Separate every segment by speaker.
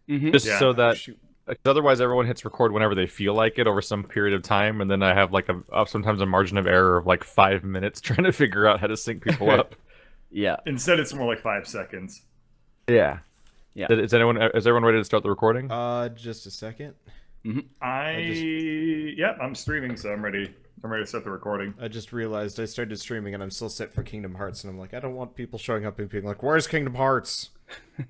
Speaker 1: just
Speaker 2: Yeah.
Speaker 1: so that
Speaker 3: Shoot.
Speaker 1: 'cause otherwise everyone hits record whenever they feel like it over some period of time, and then I have like sometimes a margin of error of like 5 minutes trying to figure out how to sync people up.
Speaker 4: Yeah.
Speaker 2: Instead, it's more like 5 seconds.
Speaker 1: Yeah.
Speaker 4: Yeah.
Speaker 1: Is everyone ready to start the recording?
Speaker 3: Just a second.
Speaker 2: Yep, I'm streaming, so I'm ready. I'm ready to start the recording.
Speaker 3: I just realized I started streaming and I'm still set for Kingdom Hearts, and I'm like, I don't want people showing up and being like, "Where's Kingdom Hearts?"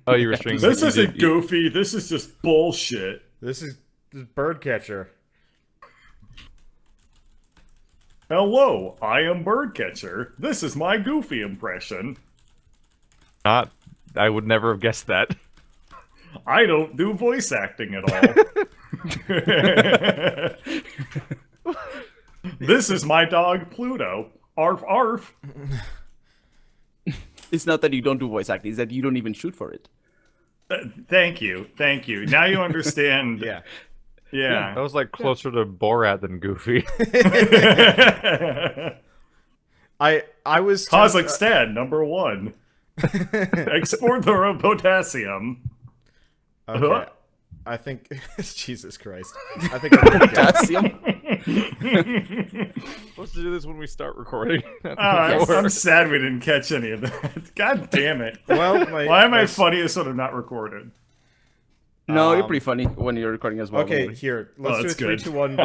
Speaker 1: Oh, you were streaming.
Speaker 2: This
Speaker 1: you
Speaker 2: isn't
Speaker 1: did-
Speaker 2: goofy. This is just bullshit.
Speaker 3: This is Birdcatcher.
Speaker 2: Hello, I am Birdcatcher. This is my goofy impression.
Speaker 1: Not. I would never have guessed that.
Speaker 2: I don't do voice acting at all. This is my dog Pluto. Arf arf.
Speaker 4: It's not that you don't do voice acting; it's that you don't even shoot for it.
Speaker 2: Thank you. Now you understand.
Speaker 3: Yeah.
Speaker 1: That was like closer to Borat than Goofy.
Speaker 3: I was
Speaker 2: Kazakhstan, #1. Export the potassium.
Speaker 3: Okay. I think Jesus Christ. I think I'm gonna guess.
Speaker 1: Supposed to do this when we start recording.
Speaker 2: I'm sad we didn't catch any of that. God damn it.
Speaker 3: Well,
Speaker 2: Why am I funniest when I'm not recorded?
Speaker 4: No, you're pretty funny when you're recording as well.
Speaker 3: Okay,
Speaker 4: Louis.
Speaker 3: here. Let's do a
Speaker 2: that's
Speaker 3: 3,
Speaker 2: good.
Speaker 3: 2, 1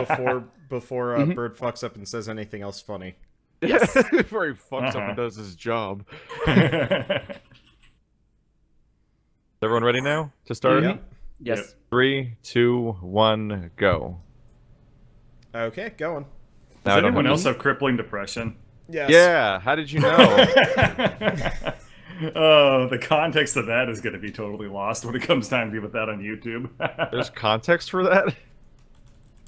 Speaker 3: before Bird fucks up and says anything else funny.
Speaker 1: Before he fucks up and does his job. Is everyone ready now to start?
Speaker 3: Yeah.
Speaker 4: Yes.
Speaker 2: Yep.
Speaker 1: 3, 2, 1, go.
Speaker 3: Okay, going.
Speaker 1: Now I
Speaker 2: Does
Speaker 1: don't
Speaker 2: anyone
Speaker 1: have
Speaker 2: else have crippling depression?
Speaker 3: Yes.
Speaker 1: Yeah, how did you know?
Speaker 2: Oh, the context of that is going to be totally lost when it comes time to put that on YouTube.
Speaker 1: There's context for that?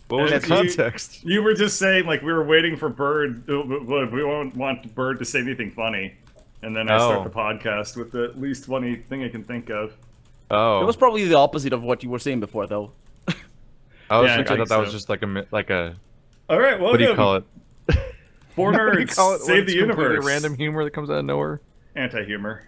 Speaker 1: What was the
Speaker 2: You-
Speaker 1: context?
Speaker 2: You were just saying, like, we were waiting for Bird. We won't want Bird to say anything funny. And then I
Speaker 1: Oh.
Speaker 2: start the podcast with the least funny thing I can think of.
Speaker 1: Oh,
Speaker 4: It was probably the opposite of what you were saying before, though.
Speaker 1: I
Speaker 2: Yeah, I
Speaker 1: thought
Speaker 2: think
Speaker 1: that was
Speaker 2: so.
Speaker 1: just like a
Speaker 2: All right, welcome.
Speaker 1: what do you call it?
Speaker 2: Four
Speaker 1: What do you
Speaker 2: nerds
Speaker 1: call it when
Speaker 2: save
Speaker 1: it's
Speaker 2: the
Speaker 1: completely
Speaker 2: universe.
Speaker 1: random humor that comes out of nowhere?
Speaker 2: Anti-humor.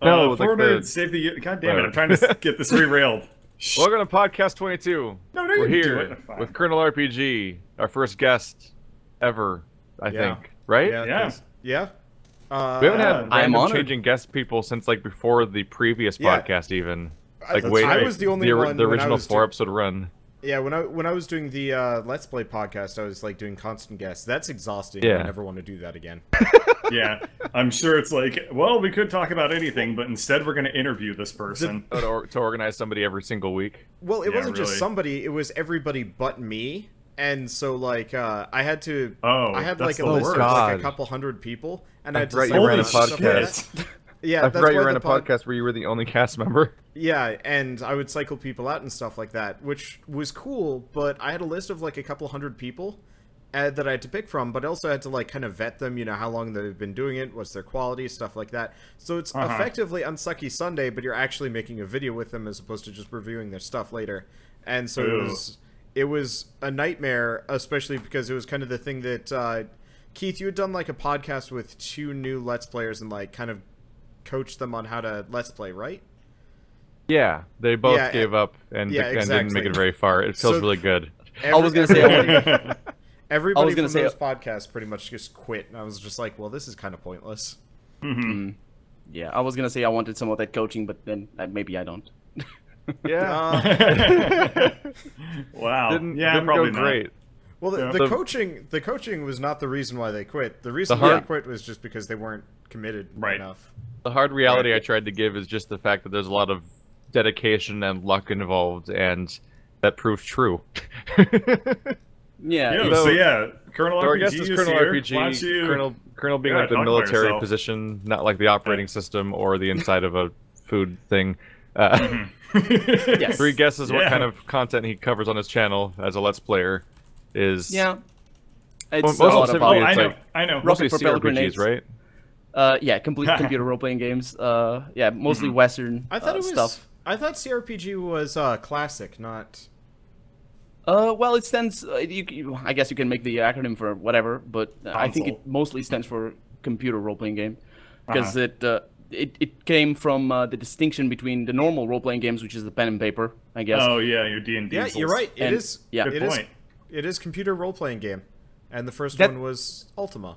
Speaker 1: No, like
Speaker 2: Four
Speaker 1: the-
Speaker 2: nerds save the. God damn it!
Speaker 1: Whatever.
Speaker 2: I'm trying to get this rerailed. Shh.
Speaker 1: Welcome to Podcast 22.
Speaker 2: No,
Speaker 1: We're
Speaker 2: you do
Speaker 1: here
Speaker 2: it. Fine.
Speaker 1: with Colonel RPG, our first guest ever, I
Speaker 3: Yeah.
Speaker 1: think. Right?
Speaker 3: Yeah.
Speaker 2: Yeah.
Speaker 3: Yeah.
Speaker 1: We haven't had
Speaker 2: I'm
Speaker 1: random
Speaker 4: honored.
Speaker 1: changing guest people since like before the previous
Speaker 3: Yeah.
Speaker 1: podcast even.
Speaker 3: I-
Speaker 1: Like
Speaker 2: that's
Speaker 1: wait,
Speaker 2: right.
Speaker 3: I was the only
Speaker 1: the,
Speaker 3: one
Speaker 1: the
Speaker 3: when I
Speaker 1: original
Speaker 3: was
Speaker 1: 4-episode run.
Speaker 3: Yeah, when I was doing the Let's Play podcast, I was like doing constant guests. That's exhausting.
Speaker 1: Yeah.
Speaker 3: I never want to do that again.
Speaker 2: Yeah, I'm sure it's like, well, we could talk about anything, but instead we're going to interview this person.
Speaker 1: To organize somebody every single week.
Speaker 3: Well, it
Speaker 2: Yeah,
Speaker 3: wasn't just
Speaker 2: really.
Speaker 3: somebody; it was everybody but me. And so, like, I had to.
Speaker 2: Oh,
Speaker 3: I had
Speaker 2: that's
Speaker 3: like a
Speaker 2: the
Speaker 3: list of
Speaker 2: worst.
Speaker 3: like a
Speaker 1: God.
Speaker 3: couple hundred people, and I had to.
Speaker 1: forgot you
Speaker 3: cycle
Speaker 1: ran a
Speaker 3: stuff like
Speaker 1: podcast.
Speaker 3: that. Yeah,
Speaker 1: I
Speaker 3: that's
Speaker 1: forgot you
Speaker 3: why
Speaker 1: ran
Speaker 3: the
Speaker 1: a podcast where you were the only cast member.
Speaker 3: Yeah, and I would cycle people out and stuff like that, which was cool. But I had a list of like a couple hundred people that I had to pick from, but I also had to like kind of vet them. You know, how long they've been doing it, what's their quality, stuff like that. So it's effectively Unsucky Sunday, but you're actually making a video with them as opposed to just reviewing their stuff later. And so
Speaker 2: Ooh.
Speaker 3: it was a nightmare, especially because it was kind of the thing that Keith, you had done like a podcast with 2 new Let's Players and like kind of coached them on how to Let's Play, right?
Speaker 1: Yeah, they both
Speaker 3: Yeah,
Speaker 1: gave up and,
Speaker 3: yeah,
Speaker 1: and didn't
Speaker 3: exactly.
Speaker 1: make it very far. It feels
Speaker 3: So-
Speaker 1: really good.
Speaker 4: I was gonna say,
Speaker 3: Everybody
Speaker 4: I was gonna
Speaker 3: from
Speaker 4: say-
Speaker 3: those podcasts pretty much just quit, and I was just like, well, this is kind of pointless.
Speaker 4: yeah, I was gonna say I wanted some of that coaching, but then maybe I don't.
Speaker 1: Yeah,
Speaker 2: Wow.
Speaker 1: didn't,
Speaker 2: yeah,
Speaker 1: didn't
Speaker 2: probably
Speaker 1: go
Speaker 2: not.
Speaker 1: great.
Speaker 3: Well, the,
Speaker 2: Yeah.
Speaker 3: the
Speaker 1: The-
Speaker 3: coaching was not the reason why they quit. The reason
Speaker 1: The
Speaker 3: why
Speaker 1: hard-
Speaker 3: they quit was just because they weren't committed
Speaker 2: Right.
Speaker 3: enough.
Speaker 1: The hard reality
Speaker 2: Right.
Speaker 1: I tried to give is just the fact that there's a lot of dedication and luck involved, and that proved true.
Speaker 4: Yeah,
Speaker 2: Yeah,
Speaker 1: So-
Speaker 2: so yeah, Colonel
Speaker 1: So our
Speaker 2: RPG
Speaker 1: guest is
Speaker 2: is
Speaker 1: Colonel
Speaker 2: here.
Speaker 1: RPG.
Speaker 2: Why don't you...
Speaker 1: Colonel being
Speaker 2: Yeah,
Speaker 1: like the
Speaker 2: talk about
Speaker 1: military
Speaker 2: yourself.
Speaker 1: position, not like the operating system or the inside of a food thing.
Speaker 4: Yes.
Speaker 1: Three guesses what
Speaker 2: Yeah.
Speaker 1: kind of content he covers on his channel as a Let's Player is
Speaker 4: yeah.
Speaker 1: Well,
Speaker 4: It's
Speaker 1: most
Speaker 4: a lot
Speaker 1: specifically,
Speaker 4: about
Speaker 2: I
Speaker 1: it's
Speaker 2: know,
Speaker 1: like-
Speaker 2: I know.
Speaker 1: mostly
Speaker 4: rocket propelled
Speaker 1: CRPGs,
Speaker 4: grenades.
Speaker 1: right?
Speaker 4: Yeah, complete computer role playing games. Yeah, mostly Western
Speaker 3: I thought it was.
Speaker 4: stuff.
Speaker 3: I thought CRPG was classic, not.
Speaker 4: Well, it stands. I guess you can make the acronym for whatever, but I think
Speaker 2: Console.
Speaker 4: it mostly stands for computer role-playing game because it came from the distinction between the normal role-playing games, which is the pen and paper, I guess.
Speaker 2: Oh yeah, your D&D.
Speaker 3: Yeah, you're right. It
Speaker 4: And-
Speaker 3: is.
Speaker 4: yeah.
Speaker 2: Good
Speaker 3: it is.
Speaker 2: point.
Speaker 3: It is computer role playing game, and the first
Speaker 4: That-
Speaker 3: one was Ultima.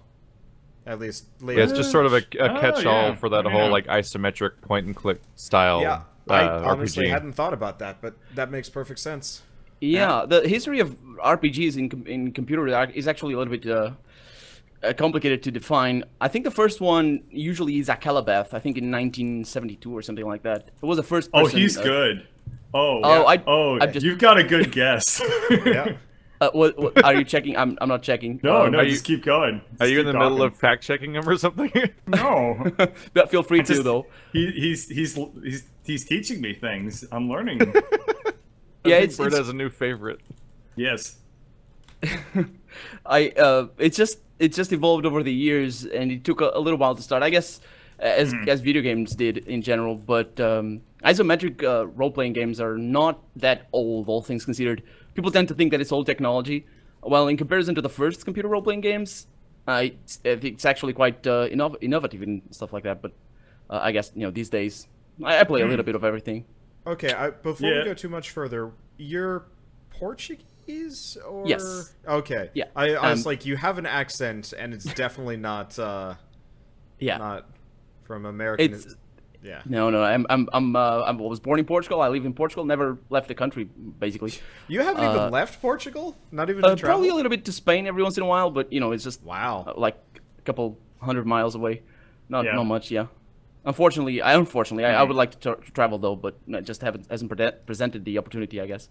Speaker 3: At least
Speaker 1: Yeah,
Speaker 3: later.
Speaker 1: it's just sort of a catch-all
Speaker 2: yeah.
Speaker 1: for that
Speaker 2: Yeah.
Speaker 1: whole like isometric point-and-click style
Speaker 3: Yeah, I honestly
Speaker 1: RPG.
Speaker 3: hadn't thought about that, but that makes perfect sense.
Speaker 4: Yeah, the history of RPGs in computer is actually a little bit complicated to define. I think the first one usually is Akalabeth, I think in 1972 or something like that. It was the first
Speaker 2: Oh,
Speaker 4: person...
Speaker 2: he's good. Oh,
Speaker 4: Oh,
Speaker 2: yeah.
Speaker 4: I'm just-
Speaker 2: You've got a good guess.
Speaker 3: Yeah.
Speaker 4: what are you checking? I'm not checking.
Speaker 2: No, no,
Speaker 1: are you-
Speaker 2: just keep going.
Speaker 1: Are
Speaker 2: Just
Speaker 1: you in
Speaker 2: keep
Speaker 1: the middle
Speaker 2: talking.
Speaker 1: of fact-checking him or something?
Speaker 2: No.
Speaker 4: But feel free to,
Speaker 2: Just-
Speaker 4: though.
Speaker 2: He's teaching me things. I'm learning.
Speaker 4: Yeah,
Speaker 1: I think
Speaker 4: it's
Speaker 1: Bird has a new favorite.
Speaker 2: Yes.
Speaker 4: It's just evolved over the years, and it took a little while to start. I guess as video games did in general, but isometric role-playing games are not that old, all things considered. People tend to think that it's old technology. Well, in comparison to the first computer role-playing games, I think it's actually quite innovative and stuff like that. But I guess these days, I play a little bit of everything.
Speaker 3: Okay, before
Speaker 2: Yeah.
Speaker 3: we go too much further, you're Portuguese or
Speaker 4: Yes.
Speaker 3: Okay.
Speaker 4: Yeah.
Speaker 3: I was like, you have an accent, and it's definitely not
Speaker 4: Yeah,
Speaker 3: not from American.
Speaker 4: it's
Speaker 3: Yeah.
Speaker 4: no. I was born in Portugal. I live in Portugal. Never left the country, basically.
Speaker 3: You haven't even left Portugal? Not even to travel?
Speaker 4: Probably a little bit to Spain every once in a while, but it's just
Speaker 3: Wow.
Speaker 4: like a couple 100 miles away. Not much, yeah. Unfortunately, I would like to travel though, but it just hasn't presented the opportunity, I guess.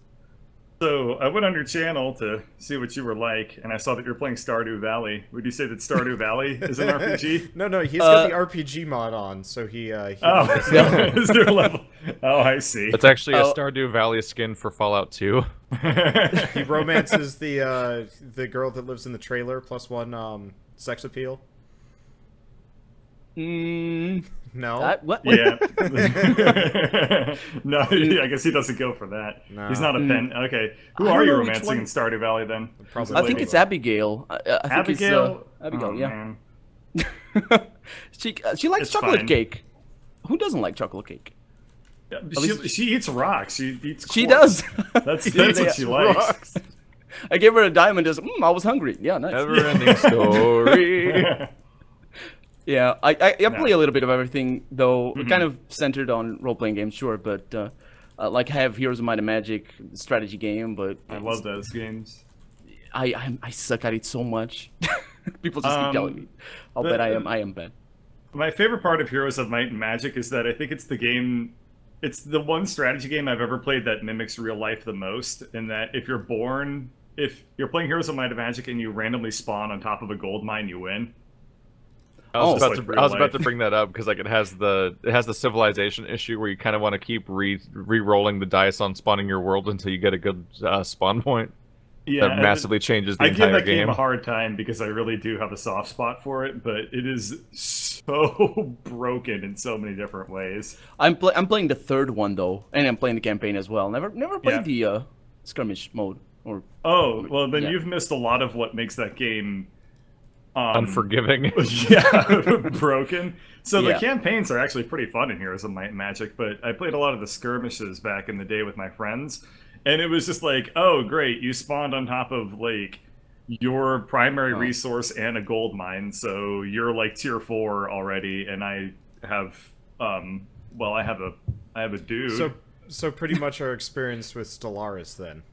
Speaker 2: So I went on your channel to see what you were like, and I saw that you're playing Stardew Valley. Would you say that Stardew Valley is an RPG?
Speaker 3: No, he's got the RPG mod on, so he
Speaker 2: Oh, is there a level? Oh, I see.
Speaker 1: It's actually a
Speaker 4: Oh.
Speaker 1: Stardew Valley skin for Fallout 2.
Speaker 3: he romances the girl that lives in the trailer plus one sex appeal. No.
Speaker 4: What?
Speaker 2: Yeah. No, I guess he doesn't go for that.
Speaker 3: No.
Speaker 2: He's not a pen. Okay. Who
Speaker 4: I
Speaker 2: are
Speaker 4: don't
Speaker 2: you
Speaker 4: know which
Speaker 2: romancing
Speaker 4: one-
Speaker 2: in Stardew Valley then?
Speaker 3: Probably
Speaker 4: I think it's Abigail. I think
Speaker 2: Abigail.
Speaker 4: It's, Abigail,
Speaker 2: Oh,
Speaker 4: yeah.
Speaker 2: man.
Speaker 4: She likes
Speaker 2: It's
Speaker 4: chocolate
Speaker 2: fine.
Speaker 4: cake. Who doesn't like chocolate cake?
Speaker 2: Yeah,
Speaker 4: least-
Speaker 2: she eats rocks. She eats.
Speaker 4: She
Speaker 2: quartz.
Speaker 4: does.
Speaker 2: That's
Speaker 4: They-
Speaker 2: what she likes.
Speaker 4: I gave her a diamond. Just I was hungry. Yeah, nice.
Speaker 1: Never-ending story.
Speaker 4: Yeah, I play a little bit of everything, though kind of centered on role-playing games, sure, but like I have Heroes of Might and Magic strategy game, but
Speaker 2: I love those games.
Speaker 4: I suck at it so much. People just keep telling me. I'll bet I am bad.
Speaker 2: My favorite part of Heroes of Might and Magic is that I think it's the game. It's the one strategy game I've ever played that mimics real life the most. In that, if you're playing Heroes of Might and Magic and you randomly spawn on top of a gold mine, you win.
Speaker 1: I was,
Speaker 2: Oh.
Speaker 1: about,
Speaker 2: Like
Speaker 1: to,
Speaker 2: real
Speaker 1: I was about
Speaker 2: life.
Speaker 1: to bring that up because like it has the civilization issue where you kind of want to keep re-rolling the dice on spawning your world until you get a good spawn point.
Speaker 2: Yeah,
Speaker 1: That massively changes the
Speaker 2: I give
Speaker 1: entire
Speaker 2: that game
Speaker 1: game.
Speaker 2: a hard time because I really do have a soft spot for it, but it is so broken in so many different ways.
Speaker 4: I'm playing the third one though, and I'm playing the campaign as well. Never played the skirmish mode or.
Speaker 2: Oh, well, then
Speaker 4: Yeah.
Speaker 2: you've missed a lot of what makes that game
Speaker 1: Unforgiving.
Speaker 2: yeah, broken. So the
Speaker 4: Yeah.
Speaker 2: campaigns are actually pretty fun in Heroes of Might and Magic, but I played a lot of the skirmishes back in the day with my friends, and it was just like, oh, great, you spawned on top of like your primary resource and a gold mine, so you're like tier 4 already, and I have, well, I have a dude.
Speaker 3: So pretty much our experience with Stellaris then.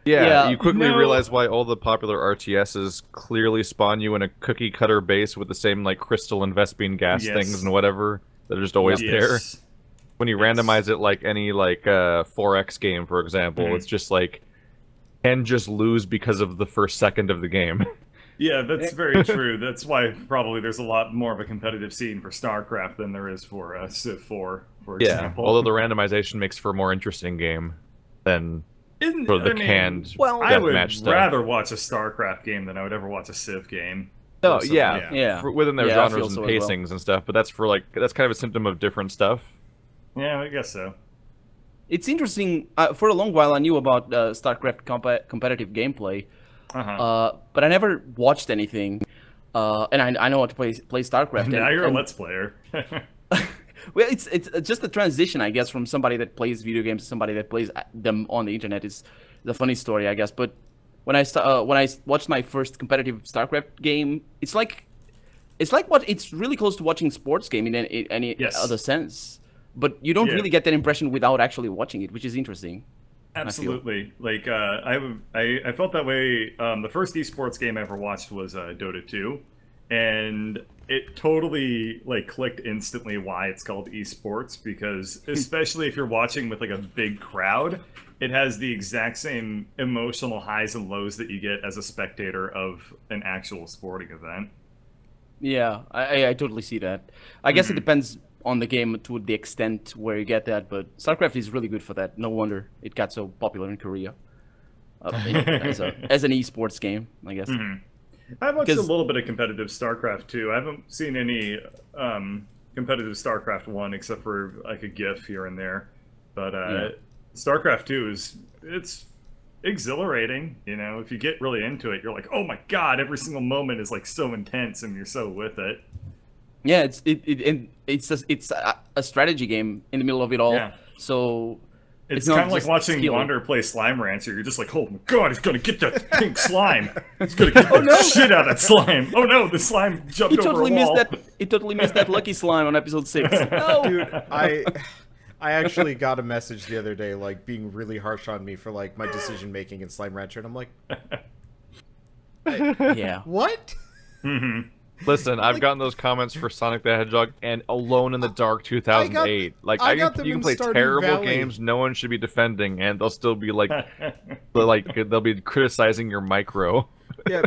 Speaker 1: Yeah, you quickly
Speaker 2: No.
Speaker 1: realize why all the popular RTSs clearly spawn you in a cookie cutter base with the same like crystal and Vespine gas
Speaker 2: Yes.
Speaker 1: things and whatever that are just always there.
Speaker 2: Yes.
Speaker 1: When you
Speaker 2: Yes.
Speaker 1: randomize it like any like 4X game, for example,
Speaker 2: Mhm.
Speaker 1: it's just like can just lose because of the first second of the game.
Speaker 2: Yeah, that's very true. That's why probably there's a lot more of a competitive scene for StarCraft than there is for Civ 4, for
Speaker 1: Yeah,
Speaker 2: example.
Speaker 1: although the randomization makes for a more interesting game than sort of the canned
Speaker 2: I would
Speaker 1: deathmatch stuff.
Speaker 2: rather watch a StarCraft game than I would ever watch a Civ game.
Speaker 1: Oh,
Speaker 2: personally.
Speaker 1: yeah,
Speaker 4: Yeah.
Speaker 1: within their
Speaker 4: Yeah, I feel
Speaker 1: genres
Speaker 4: so
Speaker 1: and
Speaker 4: as well.
Speaker 1: pacings and stuff, but that's kind of a symptom of different stuff.
Speaker 2: Yeah, I guess so.
Speaker 4: It's interesting. For a long while, I knew about StarCraft competitive gameplay,
Speaker 2: Uh-huh.
Speaker 4: but I never watched anything. And I know how to play StarCraft.
Speaker 2: Now you're a Let's Player.
Speaker 4: Well, it's just the transition, I guess, from somebody that plays video games to somebody that plays them on the internet is the funny story, I guess. But when I watched my first competitive StarCraft game, it's like it's really close to watching sports game in any other sense. But you don't really get that impression without actually watching it, which is interesting.
Speaker 2: Absolutely. Like I felt that way. The first esports game I ever watched was Dota 2, and it totally like clicked instantly why it's called esports, because especially if you're watching with like a big crowd, it has the exact same emotional highs and lows that you get as a spectator of an actual sporting event.
Speaker 4: Yeah, I totally see that. I guess it depends on the game to the extent where you get that, but StarCraft is really good for that. No wonder it got so popular in Korea as an esports game, I guess.
Speaker 2: I've watched a little bit of competitive StarCraft 2. I haven't seen any competitive StarCraft 1 except for like a GIF here and there. But StarCraft 2 it's exhilarating, you know. If you get really into it, you're like, oh my god, every single moment is like so intense and you're so with it.
Speaker 4: Yeah, it's a strategy game in the middle of it all. Yeah. So
Speaker 2: it's kind of like watching Wander play Slime Rancher. You're just like, oh my god, he's gonna get that pink slime. He's gonna get the shit out of that slime. Oh no, the slime jumped over a wall.
Speaker 4: He totally missed that lucky slime on episode 6. No,
Speaker 3: dude, I actually got a message the other day, like being really harsh on me for like my decision making in Slime Rancher, and I'm like,
Speaker 4: yeah,
Speaker 3: what?
Speaker 1: Listen, I've gotten those comments for Sonic the Hedgehog and Alone in the Dark 2008. You can play terrible games no one should be defending, and they'll still be like, they'll be criticizing your micro.
Speaker 3: Yeah,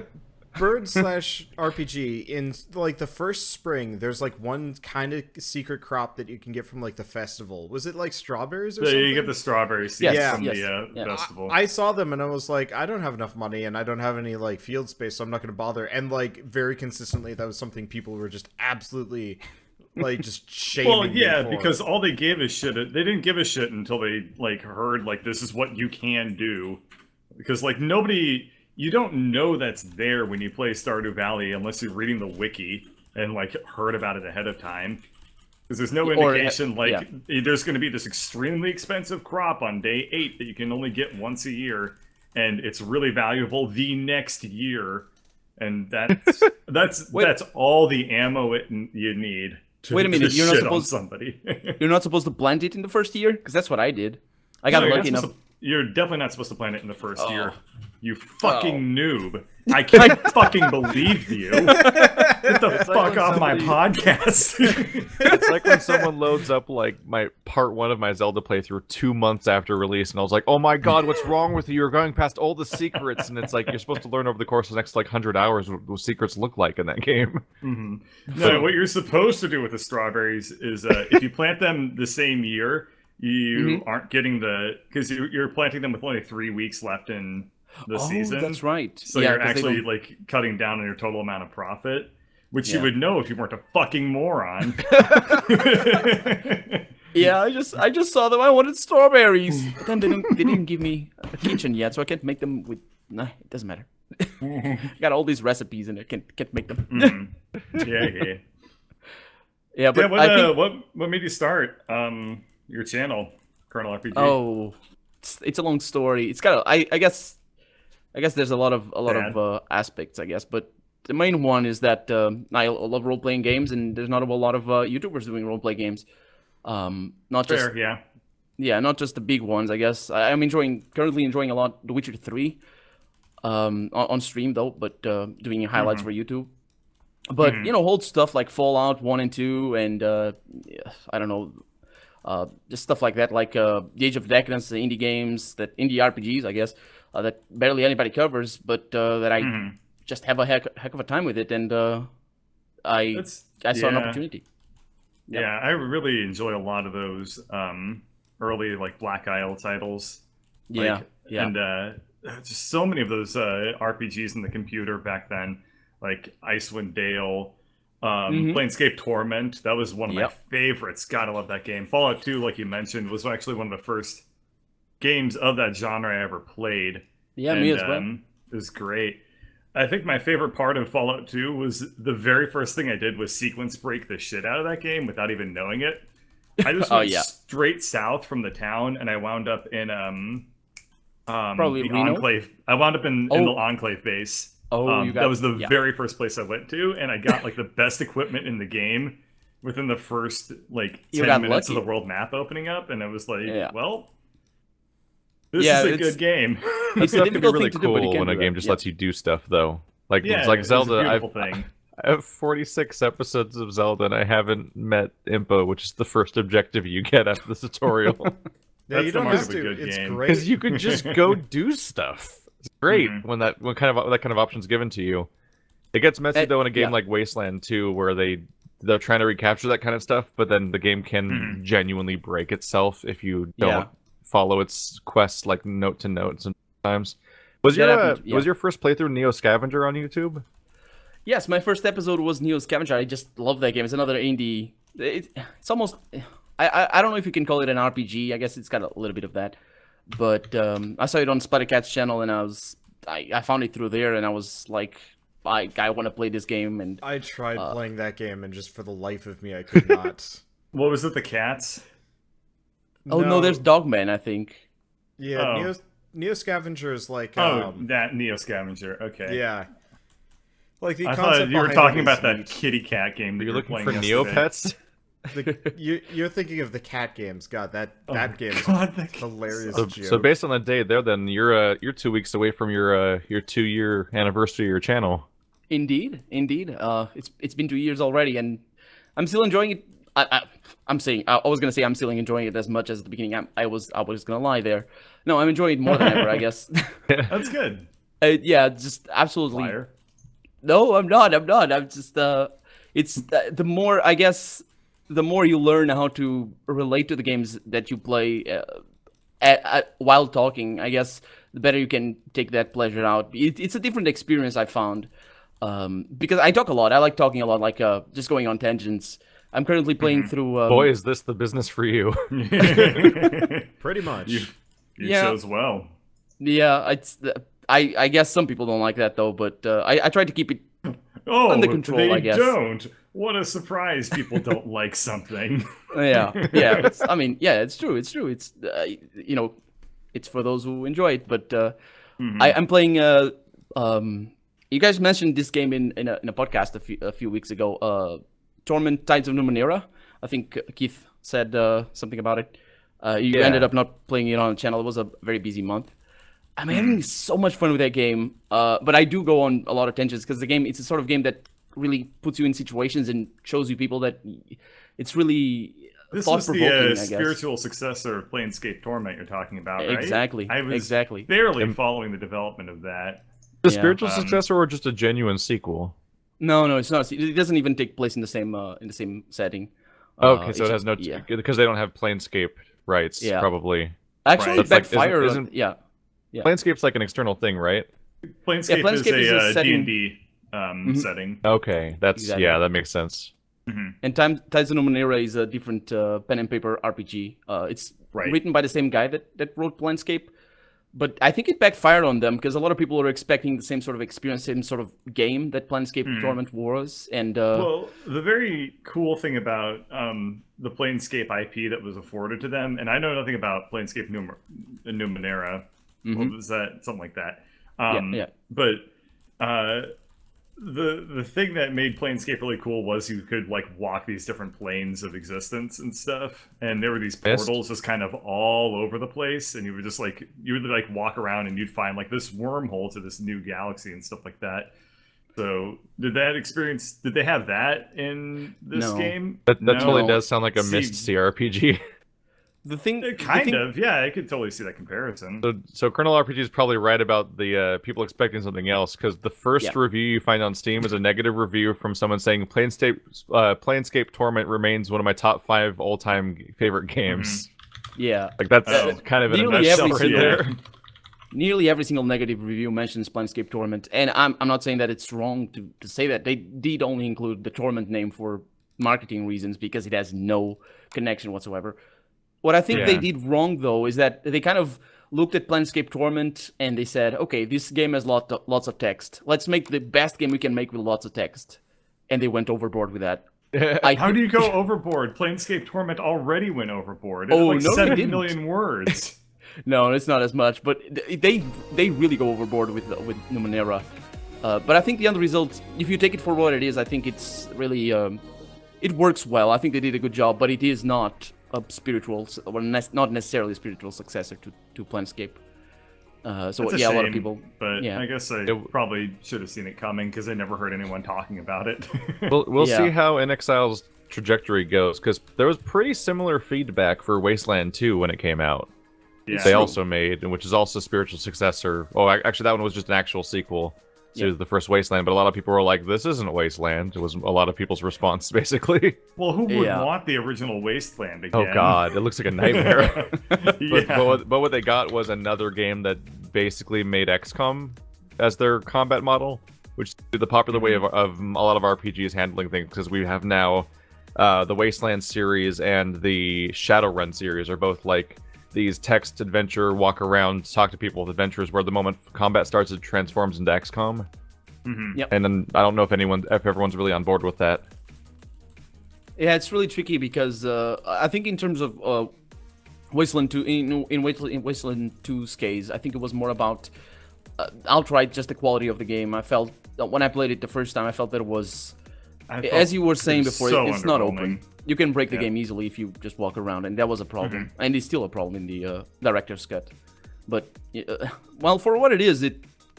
Speaker 3: Bird/RPG in like the first spring. There's like one kind of secret crop that you can get from like the festival. Was it like strawberries or something?
Speaker 2: You get the strawberry seeds from the festival.
Speaker 3: I saw them and I was like, I don't have enough money and I don't have any like field space, so I'm not going to bother. And like very consistently, that was something people were just absolutely like just shaming.
Speaker 2: Well, yeah, because all they gave a shit. They didn't give a shit until they like heard like this is what you can do, because like nobody. You don't know that's there when you play Stardew Valley unless you're reading the wiki and like heard about it ahead of time. Because there's no indication there's going to be this extremely expensive crop on day 8 that you can only get once a year, and it's really valuable the next year, and that's all the ammo you need.
Speaker 4: Wait a minute,
Speaker 2: you're not supposed somebody.
Speaker 4: You're not supposed to plant it in the first year, because that's what I did. I got lucky enough.
Speaker 2: You're definitely not supposed to plant it in the first year. You fucking noob. I can't fucking believe you. Get the fuck off my podcast.
Speaker 1: It's like when someone loads up like my part 1 of my Zelda playthrough 2 months after release, and I was like, oh my god, what's wrong with you? You're going past all the secrets. And it's like, you're supposed to learn over the course of the next like 100 hours what those secrets look like in that game.
Speaker 2: No, what you're supposed to do with the strawberries is if you plant them the same year, you aren't getting because you're planting them with only 3 weeks left in the season.
Speaker 4: That's right.
Speaker 2: So you're actually like cutting down on your total amount of profit, which you would know if you weren't a fucking moron.
Speaker 4: Yeah, I just saw them. I wanted strawberries, but then they didn't give me a kitchen yet, so I can't make them with. Nah, it doesn't matter. Got all these recipes and I can't make them.
Speaker 2: Yeah, but what made you start your channel, Colonel RPG?
Speaker 4: Oh, it's a long story. It's got I guess there's a lot of aspects, I guess, but the main one is that I love role-playing games, and there's not a lot of YouTubers doing role-play games. Not just the big ones, I guess. I'm currently enjoying a lot The Witcher 3 on stream though, but doing highlights for YouTube. But you know, old stuff like Fallout 1 and 2, and I don't know, just stuff like that, like The Age of Decadence, the indie games, indie RPGs, I guess, that barely anybody covers, but that I just have a heck of a time with it, and I saw an opportunity.
Speaker 2: Yep. Yeah, I really enjoy a lot of those early like Black Isle titles. And just so many of those RPGs in the computer back then, like Icewind Dale, Planescape Torment. That was one of my favorites. God, I love that game. Fallout 2, like you mentioned, was actually one of the first games of that genre I ever played.
Speaker 4: Yeah, me as well.
Speaker 2: It was great. I think my favorite part of Fallout 2 was the very first thing I did was sequence break the shit out of that game without even knowing it. I just went straight south from the town, and I wound up in
Speaker 4: probably
Speaker 2: the
Speaker 4: Reno?
Speaker 2: Enclave. I wound up in the Enclave base. That was the very first place I went to, and I got like the best equipment in the game within the first like 10 minutes of the world map opening up, and I was like, well, this is a good game.
Speaker 1: It's a difficult really cool when a game just lets you do stuff, though. Like it's like Zelda. I have 46 episodes of Zelda, and I haven't met Impa, which is the first objective you get after the tutorial.
Speaker 3: Yeah, you don't have to. It's great
Speaker 1: because you can just go do stuff. It's great when that kind of option's given to you. It gets messy though in a game like Wasteland 2, where they're trying to recapture that kind of stuff, but then the game can genuinely break itself if you don't follow its quests like note to note sometimes. Was your first playthrough Neo Scavenger on YouTube?
Speaker 4: Yes, my first episode was Neo Scavenger. I just love that game. It's another indie. It's almost. I don't know if you can call it an RPG. I guess it's got a little bit of that. But I saw it on Splattercat's channel, and I found it through there, and I was like, I want to play this game. And
Speaker 3: I tried playing that game, and just for the life of me, I could not.
Speaker 2: What was it? The cats?
Speaker 4: No, there's Dogman, I think.
Speaker 3: Yeah, Neo Scavenger is like.
Speaker 2: That Neo Scavenger. Okay.
Speaker 3: Yeah. Like the
Speaker 2: I thought you were talking about that kitty cat game that
Speaker 1: you're looking for
Speaker 2: yesterday.
Speaker 1: Neopets.
Speaker 3: You're thinking of the cat games. God, that game is hilarious.
Speaker 1: So based on that date there, then you're 2 weeks away from your 2-year anniversary of your channel.
Speaker 4: Indeed. It's been 2 years already, and I'm still enjoying it. I was gonna say I'm still enjoying it as much as at the beginning. I was gonna lie there. No, I'm enjoying it more than ever, I guess.
Speaker 2: That's good.
Speaker 4: Just absolutely.
Speaker 2: Liar.
Speaker 4: No, I'm not. I'm just it's the more, I guess, the more you learn how to relate to the games that you play while talking, I guess, the better you can take that pleasure out. It's a different experience, I found, because I talk a lot. I like talking a lot, like just going on tangents. I'm currently playing through.
Speaker 1: Boy, is this the business for you?
Speaker 3: Pretty much.
Speaker 2: You chose well.
Speaker 4: Yeah, I guess some people don't like that though, but I try to keep it under control. I guess
Speaker 2: they don't. What a surprise! People don't like something.
Speaker 4: Yeah. It's true. It's it's for those who enjoy it. But I'm playing. You guys mentioned this game in a podcast a few weeks ago. Torment: Tides of Numenera. I think Keith said something about it. You ended up not playing it on the channel. It was a very busy month. I'm having so much fun with that game, but I do go on a lot of tangents because it's a sort of game that really puts you in situations and shows you people that it's really thought-provoking, I guess.
Speaker 2: This was the spiritual successor of Planescape Torment you're talking about, right?
Speaker 4: Exactly.
Speaker 2: I was barely following the development of that.
Speaker 1: The spiritual successor or just a genuine sequel?
Speaker 4: No, it's not. It doesn't even take place in the same setting.
Speaker 1: Okay, so it has no because they don't have Planescape rights, probably.
Speaker 4: Actually, it backfired.
Speaker 1: Planescape's like an external thing, right?
Speaker 2: Planescape is a D&D setting.
Speaker 1: Okay, that makes sense.
Speaker 4: And Tides of Numenera is a different pen and paper RPG. It's written by the same guy that wrote Planescape, but I think it backfired on them because a lot of people are expecting the same sort of experience, same sort of game that Planescape Torment was. And
Speaker 2: well, the very cool thing about the Planescape IP that was afforded to them, and I know nothing about Planescape Numenera. What was that? Something like that. But the thing that made Planescape really cool was you could like walk these different planes of existence and stuff, and there were these portals just kind of all over the place, and you would just like walk around and you'd find like this wormhole to this new galaxy and stuff like that. So did they have that in this game?
Speaker 1: That totally does sound like a missed CRPG.
Speaker 2: I could totally see that comparison.
Speaker 1: So Kernel RPG is probably right about the people expecting something else, because the first review you find on Steam is a negative review from someone saying Planescape Torment remains one of my top 5 all-time favorite games.
Speaker 4: Yeah,
Speaker 1: like that's kind of in a nutshell right there.
Speaker 4: Nearly every single negative review mentions Planescape Torment, and I'm not saying that it's wrong to say that. They did only include the Torment name for marketing reasons because it has no connection whatsoever. What I think they did wrong, though, is that they kind of looked at Planescape Torment and they said, okay, this game has lots of text. Let's make the best game we can make with lots of text. And they went overboard with that.
Speaker 2: How do you go overboard? Planescape Torment already went overboard. It had like 7 million words.
Speaker 4: No, it's not as much, but they really go overboard with Numenera. But I think the end result, if you take it for what it is, I think it's really it works well. I think they did a good job, but it is not a spiritual, or not necessarily a spiritual successor to Planescape. So yeah, a lot of people.
Speaker 2: But I guess I probably should have seen it coming because I never heard anyone talking about it.
Speaker 1: We'll see how inXile's trajectory goes, because there was pretty similar feedback for Wasteland 2 when it came out. Yeah. They also made, which is also a spiritual successor. Oh, actually, that one was just an actual sequel to the first Wasteland, but a lot of people were like, this isn't a Wasteland. It was a lot of people's response, basically.
Speaker 2: Well, who would want the original Wasteland again?
Speaker 1: Oh, God. It looks like a nightmare. but what they got was another game that basically made XCOM as their combat model, which is the popular way of a lot of RPGs handling things, because we have now the Wasteland series and the Shadowrun series are both like these text adventure, walk around, talk to people with adventures, where the moment combat starts, it transforms into XCOM.
Speaker 4: Yep.
Speaker 1: And then I don't know if everyone's really on board with that.
Speaker 4: Yeah, it's really tricky because I think in terms of Wasteland 2, in Wasteland 2's case, I think it was more about outright just the quality of the game. I felt when I played it the first time, I felt that it was, as you were saying before, it's not open. You can break the game easily if you just walk around, and that was a problem. And it's still a problem in the director's cut. But, well, for what it is,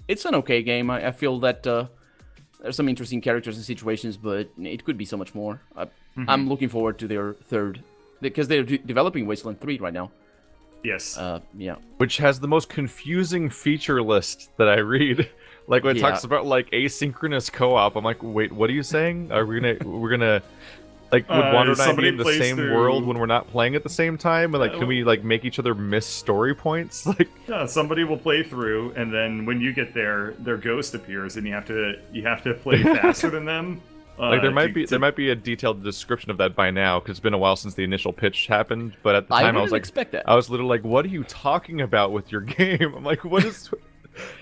Speaker 4: it's an okay game. I feel that there's some interesting characters and situations, but it could be so much more. I'm looking forward to their third, because they're developing Wasteland 3 right now.
Speaker 2: Yes.
Speaker 4: Yeah.
Speaker 1: Which has the most confusing feature list that I read. Like when it talks about like asynchronous co-op, I'm like, wait, what are you saying? Are we're gonna like would Wander and I be in the same world when we're not playing at the same time? And like, can we like make each other miss story points? Like,
Speaker 2: yeah, somebody will play through, and then when you get there, their ghost appears, and you have to play faster than them.
Speaker 1: Like there might be a detailed description of that by now, because it's been a while since the initial pitch happened. But at the time, I was like, I was literally like, what are you talking about with your game? I'm like, what is?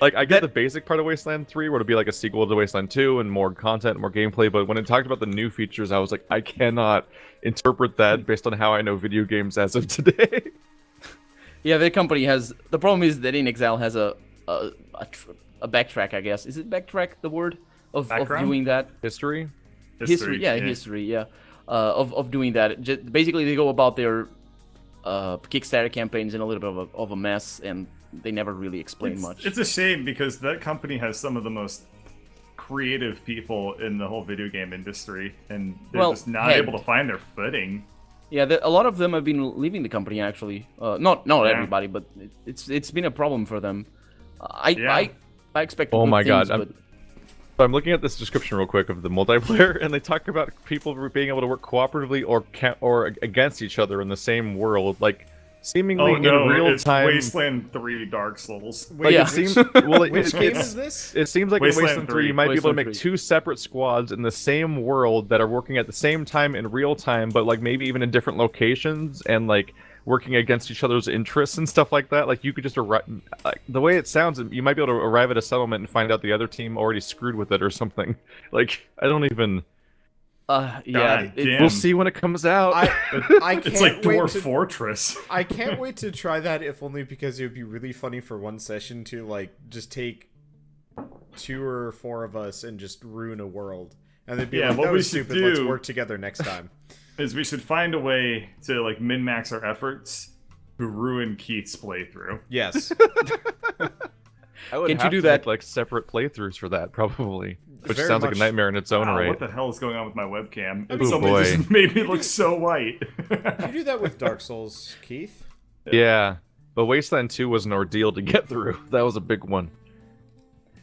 Speaker 1: Like, I get the basic part of Wasteland 3, where it'll be like a sequel to Wasteland 2 and more content, more gameplay, but when it talked about the new features, I was like, I cannot interpret that based on how I know video games as of today.
Speaker 4: Yeah, the company has... The problem is that inXile has a backtrack, I guess. Is it backtrack, the word? Of doing that?
Speaker 1: History?
Speaker 4: History, yeah. Of doing that. Basically, they go about their Kickstarter campaigns in a little bit of a mess, and they never really explain much.
Speaker 2: It's a shame, because that company has some of the most creative people in the whole video game industry, and they're just not able to find their footing.
Speaker 4: Yeah, a lot of them have been leaving the company, actually. Not everybody, but it's been a problem for them. I expect.
Speaker 1: Oh my god!
Speaker 4: But...
Speaker 1: So I'm looking at this description real quick of the multiplayer, and they talk about people being able to work cooperatively or against each other in the same world, like. Seemingly in real time.
Speaker 2: Wasteland 3 Dark Souls.
Speaker 1: Like it seems, well,
Speaker 3: which game is this?
Speaker 1: It seems like in Wasteland 3 you might be able to make 2 separate squads in the same world that are working at the same time in real time, but like maybe even in different locations and like working against each other's interests and stuff like that. Like you could just arrive. Like, the way it sounds, you might be able to arrive at a settlement and find out the other team already screwed with it or something. Like I don't even.
Speaker 4: Yeah,
Speaker 1: we'll see when it comes out.
Speaker 3: I can't
Speaker 2: it's like Dwarf Fortress.
Speaker 3: I can't wait to try that, if only because it would be really funny for one session to like just take 2 or 4 of us and just ruin a world, and they'd be like, "That was stupid. Let's work together next time."
Speaker 2: Is we should find a way to like min-max our efforts to ruin Keith's playthrough.
Speaker 3: Yes.
Speaker 1: Can't you do that? Like separate playthroughs for that, probably. Which sounds like a nightmare in its own right.
Speaker 2: What the hell is going on with my webcam? Somebody just made me look so white.
Speaker 3: Did you do that with Dark Souls, Keith?
Speaker 1: Yeah, but Wasteland 2 was an ordeal to get through. That was a big one.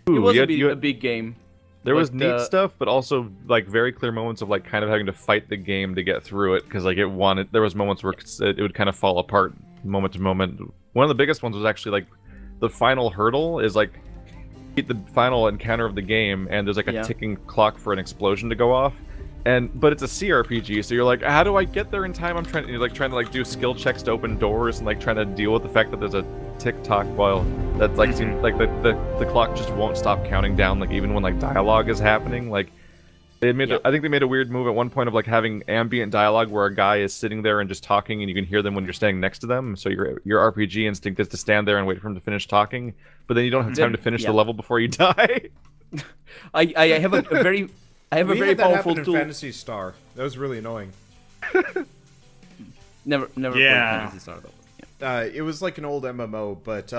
Speaker 4: It was a big game.
Speaker 1: There was neat stuff, but also like very clear moments of like kind of having to fight the game to get through it, because like there was moments where it would kind of fall apart moment to moment. One of the biggest ones was actually like the final hurdle is like the final encounter of the game, and there's like a ticking clock for an explosion to go off, But it's a CRPG, so you're like, how do I get there in time? I'm trying to do skill checks to open doors and like trying to deal with the fact that there's a tick-tock while that's like seems like the clock just won't stop counting down, like even when like dialogue is happening. Like they made I think they made a weird move at one point of like having ambient dialogue where a guy is sitting there and just talking and you can hear them when you're standing next to them. So your RPG instinct is to stand there and wait for him to finish talking, but then you don't have time to finish the level before you die.
Speaker 4: I have a very very powerful tool.
Speaker 3: In Phantasy Star. That was really annoying.
Speaker 4: Never played Phantasy Star though.
Speaker 3: It was like an old MMO, but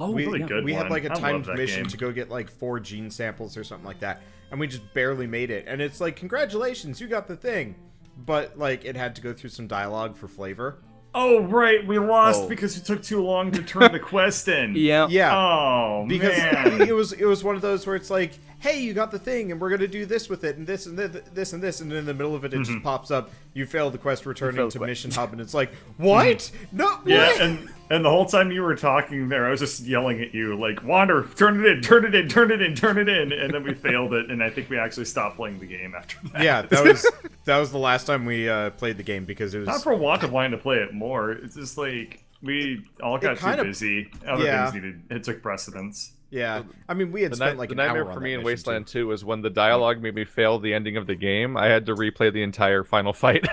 Speaker 2: we
Speaker 3: had like a timed mission to go get like 4 gene samples or something like that, and we just barely made it. And it's like, congratulations, you got the thing, but like it had to go through some dialogue for flavor.
Speaker 2: Oh right, we lost because it took too long to turn the quest in.
Speaker 3: Yeah.
Speaker 2: Oh
Speaker 3: because
Speaker 2: man,
Speaker 3: it was one of those where it's like, hey, you got the thing, and we're gonna do this with it, and this and this and this, and in the middle of it, it just pops up. You failed the quest, returning to Mission Hub, and it's like, what? No.
Speaker 2: Yeah, and the whole time you were talking there, I was just yelling at you like, Wander, turn it in, turn it in, turn it in, turn it in, and then we failed it, and I think we actually stopped playing the game after that.
Speaker 3: Yeah, that was the last time we played the game because it was
Speaker 2: not for want of wanting to play it more. It's just like we all got too busy. Other things it took precedence.
Speaker 3: Yeah, I mean, we had spent like an hour on
Speaker 1: the nightmare for me in Wasteland 2 was when the dialogue made me fail the ending of the game. I had to replay the entire final fight.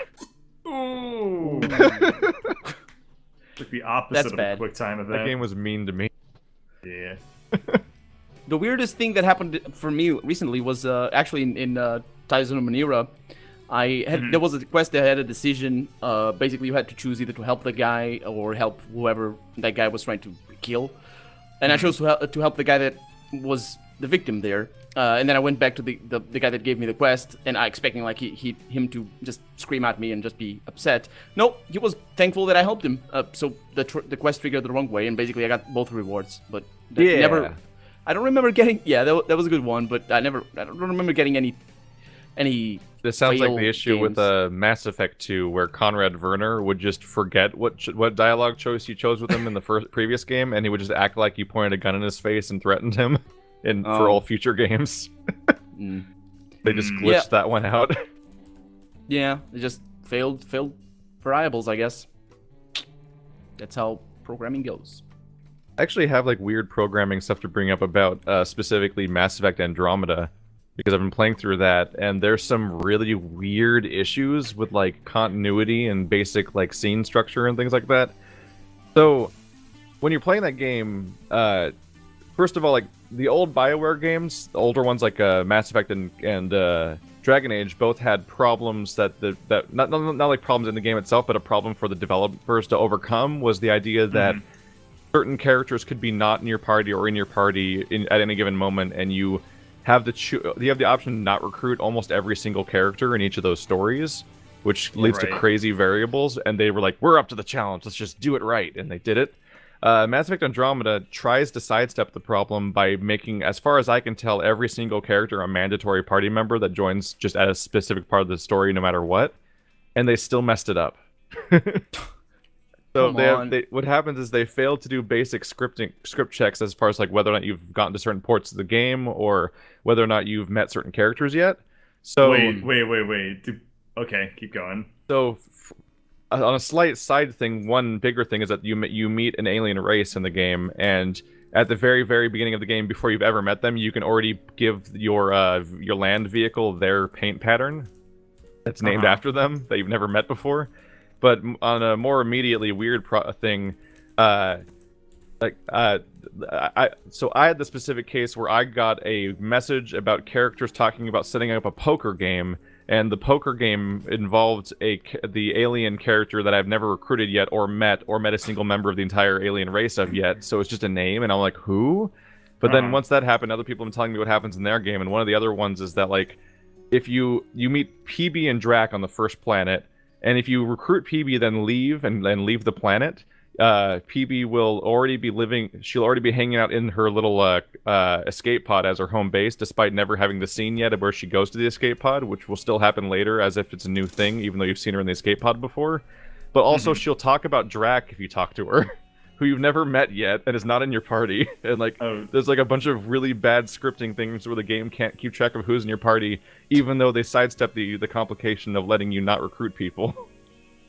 Speaker 2: Ooh. Like the opposite of a quick time event.
Speaker 1: That game was mean to me.
Speaker 2: Yeah.
Speaker 4: The weirdest thing that happened for me recently was actually in Tales of Numenera. There was a quest that had a decision. Basically, you had to choose either to help the guy or help whoever that guy was trying to kill. And I chose to help the guy that was the victim there. And then I went back to the guy that gave me the quest, and I expecting like him to just scream at me and just be upset. No, he was thankful that I helped him. So the quest triggered the wrong way, and basically I got both rewards. But never. I don't remember getting. Yeah, that was a good one, but I don't remember getting any.
Speaker 1: This sounds like the issue with Mass Effect 2, where Conrad Werner would just forget what dialogue choice you chose with him in the previous game, and he would just act like you pointed a gun in his face and threatened him, for all future games. They just glitched that one out.
Speaker 4: Yeah, it just failed variables, I guess. That's how programming goes.
Speaker 1: I actually have like weird programming stuff to bring up about specifically Mass Effect Andromeda, because I've been playing through that, and there's some really weird issues with like continuity and basic like scene structure and things like that. So when you're playing that game, first of all, like the old BioWare games, the older ones like Mass Effect and Dragon Age, both had problems that not like problems in the game itself, but a problem for the developers to overcome was the idea that certain characters could be not in your party or in your party at any given moment, and you have the option to not recruit almost every single character in each of those stories, which leads to crazy variables. And they were like, "We're up to the challenge. Let's just do it right," and they did it. Mass Effect Andromeda tries to sidestep the problem by making, as far as I can tell, every single character a mandatory party member that joins just at a specific part of the story, no matter what, and they still messed it up. So what happens is they fail to do basic script checks as far as like whether or not you've gotten to certain ports of the game or whether or not you've met certain characters yet. So
Speaker 2: wait. Okay, keep going.
Speaker 1: So on a slight side thing, one bigger thing is that you meet an alien race in the game, and at the very, very beginning of the game, before you've ever met them, you can already give your land vehicle their paint pattern that's named after them that you've never met before. But on a more immediately weird thing, so I had the specific case where I got a message about characters talking about setting up a poker game, and the poker game involved the alien character that I've never recruited yet or met a single member of the entire alien race of yet. So it's just a name, and I'm like, who? But then once that happened, other people have been telling me what happens in their game, and one of the other ones is that like if you meet PB and Drac on the first planet. And if you recruit PB, then leave and leave the planet, PB will already be she'll already be hanging out in her little escape pod as her home base, despite never having the scene yet of where she goes to the escape pod, which will still happen later as if it's a new thing, even though you've seen her in the escape pod before. But also she'll talk about Drac if you talk to her. who you've never met yet and is not in your party, and like there's like a bunch of really bad scripting things where the game can't keep track of who's in your party, even though they sidestep the complication of letting you not recruit people.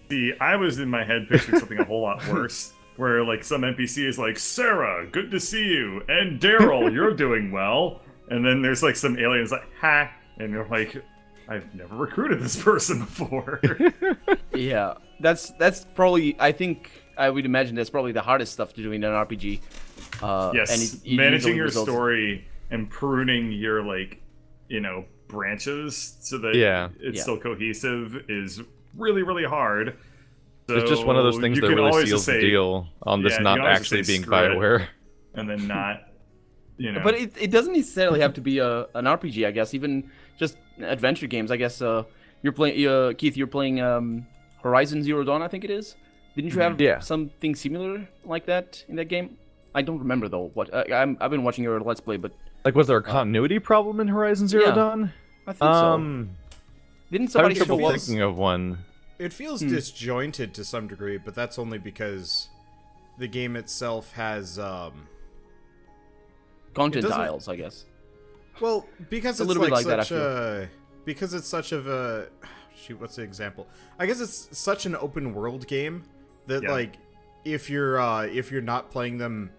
Speaker 2: See, I was in my head picturing something a whole lot worse, where like some NPC is like, Sarah, good to see you, and Daryl, you're doing well, and then there's like some aliens like, ha, and you're like, I've never recruited this person before.
Speaker 4: Yeah, that's probably, I think, I would imagine that's probably the hardest stuff to do in an RPG.
Speaker 2: Yes, managing your story and pruning your, like, you know, branches so that it's still cohesive is really, really hard. So
Speaker 1: it's just one of those things that really seals the deal on this not actually being BioWare.
Speaker 2: And then not, you know.
Speaker 4: But it doesn't necessarily have to be an RPG, I guess. Even just adventure games, I guess. You're playing, Keith, you're playing Horizon Zero Dawn, I think it is. Didn't you have something similar like that in that game? I don't remember though. What I've been watching your Let's Play, but
Speaker 1: like, was there a continuity problem in Horizon Zero Dawn?
Speaker 4: I think so. Didn't somebody show up?
Speaker 1: Thinking of one.
Speaker 3: It feels disjointed to some degree, but that's only because the game itself has
Speaker 4: content tiles, I guess.
Speaker 3: Well, because it's like such a because it's such of a shoot. What's the example? I guess it's such an open world game that like if you're not playing them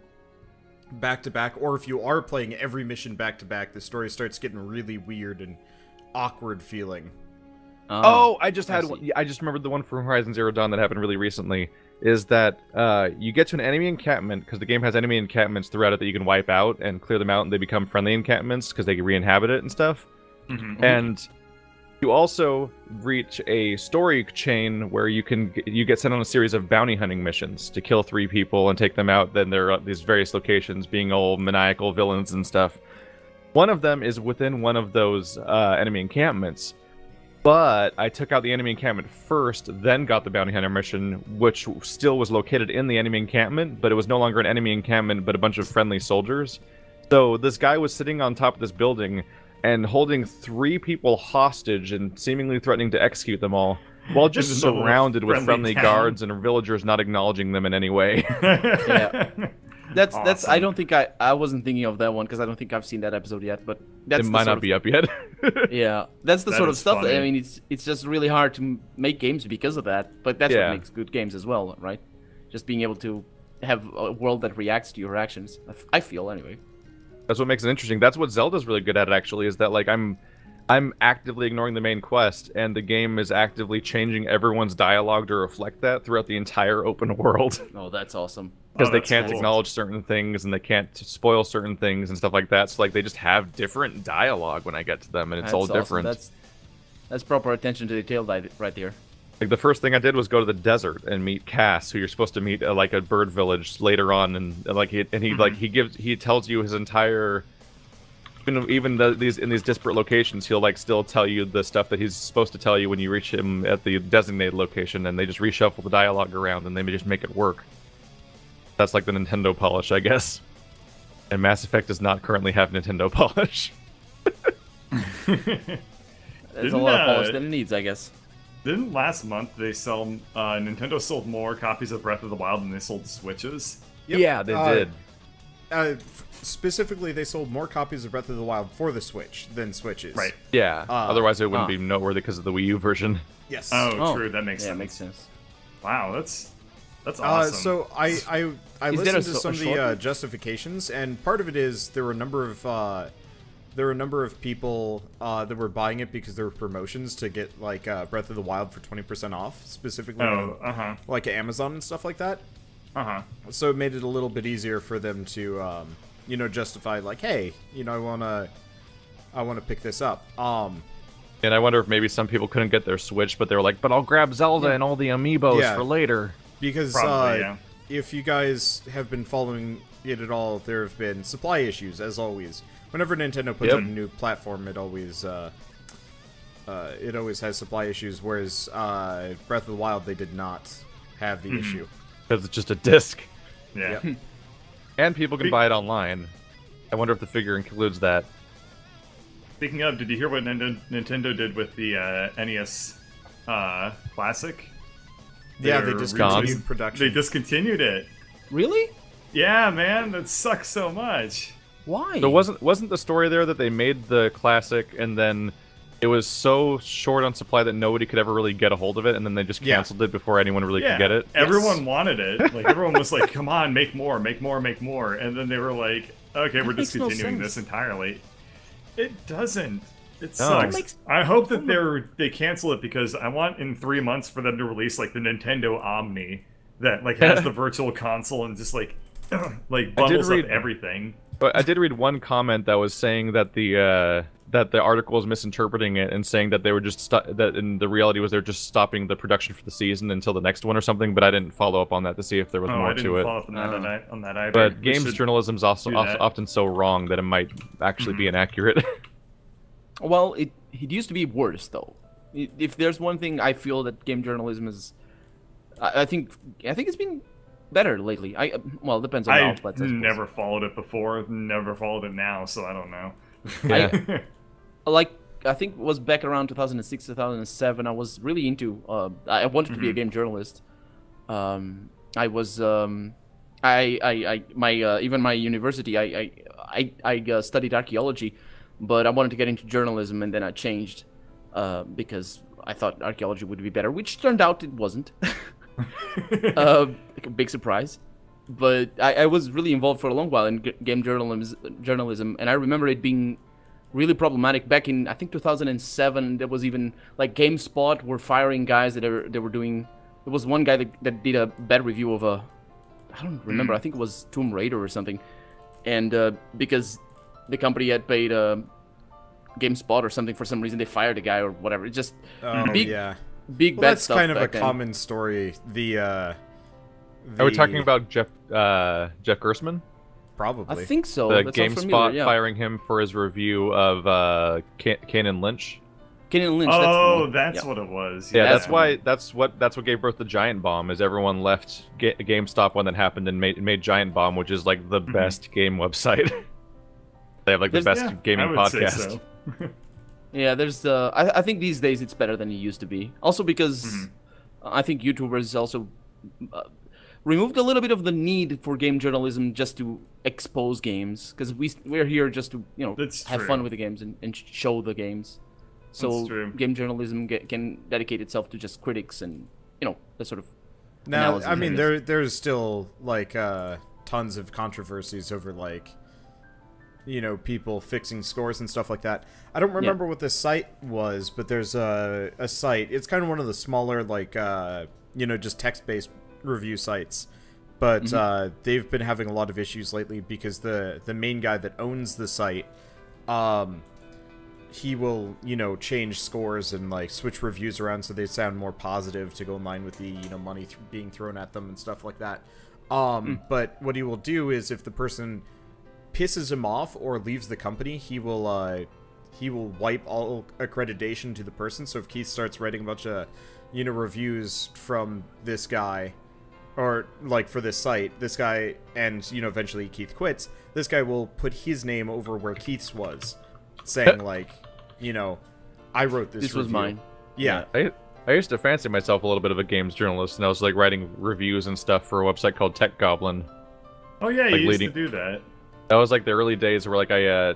Speaker 3: back to back, or if you are playing every mission back to back, the story starts getting really weird and awkward feeling.
Speaker 1: I just remembered the one from Horizon Zero Dawn that happened really recently. Is that you get to an enemy encampment, because the game has enemy encampments throughout it that you can wipe out and clear them out, and they become friendly encampments because they can re-inhabit it and stuff. And you also reach a story chain where you get sent on a series of bounty hunting missions to kill 3 people and take them out. Then there are these various locations being all maniacal villains and stuff. One of them is within one of those enemy encampments. But I took out the enemy encampment first, then got the bounty hunter mission, which still was located in the enemy encampment, but it was no longer an enemy encampment, but a bunch of friendly soldiers. So this guy was sitting on top of this building and holding 3 people hostage and seemingly threatening to execute them all, while just surrounded with friendly guards and villagers not acknowledging them in any way.
Speaker 4: That's awesome. I don't think I wasn't thinking of that one because I don't think I've seen that episode yet, but that's
Speaker 1: it might not be up yet.
Speaker 4: Yeah, that's the sort of stuff that, I mean, it's just really hard to make games because of that, but that's what makes good games as well, right? Just being able to have a world that reacts to your actions. I feel anyway.
Speaker 1: That's what makes it interesting. That's what Zelda's really good at, actually, is that like I'm actively ignoring the main quest, and the game is actively changing everyone's dialogue to reflect that throughout the entire open world.
Speaker 4: Oh, that's awesome.
Speaker 1: Because they can't acknowledge certain things, and they can't spoil certain things and stuff like that. So like they just have different dialogue when I get to them, and it's all different.
Speaker 4: That's proper attention to detail right there.
Speaker 1: Like the first thing I did was go to the desert and meet Cass, who you're supposed to meet at like a bird village later on, and like he tells you his entire. Even these disparate locations, he'll like still tell you the stuff that he's supposed to tell you when you reach him at the designated location, and they just reshuffle the dialogue around and they just make it work. That's like the Nintendo polish, I guess. And Mass Effect does not currently have Nintendo polish.
Speaker 4: There's a lot of polish than it needs, I guess.
Speaker 2: Didn't last month they sell Nintendo sold more copies of Breath of the Wild than they sold Switches?
Speaker 3: Yep.
Speaker 1: Yeah, they did.
Speaker 3: Specifically, they sold more copies of Breath of the Wild for the Switch than Switches.
Speaker 2: Right.
Speaker 1: Yeah. Otherwise, it wouldn't be noteworthy because of the Wii U version.
Speaker 3: Yes.
Speaker 2: Oh, true. That makes sense.
Speaker 4: Yeah, makes sense.
Speaker 2: Wow, that's awesome.
Speaker 3: So I listened to some of the justifications, and part of it is there were a number of people that were buying it because there were promotions to get like Breath of the Wild for 20% off, specifically on like Amazon and stuff like that. So it made it a little bit easier for them to justify like, hey, I wanna pick this up.
Speaker 1: And I wonder if maybe some people couldn't get their Switch, but they were like, but I'll grab Zelda and all the amiibos for later.
Speaker 3: Because probably, if you guys have been following it at all, there have been supply issues, as always. Whenever Nintendo puts out a new platform, it always has supply issues, whereas Breath of the Wild, they did not have the issue.
Speaker 1: Because it's just a disc.
Speaker 2: Yeah.
Speaker 3: Yep.
Speaker 1: And people can buy it online. I wonder if the figure includes that.
Speaker 2: Speaking of, did you hear what Nintendo did with the NES Classic?
Speaker 3: Yeah, they discontinued production.
Speaker 2: They discontinued it.
Speaker 4: Really?
Speaker 2: Yeah, man, that sucks so much.
Speaker 4: Why?
Speaker 1: So wasn't the story there that they made the classic and then it was so short on supply that nobody could ever really get a hold of it, and then they just canceled it before anyone really could get it?
Speaker 2: Everyone wanted it. Like, everyone was like, come on, make more, make more, make more. And then they were like, okay, we're discontinuing this entirely. It doesn't. It sucks. I hope that they cancel it, because I want in 3 months for them to release like the Nintendo Omni that like has the virtual console and just like bundles up everything.
Speaker 1: But I did read one comment that was saying that the article was misinterpreting it and saying that they were just that in the reality was they're just stopping the production for the season until the next one or something. But I didn't follow up on that to see if there was more to it.
Speaker 2: Follow up on that either.
Speaker 1: But games journalism is also often so wrong that it might actually be inaccurate.
Speaker 4: Well, it used to be worse though. If there's one thing I feel that game journalism is, I think it's been better lately. Well, it depends on the outlets.
Speaker 2: I've never followed it before, never followed it now, so I don't know.
Speaker 1: Yeah.
Speaker 4: I think it was back around 2006, 2007. I was really into. I wanted to be a game journalist. I was. Even my university. I studied archaeology, but I wanted to get into journalism, and then I changed because I thought archaeology would be better, which turned out it wasn't. Like a big surprise. But I was really involved for a long while in game journalism, and I remember it being really problematic back in, I think, 2007. There was even like GameSpot were firing guys that they were doing. There was one guy that did a bad review of I don't remember. I think it was Tomb Raider or something, and because the company had paid GameSpot or something for some reason, they fired the guy or whatever. It just big bad stuff.
Speaker 3: That's kind of a
Speaker 4: then.
Speaker 3: common story.
Speaker 1: Are we talking about Jeff Gerstmann?
Speaker 3: Probably.
Speaker 4: I think so.
Speaker 1: The GameSpot firing him for his review of Kane and Lynch.
Speaker 4: Kane and Lynch.
Speaker 2: That's what it was.
Speaker 1: Yeah, that's what gave birth to Giant Bomb. Is everyone left GameStop when that happened and made Giant Bomb, which is like the best game website. They have like the best gaming podcast.
Speaker 2: Say so.
Speaker 4: Yeah, there's I think these days it's better than it used to be. Also because I think YouTubers also removed a little bit of the need for game journalism just to expose games, because we're here just to have fun with the games and show the games. So game journalism can dedicate itself to just critics and that sort of.
Speaker 3: Now, I mean, there's still like tons of controversies over like people fixing scores and stuff like that. I don't remember what this site was, but there's a site. It's kind of one of the smaller like just text-based review sites, but they've been having a lot of issues lately because the main guy that owns the site, he will change scores and like switch reviews around so they sound more positive to go in line with the money being thrown at them and stuff like that. But what he will do is if the person pisses him off or leaves the company, he will wipe all accreditation to the person. So if Keith starts writing a bunch of reviews from this guy, or like for this site, this guy, and eventually Keith quits, this guy will put his name over where Keith's was, saying like, I wrote this
Speaker 4: was mine.
Speaker 3: Yeah.
Speaker 1: I used to fancy myself a little bit of a games journalist, and I was like writing reviews and stuff for a website called Tech Goblin.
Speaker 2: Oh yeah, you used to do that.
Speaker 1: That was like the early days where like I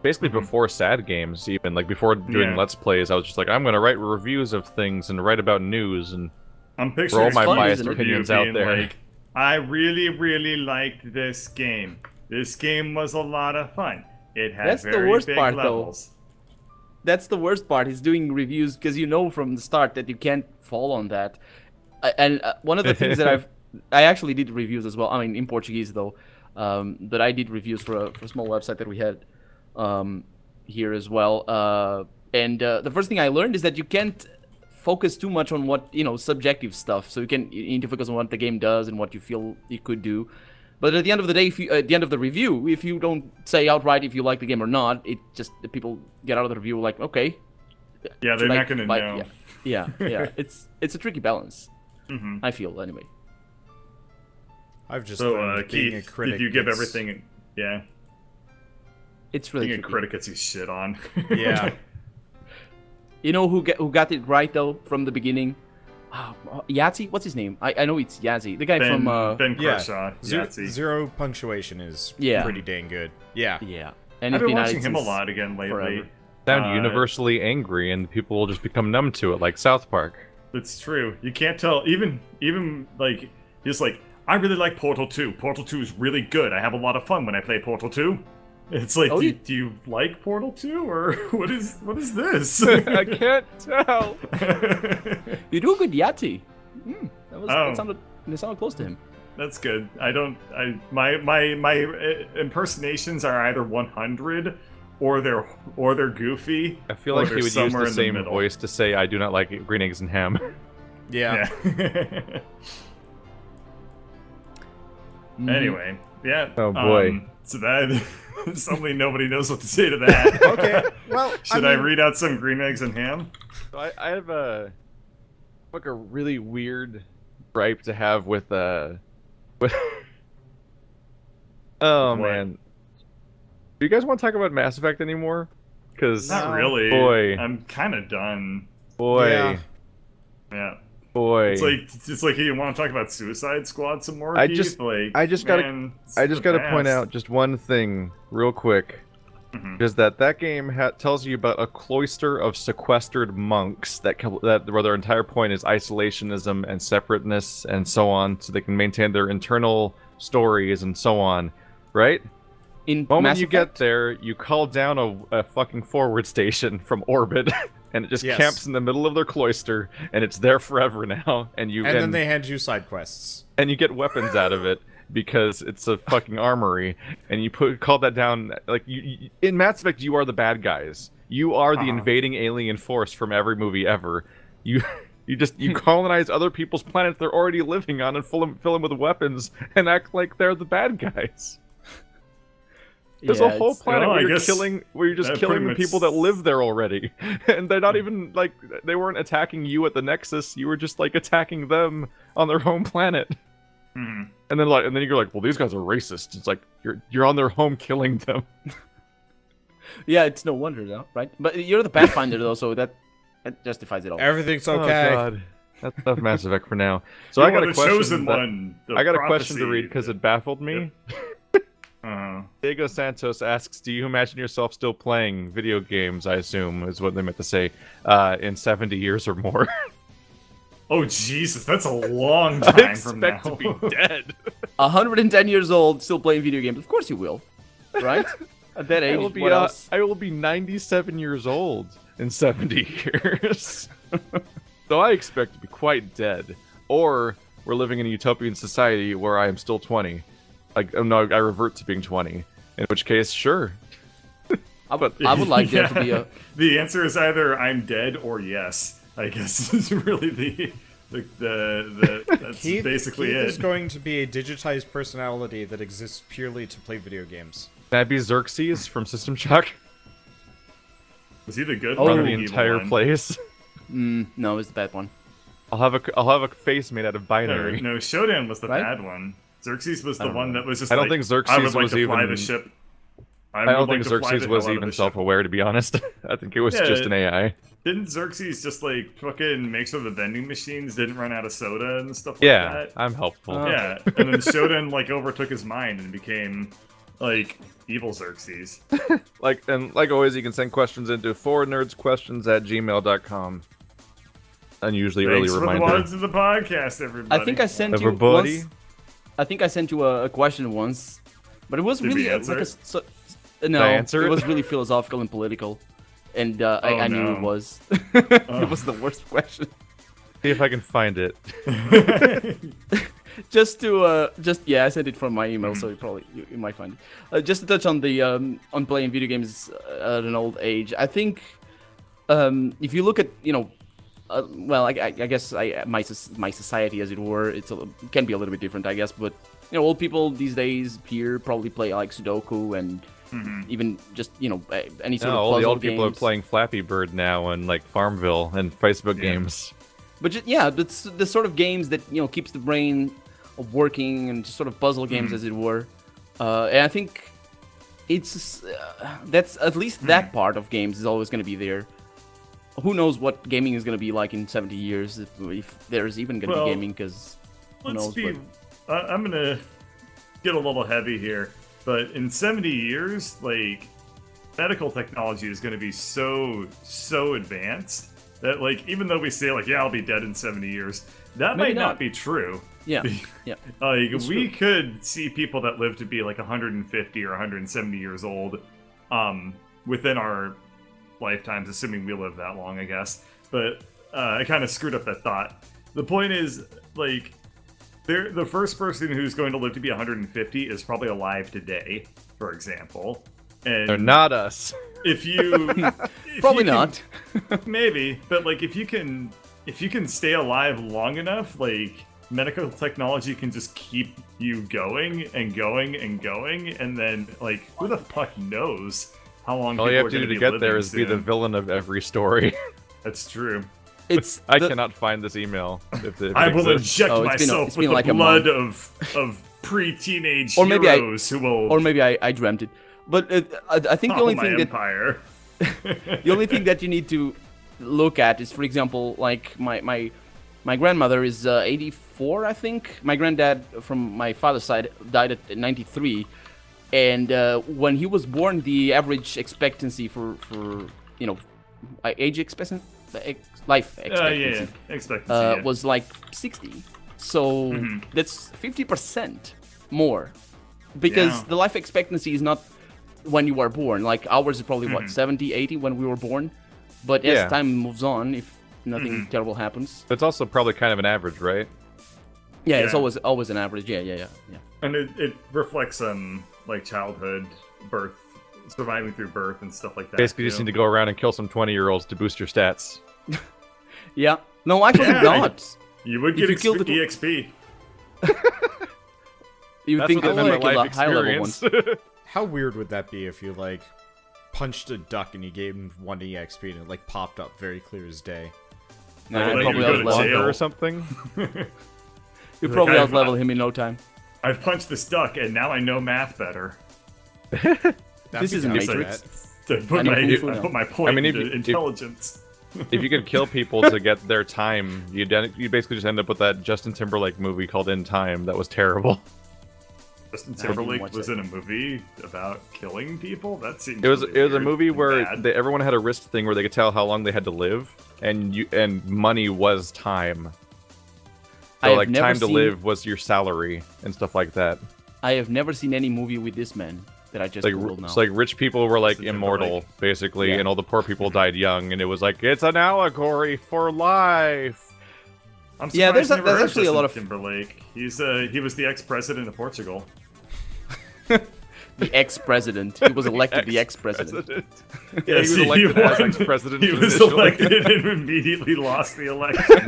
Speaker 1: basically before sad games, even like before doing Let's Plays, I was just like, I'm gonna write reviews of things and write about news and
Speaker 2: I'm picturing
Speaker 1: all my biased opinions out there.
Speaker 2: Like, I really liked this game. This game was a lot of fun. It had very big levels.
Speaker 4: That's the worst part. He's doing reviews because from the start that you can't fall on that. And one of the things that I actually did reviews as well. I mean, in Portuguese though. But I did reviews for a small website that we had here as well. And the first thing I learned is that you can't focus too much on what subjective stuff. So you need to focus on what the game does and what you feel it could do. But at the end of the day, at the end of the review, if you don't say outright if you like the game or not, it just the people get out of the review like, okay.
Speaker 2: Yeah, they're not gonna know.
Speaker 4: Yeah. It's a tricky balance. I feel anyway.
Speaker 3: I've just
Speaker 2: Keith,
Speaker 3: a critic.
Speaker 2: If you give everything,
Speaker 4: it's really
Speaker 2: being a critic gets you shit on.
Speaker 3: Yeah.
Speaker 4: Who got it right though from the beginning? Yahtzee? What's his name? I know it's Yazzie. The guy from
Speaker 2: Ben Kershaw.
Speaker 3: Zero Punctuation is pretty dang good. Yeah.
Speaker 4: And
Speaker 2: I've been watching him a lot again lately.
Speaker 4: Forever.
Speaker 1: Sound universally angry, and people will just become numb to it, like South Park.
Speaker 2: It's true. You can't tell. Even like he's like, I really like Portal 2. Portal 2 is really good. I have a lot of fun when I play Portal 2. It's like, do you like Portal 2 or what is this?
Speaker 1: I can't tell.
Speaker 4: You do a good Yahtzee. That sounded close to him.
Speaker 2: That's good. My impersonations are either 100 or they're goofy.
Speaker 1: I feel like he would use the same voice to say, "I do not like green eggs and ham."
Speaker 3: Yeah.
Speaker 2: Anyway, yeah.
Speaker 1: Oh boy.
Speaker 2: So that suddenly nobody knows what to say to that.
Speaker 3: Okay. Well,
Speaker 2: should I read out some green eggs and ham?
Speaker 1: So I have a really weird gripe to have with oh man. Do you guys want to talk about Mass Effect anymore? Because
Speaker 2: not really.
Speaker 1: Boy,
Speaker 2: I'm kind of done.
Speaker 1: Boy.
Speaker 2: Yeah.
Speaker 1: Boy.
Speaker 2: It's like you want to talk about Suicide Squad some more.
Speaker 1: I just gotta point out just one thing real quick. Is that game tells you about a cloister of sequestered monks where their entire point is isolationism and separateness and so on, so they can maintain their internal stories and so on, right?
Speaker 4: In
Speaker 1: the moment
Speaker 4: Mass
Speaker 1: you
Speaker 4: Effect?
Speaker 1: get there, you call down a fucking forward station from orbit, and it just camps in the middle of their cloister, and it's there forever now. And
Speaker 3: then they hand you side quests,
Speaker 1: and you get weapons out of it because it's a fucking armory. And you call that down like in Mass Effect, you are the bad guys. You are the invading alien force from every movie ever. You colonize other people's planets they're already living on and fill them with weapons and act like they're the bad guys. There's a whole planet where you're just killing the people that live there already, and they're not even like they weren't attacking you at the Nexus. You were just like attacking them on their home planet. And then you're like, well, these guys are racist. It's like you're on their home killing them.
Speaker 4: Yeah, it's no wonder though, right? But you're the Pathfinder though, so that justifies it all.
Speaker 3: Everything's okay.
Speaker 1: Oh God. That's enough Mass Effect for now. So I got a question. I got a question to read because it baffled me. Diego Santos asks, do you imagine yourself still playing video games, I assume, is what they meant to say, in 70 years or more?
Speaker 2: Oh, Jesus, that's a long time from now.
Speaker 1: I expect to be dead.
Speaker 4: 110 years old, still playing video games. Of course you will, right? At that age, what else?
Speaker 1: I will be 97 years old in 70 years. So I expect to be quite dead. Or we're living in a utopian society where I am still 20. Like, no, I revert to being 20. In which case, sure.
Speaker 4: I would like there to be a...
Speaker 2: The answer is either I'm dead or yes. I guess is really that's basically
Speaker 3: Keith
Speaker 2: it.
Speaker 3: is going to be a digitized personality that exists purely to play video games.
Speaker 1: That'd be Xerxes from System Shock.
Speaker 2: Was he the good
Speaker 1: one?
Speaker 2: Run
Speaker 1: The entire place.
Speaker 4: No, it's the bad one.
Speaker 1: I'll have a face made out of binary.
Speaker 2: No, Shodan was the bad one. Xerxes was the one that was just.
Speaker 1: I don't think Xerxes
Speaker 2: I would like
Speaker 1: was
Speaker 2: to
Speaker 1: even.
Speaker 2: Fly the ship.
Speaker 1: I don't think Xerxes was even self-aware, to be honest. I think it was just an AI.
Speaker 2: Didn't Xerxes just like fucking make sure the vending machines didn't run out of soda and stuff like that?
Speaker 1: Yeah, I'm helpful.
Speaker 2: Yeah, and then Shodan like overtook his mind and became like evil Xerxes.
Speaker 1: like always, you can send questions into forwardnerdsquestions@gmail.com. Unusually early reminder.
Speaker 2: Thanks for the words of the podcast, everybody.
Speaker 4: I think I sent you once. I think I sent you a question once, but it was really like no. It was really philosophical and political, and I knew it was. It was the worst question.
Speaker 1: See if I can find it.
Speaker 4: I sent it from my email, so you might find it. Just to touch on the on playing video games at an old age, I think if you look at well, I guess my society, as it were, it can be a little bit different, I guess. But old people these days here probably play like Sudoku and even just any sort of puzzle
Speaker 1: all the old
Speaker 4: games.
Speaker 1: People are playing Flappy Bird now and like Farmville and Facebook games.
Speaker 4: But that's the sort of games that keeps the brain working and just sort of puzzle games, as it were. And I think it's that's at least that part of games is always going to be there. who knows what gaming is going to be like in 70 years, if there's even going to be gaming, because who knows.
Speaker 2: I'm going to get a little heavy here, but in 70 years, like, medical technology is going to be so advanced that, like, even though we say, like, yeah, I'll be dead in 70 years, that might not be true.
Speaker 4: Yeah, yeah.
Speaker 2: Like, we could see people that live to be, like, 150 or 170 years old within our lifetimes, assuming we live that long, I guess. But I kind of screwed up that thought. The point is, like, the first person who's going to live to be 150 is probably alive today, for example. And
Speaker 1: they're not us.
Speaker 2: If you
Speaker 4: probably not.
Speaker 2: Maybe, but like if you can stay alive long enough, like medical technology can just keep you going and going and going, and then like who the fuck knows how long
Speaker 1: all you have to do to get there is be the villain of every story.
Speaker 2: That's true.
Speaker 1: I cannot find this email.
Speaker 2: I will inject myself with the blood of pre-teenage heroes who will.
Speaker 4: Or maybe I dreamt it. But I think the only thing
Speaker 2: empire.
Speaker 4: The only thing that you need to look at is, for example, like my grandmother is 84, I think. My granddad from my father's side died at 93, and when he was born, the average expectancy for age expectancy, life expectancy, was like 60. So that's 50% more, because the life expectancy is not when you were born. Like ours is probably what, 70, 80 when we were born, but as time moves on, if nothing terrible happens,
Speaker 1: it's also probably kind of an average, right?
Speaker 4: Yeah, it's always an average. Yeah.
Speaker 2: And it reflects like childhood, birth, surviving through birth and stuff like that.
Speaker 1: Basically, you just need to go around and kill some 20-year-olds to boost your stats.
Speaker 4: Yeah. No, actually not.
Speaker 2: You would get EXP.
Speaker 4: You would think that
Speaker 1: my life
Speaker 4: high level ones.
Speaker 3: How weird would that be if you, like, punched a duck and you gave him 1 EXP and it, like, popped up very clear as day?
Speaker 4: Nah,
Speaker 2: like
Speaker 4: probably
Speaker 2: out
Speaker 1: or something?
Speaker 4: You probably out-level him in no time.
Speaker 2: I've punched this duck and now I know math better.
Speaker 4: This isn't Matrix.
Speaker 2: To put my point into intelligence.
Speaker 1: If you could kill people to get their time, you basically just end up with that Justin Timberlake movie called In Time that was terrible.
Speaker 2: Justin Timberlake was in a movie about killing people? That seems
Speaker 1: it was a movie where everyone had a wrist thing where they could tell how long they had to live, and money was time. So like time to live was your salary and stuff like that.
Speaker 4: I have never seen any movie with this man that I just Googled now.
Speaker 1: It's like rich people were like immortal, basically, and all the poor people died young, and it was like, it's an allegory for life.
Speaker 2: I'm surprised there's actually a lot of Timberlake. He was the ex-president of Portugal.
Speaker 4: The ex-president. He was elected the ex-president.
Speaker 1: Yeah, he was elected as ex-president.
Speaker 2: He was elected and immediately lost the election.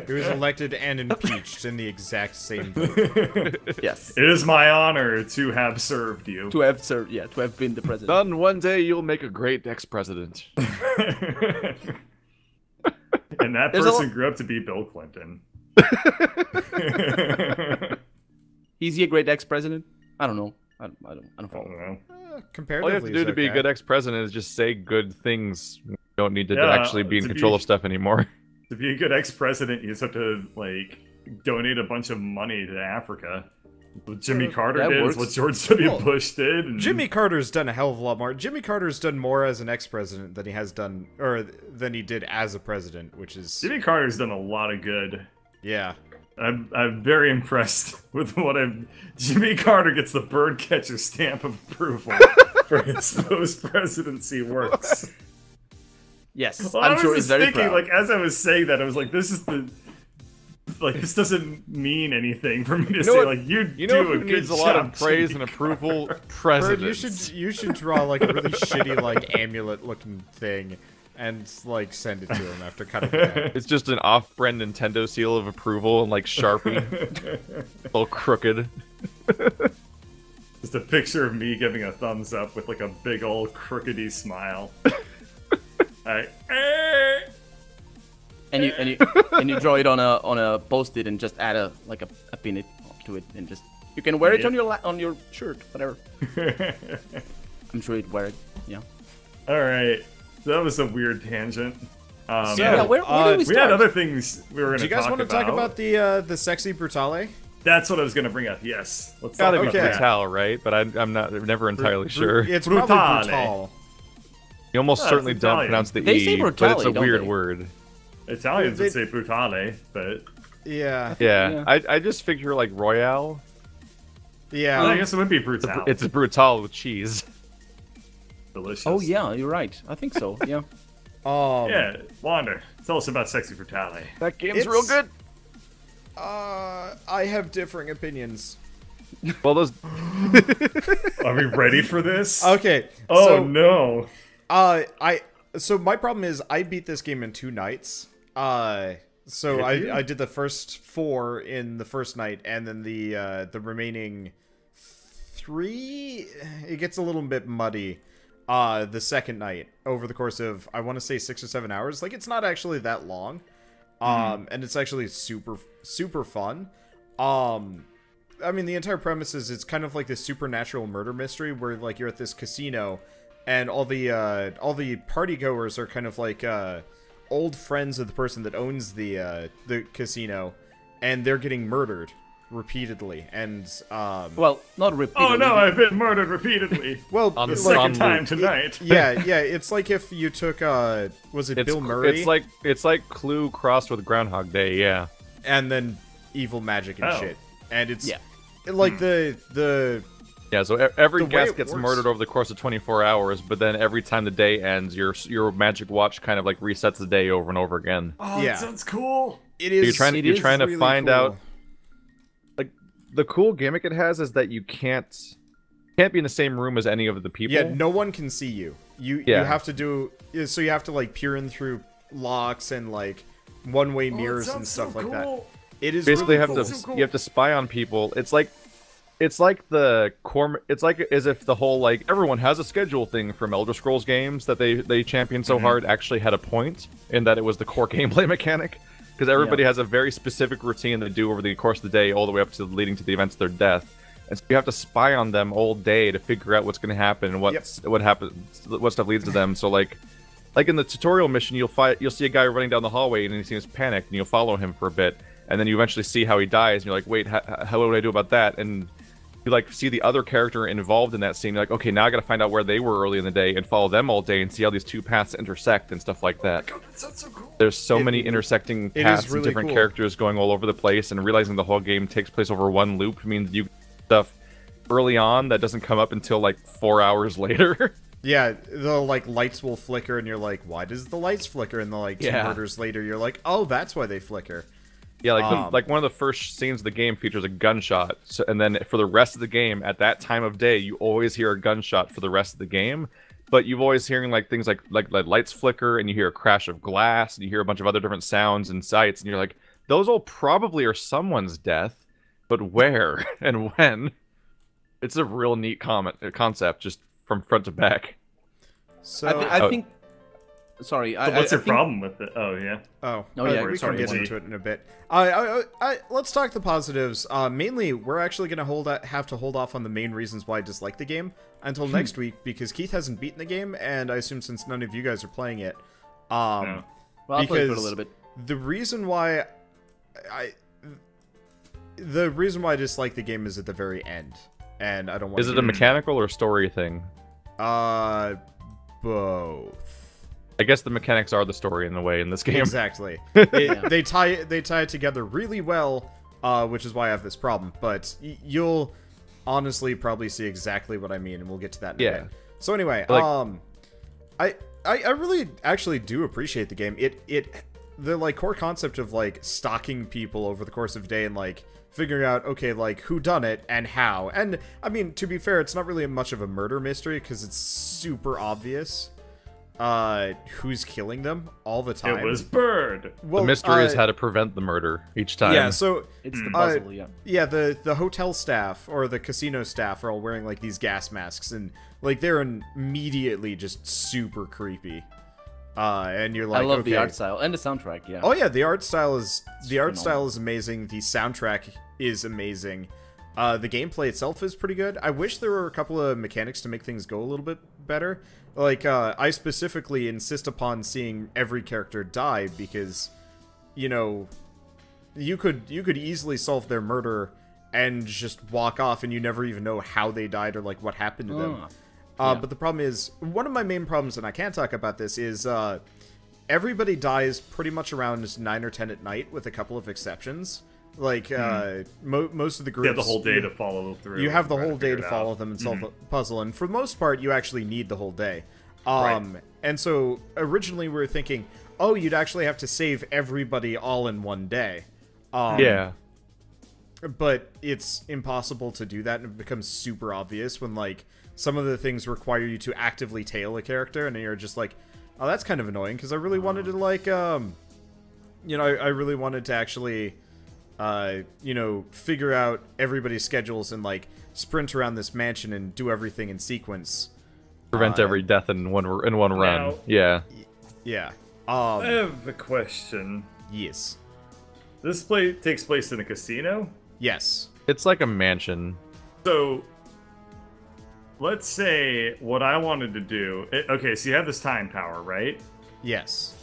Speaker 3: He was elected and impeached in the exact same vote.
Speaker 4: Yes.
Speaker 2: It is my honor to have served you.
Speaker 4: To have served, to have been the president.
Speaker 1: Son, one day you'll make a great ex-president.
Speaker 2: And that person grew up to be Bill Clinton.
Speaker 4: Is he a great ex-president? I don't know. I don't follow.
Speaker 3: Comparatively,
Speaker 1: all you have to do to be a good ex-president is just say good things. You don't need to actually be in control of stuff anymore.
Speaker 2: To be a good ex-president, you just have to like donate a bunch of money to Africa. What Jimmy Carter did is what George W. Bush did. And
Speaker 3: Jimmy Carter's done a hell of a lot more. Jimmy Carter's done more as an ex-president than he has done, or than he did as a president, which is...
Speaker 2: Jimmy Carter's done a lot of good.
Speaker 3: Yeah.
Speaker 2: I'm very impressed with what Jimmy Carter gets the birdcatcher stamp of approval for his post-presidency works.
Speaker 4: Yes,
Speaker 2: well, I'm sure he's very proud. Like, as I was saying that, I was like, this doesn't mean anything for me to say. Like, you do a good
Speaker 1: needs
Speaker 2: job,
Speaker 1: a lot of praise and approval. Presidents.
Speaker 3: Bird, you should draw like a really shitty like amulet-looking thing, and like send it to him after cutting it out.
Speaker 1: It's just an off-brand Nintendo seal of approval and like Sharpie, all crooked.
Speaker 2: Just a picture of me giving a thumbs up with like a big old crookedy smile. Alright.
Speaker 4: And you draw it on a post-it and just add a pin it to it, and just you can wear it on your shirt, whatever. I'm sure you'd wear it. Yeah.
Speaker 2: All right. That was a weird tangent.
Speaker 4: Where did we start?
Speaker 2: We had other things we were going to talk about.
Speaker 3: Do you guys want to talk about the sexy Brutale?
Speaker 2: That's what I was going to bring up. Yes.
Speaker 1: Let's gotta be Brutale, right? But I'm never entirely sure.
Speaker 3: It's probably Brutal.
Speaker 1: You almost certainly don't pronounce the E, but it's a weird word.
Speaker 2: Italians would say Brutale, but
Speaker 1: yeah. I just figure like Royale.
Speaker 3: Yeah,
Speaker 2: well, I guess it would be Brutale.
Speaker 1: It's a Brutale with cheese.
Speaker 2: Delicious.
Speaker 4: Oh yeah, you're right. I think so. Yeah.
Speaker 2: Yeah, Wander, tell us about Sexy Brutale.
Speaker 1: That game's real good.
Speaker 3: I have differing opinions.
Speaker 1: Well, those.
Speaker 2: Are we ready for this?
Speaker 3: Okay.
Speaker 2: Oh no.
Speaker 3: So my problem is I beat this game in 2 nights. So I did the first 4 in the first night, and then the remaining 3. It gets a little bit muddy. The second night over the course of, I want to say 6 or 7 hours. Like, it's not actually that long. And it's actually super fun. I mean, the entire premise is it's kind of like this supernatural murder mystery where, like, you're at this casino and all the party goers are kind of like old friends of the person that owns the casino, and they're getting murdered repeatedly. And
Speaker 4: well, not repeatedly.
Speaker 2: Oh no, I've been murdered repeatedly.
Speaker 3: Well,
Speaker 2: on the second time tonight.
Speaker 3: Yeah, it's like if you took was it Bill Murray?
Speaker 1: It's like Clue crossed with Groundhog Day, yeah.
Speaker 3: And then evil magic and shit. And it's like the
Speaker 1: yeah, so every guest gets murdered over the course of 24 hours, but then every time the day ends, your magic watch kind of like resets the day over and over again.
Speaker 2: Oh, that sounds cool.
Speaker 3: It is.
Speaker 1: So you're trying to
Speaker 3: really
Speaker 1: find
Speaker 3: cool.
Speaker 1: out. Like, the cool gimmick it has is that you can't be in the same room as any of the people.
Speaker 3: Yeah, no one can see you. You have to do so. You have to like peer in through locks and like one-way mirrors and stuff like that. It is
Speaker 1: basically
Speaker 3: really
Speaker 1: you have to spy on people. It's like the core. It's like as if the whole like everyone has a schedule thing from Elder Scrolls games that they championed so hard actually had a point in that it was the core gameplay mechanic, because everybody has a very specific routine they do over the course of the day, all the way up to leading to the events of their death. And so you have to spy on them all day to figure out what's going to happen and what happens, what stuff leads to them. So like in the tutorial mission, you'll see a guy running down the hallway and he seems panicked, and you'll follow him for a bit, and then you eventually see how he dies, and you're like, wait, how would I do about that? And you like see the other character involved in that scene. You're like, okay, now I got to find out where they were early in the day and follow them all day and see how these two paths intersect and stuff like that.
Speaker 2: Oh my God, that sounds so cool.
Speaker 1: There's so many intersecting paths and different characters going all over the place, and realizing the whole game takes place over one loop means you stuff early on that doesn't come up until like 4 hours later.
Speaker 3: Yeah, the like lights will flicker, and you're like, why does the lights flicker? And the like 2 murders later, you're like, oh, that's why they flicker.
Speaker 1: Yeah, like one of the first scenes of the game features a gunshot, and then for the rest of the game, at that time of day, you always hear a gunshot for the rest of the game. But you've always hearing like things like lights flicker, and you hear a crash of glass, and you hear a bunch of other different sounds and sights, and you're like, those all probably are someone's death, but where and when? It's a real neat concept, just from front to back.
Speaker 3: So
Speaker 4: I think. Sorry,
Speaker 2: what's your problem with it? Oh yeah.
Speaker 3: Oh
Speaker 4: yeah.
Speaker 3: We can get into it in a bit. Let's talk the positives. Mainly, we're actually gonna have to hold off on the main reasons why I dislike the game until next week, because Keith hasn't beaten the game, and I assume since none of you guys are playing it,
Speaker 4: well, I'll play it for a little bit.
Speaker 3: The reason why I dislike the game is at the very end, and I don't want.
Speaker 1: Is it a mechanical or story thing?
Speaker 3: Both.
Speaker 1: I guess the mechanics are the story in a way in this game.
Speaker 3: Exactly. They tie it together really well, which is why I have this problem. But you'll honestly probably see exactly what I mean, and we'll get to that in a bit. So anyway, I really actually do appreciate the game. The like core concept of like stalking people over the course of a day and like figuring out, okay, like who done it and how. And I mean, to be fair, it's not really much of a murder mystery because it's super obvious who's killing them all the time.
Speaker 2: It was Bird.
Speaker 1: Well, the mystery is how to prevent the murder each time.
Speaker 3: Yeah, so
Speaker 4: it's the puzzle.
Speaker 3: Yeah, the hotel staff or the casino staff are all wearing like these gas masks, and like they're immediately just super creepy. And you're like,
Speaker 4: I love the art style and the soundtrack. Yeah.
Speaker 3: Oh yeah, the art style is amazing. The soundtrack is amazing. The gameplay itself is pretty good. I wish there were a couple of mechanics to make things go a little bit better. Like, I specifically insist upon seeing every character die because, you know, you could easily solve their murder and just walk off and you never even know how they died or, like, what happened to them. But the problem is, one of my main problems, and I can't talk about this, is everybody dies pretty much around 9 or 10 at night, with a couple of exceptions. Like, most of the groups...
Speaker 2: You have the whole day to follow through.
Speaker 3: You have the whole day to follow them and solve the puzzle, and for the most part, you actually need the whole day. And so, originally we were thinking, oh, you'd actually have to save everybody all in one day.
Speaker 1: Yeah.
Speaker 3: But it's impossible to do that, and it becomes super obvious when, like, some of the things require you to actively tail a character, and you're just like, oh, that's kind of annoying, because I really wanted to, like, you know, I really wanted to actually... you know, figure out everybody's schedules and, like, sprint around this mansion and do everything in sequence.
Speaker 1: Prevent every death in one run.
Speaker 2: Now,
Speaker 1: Yeah.
Speaker 3: Yeah.
Speaker 2: I have a question.
Speaker 3: Yes.
Speaker 2: This takes place in a casino?
Speaker 3: Yes.
Speaker 1: It's like a mansion.
Speaker 2: So, let's say what I wanted to do... Okay, so you have this time power, right?
Speaker 3: Yes.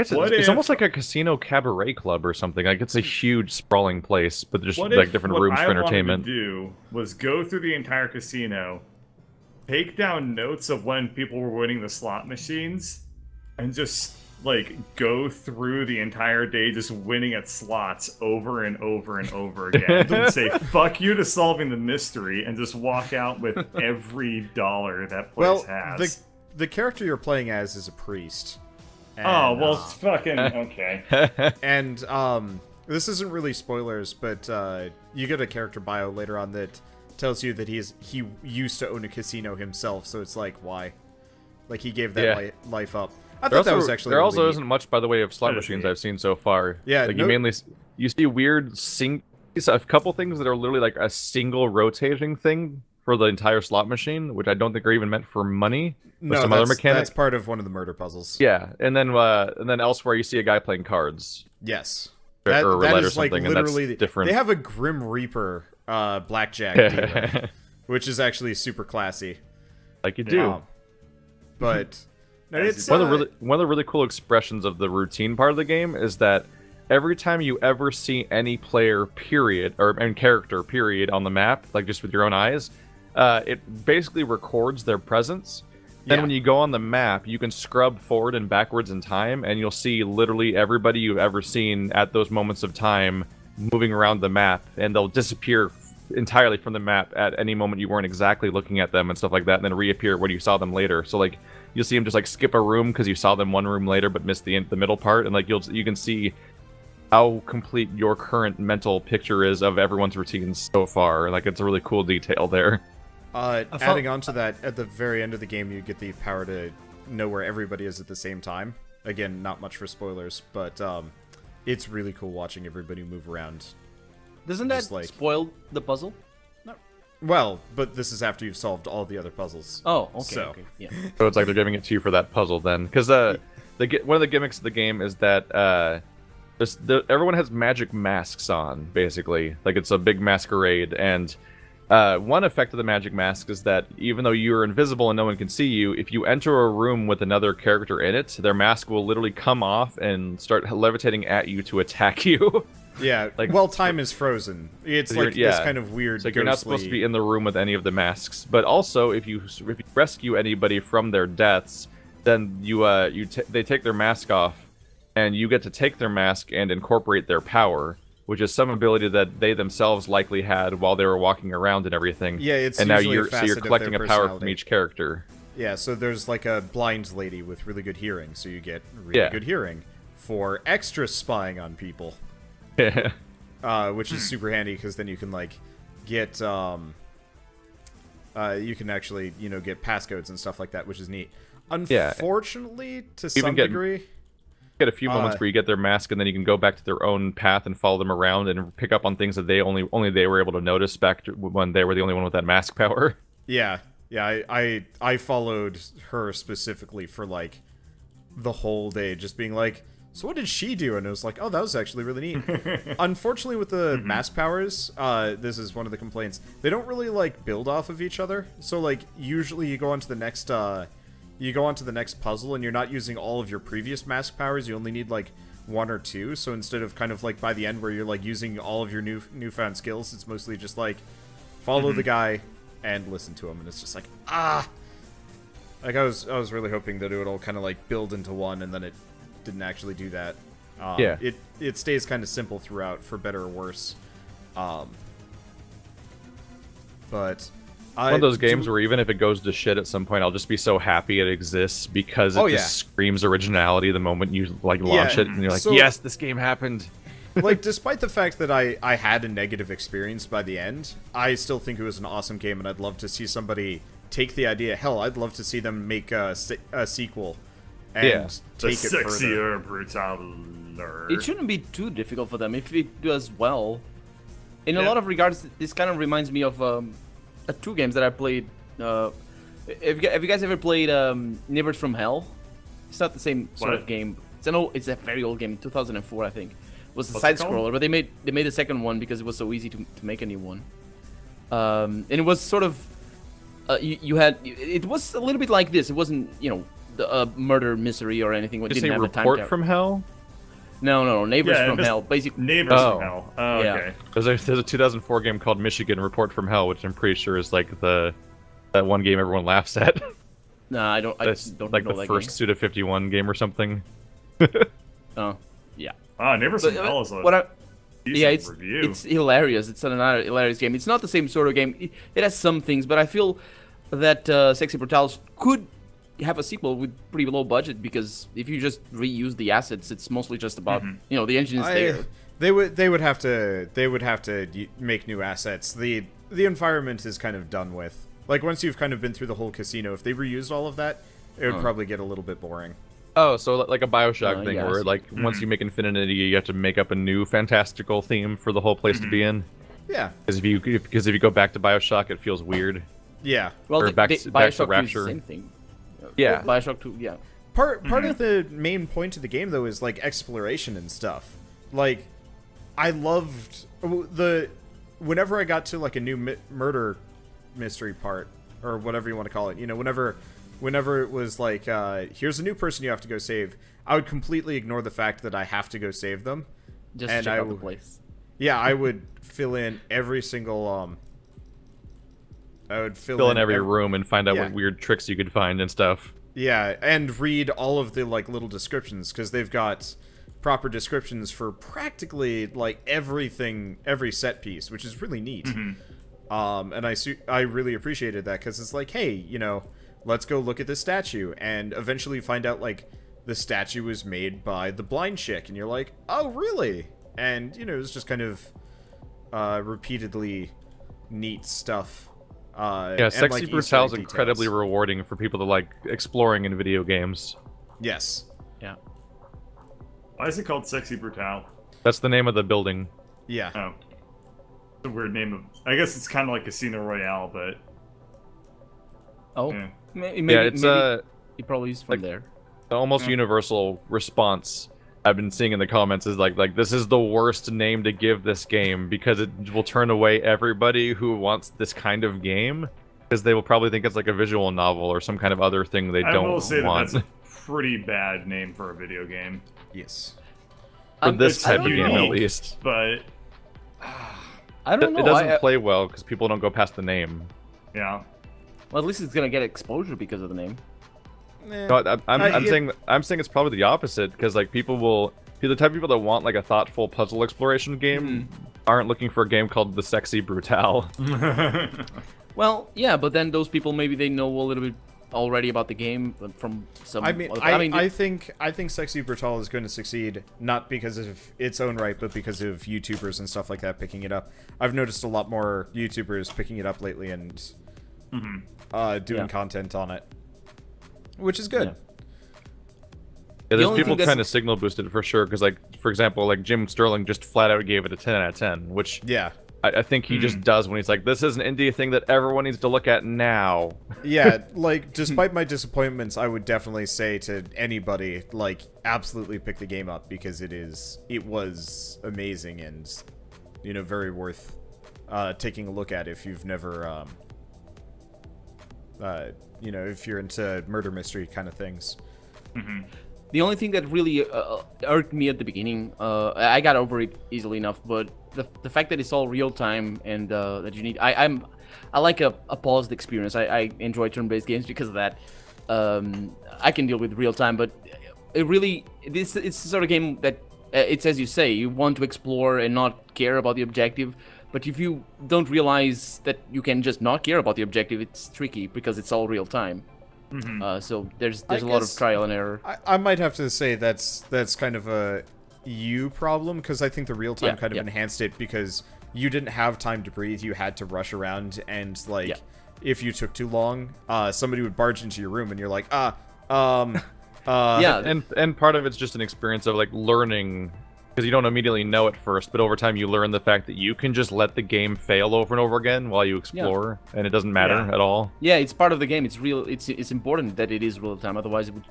Speaker 1: It's almost like a casino cabaret club or something. Like, it's a huge sprawling place, but there's like different rooms for entertainment.
Speaker 2: What I wanted to do was go through the entire casino, take down notes of when people were winning the slot machines, and just, like, go through the entire day just winning at slots over and over and over again. And say, fuck you to solving the mystery, and just walk out with every dollar that place has.
Speaker 3: The character you're playing as is a priest.
Speaker 2: And, oh, well, it's fucking... Okay.
Speaker 3: And, this isn't really spoilers, but, you get a character bio later on that tells you that he used to own a casino himself, so it's like, why? Like, he gave that life up. I thought that was actually
Speaker 1: There also isn't much by the way of slot machines I've seen so far.
Speaker 3: Yeah,
Speaker 1: like, you see weird a couple things that are literally, like, a single rotating thing for the entire slot machine, which I don't think are even meant for money.
Speaker 3: No,
Speaker 1: some other mechanic.
Speaker 3: That's part of one of the murder puzzles.
Speaker 1: Yeah, and then elsewhere you see a guy playing cards.
Speaker 3: Yes,
Speaker 1: or roulette
Speaker 3: is
Speaker 1: or something,
Speaker 3: like literally
Speaker 1: and that's different.
Speaker 3: They have a Grim Reaper blackjack dealer, which is actually super classy.
Speaker 1: Like you do.
Speaker 3: But no, it's
Speaker 1: one of the really cool expressions of the routine part of the game is that every time you ever see any player and character on the map, like just with your own eyes, it basically records their presence. Then when you go on the map, you can scrub forward and backwards in time, and you'll see literally everybody you've ever seen at those moments of time moving around the map, and they'll disappear entirely from the map at any moment you weren't exactly looking at them and stuff like that, and then reappear when you saw them later. So, like, you'll see them just, like, skip a room because you saw them one room later but missed the middle part, and, like, you can see how complete your current mental picture is of everyone's routines so far. Like, it's a really cool detail there.
Speaker 3: Adding on to that, at the very end of the game, you get the power to know where everybody is at the same time. Again, not much for spoilers, but it's really cool watching everybody move around.
Speaker 4: Doesn't that spoil the puzzle?
Speaker 3: No. Well, but this is after you've solved all the other puzzles.
Speaker 4: Oh, okay. Okay. Yeah.
Speaker 1: So it's like they're giving it to you for that puzzle then, because one of the gimmicks of the game is that everyone has magic masks on, basically. Like, it's a big masquerade, and one effect of the magic mask is that even though you're invisible and no one can see you, if you enter a room with another character in it, their mask will literally come off and start levitating at you to attack you.
Speaker 3: Yeah, like, well, time is frozen. It's like this kind of weird.
Speaker 1: It's like you're not supposed to be in the room with any of the masks. But also, if you rescue anybody from their deaths, then they take their mask off, and you get to take their mask and incorporate their power, which is some ability that they themselves likely had while they were walking around and everything.
Speaker 3: Yeah, it's
Speaker 1: and now you're collecting a power from each character.
Speaker 3: Yeah, so there's like a blind lady with really good hearing, so you get really good hearing for extra spying on people. Which is super handy because then you can like get you can actually get passcodes and stuff like that, which is neat. Unfortunately, to some degree.
Speaker 1: Get a few moments where you get their mask, and then you can go back to their own path and follow them around and pick up on things that they only they were able to notice back when they were the only one with that mask power.
Speaker 3: Yeah, I followed her specifically for like the whole day, just being like, so what did she do? And it was like, oh, that was actually really neat. Unfortunately, with the mass powers, this is one of the complaints. They don't really like build off of each other. So like usually you go on to the next puzzle and you're not using all of your previous mass powers. You only need like 1 or 2. So instead of kind of like by the end where you're like using all of your newfound skills, it's mostly just like follow the guy and listen to him, and it's just like like I was really hoping that it would all kind of like build into one, and then it didn't actually do that.
Speaker 1: Yeah.
Speaker 3: It stays kind of simple throughout, for better or worse. But
Speaker 1: one of those games where even if it goes to shit at some point, I'll just be so happy it exists because it just screams originality the moment you like launch it, and you're like, yes, this game happened.
Speaker 3: Like, despite the fact that I had a negative experience by the end, I still think it was an awesome game, and I'd love to see somebody take the idea. Hell, I'd love to see them make a sequel and take it further.
Speaker 2: Sexier Brutaler.
Speaker 4: It shouldn't be too difficult for them if it does well. In a lot of regards, this kind of reminds me of 2 games that I played. Have you guys ever played Neighbors from Hell? It's not the same sort of game. It's a very old game, 2004, I think. It was a side scroller, but they made the second one because it was so easy to make a new one. And it was sort of it was a little bit like this. It wasn't the murder mystery or anything.
Speaker 1: Did you say Report from Hell?
Speaker 4: No, Neighbors from Hell. Basically,
Speaker 2: Neighbors from Hell. Oh, okay.
Speaker 1: There's a 2004 game called Michigan Report from Hell, which I'm pretty sure is like that one game everyone laughs at.
Speaker 4: No, I don't.
Speaker 1: That's like the first Suda 51 game or something.
Speaker 4: Oh, yeah.
Speaker 2: Neighbors from Hell is
Speaker 4: it's hilarious. It's another hilarious game. It's not the same sort of game. It has some things, but I feel that Sexy Brutales could have a sequel with pretty low budget, because if you just reuse the assets, it's mostly just about the engine is there.
Speaker 3: They would have to make new assets. The environment is kind of done with. Like, once you've kind of been through the whole casino, if they reused all of that, it would probably get a little bit boring.
Speaker 1: Oh, so like a BioShock thing, where like once you make Infinity, you have to make up a new fantastical theme for the whole place to be in.
Speaker 3: Yeah.
Speaker 1: Because if you go back to BioShock, it feels weird.
Speaker 3: Yeah.
Speaker 4: Well,
Speaker 1: or back to Rapture.
Speaker 4: Is the same thing.
Speaker 1: Yeah.
Speaker 4: BioShock 2, yeah.
Speaker 3: Part of the main point of the game, though, is like exploration and stuff. Like, I loved whenever I got to like a new murder mystery part, or whatever you want to call it. Whenever it was like, here's a new person you have to go save, I would completely ignore the fact that I have to go save them.
Speaker 4: Just to check out the place.
Speaker 3: Yeah, I would fill in every single I would
Speaker 1: fill in every room and find out what weird tricks you could find and stuff.
Speaker 3: Yeah, and read all of the like little descriptions, because they've got proper descriptions for practically like everything, every set piece, which is really neat. And I really appreciated that, because it's like, hey, let's go look at this statue, and eventually find out like the statue was made by the blind chick, and you're like, oh really? And it was just kind of repeatedly neat stuff.
Speaker 1: Sexy Brutale is incredibly rewarding for people that like exploring in video games.
Speaker 3: Yes.
Speaker 4: Yeah.
Speaker 2: Why is it called Sexy Brutale?
Speaker 1: That's the name of the building.
Speaker 3: Yeah.
Speaker 2: Oh. It's a weird name. I guess it's kind of like Casino Royale, but...
Speaker 4: Oh.
Speaker 2: Yeah.
Speaker 4: Maybe
Speaker 1: it's
Speaker 4: he probably is from there.
Speaker 1: The almost universal response I've been seeing in the comments is like this is the worst name to give this game, because it will turn away everybody who wants this kind of game, because they will probably think it's like a visual novel or some kind of other thing they don't want.
Speaker 2: I will say that's a pretty bad name for a video game.
Speaker 3: Yes.
Speaker 1: For this type of game, at least.
Speaker 2: But
Speaker 4: I don't know.
Speaker 1: It doesn't play well because people don't go past the name.
Speaker 2: Yeah.
Speaker 4: Well, at least it's gonna get exposure because of the name.
Speaker 1: No, I'm saying it's probably the opposite, because like the type of people that want like a thoughtful puzzle exploration game aren't looking for a game called The Sexy Brutale.
Speaker 4: Well, yeah, but then those people, maybe they know a little bit already about the game from some.
Speaker 3: I think Sexy Brutale is going to succeed, not because of its own right, but because of YouTubers and stuff like that picking it up. I've noticed a lot more YouTubers picking it up lately and doing content on it, which is good.
Speaker 1: Yeah, there's people kind of signal boosted for sure, because like, for example, like Jim Sterling just flat out gave it a 10 out of 10, which I think he just does when he's like, this is an indie thing that everyone needs to look at now.
Speaker 3: Yeah, like, despite my disappointments, I would definitely say to anybody, like, absolutely pick the game up, because it was amazing and, you know, very worth taking a look at if you've never, you know, if you're into murder mystery kind of things.
Speaker 2: Mm-hmm.
Speaker 4: The only thing that really irked me at the beginning, I got over it easily enough, but the fact that it's all real time and that you need, I like a paused experience. I enjoy turn-based games because of that. I can deal with real time, but it's the sort of game that it's as you say, you want to explore and not care about the objective. But if you don't realize that you can just not care about the objective, it's tricky because it's all real time.
Speaker 2: Mm-hmm.
Speaker 4: So there's a lot of trial and error.
Speaker 3: I might have to say that's kind of a you problem, because I think the real time kind of enhanced it, because you didn't have time to breathe. You had to rush around, and like if you took too long, somebody would barge into your room, and you're like,
Speaker 1: yeah, and part of it's just an experience of like learning. Because you don't immediately know at first, but over time you learn the fact that you can just let the game fail over and over again while you explore, and it doesn't matter at all.
Speaker 4: Yeah, it's part of the game. It's real. It's important that it is real time. Otherwise, it would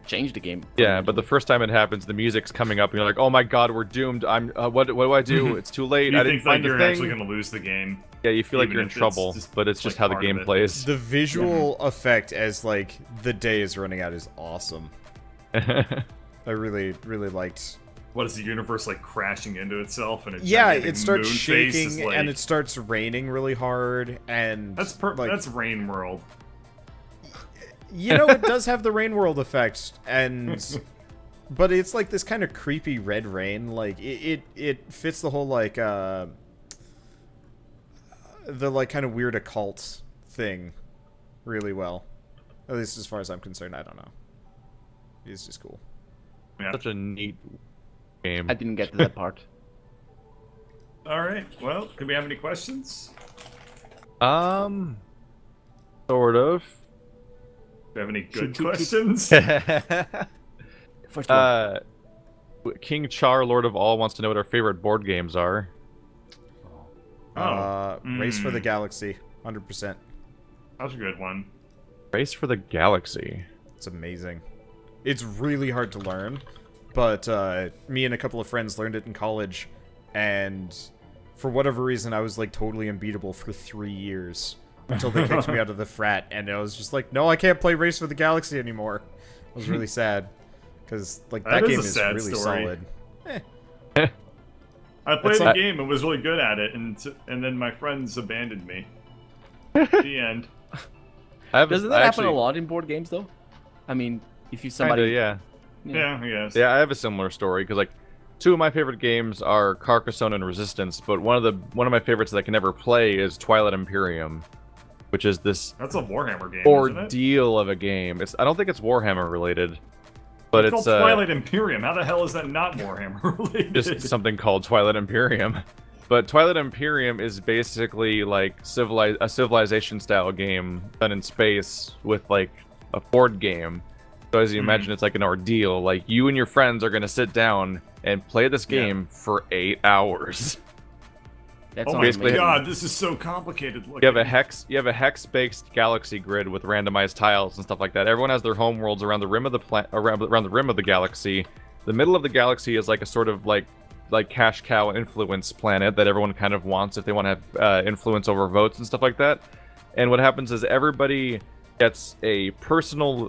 Speaker 4: change the game.
Speaker 1: Yeah, but the first time it happens, the music's coming up, and you're like, "Oh my God, we're doomed! I'm what do I do? It's too late. I didn't find the thing."
Speaker 2: You're actually going to lose the game.
Speaker 1: Yeah, you feel like you're in trouble, but it's just how the game plays.
Speaker 3: The visual effect as like the day is running out is awesome. I really liked.
Speaker 2: What is the universe like crashing into itself? And
Speaker 3: it starts shaking like... and it starts raining really hard, and
Speaker 2: that's Rain World.
Speaker 3: You know, it does have the Rain World effect, and but it's like this kind of creepy red rain. Like it fits the whole like the like kind of weird occult thing really well. At least as far as I'm concerned. I don't know. It's just cool.
Speaker 1: Yeah. Such a neat game.
Speaker 4: I didn't get to that part.
Speaker 2: All right. Well, do we have any questions?
Speaker 1: Sort of.
Speaker 2: Do you have any good questions?
Speaker 4: First one.
Speaker 1: King Char, Lord of All, wants to know what our favorite board games are.
Speaker 3: Race for the Galaxy, 100%.
Speaker 2: That's a good one.
Speaker 1: Race for the Galaxy.
Speaker 3: It's amazing. It's really hard to learn, but me and a couple of friends learned it in college, and for whatever reason, I was like totally unbeatable for 3 years until they kicked me out of the frat, and I was just like, no, I can't play Race for the Galaxy anymore. I was really sad, because like that game is really solid.
Speaker 2: I played the game and was really good at it, and then my friends abandoned me. The end.
Speaker 4: Doesn't that happen a lot in board games, though? I mean, if you somebody...
Speaker 2: Yeah, I guess.
Speaker 1: Yeah, I have a similar story, because like, two of my favorite games are Carcassonne and Resistance, but one of my favorites that I can never play is Twilight Imperium, which is this...
Speaker 2: That's a Warhammer game,
Speaker 1: ordeal of a game. I don't think it's Warhammer related. But it's
Speaker 2: called Twilight Imperium. How the hell is that not Warhammer related?
Speaker 1: Just something called Twilight Imperium. But Twilight Imperium is basically like a civilization style game done in space with like a board game. So as you imagine, it's like an ordeal. Like you and your friends are gonna sit down and play this game for 8 hours.
Speaker 4: That's
Speaker 2: oh my god, this is so complicated looking.
Speaker 1: You have a hex-based galaxy grid with randomized tiles and stuff like that. Everyone has their home worlds around the rim of the around the rim of the galaxy. The middle of the galaxy is like a sort of like cash cow influence planet that everyone kind of wants if they want to have influence over votes and stuff like that. And what happens is everybody gets a personal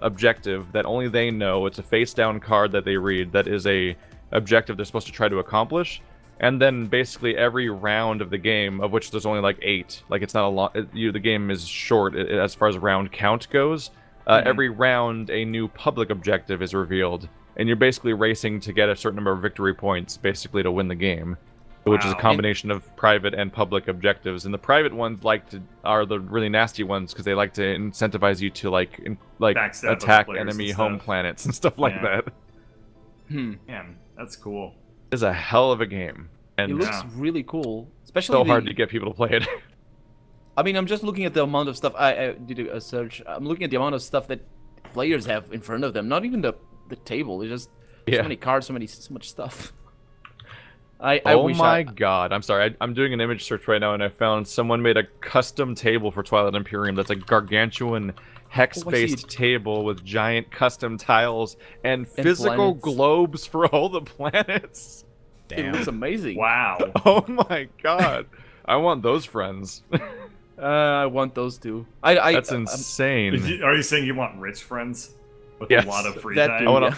Speaker 1: objective that only they know. It's a face-down card that they read that is a objective they're supposed to try to accomplish. And then basically every round of the game, of which there's only like 8, like it's not a lot. The game is short as far as round count goes. Every round, a new public objective is revealed, and you're basically racing to get a certain number of victory points, basically to win the game, which is a combination of private and public objectives. And the private ones are the really nasty ones because they like to incentivize you to like attack enemy home planets and stuff like that.
Speaker 2: Man, that's cool.
Speaker 1: Is a hell of a game, and
Speaker 4: it looks really cool. Especially
Speaker 1: so hard to get people to play it.
Speaker 4: I mean, I'm just looking at the amount of stuff. I did a search. I'm looking at the amount of stuff that players have in front of them. Not even the table. It's just so many cards, so much stuff.
Speaker 1: Oh my god! I'm sorry. I'm doing an image search right now, and I found someone made a custom table for Twilight Imperium. That's a gargantuan hex-based table with giant custom tiles and physical globes for all the planets.
Speaker 4: Damn, it looks amazing.
Speaker 2: Wow.
Speaker 1: Oh my god! I want those friends.
Speaker 4: I want those too.
Speaker 1: That's insane.
Speaker 2: Are you saying you want rich friends with
Speaker 1: yes,
Speaker 2: a lot of free time?
Speaker 1: I want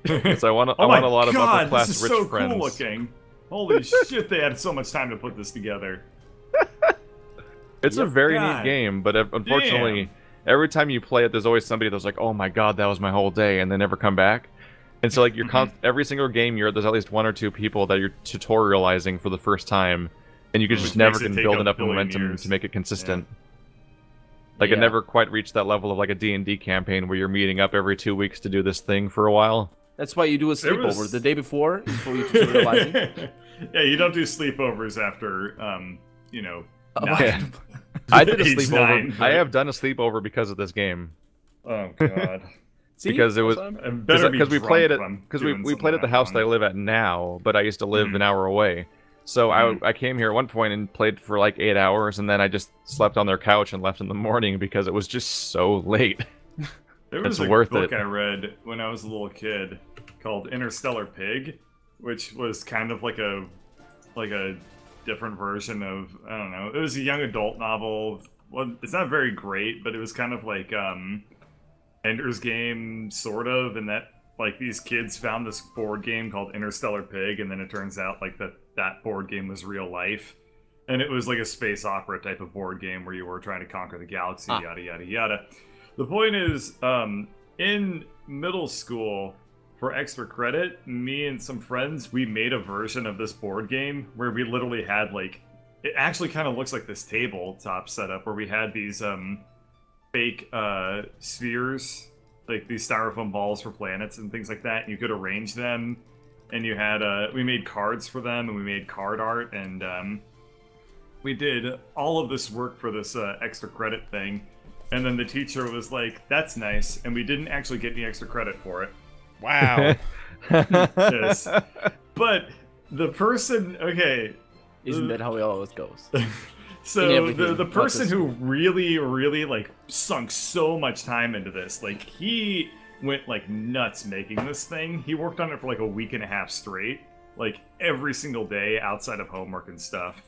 Speaker 1: I want a lot of upper class
Speaker 2: this is
Speaker 1: rich
Speaker 2: so
Speaker 1: friends.
Speaker 2: Cool looking. Holy shit! They had so much time to put this together.
Speaker 1: It's a very neat game, but unfortunately, every time you play it, there's always somebody that's like, "Oh my god, that was my whole day," and they never come back. And so, like, every single game, there's at least 1 or 2 people that you're tutorializing for the first time, and you can just never can build enough momentum to make it consistent. Yeah. Like, it never quite reached that level of like a D&D campaign where you're meeting up every 2 weeks to do this thing for a while.
Speaker 4: That's why you do a sleepover the day before you tutorializing.
Speaker 2: Yeah, you don't do sleepovers after, you know, 9.
Speaker 1: I did a sleepover. 9, I have done a sleepover because of this game.
Speaker 2: Oh god.
Speaker 1: Because it was because we played it we played at the house that I live at now, but I used to live an hour away. So I came here at one point and played for like 8 hours, and then I just slept on their couch and left in the morning because it was just so late.
Speaker 2: There was a book I read when I was a little kid called Interstellar Pig, which was kind of like a different version of, I don't know, it was a young adult novel. Well, it's not very great, but it was kind of like Ender's Game, sort of, in that like these kids found this board game called Interstellar Pig, and then it turns out like that board game was real life. And it was like a space opera type of board game where you were trying to conquer the galaxy, yada yada yada. The point is, in middle school, for extra credit, me and some friends, we made a version of this board game where we literally had, like, it actually kind of looks like this tabletop setup where we had these fake spheres, like these styrofoam balls for planets and things like that. And you could arrange them, and you had, we made cards for them, and we made card art, and we did all of this work for this extra credit thing. And then the teacher was like, "That's nice," and we didn't actually get any extra credit for it.
Speaker 3: Wow.
Speaker 2: Yes. But the person, okay.
Speaker 4: Isn't that how it always goes?
Speaker 2: So the person who really, really, like, sunk so much time into this, like, he went, like, nuts making this thing. He worked on it for, like, a week and a half straight. Like, every single day outside of homework and stuff.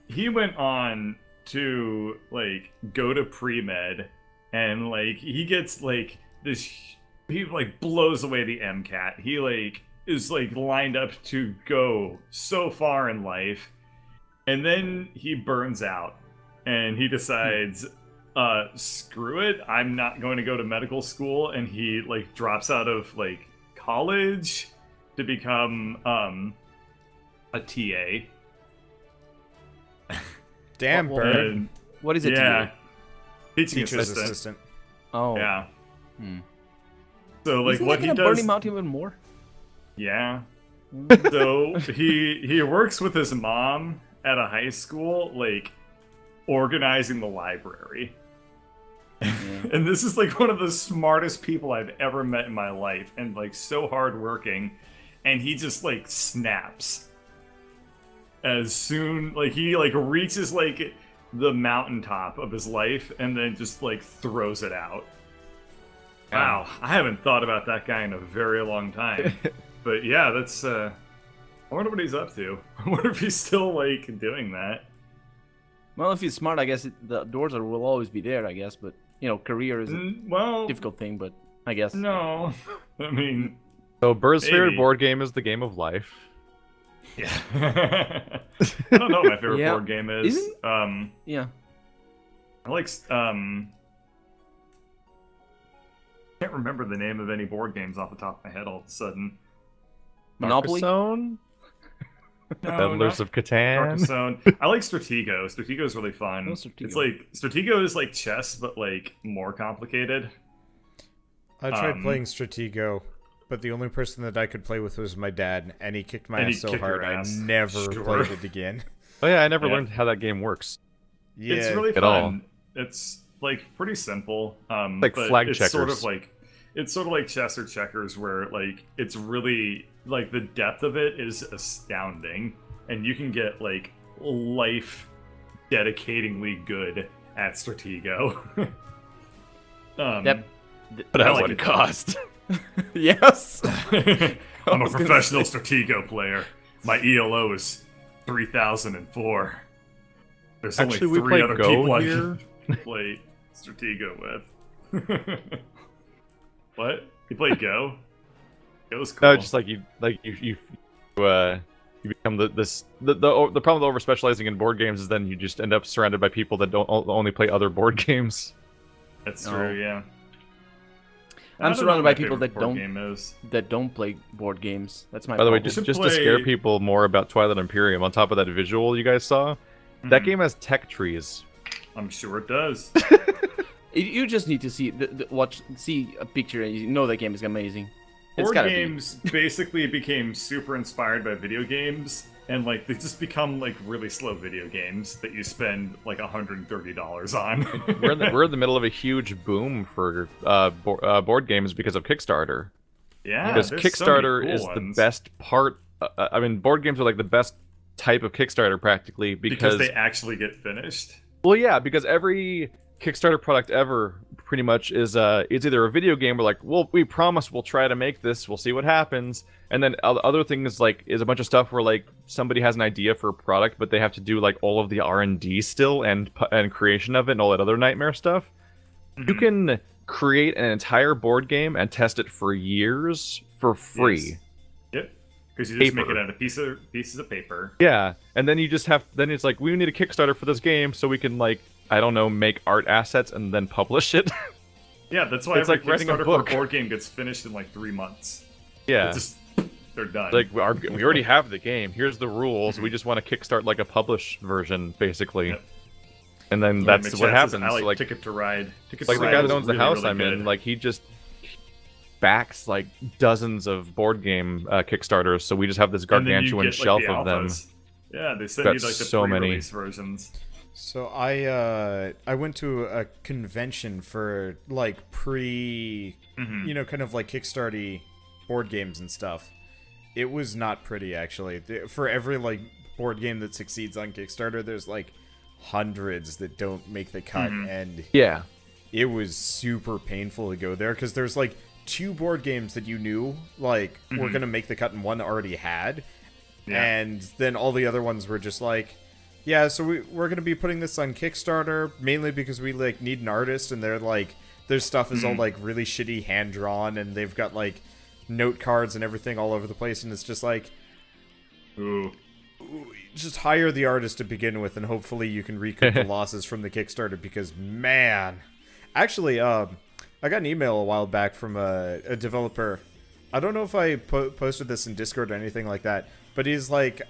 Speaker 2: He went on to, like, go to pre-med, and, like, he gets, like, this, he, like, blows away the MCAT. He, like, is, like, lined up to go so far in life, and then he burns out, and he decides, screw it, I'm not going to go to medical school, and he, like, drops out of, like, college to become, a TA.
Speaker 3: Damn, Bird.
Speaker 4: What is it?
Speaker 2: Yeah. Teaching
Speaker 3: Teacher's
Speaker 2: assistant.
Speaker 3: assistant.
Speaker 4: Oh.
Speaker 2: Yeah. So, like,
Speaker 4: Isn't
Speaker 2: what
Speaker 4: that
Speaker 2: he
Speaker 4: burn
Speaker 2: does...
Speaker 4: him out even more?
Speaker 2: Yeah. So, he works with his mom at a high school, like, organizing the library. And this is, like, one of the smartest people I've ever met in my life, and, like, so hardworking. And he just, like, snaps. As soon, like, he, like, reaches, like, the mountaintop of his life, and then just, like, throws it out. Wow, I haven't thought about that guy in a very long time. But yeah, that's, I wonder what he's up to. I wonder if he's still, like, doing that.
Speaker 4: Well, if he's smart, I guess the doors will always be there, I guess, but, you know, career is a difficult thing, but I guess.
Speaker 2: No. I mean...
Speaker 1: So, Bird's favorite board game is the game of life.
Speaker 2: Yeah. I don't know what my favorite board game is.
Speaker 4: Yeah.
Speaker 2: I like, can't remember the name of any board games off the top of my head all of a sudden.
Speaker 4: Monopoly?
Speaker 1: Carcassonne? Settlers of Catan?
Speaker 2: Carcassonne. I like Stratego. Stratego is really fun. It's like, Stratego is like chess, but like more complicated.
Speaker 3: I tried playing Stratego, but the only person that I could play with was my dad, and he kicked my ass so hard I never played it again.
Speaker 1: Oh yeah, I never learned how that game works.
Speaker 2: Yeah, it's really fun. All. It's like pretty simple.
Speaker 1: Like flag checkers.
Speaker 2: It's sort of like chess or checkers, where like it's really like the depth of it is astounding, and you can get like life dedicatingly good at Stratego.
Speaker 1: But at what cost?
Speaker 4: Yes.
Speaker 2: I'm a professional Stratego player. My ELO is 3004. There's
Speaker 1: Actually,
Speaker 2: only 3 other
Speaker 1: Go
Speaker 2: people
Speaker 1: here?
Speaker 2: I can play Stratego with. What? You play Go? Go's cool.
Speaker 1: No, just like you become the problem with over specializing in board games is then you just end up surrounded by people that don't only play other board games.
Speaker 2: That's true, yeah.
Speaker 4: I'm surrounded by people that don't play board games. That's my.
Speaker 1: By the way,
Speaker 4: problem.
Speaker 1: just to scare people more about Twilight Imperium, on top of that visual you guys saw, that game has tech trees.
Speaker 2: I'm sure it does.
Speaker 4: You just need to see see a picture, and you know that game is amazing.
Speaker 2: Board games basically became super inspired by video games, and like they just become like really slow video games that you spend like $130 on.
Speaker 1: we're in the middle of a huge boom for board games because of Kickstarter.
Speaker 2: Yeah,
Speaker 1: because Kickstarter is the best part. I mean, board games are like the best type of Kickstarter practically because
Speaker 2: they actually get finished.
Speaker 1: Well, yeah, because every Kickstarter product ever pretty much is it's either a video game where like, well, we promise we'll try to make this, we'll see what happens, and then other things like is a bunch of stuff where like somebody has an idea for a product but they have to do like all of the R&D still and creation of it and all that other nightmare stuff. You can create an entire board game and test it for years for free.
Speaker 2: Yes. Yep, because you just make it out of pieces of paper.
Speaker 1: Yeah, and then you just then it's like, we need a Kickstarter for this game so we can like, I don't know, make art assets and then publish it.
Speaker 2: Yeah, that's why every
Speaker 1: like writing a
Speaker 2: Kickstarter
Speaker 1: book.
Speaker 2: for a board game gets finished in like 3 months.
Speaker 1: Yeah.
Speaker 2: They're done.
Speaker 1: Like, we already have the game. Here's the rules. We just want to kickstart like a published version, basically. Yep. And then that's what happens.
Speaker 2: I
Speaker 1: like
Speaker 2: Ticket to Ride.
Speaker 1: Like the guy that owns the house I'm in, like he just backs like dozens of board game Kickstarters, so we just have this gargantuan shelf of them.
Speaker 2: Yeah, they send you like the pre-release versions.
Speaker 3: So I went to a convention for like you know, kind of like Kickstarter board games and stuff. It was not pretty, actually. For every like board game that succeeds on Kickstarter, there's like hundreds that don't make the cut, and
Speaker 1: yeah,
Speaker 3: it was super painful to go there because there's like 2 board games that you knew like were gonna make the cut and one already had, and then all the other ones were just like, yeah, so we're gonna be putting this on Kickstarter mainly because we like need an artist, and they're like, their stuff is all like really shitty hand drawn, and they've got like note cards and everything all over the place, and it's just like,
Speaker 2: ooh,
Speaker 3: just hire the artist to begin with, and hopefully you can recoup the losses from the Kickstarter, because man, actually, I got an email a while back from a developer. I don't know if I posted this in Discord or anything like that, but he's like,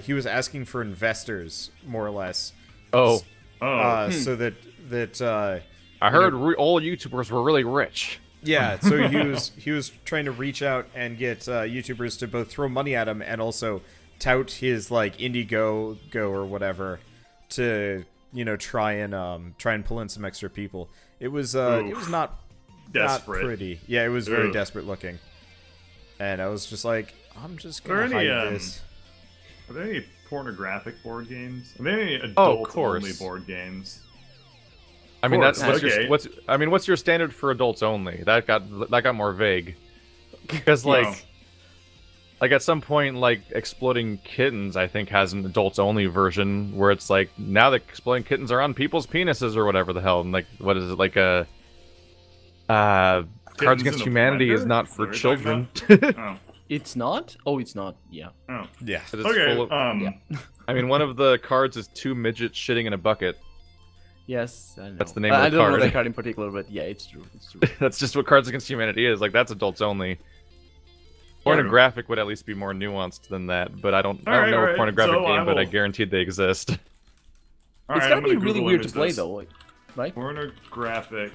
Speaker 3: he was asking for investors, more or less.
Speaker 1: So
Speaker 3: that
Speaker 1: I heard all YouTubers were really rich.
Speaker 3: Yeah, so he was trying to reach out and get YouTubers to both throw money at him and also tout his like Indiegogo or whatever to, you know, try and pull in some extra people. It was not pretty. Yeah, it was very desperate looking. And I was just like, I'm just gonna hide this.
Speaker 2: Are there any pornographic board games? Are there any adult-only board games?
Speaker 1: I mean, what's your standard for adults only? That got more vague. Because like at some point, like Exploding Kittens, I think has an adults only version where it's like, now the exploding kittens are on people's penises or whatever the hell, and like, what is it, like a Cards Against Humanity is not for children.
Speaker 4: It's not? Oh, it's not. Yeah.
Speaker 2: Oh.
Speaker 3: Yeah.
Speaker 2: Okay.
Speaker 1: I mean, one of the cards is 2 midgets shitting in a bucket.
Speaker 4: Yes, I know.
Speaker 1: That's the name of the card.
Speaker 4: I don't know that card in particular, but yeah, it's true. It's true.
Speaker 1: That's just what Cards Against Humanity is. Like, that's adults only. Pornographic would at least be more nuanced than that, but I don't know a pornographic game, but I guaranteed they exist.
Speaker 4: It's gotta be really weird to play, though, right?
Speaker 2: Pornographic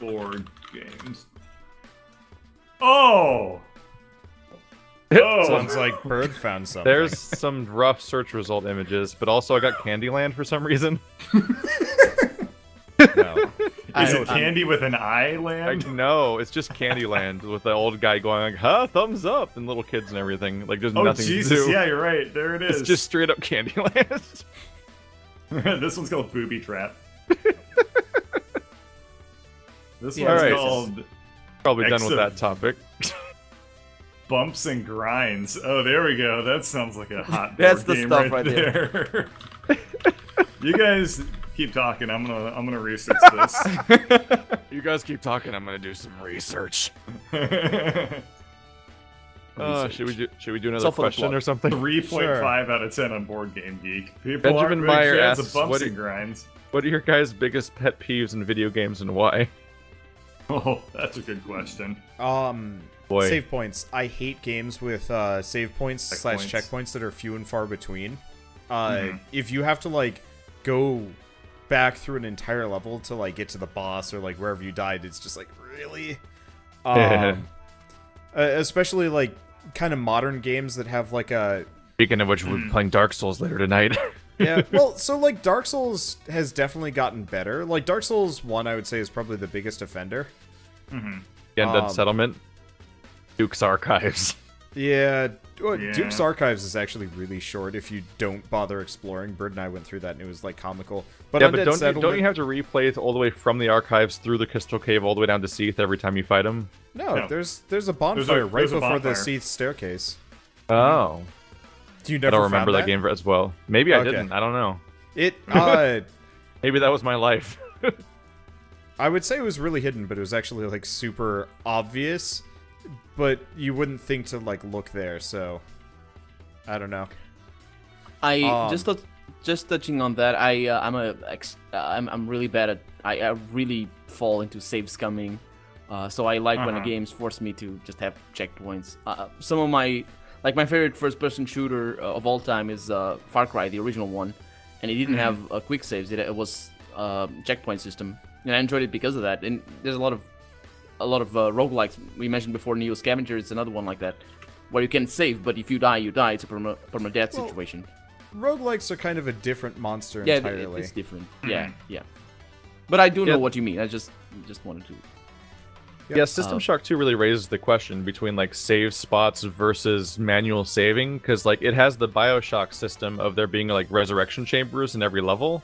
Speaker 2: board games. Oh!
Speaker 3: Sounds like Bird found something.
Speaker 1: There's some rough search result images, but also I got Candyland for some reason.
Speaker 3: No.
Speaker 2: Is it Candy with an I Land?
Speaker 1: No, it's just Candyland with the old guy going like, huh, thumbs up, and little kids and everything. Like, there's nothing
Speaker 2: Jesus,
Speaker 1: to do.
Speaker 2: Yeah, you're right. There it is.
Speaker 1: It's just straight up Candyland.
Speaker 2: This one's called Booby Trap. This
Speaker 1: All
Speaker 2: one's
Speaker 1: right.
Speaker 2: called...
Speaker 1: Probably done with that topic.
Speaker 2: Bumps and Grinds. Oh, there we go. That sounds like a hot
Speaker 4: That's
Speaker 2: board
Speaker 4: the
Speaker 2: game
Speaker 4: stuff
Speaker 2: right
Speaker 4: there.
Speaker 2: You guys keep talking. I'm gonna research this.
Speaker 1: You guys keep talking. I'm gonna do some research. Should we do another question or something?
Speaker 2: 3.5 out of 10 on Board Game Geek. People
Speaker 1: Benjamin
Speaker 2: aren't
Speaker 1: Meyer
Speaker 2: big fans
Speaker 1: asks,
Speaker 2: of bumps and grinds.
Speaker 1: What are your guys' biggest pet peeves in video games and why?
Speaker 2: Oh, that's a good question.
Speaker 1: Boy.
Speaker 3: Save points. I hate games with save points / checkpoints that are few and far between. If you have to like go back through an entire level to like get to the boss or like wherever you died, it's just like really. Especially like kind of modern games that have like a.
Speaker 1: Speaking of which, we're playing Dark Souls later tonight.
Speaker 3: Yeah, well, so like Dark Souls has definitely gotten better. Like Dark Souls 1, I would say, is probably the biggest offender.
Speaker 1: Undead Settlement, Duke's Archives.
Speaker 3: Yeah, Duke's Archives is actually really short if you don't bother exploring. Bird and I went through that and it was like comical. But
Speaker 1: yeah, but don't you have to replay it all the way from the archives through the Crystal Cave all the way down to Seath every time you fight him?
Speaker 3: No, there's a bonfire right before the Seath staircase.
Speaker 1: Oh.
Speaker 3: You never
Speaker 1: I don't remember that game as well. Maybe I didn't. I don't know.
Speaker 3: Maybe
Speaker 1: that was my life.
Speaker 3: I would say it was really hidden, but it was actually like super obvious. But you wouldn't think to like look there, so I don't know.
Speaker 4: Just touching on that, I'm really bad at I really fall into save scumming. So I like when the games force me to just have checkpoints. Some of my favorite first-person shooter of all time is Far Cry, the original one, and it didn't have quick saves. It was checkpoint system, and I enjoyed it because of that. And there's a lot of roguelikes. We mentioned before, Neo Scavenger is another one like that, where you can save, but if you die, you die. It's a permadeath situation.
Speaker 3: Roguelikes are kind of a different monster entirely.
Speaker 4: Yeah, it's different. Yeah. But I do know what you mean. I just wanted to...
Speaker 1: Yeah, System Shock 2 really raises the question between like save spots versus manual saving, because like it has the BioShock system of there being like resurrection chambers in every level,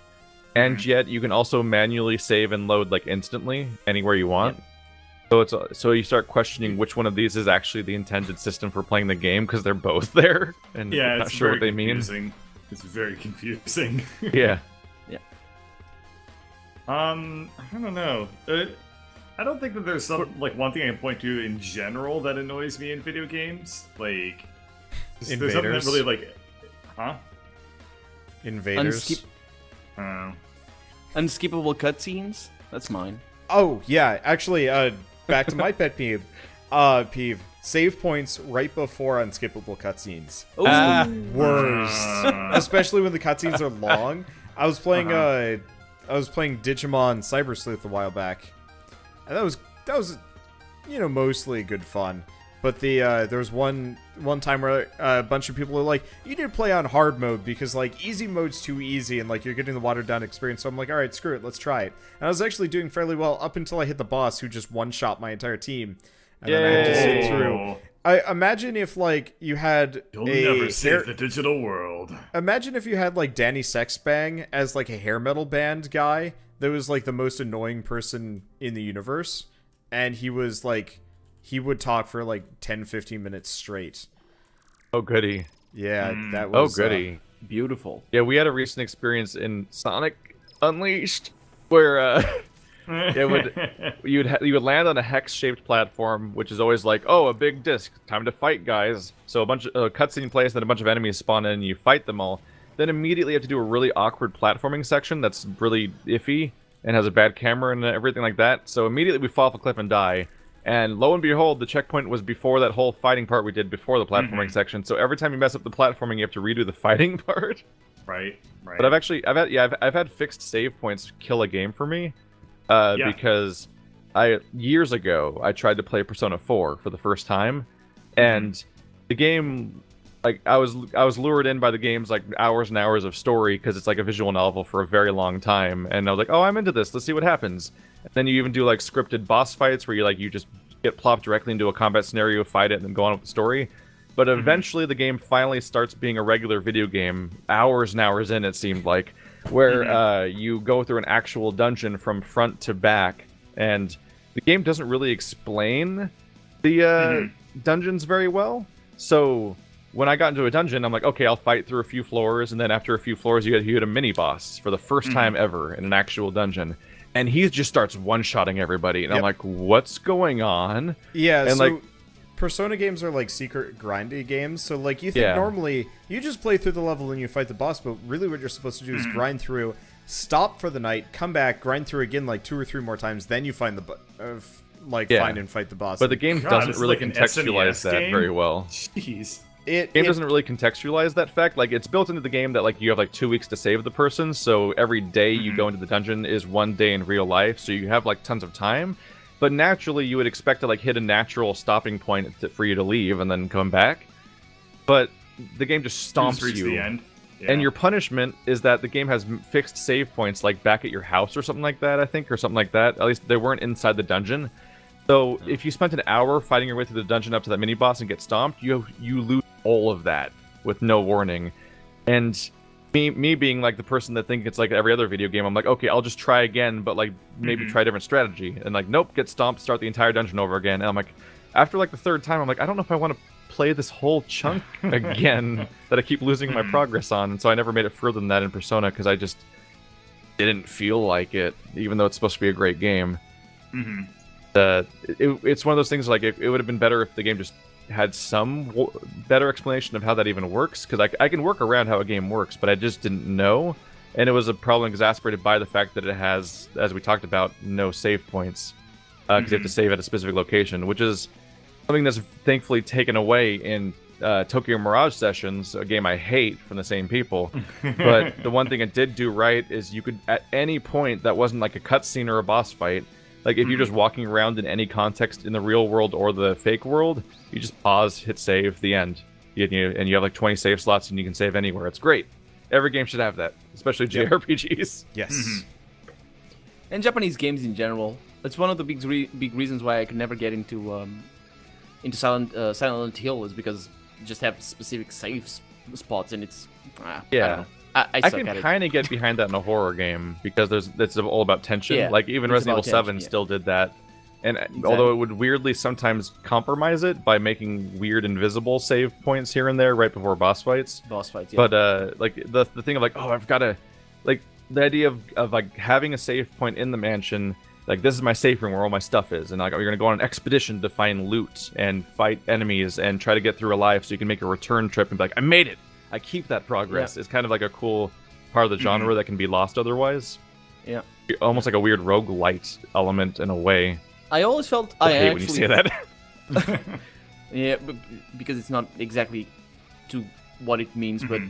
Speaker 1: and yet you can also manually save and load like instantly anywhere you want. So you start questioning which one of these is actually the intended system for playing the game, because they're both there, and I'm not sure what they mean.
Speaker 2: It's very confusing.
Speaker 1: Yeah.
Speaker 2: I don't know. I don't think that there's some one thing I can point to in general that annoys me in video games. Like, there's something that really like,
Speaker 3: Invaders.
Speaker 4: Unskippable cutscenes. That's mine.
Speaker 3: Oh yeah, actually, back to my pet peeve. Save points right before unskippable cutscenes. The worst. Especially when the cutscenes are long. I was playing Digimon Cyber Sleuth a while back. And that was mostly good fun. But there was one time where a bunch of people were like, you need to play on hard mode because like easy mode's too easy and like you're getting the watered down experience. So I'm like, all right, screw it, let's try it. And I was actually doing fairly well up until I hit the boss, who just one-shot my entire team. And then I had to sit through. I imagine if like you had
Speaker 2: You'll never save the digital world.
Speaker 3: Imagine if you had like Danny Sexbang as like a hair metal band guy that was like the most annoying person in the universe, and he was like, he would talk for like 10-15 minutes straight. Oh
Speaker 1: goody.
Speaker 3: Yeah, that was
Speaker 1: goody.
Speaker 4: Beautiful.
Speaker 1: Yeah, we had a recent experience in Sonic Unleashed where you would land on a hex-shaped platform, which is always like, oh, a big disc, time to fight, guys. So a bunch of cutscene plays, then a bunch of enemies spawn in, and you fight them all. Then immediately you have to do a really awkward platforming section that's really iffy and has a bad camera and everything like that. So immediately we fall off a cliff and die. And lo and behold, the checkpoint was before that whole fighting part we did before the platforming section. So every time you mess up the platforming, you have to redo the fighting part.
Speaker 2: Right.
Speaker 1: But I've had fixed save points kill a game for me. Because years ago I tried to play Persona 4 for the first time, and the game, like I was lured in by the game's like hours and hours of story, because it's like a visual novel for a very long time, and I was like, oh, I'm into this, let's see what happens. And then you even do like scripted boss fights where you just get plopped directly into a combat scenario, fight it, and then go on with the story. But eventually the game finally starts being a regular video game, hours and hours in, it seemed like, where you go through an actual dungeon from front to back, and the game doesn't really explain the dungeons very well. So when I got into a dungeon, I'm like, okay, I'll fight through a few floors, and then after a few floors, you hit a mini-boss for the first time ever in an actual dungeon. And he just starts one-shotting everybody, and I'm like, what's going on?
Speaker 3: Yeah,
Speaker 1: and
Speaker 3: so Persona games are like secret grindy games, so like you think normally you just play through the level and you fight the boss, but really what you're supposed to do is grind through, stop for the night, come back, grind through again like 2 or 3 more times, then you find the find and fight the boss.
Speaker 1: But the game doesn't really contextualize that very well.
Speaker 2: Jeez.
Speaker 1: The game doesn't really contextualize that fact. Like, it's built into the game that like you have like 2 weeks to save the person, so every day you go into the dungeon is 1 day in real life, so you have like tons of time. But naturally, you would expect to like hit a natural stopping point for you to leave and then come back. But the game just stomps you.
Speaker 2: The end. Yeah.
Speaker 1: And your punishment is that the game has fixed save points, like back at your house or something like that, I think, or something like that. At least they weren't inside the dungeon. So if you spent an hour fighting your way through the dungeon up to that mini-boss and get stomped, you lose all of that with no warning. And me being like the person that thinks it's like every other video game, I'm like, okay, I'll just try again, but like maybe try a different strategy. And like, nope, get stomped, start the entire dungeon over again. And I'm like, after like the 3rd time, I'm like, I don't know if I want to play this whole chunk again that I keep losing my progress on. And so I never made it further than that in Persona because I just didn't feel like it, even though it's supposed to be a great game. It's one of those things like it would have been better if the game just had some better explanation of how that even works, because I can work around how a game works, but I just didn't know, and it was a problem exasperated by the fact that it has, as we talked about, no save points, because you have to save at a specific location, which is something that's thankfully taken away in Tokyo Mirage Sessions, a game I hate from the same people. But the one thing it did do right is you could, at any point that wasn't like a cutscene or a boss fight, like, if you're just walking around in any context in the real world or the fake world, you just pause, hit save, the end. And you have like 20 save slots and you can save anywhere. It's great. Every game should have that, especially JRPGs.
Speaker 3: Yes.
Speaker 4: And Japanese games in general. That's one of the big reasons why I could never get into Silent Hill, is because you just have specific save spots, and it's... I don't know. I
Speaker 1: can kind of get behind that in a horror game because it's all about tension. Yeah, like even Resident Evil 7 still did that, and although it would weirdly sometimes compromise it by making weird invisible save points here and there right before boss fights.
Speaker 4: Yeah.
Speaker 1: But like the thing of like, oh, I've got to, like, the idea of like having a save point in the mansion, like, this is my safe room where all my stuff is, and like you're gonna go on an expedition to find loot and fight enemies and try to get through alive so you can make a return trip and be like, I made it. I keep that progress. It's kind of like a cool part of the genre that can be lost otherwise.
Speaker 4: Yeah.
Speaker 1: Almost like a weird roguelite element in a way.
Speaker 4: I always felt...
Speaker 1: I hate when you say that.
Speaker 4: Yeah, because it's not exactly to what it means, but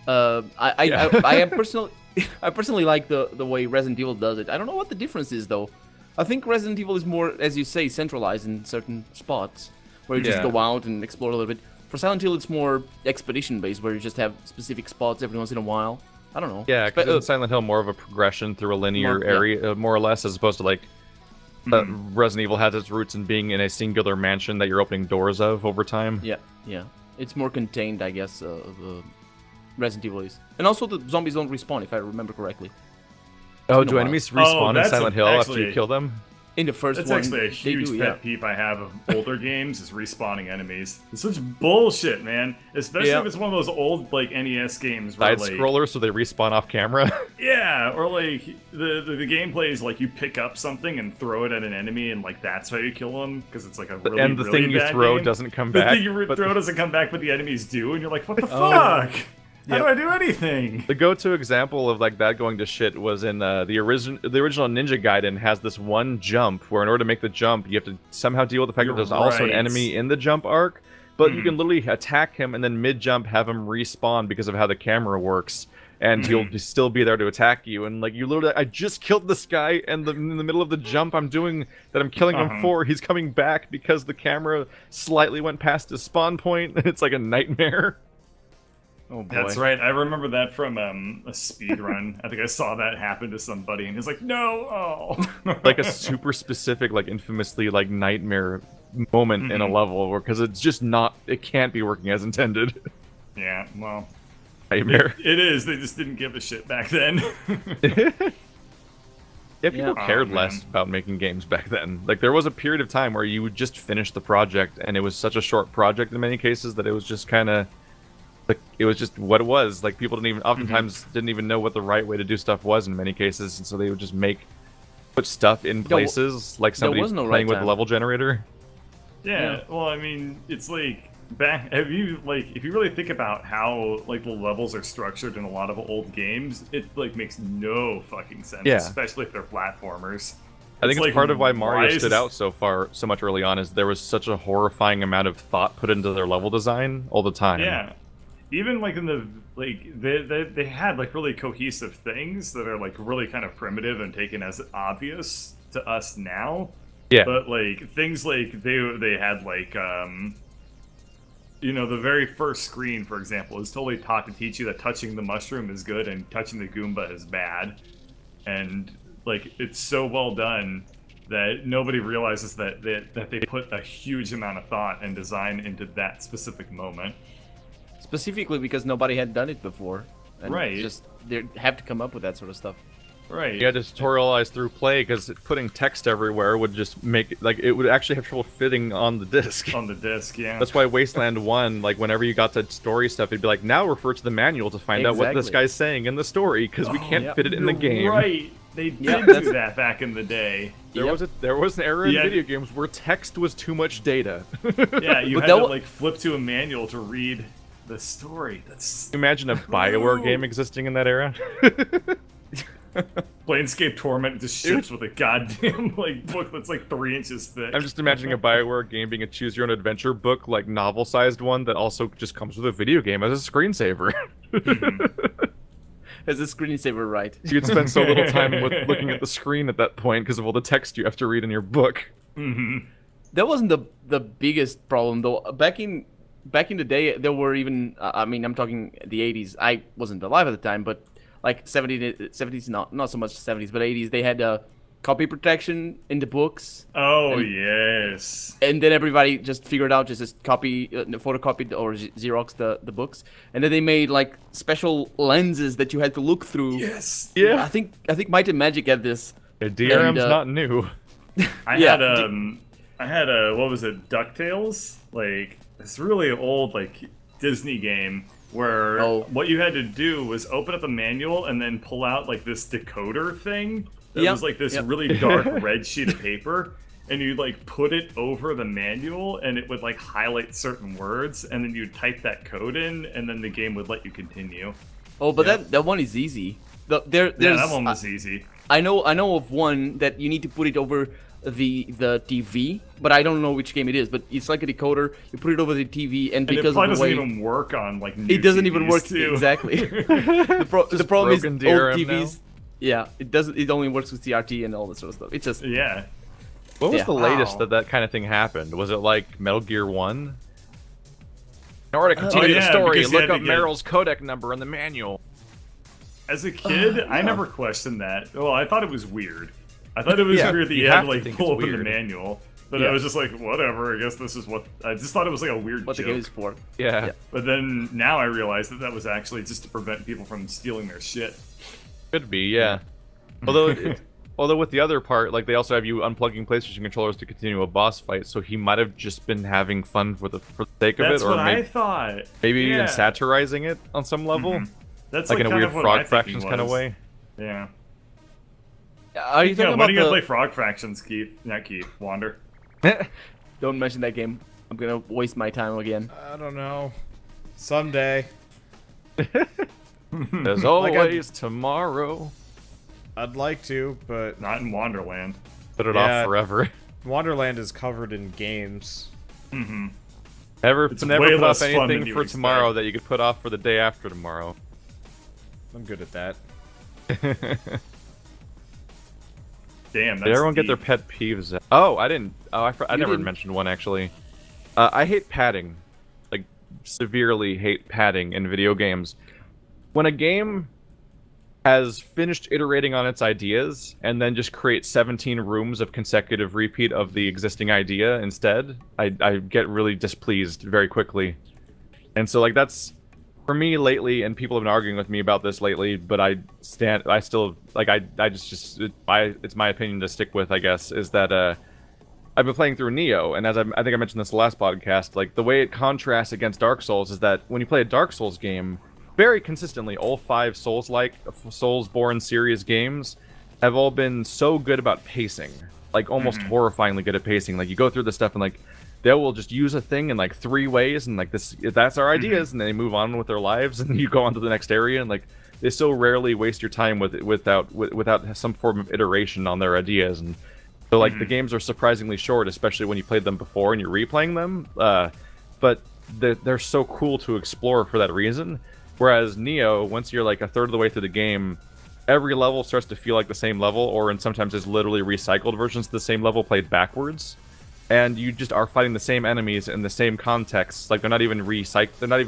Speaker 4: I personally like the way Resident Evil does it. I don't know what the difference is, though. I think Resident Evil is more, as you say, centralized in certain spots, where you just go out and explore a little bit. For Silent Hill, it's more expedition-based, where you just have specific spots every once in a while. I don't know.
Speaker 1: Yeah, because Silent Hill more of a progression through a linear area, more or less, as opposed to like Resident Evil has its roots in being in a singular mansion that you're opening doors of over time.
Speaker 4: Yeah. It's more contained, I guess, Resident Evil is. And also the zombies don't respawn, if I remember correctly.
Speaker 1: Oh, do enemies respawn in Silent Hill after you kill them?
Speaker 4: In the first one,
Speaker 2: that's actually a huge pet peeve I have of older games, is respawning enemies. It's such bullshit, man. Especially if it's one of those old like NES games where
Speaker 1: side scrollers, so they respawn off camera.
Speaker 2: Yeah, or like the gameplay is like you pick up something and throw it at an enemy, and like that's how you kill them, because it's like a really
Speaker 1: and the thing you throw doesn't come back.
Speaker 2: The thing you throw doesn't come back, but the enemies do, and you're like, what the fuck? How do I do anything?
Speaker 1: The go-to example of like that going to shit was in the original Ninja Gaiden has this one jump where in order to make the jump you have to somehow deal with the fact that there's also an enemy in the jump arc, but you can literally attack him and then mid-jump have him respawn because of how the camera works, and he'll still be there to attack you, and like you literally, I just killed this guy, and in the middle of the jump I'm killing him for, he's coming back because the camera slightly went past his spawn point. It's like a nightmare.
Speaker 4: Oh boy.
Speaker 2: That's right. I remember that from a speed run. I think I saw that happen to somebody, and he's like, "No, oh!"
Speaker 1: Like a super specific, like infamously like nightmare moment in a level, where because it's just not, it can't be working as intended.
Speaker 2: Yeah, well,
Speaker 1: Nightmare.
Speaker 2: It is. They just didn't give a shit back then.
Speaker 1: Yeah, people cared less about making games back then. Like, there was a period of time where you would just finish the project, and it was such a short project in many cases that it was just kind of, like, it was just what it was. Like, people didn't even, oftentimes didn't even know what the right way to do stuff was in many cases, and so they would just put stuff in places, like somebody playing with a level generator.
Speaker 2: Yeah, well, I mean, it's like, if you really think about how like the levels are structured in a lot of old games, it like makes no fucking sense, especially if they're platformers.
Speaker 1: I think it's part of why Mario stood out so much early on, is there was such a horrifying amount of thought put into their level design all the time.
Speaker 2: Yeah, even like in the they had like really cohesive things that are like really kind of primitive and taken as obvious to us now.
Speaker 1: Yeah,
Speaker 2: but like things like they had like you know, the very first screen, for example, is totally taught to teach you that touching the mushroom is good and touching the Goomba is bad. And, like, it's so well done that nobody realizes that they put a huge amount of thought and design into that specific moment.
Speaker 4: Specifically because nobody had done it before. And just, they have to come up with that sort of stuff.
Speaker 2: Right.
Speaker 1: You had to tutorialize through play, because putting text everywhere would just make it, like, it would actually have trouble fitting on the disc.
Speaker 2: On the disc, yeah.
Speaker 1: That's why Wasteland 1, like, whenever you got to story stuff, it'd be like, now refer to the manual to find out what this guy's saying in the story, because we can't fit it in the game.
Speaker 2: Right. They did do that back in the day.
Speaker 1: There was an era in video games where text was too much data.
Speaker 2: Yeah, you had to, like, flip to a manual to read the story. That's
Speaker 1: imagine a BioWare game existing in that era.
Speaker 2: Planescape Torment just ships with a goddamn like book that's like 3 inches thick.
Speaker 1: I'm just imagining a BioWare game being a choose-your-own-adventure book, like novel-sized one that also just comes with a video game as a screensaver.
Speaker 4: As a screensaver, right?
Speaker 1: You'd spend so little time looking at the screen at that point because of all the text you have to read in your book.
Speaker 4: That wasn't the biggest problem though. Back in the day, there were even I mean, I'm talking the 80s. I wasn't alive at the time, but like 70s, not so much 70s, but 80s, they had copy protection in the books.
Speaker 2: Oh, yes.
Speaker 4: And then everybody just figured out just copy, photocopied or Xerox the books. And then they made like special lenses that you had to look through.
Speaker 2: Yes.
Speaker 4: Yeah. I think Might and Magic had this.
Speaker 1: Yeah, DRM's not new.
Speaker 2: I had a, what was it, DuckTales? Like, this really old, like, Disney game where what you had to do was open up the manual and then pull out like this decoder thing that was like this really dark red sheet of paper, and you'd like put it over the manual and it would like highlight certain words, and then you'd type that code in and then the game would let you continue.
Speaker 4: Oh, but that one is easy.
Speaker 2: Yeah, that one was easy.
Speaker 4: I know of one that you need to put it over the TV, but I don't know which game it is. But it's like a decoder. You put it over the TV, and because
Speaker 2: it probably
Speaker 4: of the way
Speaker 2: doesn't even work on like new
Speaker 4: it doesn't
Speaker 2: TVs
Speaker 4: even work
Speaker 2: too.
Speaker 4: Exactly. the problem is old
Speaker 1: DRM
Speaker 4: TVs.
Speaker 1: now?
Speaker 4: Yeah, it doesn't. It only works with CRT and all that sort of stuff. It's just
Speaker 1: What was the latest that kind of thing happened? Was it like Metal Gear 1? In order to continue the story, look up Meryl's codec number in the manual.
Speaker 2: As a kid, I never questioned that. Well, I thought it was weird. I thought it was weird that you had to like pull open the manual. But I was just like, whatever, I guess this is what... I just thought it was like a weird
Speaker 4: what
Speaker 2: joke.
Speaker 4: the game is for.
Speaker 1: Yeah.
Speaker 2: But then now I realize that was actually just to prevent people from stealing their shit.
Speaker 1: Could be, yeah. Although with the other part, like they also have you unplugging PlayStation controllers to continue a boss fight, so he might have just been having fun for the sake of
Speaker 2: That's
Speaker 1: it, or
Speaker 2: what I thought.
Speaker 1: Maybe even satirizing it on some level.
Speaker 2: That's
Speaker 1: like in a
Speaker 2: kind
Speaker 1: weird
Speaker 2: of what
Speaker 1: Frog
Speaker 2: my
Speaker 1: Fractions
Speaker 2: thinking
Speaker 1: kind of
Speaker 2: was.
Speaker 1: way.
Speaker 2: Yeah.
Speaker 4: Are you talking about
Speaker 2: when are you gonna play Frog Fractions, Keith? Not Keith, Wander.
Speaker 4: Don't mention that game. I'm gonna waste my time again.
Speaker 3: I don't know. Someday.
Speaker 1: There's always tomorrow.
Speaker 3: I'd like to, but
Speaker 2: not in Wonderland.
Speaker 1: Put it off forever.
Speaker 3: Wonderland is covered in games.
Speaker 1: Never put off anything for tomorrow that you could put off for the day after tomorrow.
Speaker 3: I'm good at that.
Speaker 2: Damn, that's
Speaker 1: Did everyone
Speaker 2: deep.
Speaker 1: get their pet peeves? Oh, I didn't. Oh, I never mentioned one actually. I hate padding. Like severely hate padding in video games. When a game has finished iterating on its ideas and then just create 17 rooms of consecutive repeat of the existing idea instead, I get really displeased very quickly. And so, like, that's, for me lately, and people have been arguing with me about this lately, but it's my opinion to stick with, I guess, is that, I've been playing through Nioh, and as I think I mentioned this last podcast, like, the way it contrasts against Dark Souls is that when you play a Dark Souls game, very consistently, all 5 Soulsborne series games have all been so good about pacing. Like, almost horrifyingly good at pacing. Like, you go through this stuff and, like, they will just use a thing in, like, 3 ways, and, like, that's our ideas, and then they move on with their lives, and you go on to the next area, and, like, they so rarely waste your time without some form of iteration on their ideas, and so, like, the games are surprisingly short, especially when you played them before and you're replaying them, but they're so cool to explore for that reason. Whereas Nioh, once you're like a third of the way through the game, every level starts to feel like the same level, or in sometimes it's literally recycled versions of the same level played backwards. And you just are fighting the same enemies in the same context. Like, they're not even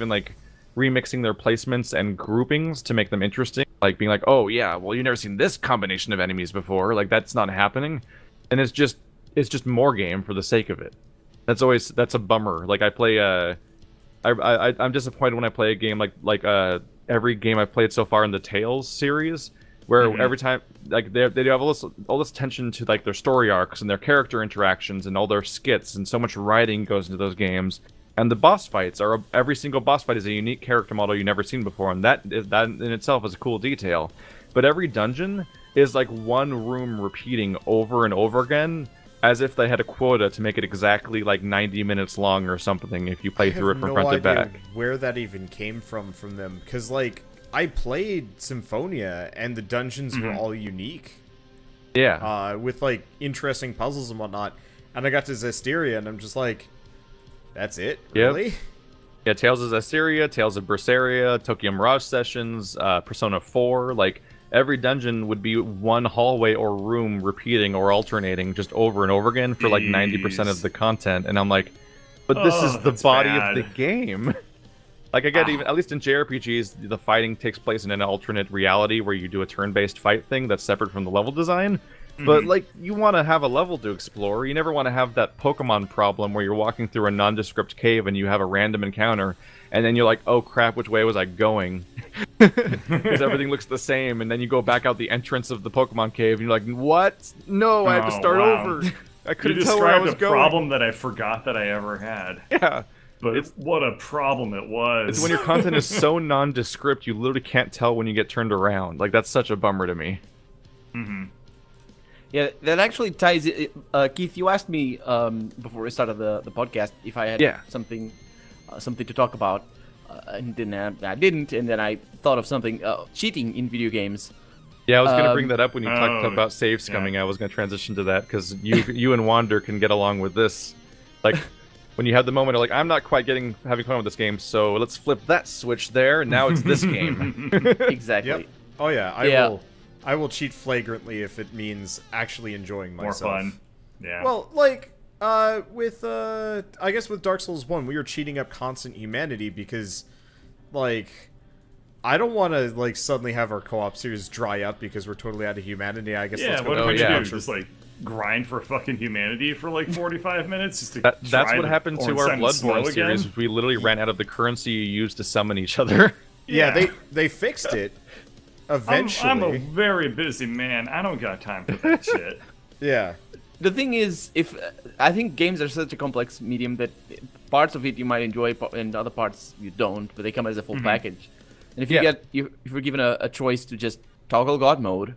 Speaker 1: like remixing their placements and groupings to make them interesting. Like being like, oh yeah, well, you've never seen this combination of enemies before. Like, that's not happening. And it's just more game for the sake of it. That's a bummer. Like, I play I'm disappointed when I play a game like every game I've played so far in the Tales series, where every time, like, they have all this attention to, like, their story arcs and their character interactions and all their skits, and so much writing goes into those games. And the boss fights every single boss fight is a unique character model you've never seen before, and that in itself is a cool detail. But every dungeon is like one room repeating over and over again, as if they had a quota to make it exactly like 90 minutes long or something if you play through it from front to back.
Speaker 3: Where that even came from them, because, like, I played Symphonia and the dungeons were all unique.
Speaker 1: Yeah.
Speaker 3: With, like, interesting puzzles and whatnot. And I got to Zestiria and I'm just like, that's it? Really?
Speaker 1: Yep. Yeah, Tales of Zestiria, Tales of Berseria, Tokyo Mirage Sessions, Persona 4, like, every dungeon would be one hallway or room repeating or alternating just over and over again for like 90% of the content, and I'm like, but this is the body of the game. Like, I get even, at least in JRPGs, the fighting takes place in an alternate reality where you do a turn-based fight thing that's separate from the level design. But, like, you want to have a level to explore. You never want to have that Pokemon problem where you're walking through a nondescript cave and you have a random encounter, and then you're like, oh crap, which way was I going? Because everything looks the same, and then you go back out the entrance of the Pokemon cave, and you're like, what? No, I have to start over. I couldn't tell where I was going. You described
Speaker 2: a problem that I forgot that I ever had.
Speaker 1: Yeah.
Speaker 2: But what a problem it was.
Speaker 1: It's when your content is so nondescript, you literally can't tell when you get turned around. Like, that's such a bummer to me.
Speaker 4: Yeah, that actually ties it. Keith, you asked me before we started the podcast if I had something to talk about, and I didn't, and then I thought of something, cheating in video games.
Speaker 1: Yeah, I was going to bring that up when you talked about save scumming. I was going to transition to that, because you and Wander can get along with this. Like, when you have the moment of, like, I'm not quite having fun with this game, so let's flip that switch there, and now it's this game.
Speaker 4: Exactly.
Speaker 3: Yep. Oh yeah, I will cheat flagrantly if it means actually enjoying myself.
Speaker 2: More fun. Yeah.
Speaker 3: Well, like, I guess with Dark Souls 1, we were cheating up constant humanity because, like, I don't want to, like, suddenly have our co-op series dry up because we're totally out of humanity. I guess let's go.
Speaker 2: What do we do? Just, like, grind for fucking humanity for, like, 45 minutes? Just to
Speaker 1: that's what happened to our Bloodborne series. We literally ran out of the currency you used to summon each other.
Speaker 3: Yeah, they fixed it. Eventually.
Speaker 2: I'm a very busy man. I don't got time for that shit.
Speaker 3: Yeah.
Speaker 4: The thing is, I think games are such a complex medium that parts of it you might enjoy and other parts you don't, but they come as a full package. And if if you're given a choice to just toggle God mode,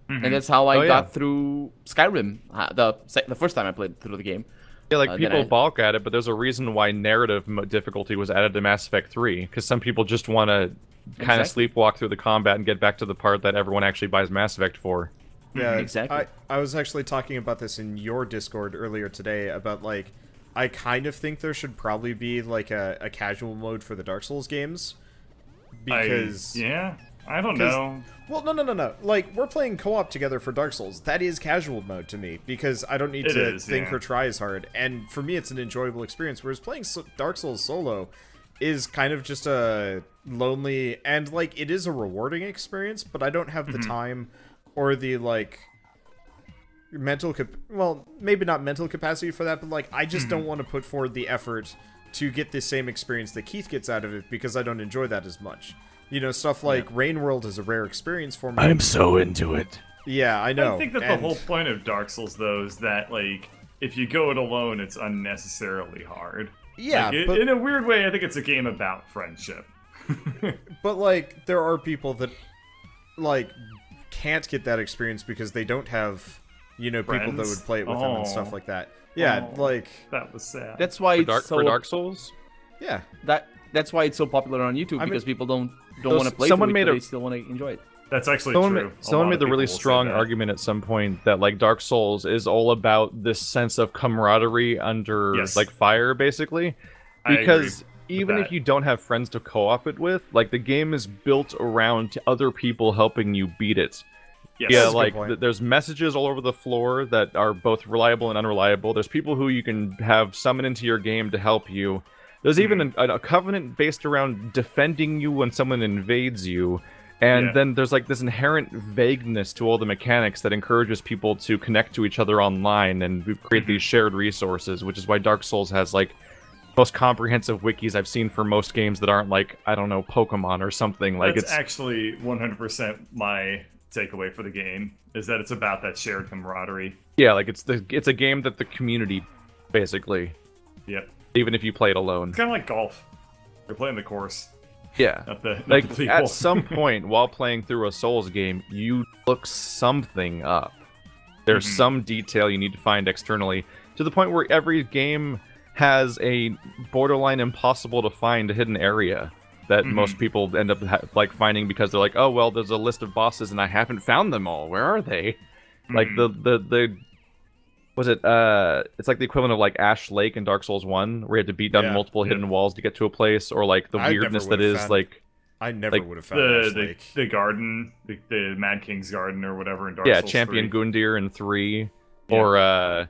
Speaker 4: and that's how I got through Skyrim the first time I played through the game.
Speaker 1: Yeah, like, people balk at it, but there's a reason why narrative difficulty was added to Mass Effect 3, because some people just want to kind of sleepwalk through the combat and get back to the part that everyone actually buys Mass Effect for.
Speaker 3: Yeah,
Speaker 4: exactly.
Speaker 3: I was actually talking about this in your Discord earlier today about, like, I kind of think there should probably be, like, a casual mode for the Dark Souls games. Because...
Speaker 2: I don't know.
Speaker 3: Well, no. Like, we're playing co-op together for Dark Souls. That is casual mode to me, because I don't need to think or try as hard. And for me, it's an enjoyable experience. Whereas playing Dark Souls solo, is kind of just a lonely, and like it is a rewarding experience, but I don't have the time or the like mental well, maybe not mental capacity for that, but like I just don't want to put forward the effort to get the same experience that Keith gets out of it because I don't enjoy that as much. You know, stuff like Rain World is a rare experience for me.
Speaker 1: I'm so into it.
Speaker 3: Yeah, I know.
Speaker 2: I think that the whole point of Dark Souls, though, is that like if you go it alone, it's unnecessarily hard.
Speaker 3: Yeah,
Speaker 2: like,
Speaker 3: but
Speaker 2: in a weird way, I think it's a game about friendship.
Speaker 3: But like, there are people that like can't get that experience because they don't have, you know, people that would play it with them and stuff like that. Yeah, like
Speaker 2: that was sad.
Speaker 4: That's why
Speaker 1: for Dark Souls.
Speaker 3: Yeah,
Speaker 4: that's why it's so popular on YouTube because people don't want to play. Someone made they still want to enjoy it.
Speaker 2: That's actually true.
Speaker 1: Someone made the really strong argument at some point that like Dark Souls is all about this sense of camaraderie under like fire, basically. Because even if you don't have friends to co-op it with, like the game is built around other people helping you beat it. Yes, yeah, like there's messages all over the floor that are both reliable and unreliable. There's people who you can have summon into your game to help you. There's even a covenant based around defending you when someone invades you. And then there's like this inherent vagueness to all the mechanics that encourages people to connect to each other online and create these shared resources, which is why Dark Souls has like most comprehensive wikis I've seen for most games that aren't like, I don't know, Pokemon or something. Like
Speaker 2: That's actually 100% my takeaway for the game, is that it's about that shared camaraderie.
Speaker 1: Yeah, like it's a game that the community, basically.
Speaker 2: Yep.
Speaker 1: Even if you play it alone.
Speaker 2: It's kind of like golf. You're playing the course.
Speaker 1: Yeah,
Speaker 2: not the
Speaker 1: at some point while playing through a Souls game, you look something up. There's some detail you need to find externally, to the point where every game has a borderline impossible to find hidden area that most people end up like finding because they're like, oh well, there's a list of bosses and I haven't found them all. Where are they? Like the was it it's like the equivalent of like Ash Lake in Dark Souls 1 where you had to beat down multiple hidden walls to get to a place, or like the weirdness that is like
Speaker 3: I never would have found Ash Lake.
Speaker 2: The garden, the Mad King's garden or whatever in Dark Souls
Speaker 1: Champion
Speaker 2: 3.
Speaker 1: Gundyr in 3, or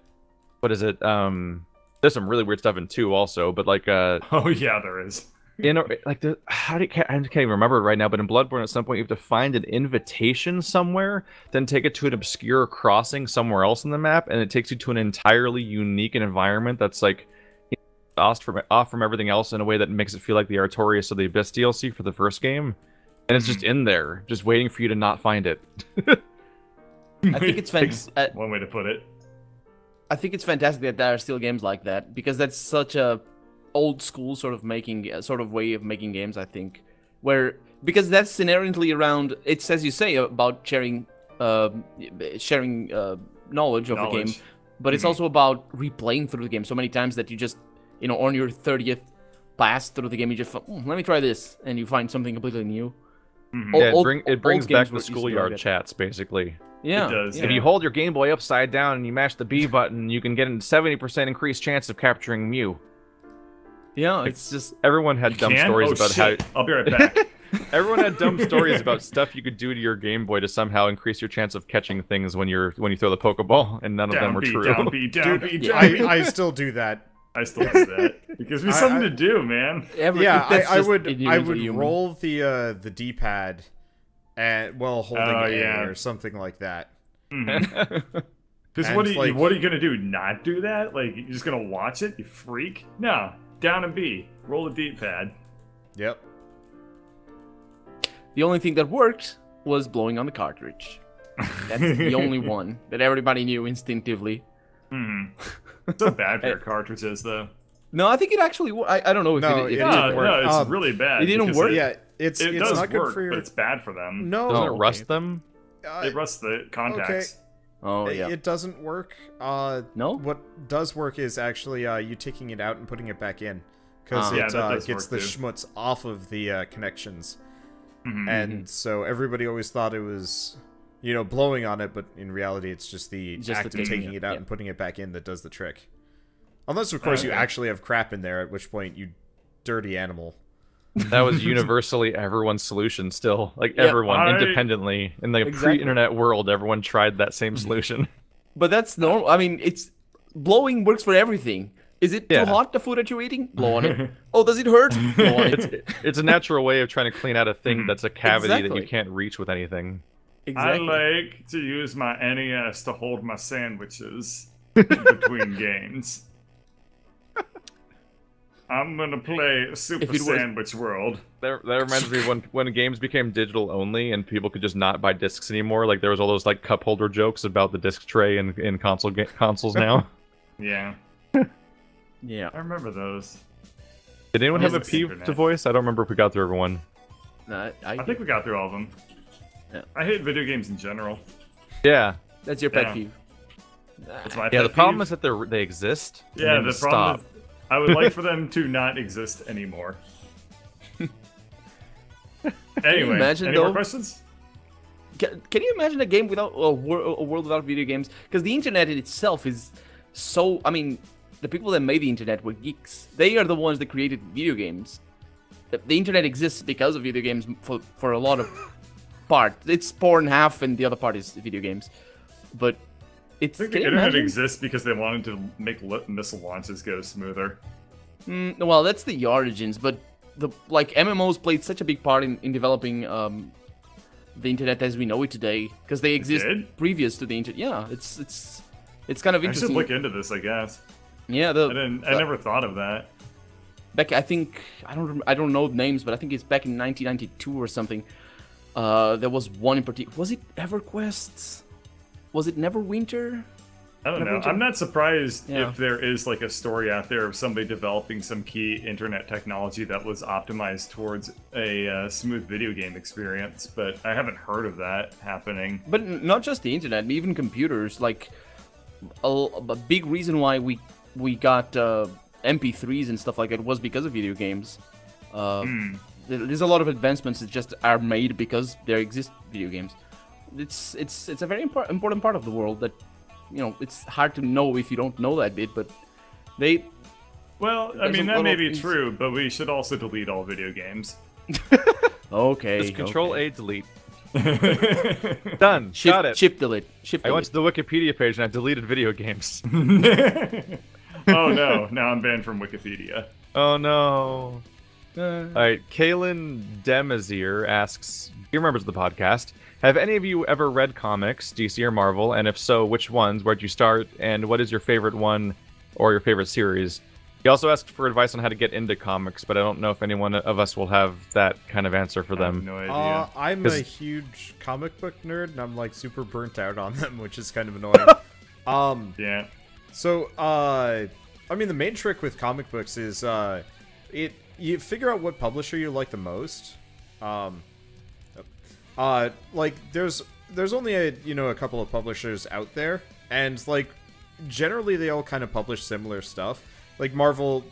Speaker 1: what is it, there's some really weird stuff in 2 also, but like
Speaker 2: oh yeah, there is.
Speaker 1: I can't even remember it right now, but in Bloodborne at some point you have to find an invitation somewhere, then take it to an obscure crossing somewhere else on the map, and it takes you to an entirely unique environment that's like off from everything else in a way that makes it feel like the Artorias of the Abyss DLC for the first game, and it's just in there, just waiting for you to not find it.
Speaker 4: I think it's fantastic.
Speaker 2: One way to put it.
Speaker 4: I think it's fantastic that there are still games like that, because that's such a old school sort of way of making games, I think, because that's inherently around, it's as you say about sharing knowledge of the game, but it's also about replaying through the game so many times that you just, you know, on your 30th pass through the game, you just let me try this, and you find something completely new.
Speaker 1: It brings back the schoolyard chats, basically.
Speaker 4: Yeah,
Speaker 2: it does.
Speaker 1: If you hold your Game Boy upside down and you mash the B button, you can get a 70% increased chance of capturing Mew.
Speaker 4: Yeah, it's just
Speaker 1: everyone had dumb stories about how.
Speaker 2: I'll be right back.
Speaker 1: Everyone had dumb stories about stuff you could do to your Game Boy to somehow increase your chance of catching things when you throw the Pokeball, and none of them were true.
Speaker 3: I still do that.
Speaker 2: I still do that. It gives me something to do, man.
Speaker 3: I would roll the D-pad while holding A or something like that.
Speaker 2: Because what are you gonna do? Not do that? Like you're just gonna watch it? You freak? No. Down and B. Roll the D-pad.
Speaker 3: Yep.
Speaker 4: The only thing that worked was blowing on the cartridge. That's the only one that everybody knew instinctively.
Speaker 2: So bad for your cartridges, though.
Speaker 4: No, I think it actually. I don't know if it didn't work.
Speaker 2: No, it's really bad.
Speaker 4: It didn't work.
Speaker 3: It does
Speaker 2: not
Speaker 3: good
Speaker 2: work,
Speaker 3: for your...
Speaker 2: but it's bad for them.
Speaker 3: No,
Speaker 1: doesn't it rust them?
Speaker 2: It rusts the contacts.
Speaker 3: Okay.
Speaker 4: Oh yeah.
Speaker 3: It doesn't work.
Speaker 4: No.
Speaker 3: What does work is actually you taking it out and putting it back in, because it gets the schmutz off of the connections. And so everybody always thought it was, you know, blowing on it, but in reality it's just the act of taking it out and putting it back in that does the trick. Unless, of course, you actually have crap in there, at which point you dirty animal.
Speaker 1: That was universally everyone's solution still. Like, everyone, independently. In the pre-internet world, everyone tried that same solution.
Speaker 4: But that's normal. I mean, blowing works for everything. Is it too hot, the food that you're eating? Blow on it. Oh, does it hurt? Blow on it.
Speaker 1: It's a natural way of trying to clean out a thing that's a cavity that you can't reach with anything.
Speaker 2: Exactly. I like to use my NES to hold my sandwiches between games. I'm gonna play Super Sandwich World.
Speaker 1: That reminds me when games became digital only and people could just not buy discs anymore. Like there was all those like cup holder jokes about the disc tray in consoles now.
Speaker 2: Yeah.
Speaker 4: Yeah.
Speaker 2: I remember those.
Speaker 1: Did anyone have a peeve to voice? I don't remember if we got through everyone.
Speaker 4: No,
Speaker 2: I think we got through all of them.
Speaker 4: Yeah.
Speaker 2: I hate video games in general.
Speaker 1: Yeah.
Speaker 4: That's your pet peeve.
Speaker 2: That's my pet
Speaker 1: the
Speaker 2: peeve.
Speaker 1: problem is that they exist.
Speaker 2: Yeah, the problem is I would like for them to not exist anymore. Anyway, any more questions?
Speaker 4: Can you imagine a game without a world without video games? Because the internet in itself is so... I mean, the people that made the internet were geeks. They are the ones that created video games. The internet exists because of video games for a lot of part. It's porn half, and the other part is video games. But it's...
Speaker 2: I think the internet exists because they wanted to make missile launches go smoother.
Speaker 4: Well, that's the origins, but MMOs played such a big part in developing the internet as we know it today, because they exist previous to the internet. Yeah, it's kind of interesting.
Speaker 2: I should look into this, I guess.
Speaker 4: Yeah,
Speaker 2: I never thought of that.
Speaker 4: Back, I think I don't know names, but I think it's back in 1992 or something. There was one in particular. Was it EverQuest? Was it Neverwinter?
Speaker 2: I don't know. I'm not surprised if there is like a story out there of somebody developing some key internet technology that was optimized towards a smooth video game experience, but I haven't heard of that happening.
Speaker 4: But not just the internet, even computers. Like a big reason why we got MP3s and stuff like that was because of video games. There's a lot of advancements that just are made because there exist video games. It's a very important part of the world that, you know, it's hard to know if you don't know that bit, but they...
Speaker 2: Well, I mean, that may be true, but we should also delete all video games.
Speaker 4: Okay.
Speaker 1: Just Control-A delete. Done. Got it.
Speaker 4: Shift delete.
Speaker 1: I went to the Wikipedia page and I deleted video games.
Speaker 2: Oh no, now I'm banned from Wikipedia.
Speaker 1: Oh no. Alright, Kaylin Demazier asks, dear members of the podcast, have any of you ever read comics, DC or Marvel, and if so, which ones, where'd you start, and what is your favorite one or your favorite series? He also asked for advice on how to get into comics, but I don't know if anyone of us will have that kind of answer for them.
Speaker 2: I have no idea.
Speaker 3: I'm a huge comic book nerd, and I'm like super burnt out on them, which is kind of annoying.
Speaker 2: Yeah.
Speaker 3: So, I mean, the main trick with comic books is, you figure out what publisher you like the most. Like, there's only a couple of publishers out there, and, like, generally they all kind of publish similar stuff. Like, Marvel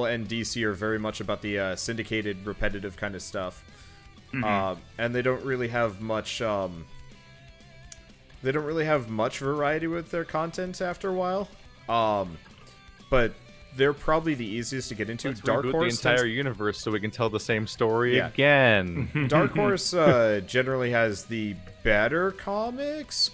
Speaker 3: and DC are very much about the, syndicated, repetitive kind of stuff. And they don't really have much, variety with their content after a while. But they're probably the easiest to get into.
Speaker 1: Let's Dark Horse the entire universe so we can tell the same story again.
Speaker 3: Dark Horse generally has the better comics,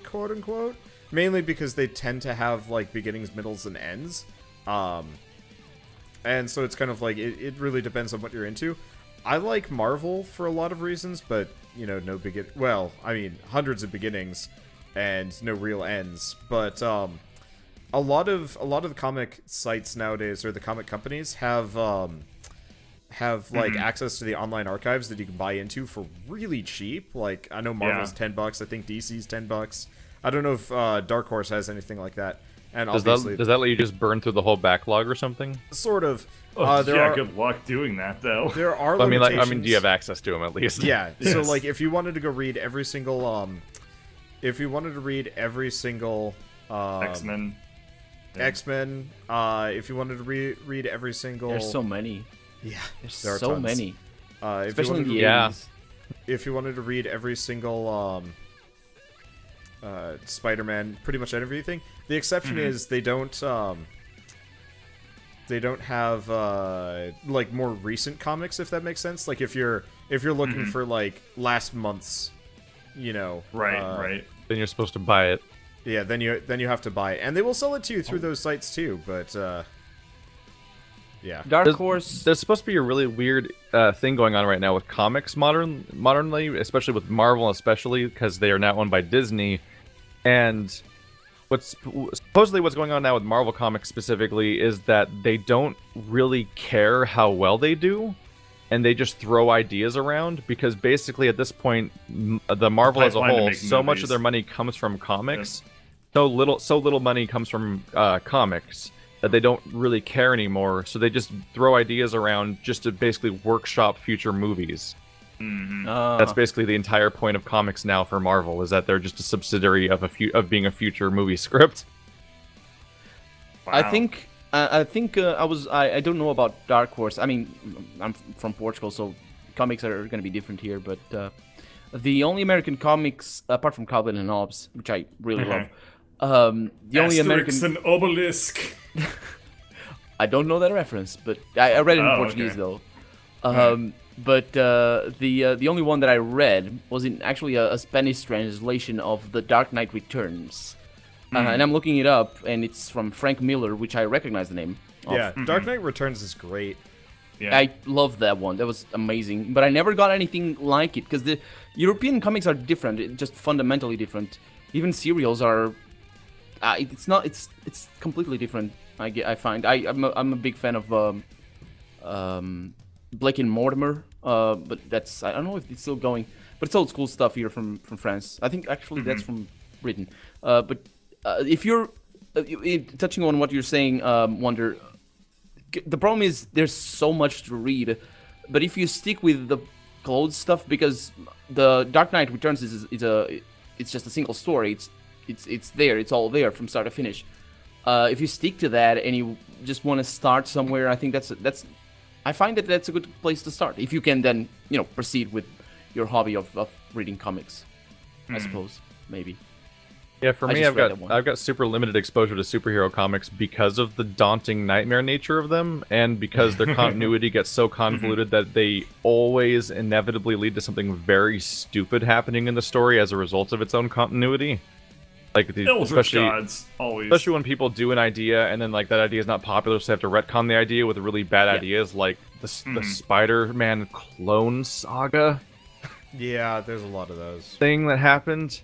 Speaker 3: quote unquote, mainly because they tend to have like beginnings, middles, and ends. And so it's kind of like it really depends on what you're into. I like Marvel for a lot of reasons, but no well, I mean, hundreds of beginnings and no real ends. But a lot of the comic sites nowadays, or the comic companies, have like access to the online archives that you can buy into for really cheap. Like, I know Marvel's $10. I think DC's $10. I don't know if Dark Horse has anything like that. And
Speaker 1: does that let you just burn through the whole backlog or something?
Speaker 3: Sort of.
Speaker 2: Good luck doing that, though.
Speaker 3: There are
Speaker 1: limitations. I mean, do you have access to them at least?
Speaker 3: Yeah. Yes. So, like, if you wanted to go read every single, if you wanted to read every single
Speaker 2: X-Men.
Speaker 3: X-Men, if you wanted to read every single...
Speaker 4: There's so many.
Speaker 3: Yeah,
Speaker 4: there are so many.
Speaker 3: Especially
Speaker 4: in the 80s.
Speaker 3: If you wanted to read every single Spider-Man, pretty much everything. The exception is they don't have like more recent comics, if that makes sense. Like if you're looking for like last month's,
Speaker 2: right.
Speaker 1: Then you're supposed to buy it.
Speaker 3: Yeah, then you have to buy it, and they will sell it to you through those sites too. But Yeah.
Speaker 4: Dark Horse.
Speaker 1: There's supposed to be a really weird thing going on right now with comics modernly, especially with Marvel, especially because they are now owned by Disney. And supposedly what's going on now with Marvel Comics specifically is that they don't really care how well they do, and they just throw ideas around because basically at this point, the Marvel as a whole, so much of their money comes from comics, so little money comes from comics that they don't really care anymore. So they just throw ideas around just to basically workshop future movies. That's basically the entire point of comics now for Marvel, is that they're just a subsidiary of being a future movie script.
Speaker 2: Wow.
Speaker 4: I think I don't know about Dark Horse. I mean, I'm from Portugal, so comics are going to be different here. But the only American comics, apart from Calvin and Hobbes, which I really love, the only American
Speaker 2: and Obelisk.
Speaker 4: I don't know that reference, but I read it in Portuguese though. But the only one that I read was in actually a Spanish translation of The Dark Knight Returns. And I'm looking it up, and it's from Frank Miller, which I recognize the name of.
Speaker 3: Yeah, Dark Knight Returns is great.
Speaker 2: Yeah.
Speaker 4: I love that one. That was amazing. But I never got anything like it, because the European comics are different, just fundamentally different. Even serials are... it's completely different, I find. I'm a big fan of Blake and Mortimer, but that's... I don't know if it's still going, but it's old school stuff here from France. I think actually that's from Britain. But if you're touching on what you're saying, Wonder, the problem is there's so much to read, but if you stick with the clothes stuff, because the Dark Knight Returns it's just a single story. It's there. It's all there from start to finish. If you stick to that and you just want to start somewhere, I think I find that that's a good place to start. If you can then, proceed with your hobby of reading comics, I suppose, maybe.
Speaker 1: Yeah, for me, I've got super limited exposure to superhero comics because of the daunting nightmare nature of them, and because their continuity gets so convoluted that they always inevitably lead to something very stupid happening in the story as a result of its own continuity. Like especially when people do an idea and then like that idea is not popular, so they have to retcon the idea with really bad ideas, like the Spider-Man clone saga.
Speaker 3: Yeah, there's a lot of those.
Speaker 1: Thing that happened.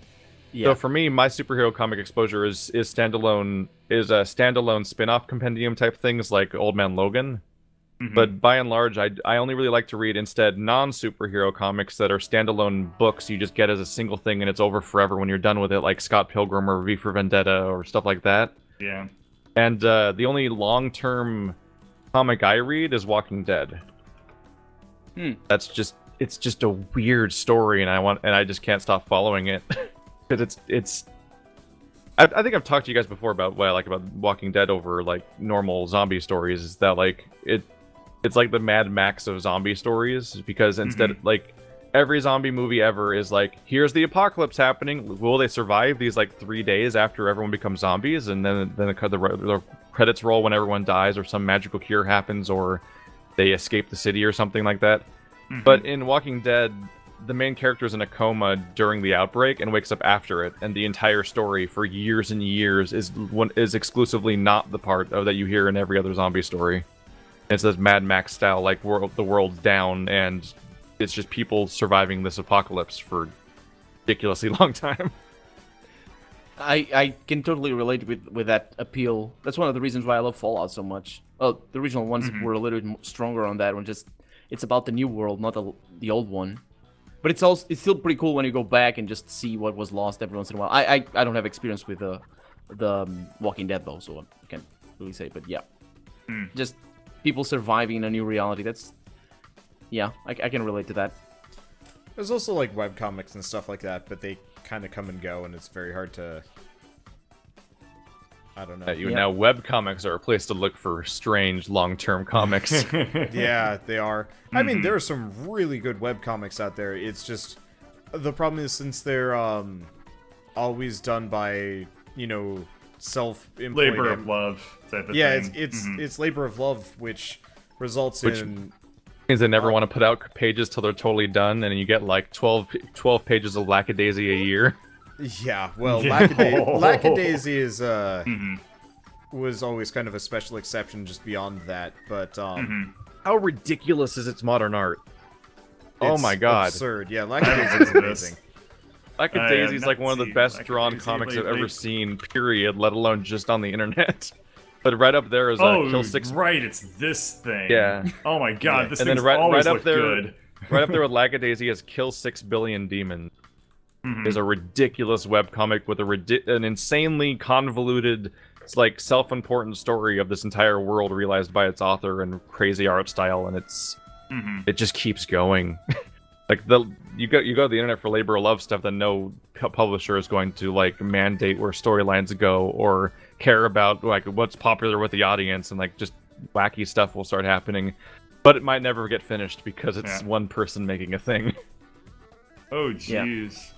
Speaker 4: Yeah.
Speaker 1: So for me, my superhero comic exposure is a standalone spin-off compendium type things like Old Man Logan. But by and large, I only really like to read instead non-superhero comics that are standalone books you just get as a single thing and it's over forever when you're done with it, like Scott Pilgrim or V for Vendetta or stuff like that.
Speaker 2: Yeah.
Speaker 1: And the only long-term comic I read is Walking Dead. It's just a weird story, and I just can't stop following it. Because I think I've talked to you guys before about what I like about Walking Dead over like normal zombie stories, is that like it's like the Mad Max of zombie stories, because instead like every zombie movie ever is like, here's the apocalypse happening, will they survive these like 3 days after everyone becomes zombies, and then the credits roll when everyone dies or some magical cure happens or they escape the city or something like that. But in Walking Dead, the main character is in a coma during the outbreak and wakes up after it, and the entire story for years and years is exclusively not the part that you hear in every other zombie story. It's this Mad Max style, like the world's down, and it's just people surviving this apocalypse for ridiculously long time.
Speaker 4: I can totally relate with that appeal. That's one of the reasons why I love Fallout so much. Oh, the original ones were a little bit stronger on that one. Just it's about the new world, not the old one. But it's still pretty cool when you go back and just see what was lost every once in a while. I don't have experience with the Walking Dead though, so I can't really say. But yeah, just people surviving in a new reality. I can relate to that.
Speaker 3: There's also like webcomics and stuff like that, but they kind of come and go, and it's very hard to... I don't know.
Speaker 1: Now webcomics are a place to look for strange long-term comics.
Speaker 3: Yeah, they are. I mean, there are some really good webcomics out there. It's just... The problem is, since they're always done by, self-employed...
Speaker 2: Labor of love type of thing.
Speaker 3: It's labor of love, which results in...
Speaker 1: Means they never want to put out pages till they're totally done, and you get like 12 pages of Lackadaisy a year.
Speaker 3: Yeah, well, Lackadaisy is was always kind of a special exception just beyond that, but
Speaker 1: how ridiculous is its modern art? Oh my god.
Speaker 3: Absurd. Yeah, Lackadaisy is amazing.
Speaker 1: Lackadaisy is like one of the best drawn comics I've ever seen, period, let alone just on the internet. But right up there is Kill 6...
Speaker 2: right, it's this thing.
Speaker 1: Yeah.
Speaker 2: Oh my god, this
Speaker 1: and
Speaker 2: thing's
Speaker 1: then
Speaker 2: always
Speaker 1: up
Speaker 2: looked
Speaker 1: there,
Speaker 2: good.
Speaker 1: Right up there with Lackadaisy is Kill 6 Billion Demons. Is a ridiculous webcomic with an insanely convoluted, like, self-important story of this entire world realized by its author and crazy art style, and it just keeps going. Like, you go to the internet for labor of love stuff that no publisher is going to, like, mandate where storylines go or care about, like, what's popular with the audience, and, like, just wacky stuff will start happening. But it might never get finished because it's one person making a thing.
Speaker 2: Oh, jeez.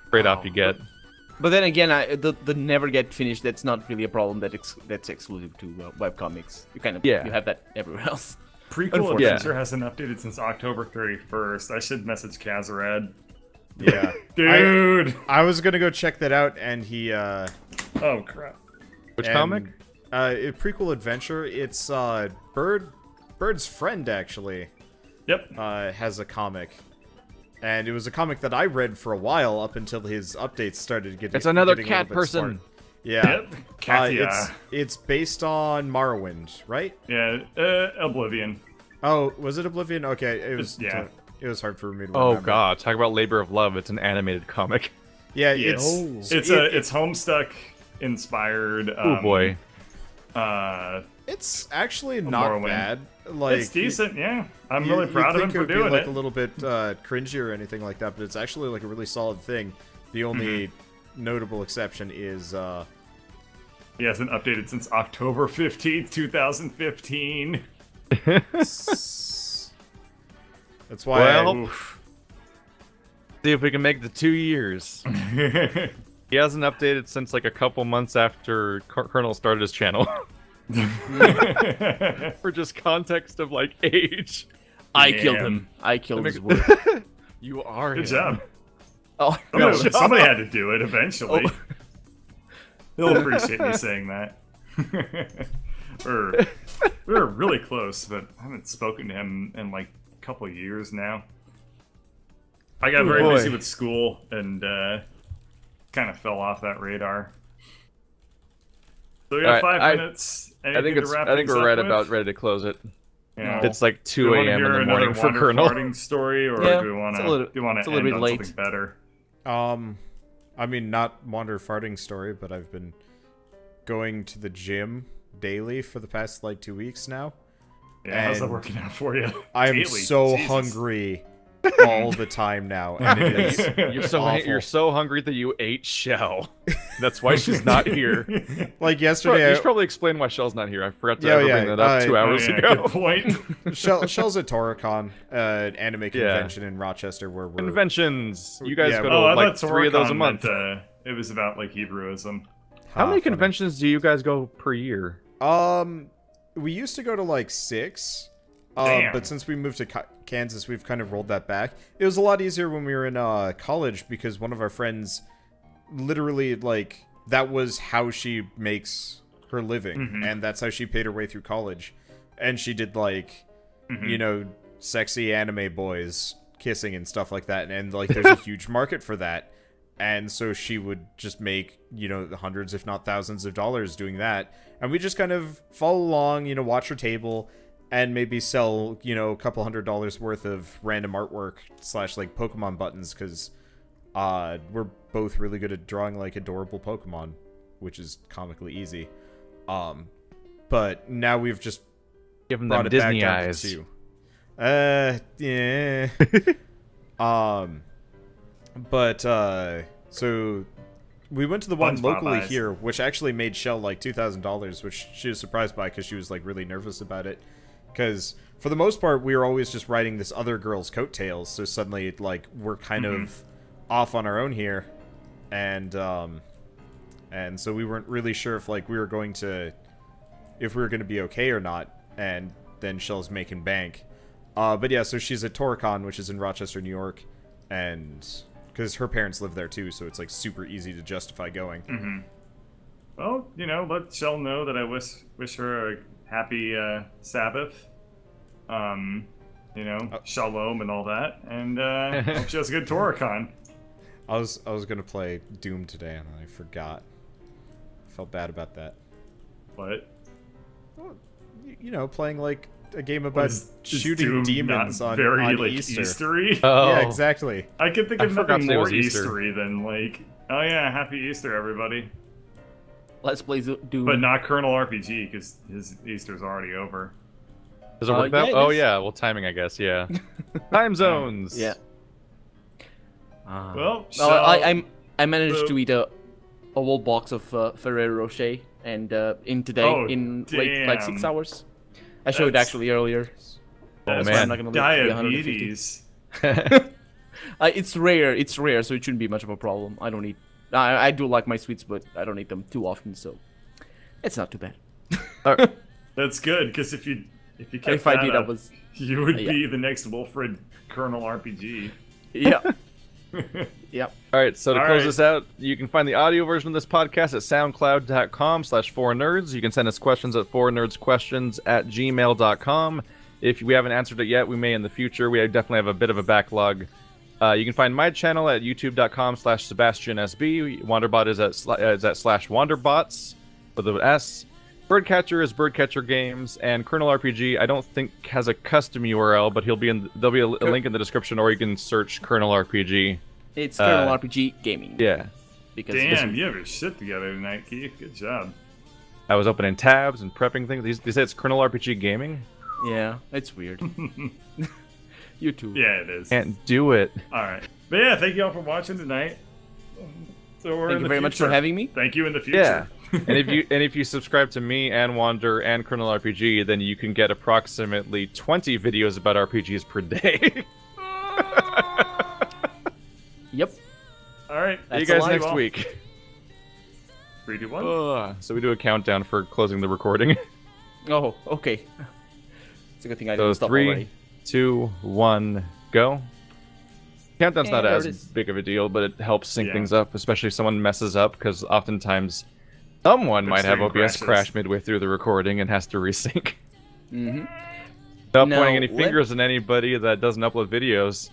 Speaker 1: Straight off you get.
Speaker 4: But then again, the never get finished, that's not really a problem that's exclusive to webcomics. You kind of you have that everywhere else.
Speaker 2: Prequel Adventure hasn't updated since October 31st. I should message Kazarad.
Speaker 3: Yeah.
Speaker 2: Dude!
Speaker 3: I was gonna go check that out, and he,
Speaker 2: Oh, crap.
Speaker 1: Which comic?
Speaker 3: Prequel Adventure. It's, Bird's friend, actually.
Speaker 2: Yep.
Speaker 3: Has a comic. And it was a comic that I read for a while, up until his updates started getting...
Speaker 1: It's another cat person!
Speaker 3: Smart. Yeah.
Speaker 2: Yep. Katia.
Speaker 3: It's based on Morrowind, right?
Speaker 2: Yeah, Oblivion.
Speaker 3: Oh, was it Oblivion? Okay, it was.
Speaker 2: Yeah.
Speaker 3: It was hard for me to
Speaker 1: remember.
Speaker 3: remember.
Speaker 1: Oh god, talk about labor of love. It's an animated comic.
Speaker 3: Yeah,
Speaker 2: it's Homestuck inspired.
Speaker 1: Oh boy.
Speaker 3: It's actually not
Speaker 2: Morrowind.
Speaker 3: bad. Like,
Speaker 2: it's decent, yeah. I'm really proud of him for doing
Speaker 3: like
Speaker 2: it.
Speaker 3: A little bit cringy or anything like that, but it's actually like a really solid thing. The only notable exception is
Speaker 2: he hasn't updated since October 15th, 2015.
Speaker 3: That's why.
Speaker 1: Well, see if we can make the 2 years. He hasn't updated since like a couple months after Colonel started his channel. For just context of like age.
Speaker 4: I killed him. I killed his work.
Speaker 1: You are.
Speaker 2: Good job.
Speaker 4: Oh,
Speaker 2: somebody had to do it eventually. Oh. He'll appreciate me saying that. We were really close, but I haven't spoken to him in like a couple of years now. I got very busy with school and kind of fell off that radar. So we got 5 minutes.
Speaker 1: I think we're ready to close it.
Speaker 2: Yeah.
Speaker 1: It's like 2 a.m. in the morning for Colonel.
Speaker 2: Farting story, or do we want to end on something better?
Speaker 3: I mean, not Wander farting story, but I've been going to the gym daily for the past like 2 weeks now.
Speaker 2: Yeah, how's that working out for you?
Speaker 3: I'm so hungry all the time now, and it is
Speaker 1: you're so hungry that you ate Shell. That's why she's not here.
Speaker 3: Like yesterday,
Speaker 1: you should probably explain why Shell's not here. I forgot to bring that up 2 hours ago.
Speaker 2: Good point.
Speaker 3: Shell's at Toricon, an anime convention in Rochester, where we're
Speaker 1: conventions. You guys go to like 3 of those a month.
Speaker 2: It was about like Hebrewism.
Speaker 1: How many conventions do you guys go per year?
Speaker 3: We used to go to like 6. But since we moved to Kansas, we've kind of rolled that back. It was a lot easier when we were in college because one of our friends, literally, like, that was how she makes her living, and that's how she paid her way through college. And she did, like, you know, sexy anime boys kissing and stuff like that, and like, there's a huge market for that. And so she would just make, you know, hundreds, if not thousands of dollars doing that. And we just kind of follow along, you know, watch her table, and maybe sell, you know, a couple $100 worth of random artwork / like Pokemon buttons, because we're both really good at drawing like adorable Pokemon, which is comically easy. But now we've just
Speaker 1: given them Disney eyes.
Speaker 3: Yeah. So we went to the one locally here, which actually made Shell like $2,000, which she was surprised by because she was like really nervous about it. Because for the most part, we were always just riding this other girl's coattails. So suddenly, like, we're kind of off on our own here, and so we weren't really sure if like we were going to be okay or not. And then Shell's making bank. But yeah, so she's at Toricon, which is in Rochester, New York, and because her parents live there too, so it's like super easy to justify going.
Speaker 2: Well, you know, let Shell know that I wish her a happy Sabbath. You know, Shalom and all that, and hope she has a good Toricon.
Speaker 3: I was gonna play Doom today and I forgot. I felt bad about that.
Speaker 2: What?
Speaker 3: Well, you know, playing like a game about shooting
Speaker 2: Doom
Speaker 3: demons
Speaker 2: not
Speaker 3: on,
Speaker 2: very,
Speaker 3: on
Speaker 2: like,
Speaker 3: Easter.
Speaker 2: Eastery?
Speaker 1: Oh.
Speaker 3: Yeah, exactly.
Speaker 2: I can think of nothing more
Speaker 1: Easter.
Speaker 2: Eastery than like, oh yeah, Happy Easter, everybody.
Speaker 4: Let's play Doom.
Speaker 2: But not Colonel RPG because his Easter's already over.
Speaker 1: Does it work that?
Speaker 4: Yeah,
Speaker 1: Oh yeah, well timing I guess. Yeah. Time zones.
Speaker 4: Yeah.
Speaker 2: Well,
Speaker 4: I managed to eat a whole box of Ferrero Rocher and in today in like 6 hours. I showed it actually earlier.
Speaker 1: Oh
Speaker 2: that's
Speaker 1: man,
Speaker 4: I'm not gonna live to be
Speaker 2: diabetes.
Speaker 4: It's rare, so it shouldn't be much of a problem. I don't eat. I do like my sweets, but I don't eat them too often, so it's not too bad.
Speaker 2: That's good because if you kept
Speaker 4: If I did,
Speaker 2: up,
Speaker 4: I was.
Speaker 2: you would be the next Wilfred Colonel RPG.
Speaker 4: Yeah. Yep.
Speaker 1: All right, so to
Speaker 2: All
Speaker 1: close
Speaker 2: right.
Speaker 1: this out, you can find the audio version of this podcast at soundcloud.com/4nerds. You can send us questions at 4nerdsquestions@gmail.com. If we haven't answered it yet, we may in the future. We definitely have a bit of a backlog. You can find my channel at youtube.com/SebastianSB. Wanderbot is at /Wanderbots with an S. Birdcatcher is Birdcatcher Games, and Colonel RPG I don't think has a custom URL, but there'll be a link in the description, or you can search Colonel RPG.
Speaker 4: It's Colonel RPG Gaming.
Speaker 1: Yeah.
Speaker 4: Because
Speaker 2: Damn, you have your shit together tonight, Keith. Good job.
Speaker 1: I was opening tabs and prepping things. They say it's Colonel RPG Gaming?
Speaker 4: Yeah, it's weird. You too.
Speaker 2: Yeah, it is.
Speaker 1: Can't do it.
Speaker 2: All right. But yeah, thank you all for watching tonight. So we're
Speaker 4: Thank you very much for having me.
Speaker 2: Thank you in the future.
Speaker 1: Yeah. and if you subscribe to me and Wander and Colonel RPG, then you can get approximately 20 videos about RPGs per day.
Speaker 4: Yep.
Speaker 2: All right.
Speaker 1: See you
Speaker 4: That's
Speaker 1: guys
Speaker 4: a
Speaker 1: next
Speaker 4: lot.
Speaker 1: week.
Speaker 2: 3, 2, 1.
Speaker 1: So we do a countdown for closing the recording.
Speaker 4: Oh, okay. It's a good thing I
Speaker 1: So
Speaker 4: didn't stop
Speaker 1: 3,
Speaker 4: already.
Speaker 1: 2, 1, go. Countdown's not
Speaker 4: And there
Speaker 1: as
Speaker 4: it is.
Speaker 1: big of a deal, but it helps sync
Speaker 2: Yeah.
Speaker 1: things up, especially if someone messes up, because oftentimes someone might have
Speaker 2: stream
Speaker 1: OBS
Speaker 2: crashes.
Speaker 1: crash midway through the recording and has to resync.
Speaker 4: Mm-hmm.
Speaker 1: Not
Speaker 4: Now,
Speaker 1: pointing any
Speaker 4: let-
Speaker 1: fingers at anybody that doesn't upload videos.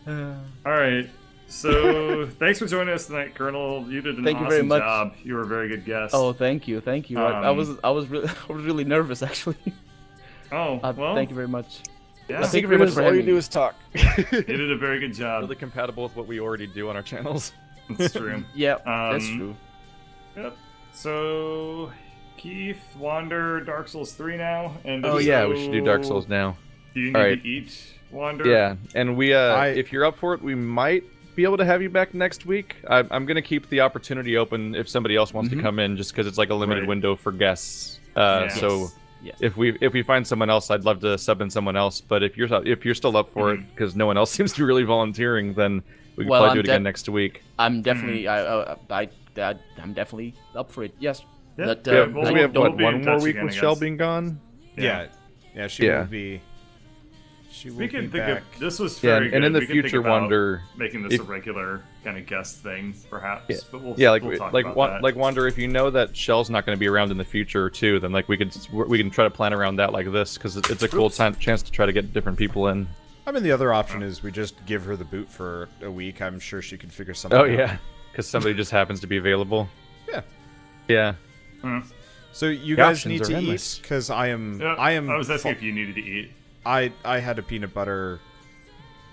Speaker 2: All right. So thanks for joining us tonight, Colonel. You did an
Speaker 4: Thank you
Speaker 2: awesome
Speaker 4: very much.
Speaker 2: job. You were a very good guest.
Speaker 4: Oh, thank you. I was really nervous actually.
Speaker 2: Oh, well.
Speaker 4: Thank you very much.
Speaker 2: Yeah,
Speaker 4: Thank you very much for having me.
Speaker 1: is talk.
Speaker 2: you did a very good job.
Speaker 1: Really compatible with what we already do on our channels.
Speaker 2: That's true.
Speaker 4: Yeah, that's
Speaker 2: Um,
Speaker 4: true.
Speaker 2: Yep. So, Keith, Wander, Dark Souls 3 now, and
Speaker 1: Oh yeah, we should do Dark Souls now.
Speaker 2: Do you need
Speaker 1: Alright.
Speaker 2: to eat, Wander?
Speaker 1: Yeah, and we if you're up for it, we might be able to have you back next week. I'm gonna keep the opportunity open if somebody else wants to come in, just because it's like a limited
Speaker 2: Right.
Speaker 1: window for guests.
Speaker 2: Yeah.
Speaker 1: So
Speaker 4: Yes.
Speaker 1: if we find someone else, I'd love to sub in someone else. But if you're still up for it, because no one else seems to be really volunteering, then we can
Speaker 4: Well,
Speaker 1: probably do
Speaker 4: I'm
Speaker 1: it again next week.
Speaker 4: I'm definitely I'm definitely up for it. Yes.
Speaker 2: Yeah.
Speaker 4: But,
Speaker 1: Yeah,
Speaker 2: we'll-
Speaker 1: so we have
Speaker 2: we'll
Speaker 1: what,
Speaker 2: be in
Speaker 1: one more
Speaker 2: touch
Speaker 1: week
Speaker 2: again,
Speaker 1: with
Speaker 2: I
Speaker 1: Shell
Speaker 2: guess.
Speaker 1: being gone.
Speaker 3: Yeah, she
Speaker 1: Yeah.
Speaker 3: will be. She will
Speaker 2: We can
Speaker 3: be
Speaker 2: think
Speaker 3: back.
Speaker 2: of this was
Speaker 1: Yeah,
Speaker 2: very good.
Speaker 1: and in the
Speaker 2: We can think
Speaker 1: future,
Speaker 2: about
Speaker 1: Wander.
Speaker 2: making this
Speaker 1: if-
Speaker 2: a regular kind of guest thing, perhaps.
Speaker 1: Yeah.
Speaker 2: But we'll
Speaker 1: Yeah,
Speaker 2: we'll talk about that.
Speaker 1: Wander. If you know that Shell's not going to be around in the future too, then we can try to plan around that like this, because it's a cool chance to try to get different people in.
Speaker 3: I mean, the other option is we just give her the boot for a week. I'm sure she could figure something
Speaker 1: Oh
Speaker 3: out.
Speaker 1: yeah, because somebody just happens to be available.
Speaker 3: Yeah.
Speaker 1: Yeah.
Speaker 3: So you
Speaker 1: The
Speaker 3: guys
Speaker 1: options
Speaker 3: need
Speaker 1: are
Speaker 3: to
Speaker 1: endless.
Speaker 3: eat, because I am.
Speaker 2: Yeah,
Speaker 3: I am.
Speaker 2: I was asking if you needed to eat.
Speaker 3: I had a peanut butter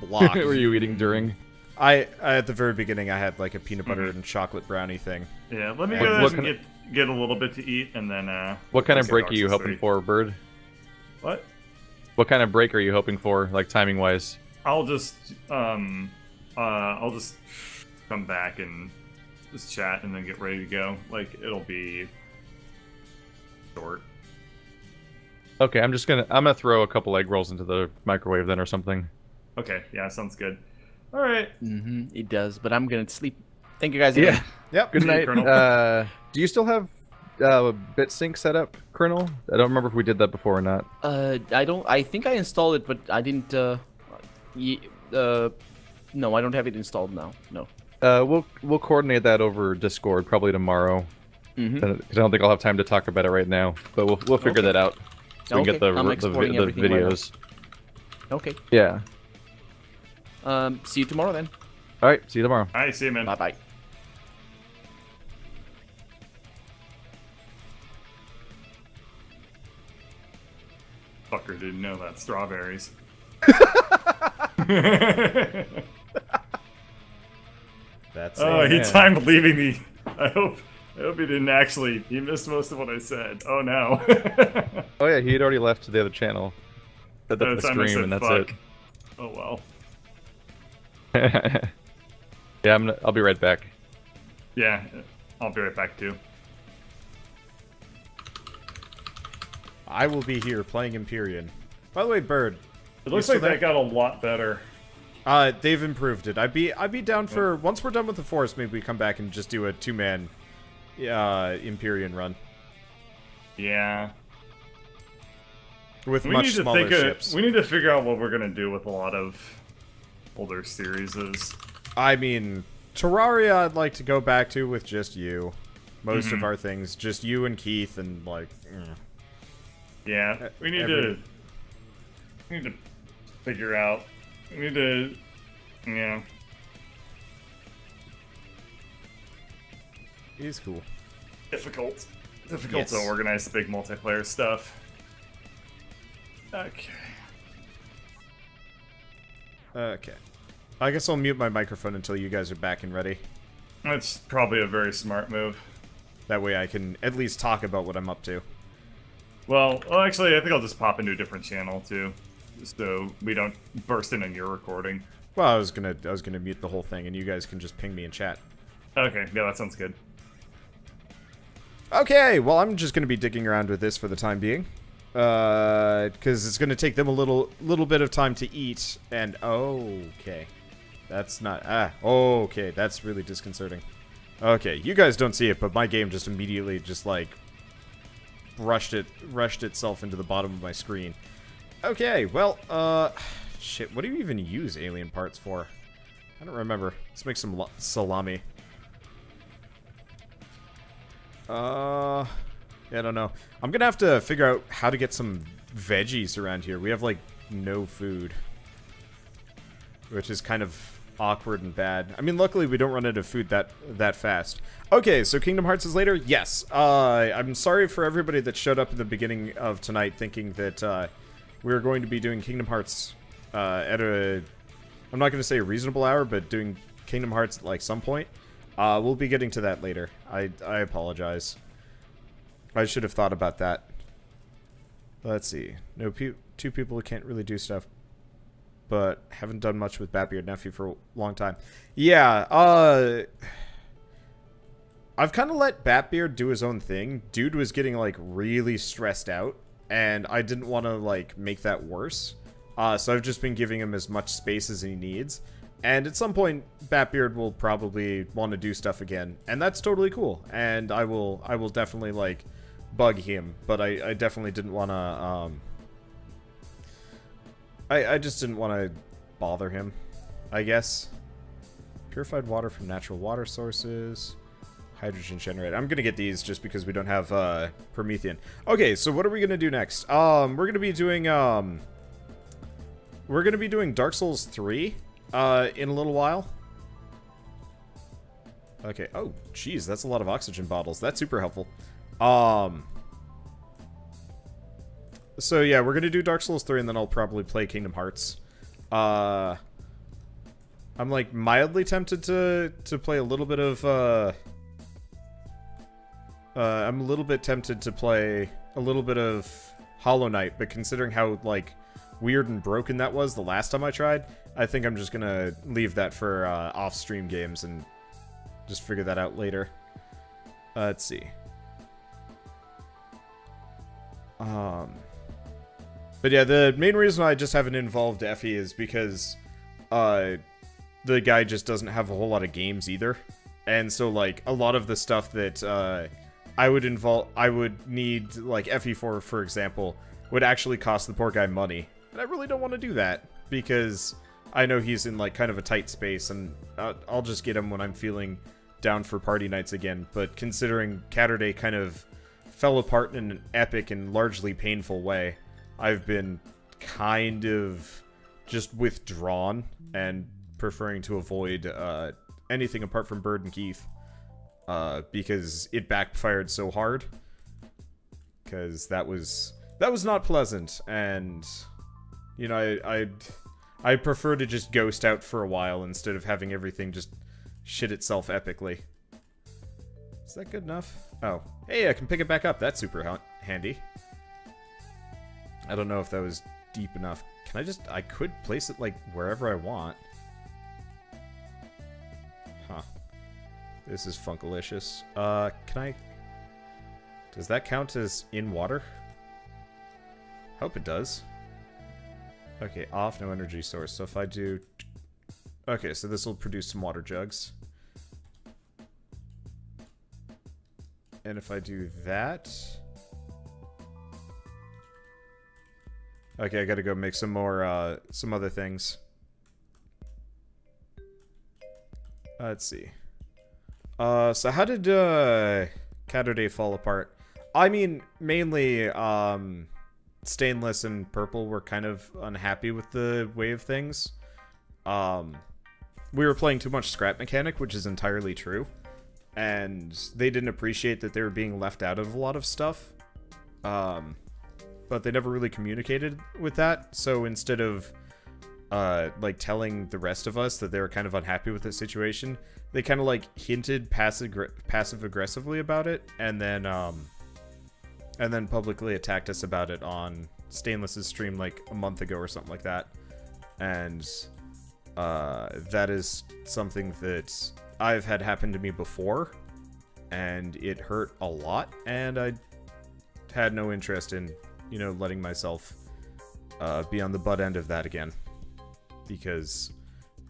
Speaker 3: block.
Speaker 1: Were you eating during?
Speaker 3: I at the very beginning I had like a peanut butter and chocolate brownie thing.
Speaker 2: Yeah, let me
Speaker 1: What-
Speaker 2: go
Speaker 1: what
Speaker 2: ahead and get a little bit to eat, and then.
Speaker 1: What kind of
Speaker 2: let's get
Speaker 1: break
Speaker 2: Dark
Speaker 1: are you
Speaker 2: Souls
Speaker 1: hoping
Speaker 2: 3.
Speaker 1: for, Bird?
Speaker 2: What?
Speaker 1: What kind of break are you hoping for, like timing wise?
Speaker 2: I'll just come back and just chat and then get ready to go. Like it'll be short.
Speaker 1: Okay, I'm gonna throw a couple egg rolls into the microwave then or something.
Speaker 2: Okay, yeah, sounds good. All right.
Speaker 4: Mm-hmm, it does, but I'm gonna sleep. Thank you guys again.
Speaker 3: Yep.
Speaker 1: Good
Speaker 2: Hey,
Speaker 1: night.
Speaker 2: Colonel.
Speaker 1: Do you still have BitSync set up, Colonel? I don't remember if we did that before or not.
Speaker 4: I don't. I think I installed it, but I didn't. No, I don't have it installed now. No.
Speaker 1: We'll coordinate that over Discord probably tomorrow. Because I don't think I'll have time to talk about it right now, but we'll figure that out. So we can get the videos.
Speaker 4: Right okay.
Speaker 1: Yeah.
Speaker 4: See you tomorrow then.
Speaker 1: All right. See you tomorrow.
Speaker 2: All right. See you, man.
Speaker 4: Bye bye.
Speaker 2: Fucker didn't know that strawberries.
Speaker 3: That's
Speaker 2: he timed leaving me. I hope he didn't actually. He missed most of what I said. Oh no.
Speaker 1: Oh yeah, he had already left to the other channel. That's the stream, and that's
Speaker 2: fuck.
Speaker 1: it.
Speaker 2: Oh well.
Speaker 1: Yeah, I'll be right back.
Speaker 2: Yeah, I'll be right back too.
Speaker 3: I will be here playing Empyrean. By the way, Bird.
Speaker 2: It looks like that got a lot better.
Speaker 3: They've improved it. I'd be down for once we're done with the forest, maybe we come back and just do a 2-man Empyrean run.
Speaker 2: Yeah.
Speaker 3: With much smaller ships.
Speaker 2: We need to figure out what we're gonna do with a lot of older series.
Speaker 3: I mean, Terraria I'd like to go back to with just you. Most of our things, just you and Keith, and like.
Speaker 2: Yeah, we need to figure out. We need to, yeah.
Speaker 3: It is cool.
Speaker 2: Difficult to organize the big multiplayer stuff. Okay.
Speaker 3: Okay. I guess I'll mute my microphone until you guys are back and ready.
Speaker 2: That's probably a very smart move.
Speaker 3: That way I can at least talk about what I'm up to.
Speaker 2: Well, actually, I think I'll just pop into a different channel too, so we don't burst in on your recording.
Speaker 3: Well, I was gonna mute the whole thing, and you guys can just ping me in chat.
Speaker 2: Okay, yeah, that sounds good.
Speaker 3: Okay, well, I'm just gonna be digging around with this for the time being, because it's gonna take them a little bit of time to eat. And okay, that's not okay, that's really disconcerting. Okay, you guys don't see it, but my game just immediately just like. Rushed itself into the bottom of my screen. Okay, well, shit, what do you even use alien parts for? I don't remember. Let's make some salami. Yeah, I don't know. I'm gonna have to figure out how to get some veggies around here. We have, like, no food. Which is kind of awkward and bad. I mean, luckily we don't run out of food that fast. Okay, so Kingdom Hearts is later? Yes. I'm sorry for everybody that showed up in the beginning of tonight thinking that we were going to be doing Kingdom Hearts at a... I'm not going to say a reasonable hour, but doing Kingdom Hearts at, like, some point. We'll be getting to that later. I apologize. I should have thought about that. Let's see. No, two people who can't really do stuff, but haven't done much with Batbeard Nephew for a long time. Yeah, I've kind of let Batbeard do his own thing. Dude was getting, like, really stressed out, and I didn't want to, like, make that worse. So I've just been giving him as much space as he needs. And at some point, Batbeard will probably want to do stuff again, and that's totally cool. And I will definitely, like, bug him, but I definitely didn't want to, I just didn't want to bother him, I guess. Purified water from natural water sources. Hydrogen generator. I'm gonna get these just because we don't have Promethean. Okay, so what are we gonna do next? We're gonna be doing Dark Souls 3 in a little while. Okay. Oh, geez, that's a lot of oxygen bottles. That's super helpful. So yeah, we're gonna do Dark Souls 3, and then I'll probably play Kingdom Hearts. I'm like mildly tempted to play a little bit of I'm a little bit tempted to play a little bit of Hollow Knight, but considering how, like, weird and broken that was the last time I tried, I think I'm just gonna leave that for off-stream games and just figure that out later. Let's see. But yeah, the main reason I just haven't involved Effie is because the guy just doesn't have a whole lot of games either. And so, like, a lot of the stuff that I would need, like, Effie for example, would actually cost the poor guy money. And I really don't want to do that, because I know he's in like kind of a tight space, and I'll just get him when I'm feeling down for party nights again. But considering Catterday kind of fell apart in an epic and largely painful way, I've been kind of just withdrawn and preferring to avoid anything apart from Bird and Keith, because it backfired so hard. Because that was not pleasant, and you know, I prefer to just ghost out for a while instead of having everything just shit itself epically. Is that good enough? Oh, hey, I can pick it back up. That's super handy. I don't know if that was deep enough. Can I just... I could place it, like, wherever I want. Huh. This is funkalicious. Can I... Does that count as in water? Hope it does. Okay, off, no energy source. So if I do... Okay, so this will produce some water jugs. And if I do that... Okay, I gotta go make some more, some other things. Let's see. So how did, Catterday fall apart? I mean, mainly, Stainless and Purple were kind of unhappy with the way of things. We were playing too much scrap mechanic, which is entirely true. And they didn't appreciate that they were being left out of a lot of stuff. But they never really communicated with that, so instead of, like, telling the rest of us that they were kind of unhappy with the situation, they kind of, like, hinted passive-aggressively about it, and then publicly attacked us about it on Stainless's stream, like, a month ago or something like that. And, that is something that I've had happen to me before, and it hurt a lot, and I had no interest in, you know, letting myself be on the butt end of that again. Because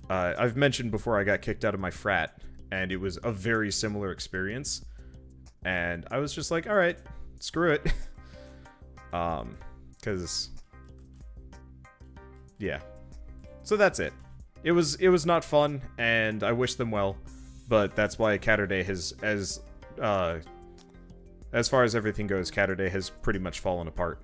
Speaker 3: I've mentioned before I got kicked out of my frat, and it was a very similar experience. And I was just like, alright, screw it. Because... yeah. So that's it. It was not fun, and I wish them well. But that's why Catterday has, as far as everything goes, Catterday has pretty much fallen apart.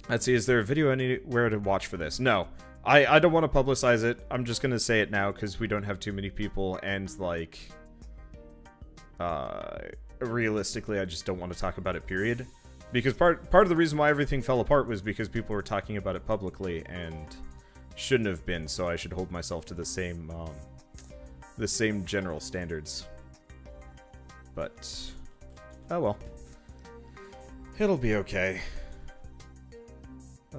Speaker 3: Let's see, is there a video anywhere to watch for this? No. I don't want to publicize it. I'm just going to say it now because we don't have too many people, and, like, realistically, I just don't want to talk about it, period. Because part of the reason why everything fell apart was because people were talking about it publicly, and shouldn't have been, so I should hold myself to the same general standards. But, oh well. It'll be okay.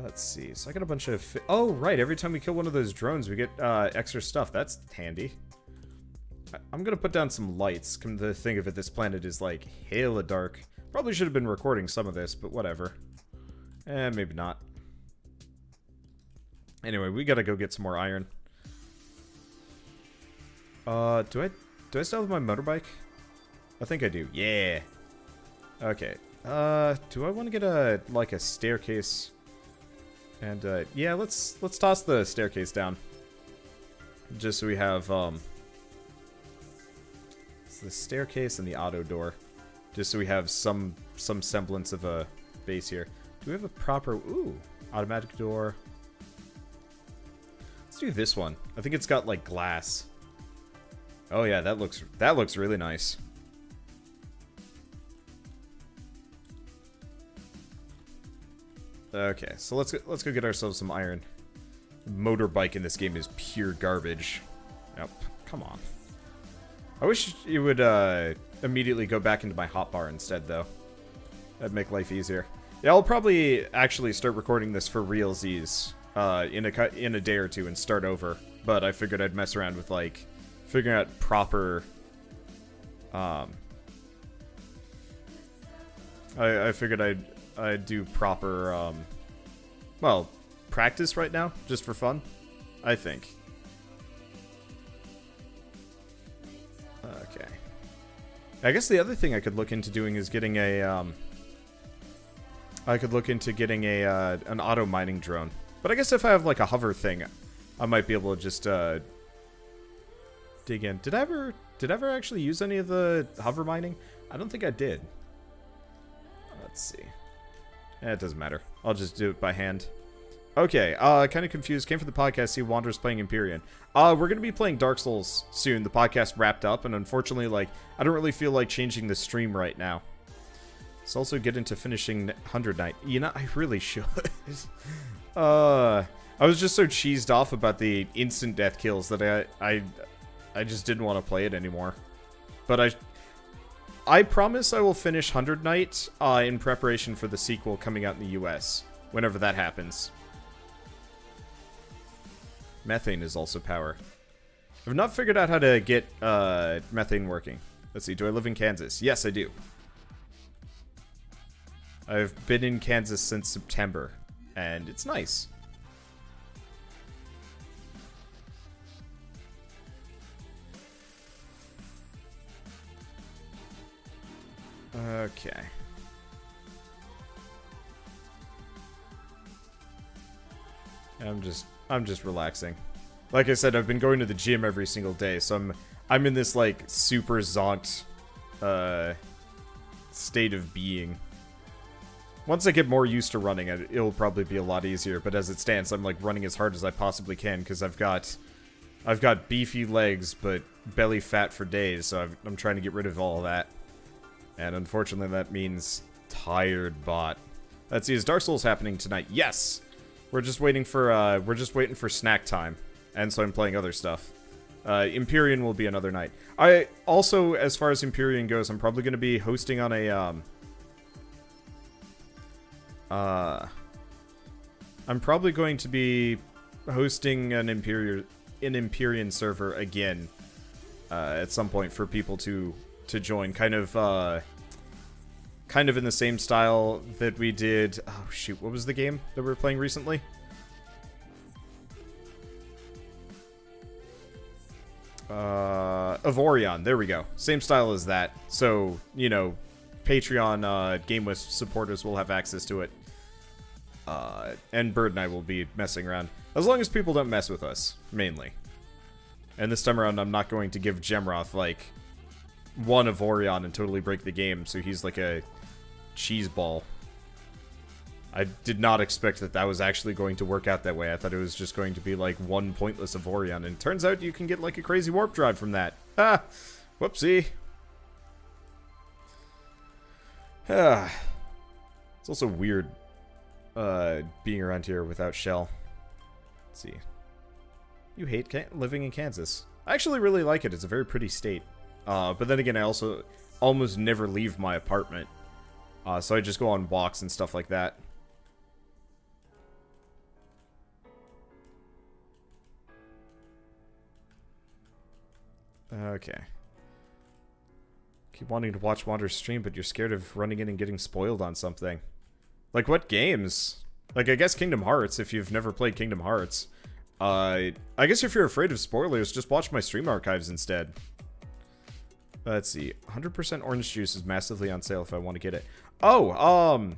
Speaker 3: Let's see. So I got a bunch of... oh, right. Every time we kill one of those drones, we get extra stuff. That's handy. I'm going to put down some lights. Come to think of it, this planet is, like, hella dark. Probably should have been recording some of this, but whatever. Maybe not. Anyway, we got to go get some more iron. Do I still have my motorbike? I think I do. Yeah. Okay. Do I want to get a staircase? And, yeah, let's toss the staircase down. Just so we have, it's the staircase and the auto door. Just so we have some semblance of a base here. Do we have a proper, ooh, automatic door? Let's do this one. I think it's got, like, glass. Oh, yeah, that looks really nice. Okay, so let's go get ourselves some iron. Motorbike in this game is pure garbage. Nope, come on. I wish you would immediately go back into my hotbar instead, though. That'd make life easier. Yeah, I'll probably actually start recording this for realsies in a day or two and start over. But I figured I'd mess around with, like, figuring out proper... I figured I'd do proper, well, practice right now, just for fun, I think. Okay. I guess the other thing I could look into doing is getting a, an auto mining drone. But I guess if I have, like, a hover thing, I might be able to just dig in. Did I ever actually use any of the hover mining? I don't think I did. Let's see. It doesn't matter. I'll just do it by hand. Okay, kind of confused. Came for the podcast, see Wanderers playing Empyrean. We're going to be playing Dark Souls soon. The podcast wrapped up, and unfortunately, like, I don't really feel like changing the stream right now. Let's also get into finishing 100 Night. You know, I really should. I was just so cheesed off about the instant death kills that I just didn't want to play it anymore. But I promise I will finish 100 Night in preparation for the sequel coming out in the US, whenever that happens. Methane is also power. I've not figured out how to get methane working. Let's see, do I live in Kansas? Yes, I do. I've been in Kansas since September, and it's nice. Okay. I'm just relaxing. Like I said, I've been going to the gym every single day, so I'm in this like super zonked state of being. Once I get more used to running, it'll probably be a lot easier, but as it stands, I'm like running as hard as I possibly can because I've got beefy legs but belly fat for days, so I'm trying to get rid of all of that. And unfortunately, that means tired bot. Let's see, is Dark Souls happening tonight? Yes. We're just waiting for snack time, and so I'm playing other stuff. Empyrean will be another night. I also, as far as Empyrean goes, I'm probably going to be hosting on a I'm probably going to be hosting an Empyrean server again at some point for people to join, kind of in the same style that we did. Oh shoot, what was the game that we were playing recently? Avorion, there we go. Same style as that. So, you know, Patreon GameWist supporters will have access to it. And Bird and I will be messing around. As long as people don't mess with us, mainly. And this time around, I'm not going to give Gemroth, like, one Avorion and totally break the game, so he's like a cheese ball. I did not expect that was actually going to work out that way. I thought it was just going to be like one pointless Avorion, and it turns out you can get like a crazy warp drive from that. Ah, whoopsie. It's also weird being around here without Shell. Let's see. You hate living in Kansas. I actually really like it. It's a very pretty state. But then again, I also almost never leave my apartment. So I just go on walks and stuff like that. Okay. Keep wanting to watch Wander's stream, but you're scared of running in and getting spoiled on something. Like, what games? Like, I guess Kingdom Hearts, if you've never played Kingdom Hearts. I guess if you're afraid of spoilers, just watch my stream archives instead. Let's see. 100% orange juice is massively on sale if I want to get it. Oh,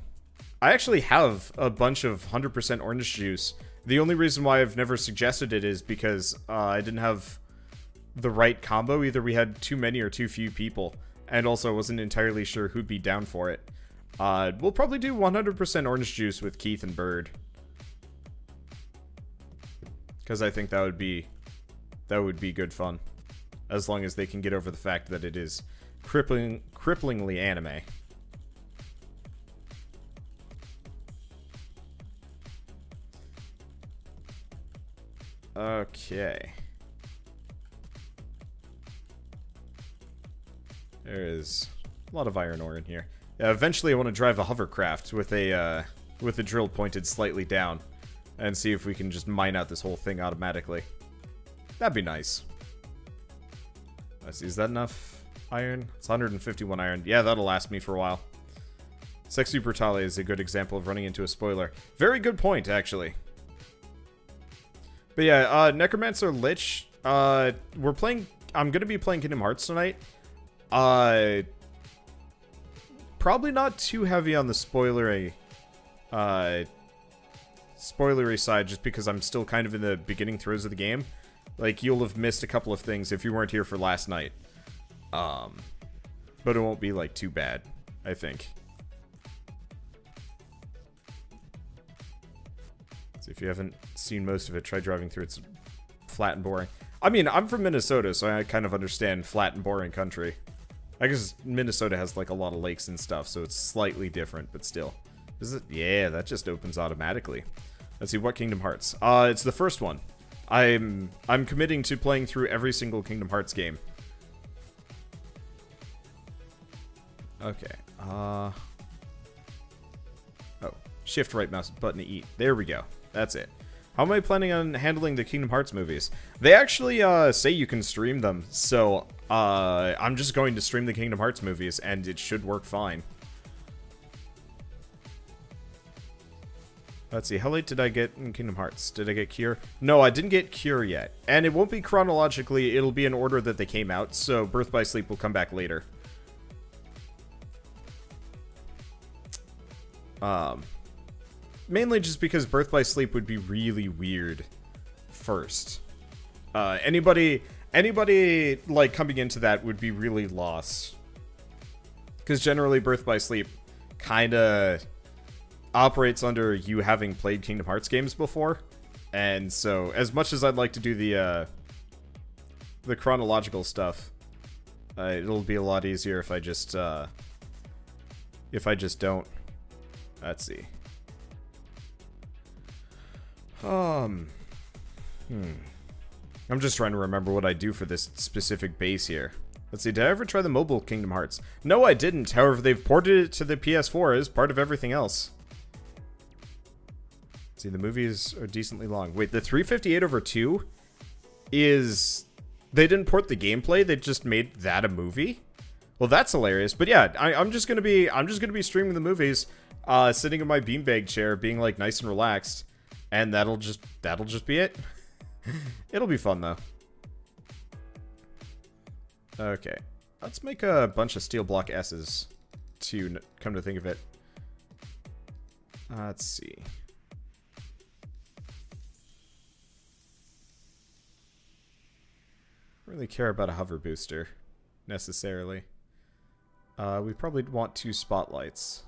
Speaker 3: I actually have a bunch of 100% orange juice. The only reason why I've never suggested it is because I didn't have the right combo. Either we had too many or too few people, and also I wasn't entirely sure who'd be down for it. We'll probably do 100% orange juice with Keith and Bird, because I think that would be good fun, as long as they can get over the fact that it is cripplingly anime. Okay. There is a lot of iron ore in here. Yeah, eventually I want to drive a hovercraft with a drill pointed slightly down and see if we can just mine out this whole thing automatically. That'd be nice. Let's see, is that enough iron? It's 151 iron. Yeah, that'll last me for a while. Sexy Brutale is a good example of running into a spoiler. Very good point, actually. But yeah, Necromancer Lich, we're playing... I'm gonna be playing Kingdom Hearts tonight. Probably not too heavy on the spoilery spoilery side, just because I'm still kind of in the beginning throes of the game. Like, you'll have missed a couple of things if you weren't here for last night. But it won't be, like, too bad, I think. So if you haven't seen most of it, try driving through. It's flat and boring. I mean, I'm from Minnesota, so I kind of understand flat and boring country. I guess Minnesota has, like, a lot of lakes and stuff, so it's slightly different, but still. Is it? Yeah, that just opens automatically. Let's see, what Kingdom Hearts? It's the first one. I'm committing to playing through every single Kingdom Hearts game. Okay. Oh, shift right mouse button to eat. There we go. That's it. How am I planning on handling the Kingdom Hearts movies? They actually say you can stream them, so I'm just going to stream the Kingdom Hearts movies, and it should work fine. Let's see, how late did I get in Kingdom Hearts? Did I get Cure? No, I didn't get Cure yet. And it won't be chronologically, it'll be in order that they came out, so Birth by Sleep will come back later. Mainly just because Birth by Sleep would be really weird first. Anybody, like, coming into that would be really lost. Because generally Birth by Sleep kinda operates under you having played Kingdom Hearts games before. And so, as much as I'd like to do the chronological stuff, it'll be a lot easier if I just don't. Let's see. I'm just trying to remember what I do for this specific base here. Let's see, did I ever try the mobile Kingdom Hearts? No, I didn't. However, they've ported it to the PS4 as part of everything else. Let's see, the movies are decently long. Wait, the 358/2 is... They didn't port the gameplay, they just made that a movie? Well, that's hilarious. But yeah, I'm just gonna be streaming the movies, sitting in my beanbag chair, being like nice and relaxed. And that'll just be it. It'll be fun, though. Okay. Let's make a bunch of steel block S's, to come to think of it. Let's see. Don't really care about a hover booster, necessarily. We probably want 2 spotlights.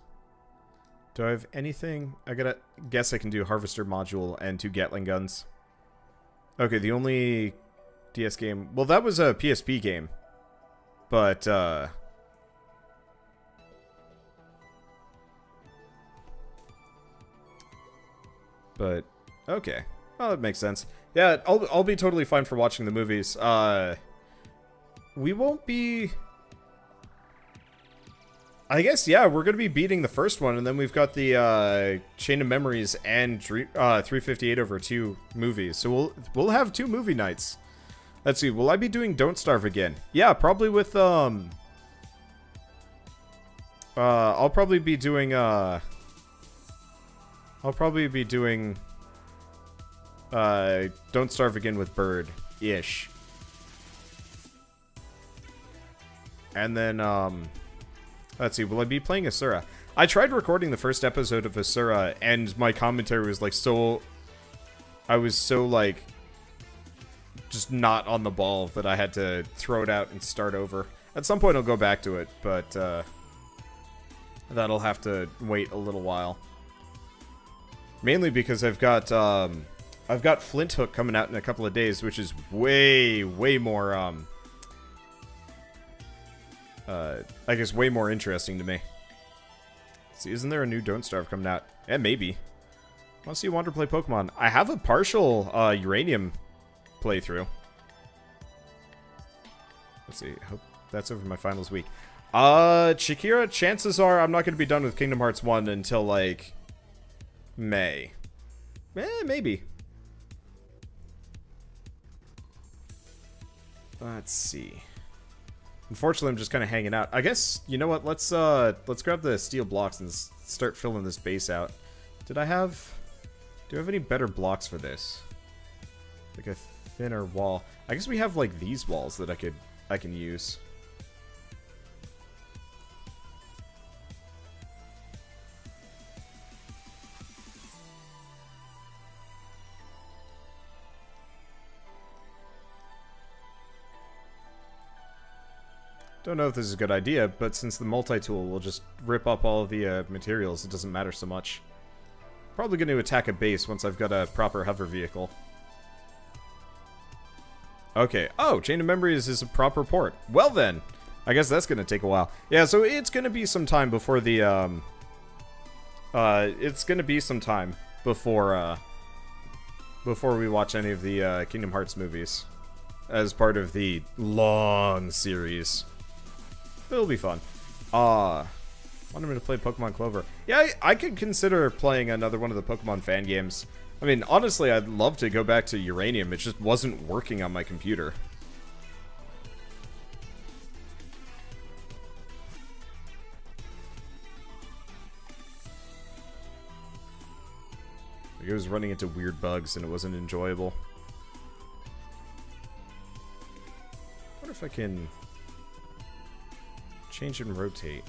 Speaker 3: Do I have anything? I gotta guess I can do Harvester Module and 2 Gatling guns. Okay, the only DS game... Well, that was a PSP game. But, okay. Well, that makes sense. Yeah, I'll be totally fine for watching the movies. We won't be... I guess, yeah, we're going to be beating the first one, and then we've got the Chain of Memories and 358/2 movies. So we'll have 2 movie nights. Let's see, will I be doing Don't Starve again? Yeah, probably with, I'll probably be doing, Don't Starve again with Bird-ish. And then, let's see, will I be playing Asura? I tried recording the first episode of Asura, and my commentary was, like, I was so, like, just not on the ball that I had to throw it out and start over. At some point I'll go back to it, but, that'll have to wait a little while. Mainly because I've got Flint Hook coming out in a couple of days, which is way more, I guess way more interesting to me. Let's see, isn't there a new Don't Starve coming out? Yeah, maybe. Want to see Wander play Pokemon? I have a partial Uranium playthrough. Let's see, hope that's over my finals week. Shakira, chances are I'm not going to be done with Kingdom Hearts 1 until, like, May. Maybe. Let's see. Unfortunately, I'm just kind of hanging out. I guess, you know what, let's grab the steel blocks and start filling this base out. Do I have any better blocks for this? Like a thinner wall. I guess we have, like, these walls that I can use. Don't know if this is a good idea, but since the multi-tool will just rip up all of the materials, it doesn't matter so much. Probably going to attack a base once I've got a proper hover vehicle. Okay. Oh, Chain of Memories is a proper port. Well then, I guess that's going to take a while. Yeah, so it's going to be some time before the, it's going to be some time before we watch any of the Kingdom Hearts movies as part of the long series. It'll be fun. Wanted me to play Pokemon Clover. Yeah, I could consider playing another one of the Pokemon fan games. I mean, honestly, I'd love to go back to Uranium. It just wasn't working on my computer. Like, it was running into weird bugs and it wasn't enjoyable. I wonder if I can change and rotate.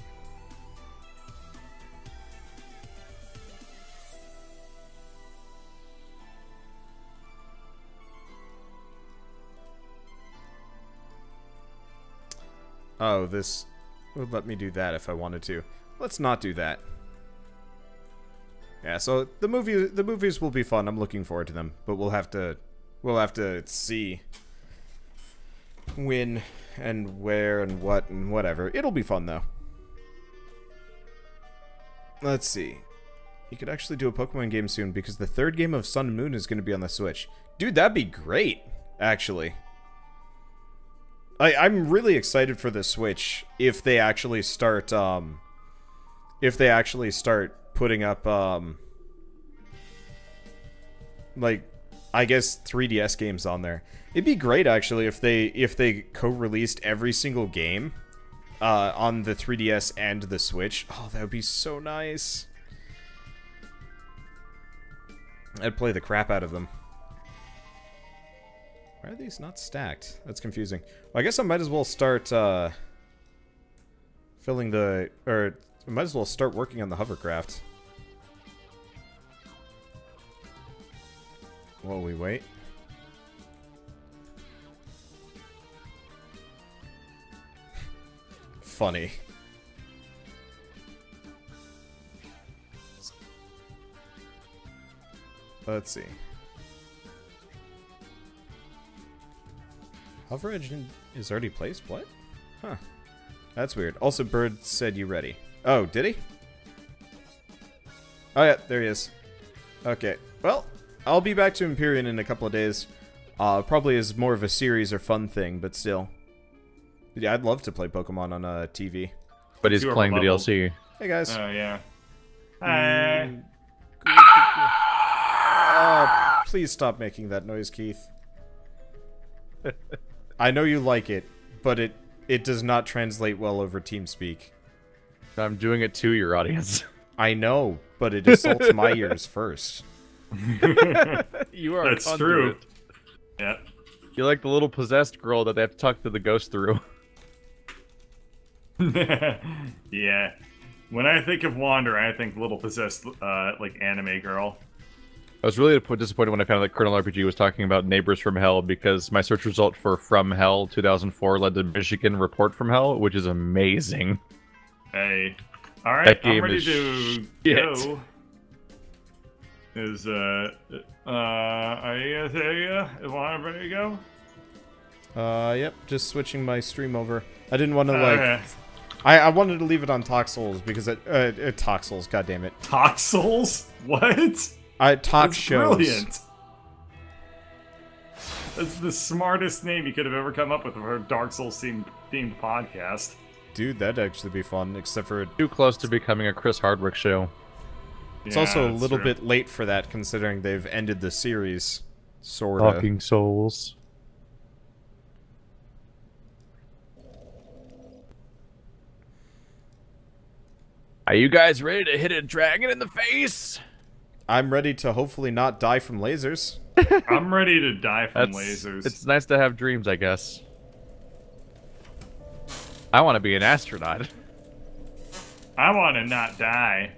Speaker 3: Oh, this would let me do that if I wanted to. Let's not do that. Yeah, so the movies will be fun. I'm looking forward to them, but we'll have to see when and where and what and whatever. It'll be fun though. Let's see. You could actually do a Pokemon game soon because the third game of Sun and Moon is going to be on the Switch. Dude, that'd be great, actually. I'm really excited for the Switch if they actually start putting up like, I guess 3DS games on there. It'd be great actually if they co-released every single game on the 3DS and the Switch. Oh, that would be so nice. I'd play the crap out of them. Why are these not stacked? That's confusing. Well, I guess I might as well start filling the... Or, I might as well start working on the hovercraft. While we wait. Funny. Let's see. Hover engine is already placed? What? Huh. That's weird. Also, Bird said you ready. Oh, did he? Oh yeah, there he is. Okay. Well, I'll be back to Empyrean in a couple of days. Probably as more of a series or fun thing, but still. Yeah, I'd love to play Pokemon on TV.
Speaker 1: But he's playing the DLC.
Speaker 3: Hey guys.
Speaker 2: Oh yeah. Hi.
Speaker 3: Please stop making that noise, Keith. I know you like it, but it does not translate well over TeamSpeak.
Speaker 1: I'm doing it to your audience.
Speaker 3: I know, but it assaults my ears first.
Speaker 1: You are.
Speaker 2: That's true. Yeah.
Speaker 1: You're like the little possessed girl that they have to talk to the ghost through.
Speaker 2: Yeah. When I think of Wander, I think little possessed, like anime girl.
Speaker 1: I was really disappointed when I found out that Colonel RPG was talking about Neighbors from Hell because my search result for From Hell 2004 led to Michigan Report from Hell, which is amazing.
Speaker 2: Hey. Alright, I'm ready to go. Are you guys there? Is Wander ready to go?
Speaker 3: Yep, just switching my stream over. I didn't want to, like... I wanted to leave it on Toxels because Toxels, goddammit.
Speaker 2: Toxels? What?
Speaker 3: Talk shows.
Speaker 2: Brilliant. That's the smartest name you could have ever come up with for a Dark Souls themed podcast.
Speaker 3: Dude, that'd actually be fun, except for...
Speaker 1: Too close to becoming a Chris Hardwick show.
Speaker 3: It's also a little bit late for that, considering they've ended the series. Sorta.
Speaker 1: Talking Souls. Are you guys ready to hit a dragon in the face?
Speaker 3: I'm ready to hopefully not die from lasers.
Speaker 2: I'm ready to die from lasers.
Speaker 1: It's nice to have dreams, I guess. I want to be an astronaut.
Speaker 2: I want to not die.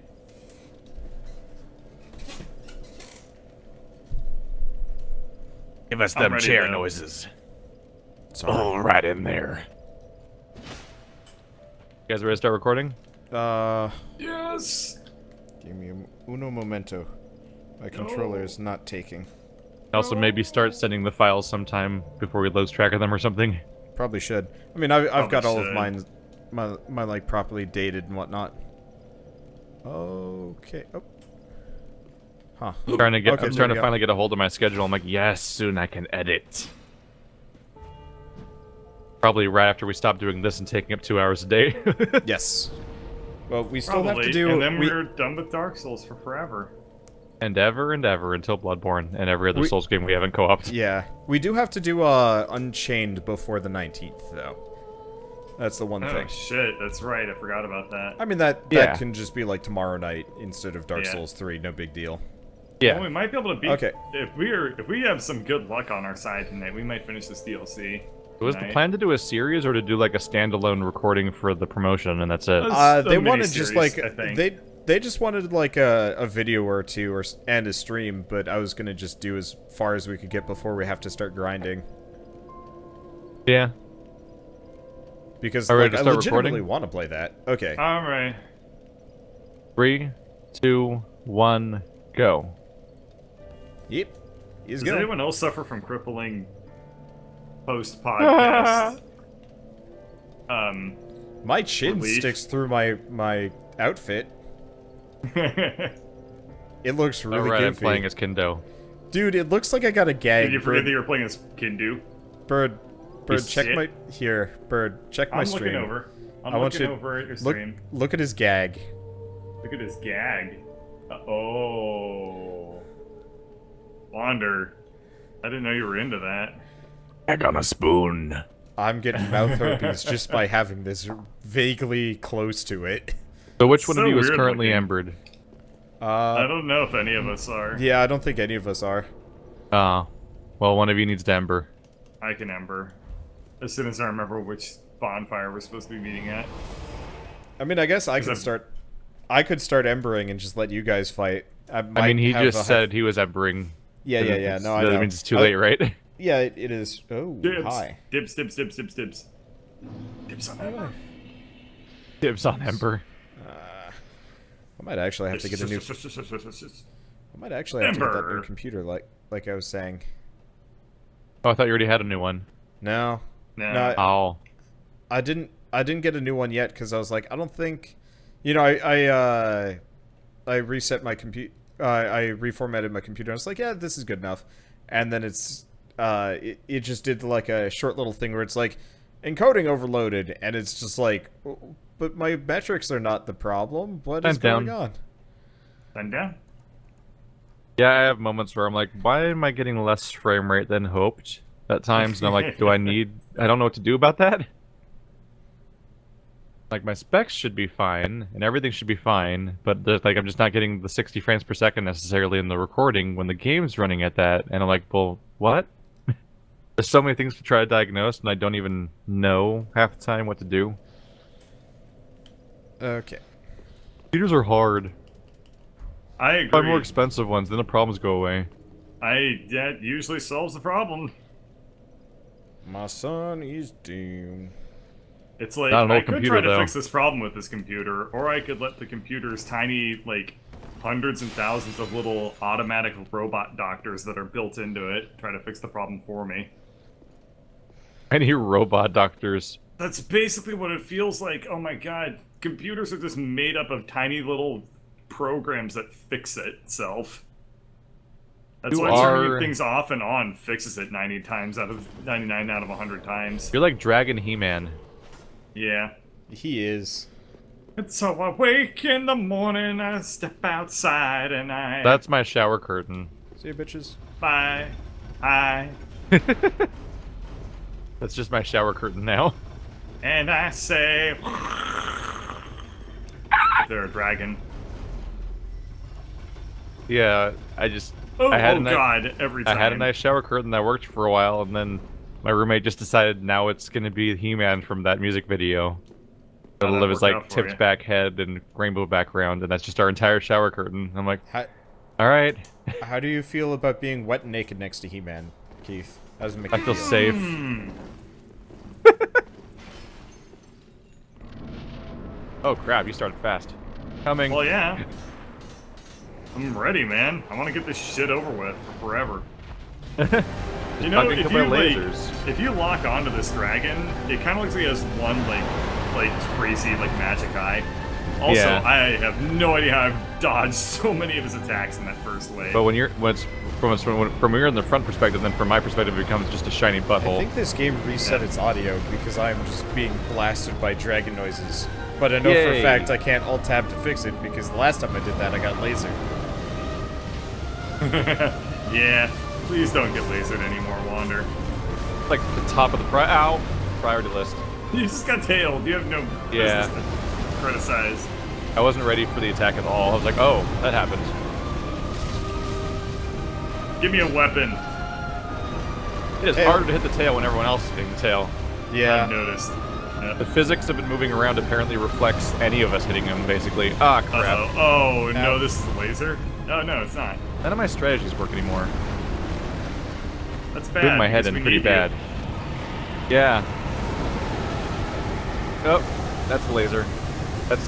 Speaker 1: Give us them chair noises. It's all right in there. You guys ready to start recording?
Speaker 2: Yes!
Speaker 3: Give me uno momento. My controller is not taking.
Speaker 1: Also, maybe start sending the files sometime before we lose track of them or something.
Speaker 3: Probably should. I mean, I've got all of
Speaker 2: should.
Speaker 3: mine, my like properly dated and whatnot. Okay. Oh. Huh.
Speaker 1: I'm trying to
Speaker 3: Okay,
Speaker 1: finally get a hold of my schedule. I'm like, yes, soon I can edit. Probably right after we stop doing this and taking up 2 hours a day.
Speaker 3: Yes. Well, we still
Speaker 2: Probably.
Speaker 3: have to do.
Speaker 2: And then we're done with Dark Souls for forever.
Speaker 1: And ever until Bloodborne and every other Souls game we haven't co-opted.
Speaker 3: Yeah, we do have to do Unchained before the 19th, though. That's the one thing.
Speaker 2: Oh shit, that's right. I forgot about that.
Speaker 3: I mean, that
Speaker 1: Yeah.
Speaker 3: can just be like tomorrow night instead of Dark
Speaker 2: Yeah.
Speaker 3: Souls 3. No big deal.
Speaker 1: Yeah.
Speaker 2: Well, we might be able to beat.
Speaker 3: Okay.
Speaker 2: If we have some good luck on our side tonight, we might finish this DLC.
Speaker 1: Was the plan to do a series or to do like a standalone recording for the promotion and that's it?
Speaker 3: They wanted just like
Speaker 2: I think.
Speaker 3: they just wanted like a video or two and a stream, but I was gonna just do as far as we could get before we have to start grinding.
Speaker 1: Yeah.
Speaker 3: Because
Speaker 1: All right,
Speaker 3: like,
Speaker 1: to
Speaker 3: I
Speaker 1: start
Speaker 3: legitimately
Speaker 1: recording?
Speaker 3: want to play that. Okay.
Speaker 2: All right.
Speaker 1: 3, 2, 1, go.
Speaker 3: Yep. He's
Speaker 2: Does
Speaker 3: going.
Speaker 2: anyone else suffer from crippling post-podcast?
Speaker 3: My chin
Speaker 2: relief?
Speaker 3: sticks through my outfit. It looks really
Speaker 1: Alright, I'm
Speaker 3: goofy.
Speaker 1: playing as Kendo.
Speaker 3: Dude, it looks like I got a gag.
Speaker 2: Did you forget
Speaker 3: Bird,
Speaker 2: that you were playing as Kindu?
Speaker 3: Bird,
Speaker 2: You
Speaker 3: check
Speaker 2: shit.
Speaker 3: my here. Bird, check my
Speaker 2: I'm
Speaker 3: stream.
Speaker 2: looking over. I'm
Speaker 3: I want
Speaker 2: looking
Speaker 3: you
Speaker 2: over at your
Speaker 3: look.
Speaker 2: stream.
Speaker 3: Look at his gag.
Speaker 2: Look at his gag. Oh. Wander. I didn't know you were into that.
Speaker 1: Egg on a spoon.
Speaker 3: I'm getting mouth herpes just by having this vaguely close to it.
Speaker 1: So which one
Speaker 2: So
Speaker 1: of you is
Speaker 2: weird
Speaker 1: currently
Speaker 2: looking.
Speaker 1: embered?
Speaker 2: I don't know if any of us are.
Speaker 3: Yeah, I don't think any of us are.
Speaker 1: Well, one of you needs to ember.
Speaker 2: I can ember. As soon as I remember which bonfire we're supposed to be meeting at.
Speaker 3: I mean, I guess I
Speaker 2: Is
Speaker 3: could
Speaker 2: that-
Speaker 3: start. I could start embering and just let you guys fight.
Speaker 1: I mean, he just said he was embering.
Speaker 3: Yeah. No, I know.
Speaker 1: That means it's too late, right?
Speaker 3: Yeah, it is. Oh,
Speaker 2: Dibs.
Speaker 3: hi.
Speaker 2: Dibs, dibs, dibs, dibs, dibs. Dibs on ember.
Speaker 1: Dibs on ember.
Speaker 3: I might actually have to get a new. I might actually have to get that new
Speaker 2: Ember.
Speaker 3: computer, like I was saying.
Speaker 1: Oh, I thought you already had a new one.
Speaker 3: No,
Speaker 2: Nah.
Speaker 3: no,
Speaker 1: Oh.
Speaker 3: I didn't get a new one yet because I was like, I don't think, you know, I reset my computer. I reformatted my computer. I was like, yeah, this is good enough. And then it just did like a short little thing where it's like encoding overloaded, and it's just like, but my metrics are not the problem. What is going on?
Speaker 2: And down.
Speaker 1: Yeah, I have moments where I'm like, why am I getting less frame rate than hoped at times? And I'm like, I don't know what to do about that. Like, my specs should be fine, and everything should be fine, but like, I'm just not getting the 60 frames per second necessarily in the recording when the game's running at that, and I'm like, well, what? There's so many things to try to diagnose, and I don't even know half the time what to do.
Speaker 3: Okay.
Speaker 1: Computers are hard.
Speaker 2: I agree.
Speaker 1: Buy more expensive ones, then the problems go away.
Speaker 2: That usually solves the problem.
Speaker 3: My son is doomed.
Speaker 2: It's like,
Speaker 1: Not an
Speaker 2: I
Speaker 1: old
Speaker 2: could
Speaker 1: computer,
Speaker 2: try to
Speaker 1: though.
Speaker 2: fix this problem with this computer, or I could let the computer's tiny, like, hundreds and thousands of little automatic robot doctors that are built into it try to fix the problem for me.
Speaker 1: I need robot doctors.
Speaker 2: That's basically what it feels like. Oh my god, computers are just made up of tiny little programs that fix itself. That's why turning things off and on fixes it 99 out of 100 times.
Speaker 1: You're like Dragon He-Man.
Speaker 2: Yeah.
Speaker 3: He is.
Speaker 2: And so I wake in the morning, I step outside, and I...
Speaker 1: That's my shower curtain.
Speaker 3: See you, bitches.
Speaker 2: Bye. Hi.
Speaker 1: That's just my shower curtain now.
Speaker 2: And I say... They're a dragon.
Speaker 1: Yeah, I just...
Speaker 2: Oh,
Speaker 1: I had
Speaker 2: oh god, every time.
Speaker 1: I had a nice shower curtain that worked for a while, and then my roommate just decided now it's gonna be He-Man from that music video. It'll live as like tipped back head and rainbow background, and that's just our entire shower curtain. I'm like, alright.
Speaker 3: How do you feel about being wet and naked next to He-Man, Keith? How does it make
Speaker 1: I
Speaker 3: you
Speaker 1: feel safe. Oh crap! You started fast. Coming.
Speaker 2: Well, yeah. I'm ready, man. I want to get this shit over with for forever. You know, if you lock onto this dragon, it kind of looks like it has one like crazy magic eye. Also, yeah. I have no idea how I've dodged so many of his attacks in that first wave.
Speaker 1: But when you're from you're in the front perspective, then from my perspective, it becomes just a shiny butthole.
Speaker 3: I think this game reset its audio because I'm just being blasted by dragon noises. But I know for a fact I can't alt-tab to fix it because the last time I did that, I got lasered.
Speaker 2: Yeah, please don't get lasered anymore, Wander.
Speaker 1: Like the top of the priority list.
Speaker 2: You just got tailed. You have no business to criticize.
Speaker 1: I wasn't ready for the attack at all. I was like, oh, that happened.
Speaker 2: Give me a weapon.
Speaker 1: It is harder to hit the tail when everyone else is hitting the tail.
Speaker 2: Yeah. I've noticed. Yep.
Speaker 1: The physics of it moving around apparently reflects any of us hitting him, basically. Ah, crap.
Speaker 2: Oh, no, this is a laser? Oh, no, it's not.
Speaker 1: None of my strategies work anymore.
Speaker 2: That's bad.
Speaker 1: Doing my head in pretty bad. Yeah. Oh, that's the laser.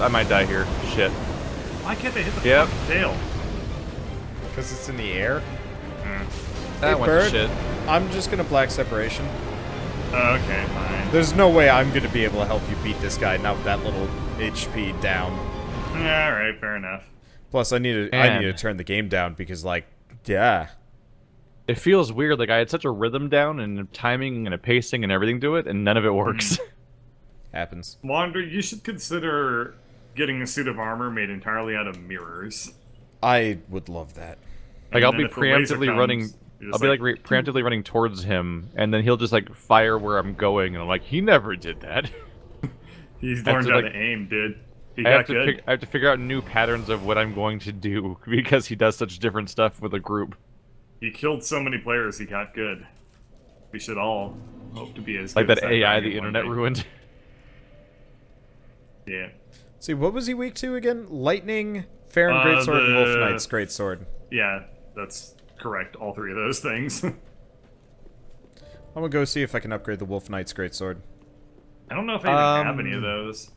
Speaker 1: I might die here. Shit.
Speaker 2: Why can't they hit the fucking tail?
Speaker 3: Because it's in the air?
Speaker 1: That went to shit.
Speaker 3: I'm just gonna Black Separation.
Speaker 2: Okay, fine.
Speaker 3: There's no way I'm gonna be able to help you beat this guy, not with that little HP down.
Speaker 2: Yeah, alright, fair enough.
Speaker 3: Plus, I need to turn the game down because, yeah.
Speaker 1: It feels weird. Like, I had such a rhythm down and a timing and a pacing and everything to it, and none of it works.
Speaker 3: Happens.
Speaker 2: Wander, you should consider getting a suit of armor made entirely out of mirrors.
Speaker 3: I would love that.
Speaker 1: Like, I'll be preemptively running... I'll be preemptively running towards him, and then he'll just fire where I'm going, and I'm like, he never did that.
Speaker 2: He's learned how to aim, dude. I have
Speaker 1: to figure out new patterns of what I'm going to do because he does such different stuff with a group.
Speaker 2: He killed so many players, he got good. We should all hope to be as
Speaker 1: good
Speaker 2: as
Speaker 1: that AI the internet ruined.
Speaker 2: Yeah.
Speaker 3: See, what was he weak to again? Lightning, Farron Greatsword, and Wolf Knight's Greatsword.
Speaker 2: Yeah, that's correct. All three of those things.
Speaker 3: I'm gonna go see if I can upgrade the Wolf Knight's Greatsword.
Speaker 2: I don't know if I even have any of those.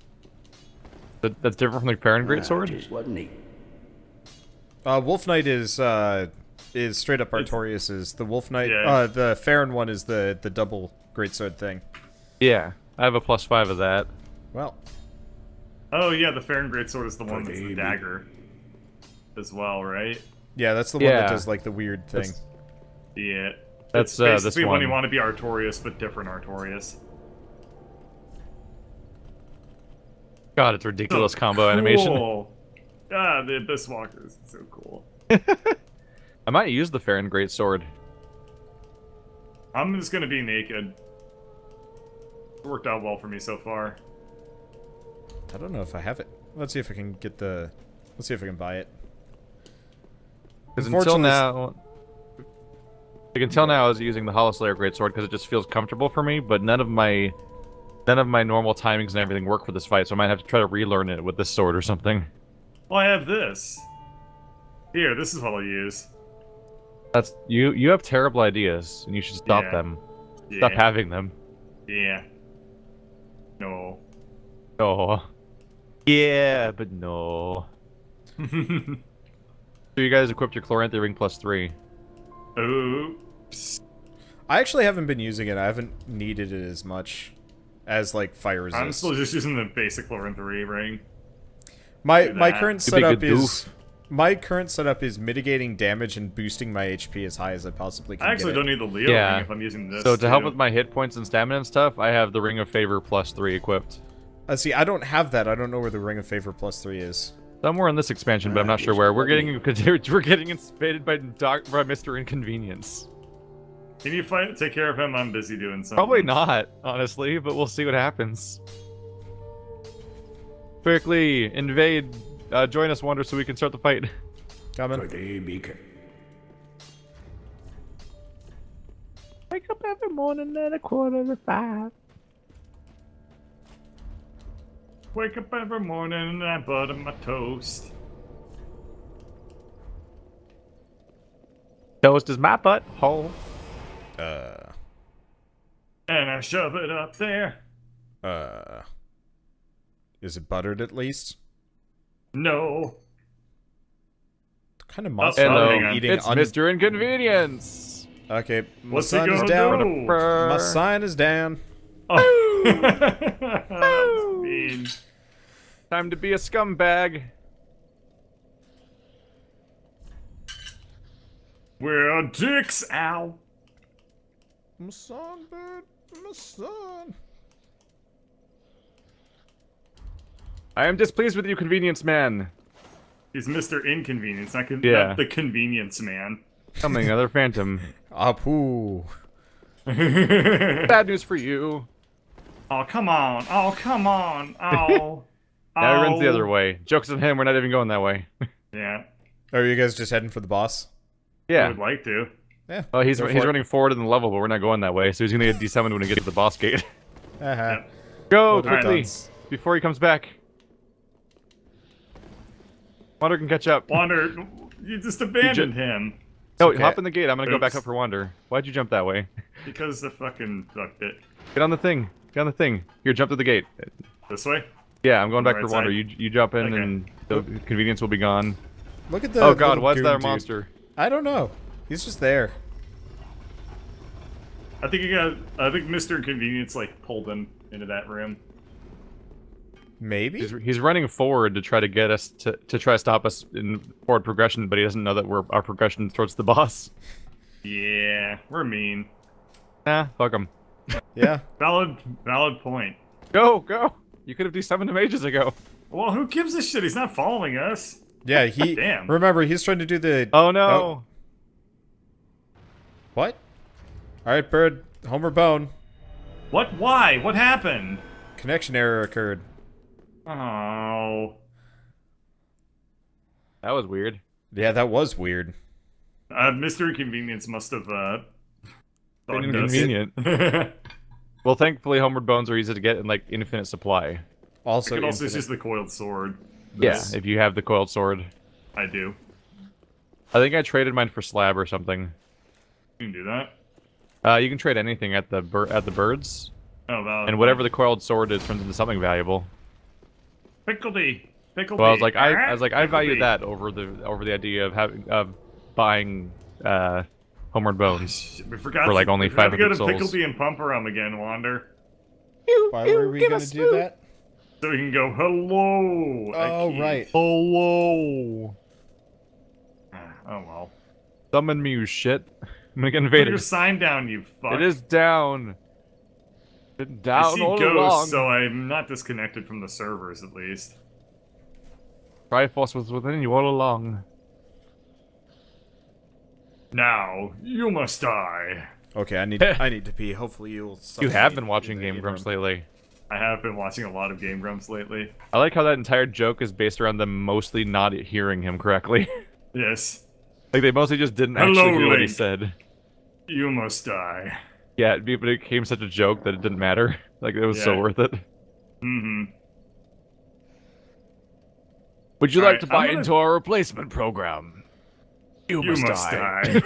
Speaker 1: That's different from the Farron Greatsword?
Speaker 3: Wolf Knight is straight up Artorias's. The Wolf Knight, the Farron one is the double Greatsword thing.
Speaker 1: Yeah, I have a +5 of that.
Speaker 3: Well.
Speaker 2: Oh yeah, the Farron Greatsword is the one that's the dagger as well, right?
Speaker 3: Yeah, that's the one that does the weird thing.
Speaker 2: That's basically when you want to be Artorias, but different Artorias.
Speaker 1: God, it's ridiculous combo animation.
Speaker 2: Ah, the Abyss Walkers, it's so cool.
Speaker 1: I might use the Farron Greatsword.
Speaker 2: I'm just gonna be naked. It worked out well for me so far.
Speaker 3: I don't know if I have it. Let's see if I can get the... Let's see if I can buy it.
Speaker 1: Because until now... I was using the Hollow Slayer Greatsword because it just feels comfortable for me, but none of my normal timings and everything work for this fight, so I might have to try to relearn it with this sword or something.
Speaker 2: Well, I have this. Here, this is what I'll use.
Speaker 1: That's... You have terrible ideas, and you should stop them. Stop having them.
Speaker 2: Yeah. No.
Speaker 1: No. Yeah, but no. So you guys equipped your Chloranthy Ring +3.
Speaker 2: Oops.
Speaker 3: I actually haven't been using it. I haven't needed it as much as fire resist.
Speaker 2: I'm still just using the basic Chloranthy Ring.
Speaker 3: My current setup is mitigating damage and boosting my HP as high as I possibly can.
Speaker 2: I actually don't need the Leo ring if I'm using this.
Speaker 1: So to help with my hit points and stamina and stuff, I have the Ring of Favor +3 equipped.
Speaker 3: See, I don't have that. I don't know where the Ring of Favor +3 is.
Speaker 1: Somewhere in this expansion, but I'm not sure where. We're getting invaded by Mr. Inconvenience.
Speaker 2: Can you take care of him? I'm busy doing something.
Speaker 1: Probably not, honestly, but we'll see what happens. Quickly, invade. Join us, Wander, so we can start the fight.
Speaker 3: Coming.
Speaker 1: Wake up every morning at 4:45.
Speaker 2: Wake up every morning and I butter my toast.
Speaker 1: Toast is my butt hole.
Speaker 2: And I shove it up there.
Speaker 3: Is it buttered at least?
Speaker 2: No.
Speaker 3: What kind of monster
Speaker 1: Hello,
Speaker 3: are you eating?
Speaker 1: it's Mr. Inconvenience.
Speaker 3: Okay, my
Speaker 2: What's he
Speaker 3: sign is
Speaker 2: gonna
Speaker 3: down.
Speaker 2: do?
Speaker 3: My sign is down.
Speaker 2: Oh. That's mean.
Speaker 1: Time to be a scumbag.
Speaker 2: We're dicks, ow.
Speaker 3: My son, bird, my son.
Speaker 1: I am displeased with you, Convenience Man.
Speaker 2: He's Mr. Inconvenience, not the Convenience Man.
Speaker 1: Coming, another Phantom.
Speaker 3: Apu.
Speaker 1: Bad news for you.
Speaker 2: Oh, come on. Oh, come on. Oh.
Speaker 1: Now he runs the other way. Joke's on him, we're not even going that way.
Speaker 2: Yeah.
Speaker 3: Are you guys just heading for the boss?
Speaker 2: I
Speaker 1: Yeah.
Speaker 2: would like to.
Speaker 3: Yeah.
Speaker 1: Well, he's running forward in the level, but we're not going that way, so he's gonna get desummoned when we get to the boss gate.
Speaker 3: Uh-huh.
Speaker 1: Go,
Speaker 3: Well,
Speaker 1: quickly,
Speaker 3: done.
Speaker 1: before he comes back. Wander can catch up.
Speaker 2: Wander, you just abandoned him.
Speaker 1: No,
Speaker 3: okay.
Speaker 1: hop in the gate, I'm gonna go back
Speaker 2: Oops.
Speaker 1: up for Wander. Why'd you jump that way?
Speaker 2: Because the fucking fucked it.
Speaker 1: Get on the thing. Get on the thing. Here, jump to the gate.
Speaker 2: This way?
Speaker 1: Yeah, I'm going back
Speaker 2: Right
Speaker 1: for Wander.
Speaker 2: side?
Speaker 1: You jump in
Speaker 2: Okay.
Speaker 1: and the convenience will be gone.
Speaker 3: Look at the.
Speaker 1: Oh god,
Speaker 3: little
Speaker 1: what's
Speaker 3: goon
Speaker 1: that
Speaker 3: dude.
Speaker 1: monster?
Speaker 3: I don't know. He's just there.
Speaker 2: I think Mr. Inconvenience like pulled him into that room.
Speaker 3: Maybe.
Speaker 1: He's running forward to try to get us to try to stop us in forward progression, but he doesn't know that our progression towards the boss.
Speaker 2: Yeah, we're mean.
Speaker 1: Nah, fuck him.
Speaker 3: Yeah.
Speaker 2: Valid point.
Speaker 1: Go, go! You could have desummoned him ages ago.
Speaker 2: Well, who gives a shit? He's not following us.
Speaker 3: Yeah. He.
Speaker 2: Damn.
Speaker 3: Remember, he's trying to do the.
Speaker 1: Oh no!
Speaker 3: Oh. What? All right, bird. Homer bone.
Speaker 2: What? Why? What happened?
Speaker 3: Connection error occurred.
Speaker 2: Oh.
Speaker 1: That was weird.
Speaker 3: Yeah, that was weird.
Speaker 2: Mr. Inconvenience must have
Speaker 1: Been
Speaker 2: bugged
Speaker 1: inconvenient.
Speaker 2: us.
Speaker 1: Well, thankfully, homeward bones are easy to get in like infinite supply.
Speaker 3: Also,
Speaker 2: I could also
Speaker 3: infinite.
Speaker 2: use the coiled sword.
Speaker 1: Yeah, if you have the coiled sword.
Speaker 2: I do.
Speaker 1: I think I traded mine for slab or something.
Speaker 2: You can do that.
Speaker 1: You can trade anything at the birds,
Speaker 2: Oh, valid.
Speaker 1: and whatever the coiled sword is turns into something valuable.
Speaker 2: Pickledy. Pickledy.
Speaker 1: Well, I value
Speaker 2: Pickledy.
Speaker 1: that over the idea of buying homeward bones.
Speaker 2: We forgot
Speaker 1: for, like, only
Speaker 2: we forgot to go
Speaker 1: 500
Speaker 2: to
Speaker 1: souls.
Speaker 2: Pickledy and Pumperum again, Wander.
Speaker 3: Why were we gonna do that?
Speaker 2: So we can go, hello.
Speaker 3: Oh,
Speaker 2: Aki."
Speaker 3: right.
Speaker 1: Hello.
Speaker 2: Oh, well.
Speaker 1: Summon me, you shit. I'm gonna get
Speaker 2: Put
Speaker 1: invaded.
Speaker 2: your sign down, you fuck.
Speaker 1: It is down. Been
Speaker 2: I
Speaker 1: down
Speaker 2: see
Speaker 1: all
Speaker 2: ghosts,
Speaker 1: along.
Speaker 2: so I'm not disconnected from the servers, at least.
Speaker 1: Triforce was within you all along.
Speaker 2: Now, you must die.
Speaker 3: Okay, I need to pee. Hopefully you'll.
Speaker 1: You have been watching Game Grumps lately.
Speaker 2: I have been watching a lot of Game Grumps lately.
Speaker 1: I like how that entire joke is based around them mostly not hearing him correctly.
Speaker 2: Yes.
Speaker 1: Like, they mostly just didn't
Speaker 2: Hello,
Speaker 1: actually hear what he
Speaker 2: Link.
Speaker 1: said.
Speaker 2: You must die.
Speaker 1: Yeah, but it became such a joke that it didn't matter. Like, it was so
Speaker 2: Yeah.
Speaker 1: worth it.
Speaker 2: Mm-hmm.
Speaker 1: Would you
Speaker 2: All
Speaker 1: like
Speaker 2: right,
Speaker 1: to buy
Speaker 2: I'm gonna-
Speaker 1: into our replacement program? You must die.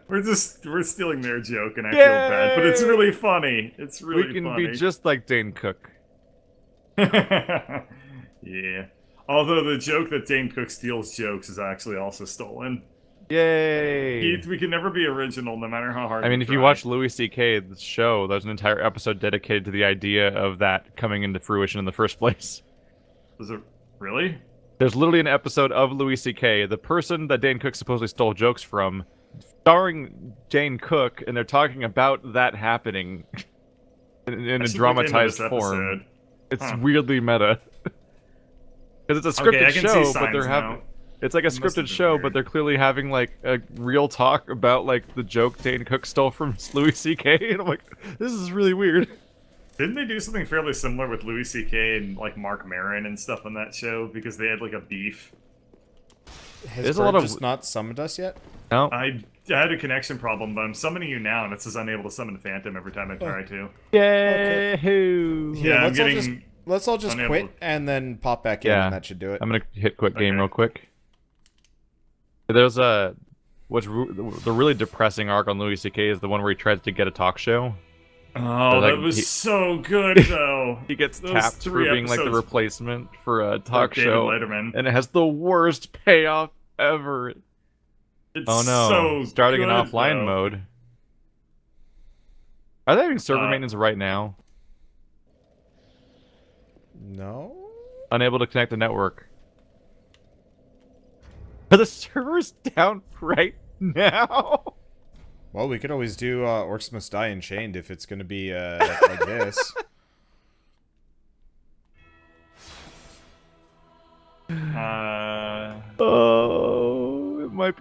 Speaker 2: We're stealing their joke, and I feel bad, but it's really funny. It's really
Speaker 1: We can
Speaker 2: funny.
Speaker 1: be just like Dane Cook.
Speaker 2: Yeah. Although the joke that Dane Cook steals jokes is actually also stolen.
Speaker 1: Yay!
Speaker 2: Keith, we can never be original, no matter how hard.
Speaker 1: I mean,
Speaker 2: we
Speaker 1: if you
Speaker 2: try.
Speaker 1: watch Louis C.K. the show, there's an entire episode dedicated to the idea of that coming into fruition in the first place.
Speaker 2: Was it really?
Speaker 1: There's literally an episode of Louis C.K., the person that Dane Cook supposedly stole jokes from, starring Dane Cook, and they're talking about that happening in
Speaker 2: I
Speaker 1: a
Speaker 2: should look into
Speaker 1: dramatized
Speaker 2: this
Speaker 1: form.
Speaker 2: episode.
Speaker 1: It's
Speaker 2: Huh.
Speaker 1: weirdly meta. Because it's a
Speaker 2: Okay,
Speaker 1: scripted
Speaker 2: I can see
Speaker 1: show, but
Speaker 2: signs
Speaker 1: they're having...
Speaker 2: now.
Speaker 1: It's like a
Speaker 2: It must have
Speaker 1: scripted
Speaker 2: been
Speaker 1: show,
Speaker 2: weird.
Speaker 1: but they're clearly having, like, a real talk about, like, the joke Dane Cook stole from Louis C.K., and I'm like, this is really weird.
Speaker 2: Didn't they do something fairly similar with Louis C.K. and like Mark Maron and stuff on that show because they had like a beef?
Speaker 3: Has
Speaker 1: There's a
Speaker 3: Bird
Speaker 1: lot of-
Speaker 3: just not summoned us yet?
Speaker 1: No?
Speaker 2: I had a connection problem, but I'm summoning you now, and it says unable to summon Phantom every time I try to.
Speaker 1: Yay-hoo!
Speaker 2: Yeah, I'm
Speaker 3: Let's all just
Speaker 2: unable
Speaker 3: quit
Speaker 2: to-
Speaker 3: and then pop back in,
Speaker 1: Yeah.
Speaker 3: and that should do it.
Speaker 1: I'm gonna hit quit game
Speaker 2: Okay.
Speaker 1: real quick. There's the really depressing arc on Louis C.K. is the one where he tries to get a talk show.
Speaker 2: Oh, that was so good, though.
Speaker 1: He gets tapped for being like the replacement for a talk show,
Speaker 2: Letterman.
Speaker 1: And it has the worst payoff ever.
Speaker 2: It's
Speaker 1: oh no! Starting an offline mode. Are they having server maintenance right now?
Speaker 3: No.
Speaker 1: Unable to connect the network. Are the servers down right now?
Speaker 3: Well, we could always do Orcs Must Die Unchained if it's going to be like this.
Speaker 1: Oh, it might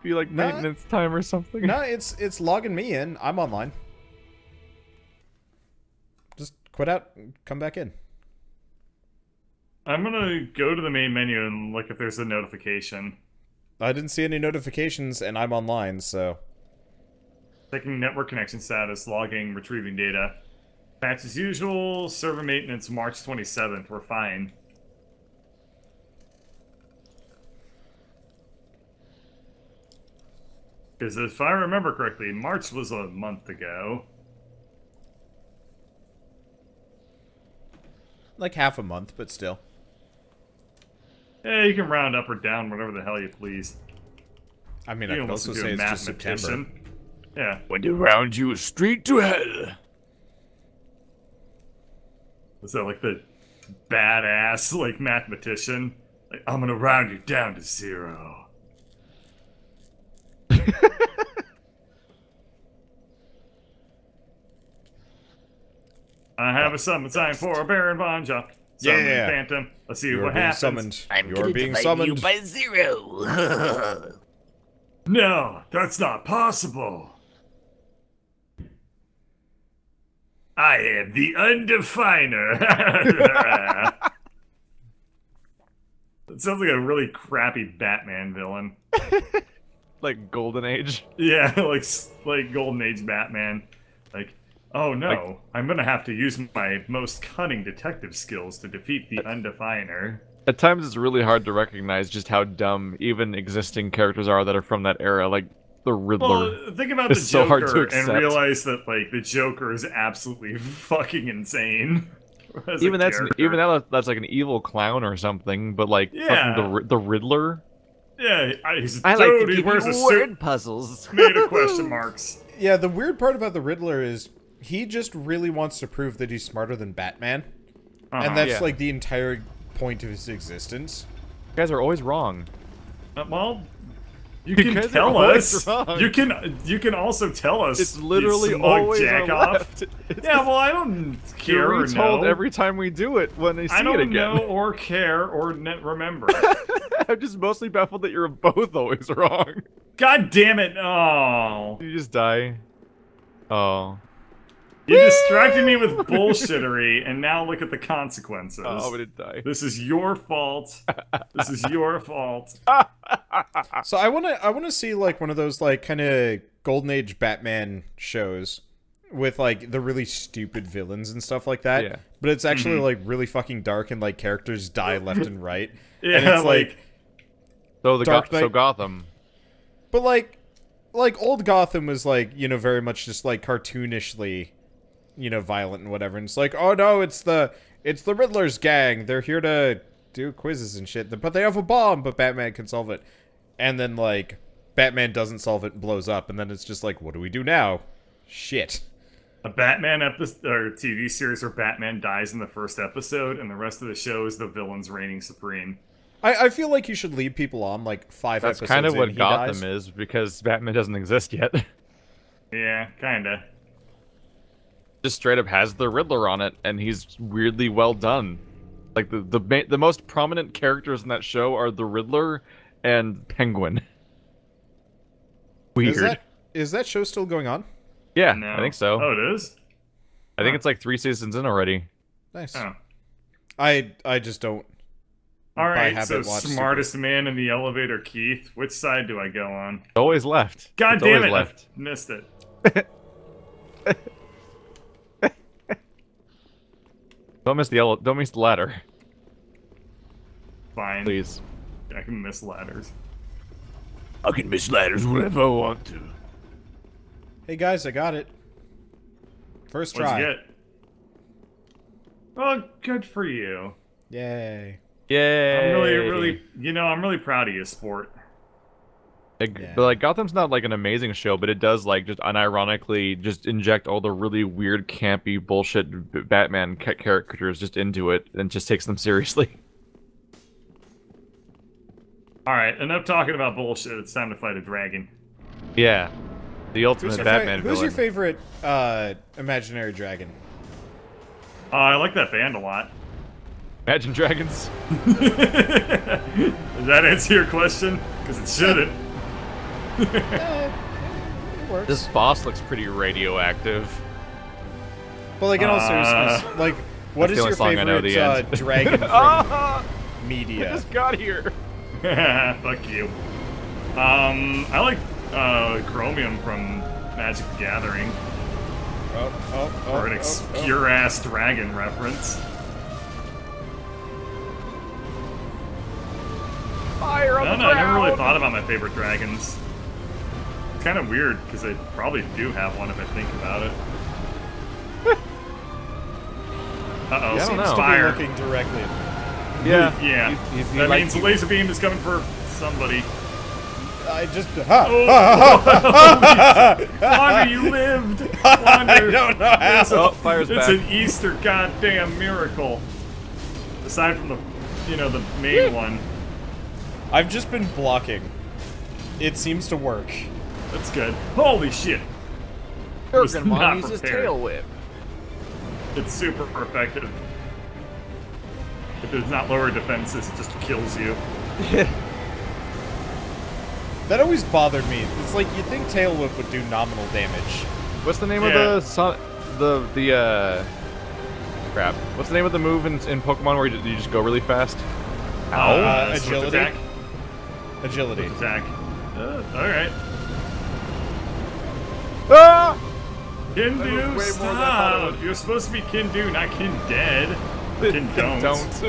Speaker 1: be like maintenance time or something.
Speaker 3: No, it's logging me in. I'm online. Just quit out, come back in.
Speaker 2: I'm gonna go to the main menu and look if there's a notification.
Speaker 3: I didn't see any notifications, and I'm online, so.
Speaker 2: Checking network connection status, logging, retrieving data. Patch as usual, server maintenance March 27th, we're fine. Because if I remember correctly, March was a month ago.
Speaker 3: Like half a month, but still.
Speaker 2: Yeah, you can round up or down, whatever the hell you please.
Speaker 3: I mean, I can also say it's just September.
Speaker 2: Yeah.
Speaker 1: When you round you straight to hell.
Speaker 2: Was that like the badass, like, mathematician? Like, I'm gonna round you down to 0. I have a summon sign for Baron Vanja. Summon Phantom. Let's see what happens.
Speaker 3: Summoned.
Speaker 5: You're being summoned. You by 0.
Speaker 2: No, that's not possible. I am the Undefiner. It sounds like a really crappy Batman villain.
Speaker 1: Like Golden Age?
Speaker 2: Yeah, like Golden Age Batman. Like, oh no, I'm gonna have to use my most cunning detective skills to defeat the Undefiner.
Speaker 1: At times it's really hard to recognize just how dumb even existing characters are that are from that era, like the Riddler.
Speaker 2: Well, think about the Joker and realize that, like, the Joker is absolutely fucking insane.
Speaker 1: Even that's like an evil clown or something, but like the Riddler.
Speaker 2: Yeah,
Speaker 5: I like to give you word puzzles.
Speaker 2: Made of question marks.
Speaker 3: Yeah, the weird part about the Riddler is he just really wants to prove that he's smarter than Batman, and that's like the entire point of his existence.
Speaker 1: You guys are always wrong.
Speaker 2: Well, you can tell us. You can also tell us.
Speaker 1: It's literally always
Speaker 2: jack off. Yeah, well, I don't care or know.
Speaker 1: Every time we do it when they see it again.
Speaker 2: I don't know or care or remember.
Speaker 1: I'm just mostly baffled that you're both always wrong.
Speaker 2: God damn it! Oh.
Speaker 1: You just die. Oh.
Speaker 2: You distracted me with bullshittery, and now look at the consequences.
Speaker 1: Oh, we didn't die.
Speaker 2: This is your fault. This is your fault.
Speaker 3: So I wanna see like one of those like kind of Golden Age Batman shows with like the really stupid villains and stuff like that.
Speaker 1: Yeah.
Speaker 3: But it's actually like really fucking dark and like characters die left and right.
Speaker 2: Yeah,
Speaker 3: and it's like
Speaker 1: so Gotham.
Speaker 3: But like old Gotham was like, you know, very much just like cartoonishly, you know, violent and whatever. And it's like, oh no, it's the Riddler's gang. They're here to do quizzes and shit. But they have a bomb, but Batman can solve it. And then like Batman doesn't solve it and blows up, and then it's just like, what do we do now? Shit.
Speaker 2: A Batman episode or TV series where Batman dies in the first episode, and the rest of the show is the villains reigning supreme.
Speaker 3: I feel like you should leave people on like 5 episodes.
Speaker 1: That's kind of what Gotham is, because Batman doesn't exist yet.
Speaker 2: Yeah, kinda.
Speaker 1: Just straight up has the Riddler on it, and he's weirdly well done. Like the most prominent characters in that show are the Riddler and Penguin. Weird.
Speaker 3: Is that show still going on?
Speaker 1: Yeah,
Speaker 2: No.
Speaker 1: I think so.
Speaker 2: Oh, it is?
Speaker 1: I think it's like 3 seasons in already.
Speaker 3: Nice.
Speaker 2: Oh.
Speaker 3: I just don't.
Speaker 2: Alright, so smartest man in the elevator, Keith. Which side do I go on?
Speaker 1: Always left.
Speaker 2: God
Speaker 1: it's
Speaker 2: damn
Speaker 1: always
Speaker 2: it!
Speaker 1: Left.
Speaker 2: I missed it.
Speaker 1: Don't miss the ladder.
Speaker 2: Fine.
Speaker 1: Please.
Speaker 2: I can miss ladders.
Speaker 5: I can miss ladders whenever I want to.
Speaker 3: Hey guys, I got it.
Speaker 6: First
Speaker 2: What'd
Speaker 6: try.
Speaker 2: you get? Oh, good for you.
Speaker 6: Yay.
Speaker 1: Yay!
Speaker 2: I'm really, I'm really proud of you, sport.
Speaker 1: But like Gotham's not like an amazing show, but it does like just unironically just inject all the really weird, campy bullshit Batman characters just into it and just takes them seriously.
Speaker 2: All right, enough talking about bullshit. It's time to fight a dragon.
Speaker 1: Yeah, the ultimate Batman
Speaker 6: Who's
Speaker 1: villain.
Speaker 6: your favorite imaginary dragon?
Speaker 2: I like that band a lot.
Speaker 1: Imagine Dragons.
Speaker 2: Does that answer your question? Because it shouldn't.
Speaker 6: It works.
Speaker 1: This boss looks pretty radioactive.
Speaker 6: But like in all seriousness, like what is your favorite dragon from media?
Speaker 1: I just got here.
Speaker 2: Fuck you. I like Chromium from Magic the Gathering. For an obscure-ass dragon reference.
Speaker 1: Fire on
Speaker 2: I don't
Speaker 1: the
Speaker 2: know, I never really
Speaker 1: ground.
Speaker 2: thought about my favorite dragons. It's kind of weird, because I probably do have one if I think about it. Uh-oh,
Speaker 1: Yeah, I don't know.
Speaker 2: fire.
Speaker 6: Looking directly at me.
Speaker 1: Yeah.
Speaker 2: Yeah.
Speaker 1: He
Speaker 2: That
Speaker 1: likes
Speaker 2: means the
Speaker 1: you.
Speaker 2: laser beam is coming for somebody.
Speaker 6: I just
Speaker 2: Wander, you lived! Wander.
Speaker 6: I don't know how.
Speaker 1: Oh, fire's
Speaker 2: It's
Speaker 1: back.
Speaker 2: an Easter goddamn miracle. Aside from the, the main one.
Speaker 6: I've just been blocking. It seems to work.
Speaker 2: That's good. Holy shit.
Speaker 1: Kurgan
Speaker 2: not
Speaker 1: Mon uses
Speaker 2: prepared.
Speaker 1: tail whip.
Speaker 2: It's super effective. It does not lower defenses, it just kills you.
Speaker 6: That always bothered me. It's like you think Tail Whip would do nominal damage.
Speaker 1: What's the name
Speaker 2: Yeah.
Speaker 1: of the crap? What's the name of the move in Pokemon where you just go really fast?
Speaker 2: Swift
Speaker 6: agility?
Speaker 2: Attack.
Speaker 6: Agility.
Speaker 2: Swift attack. Alright.
Speaker 1: Ah!
Speaker 2: Kindu,
Speaker 1: That was way more than I thought it
Speaker 2: stop!
Speaker 1: would.
Speaker 2: You're supposed to be Kindu, not Kin Dead. Kin don't.
Speaker 1: Don't.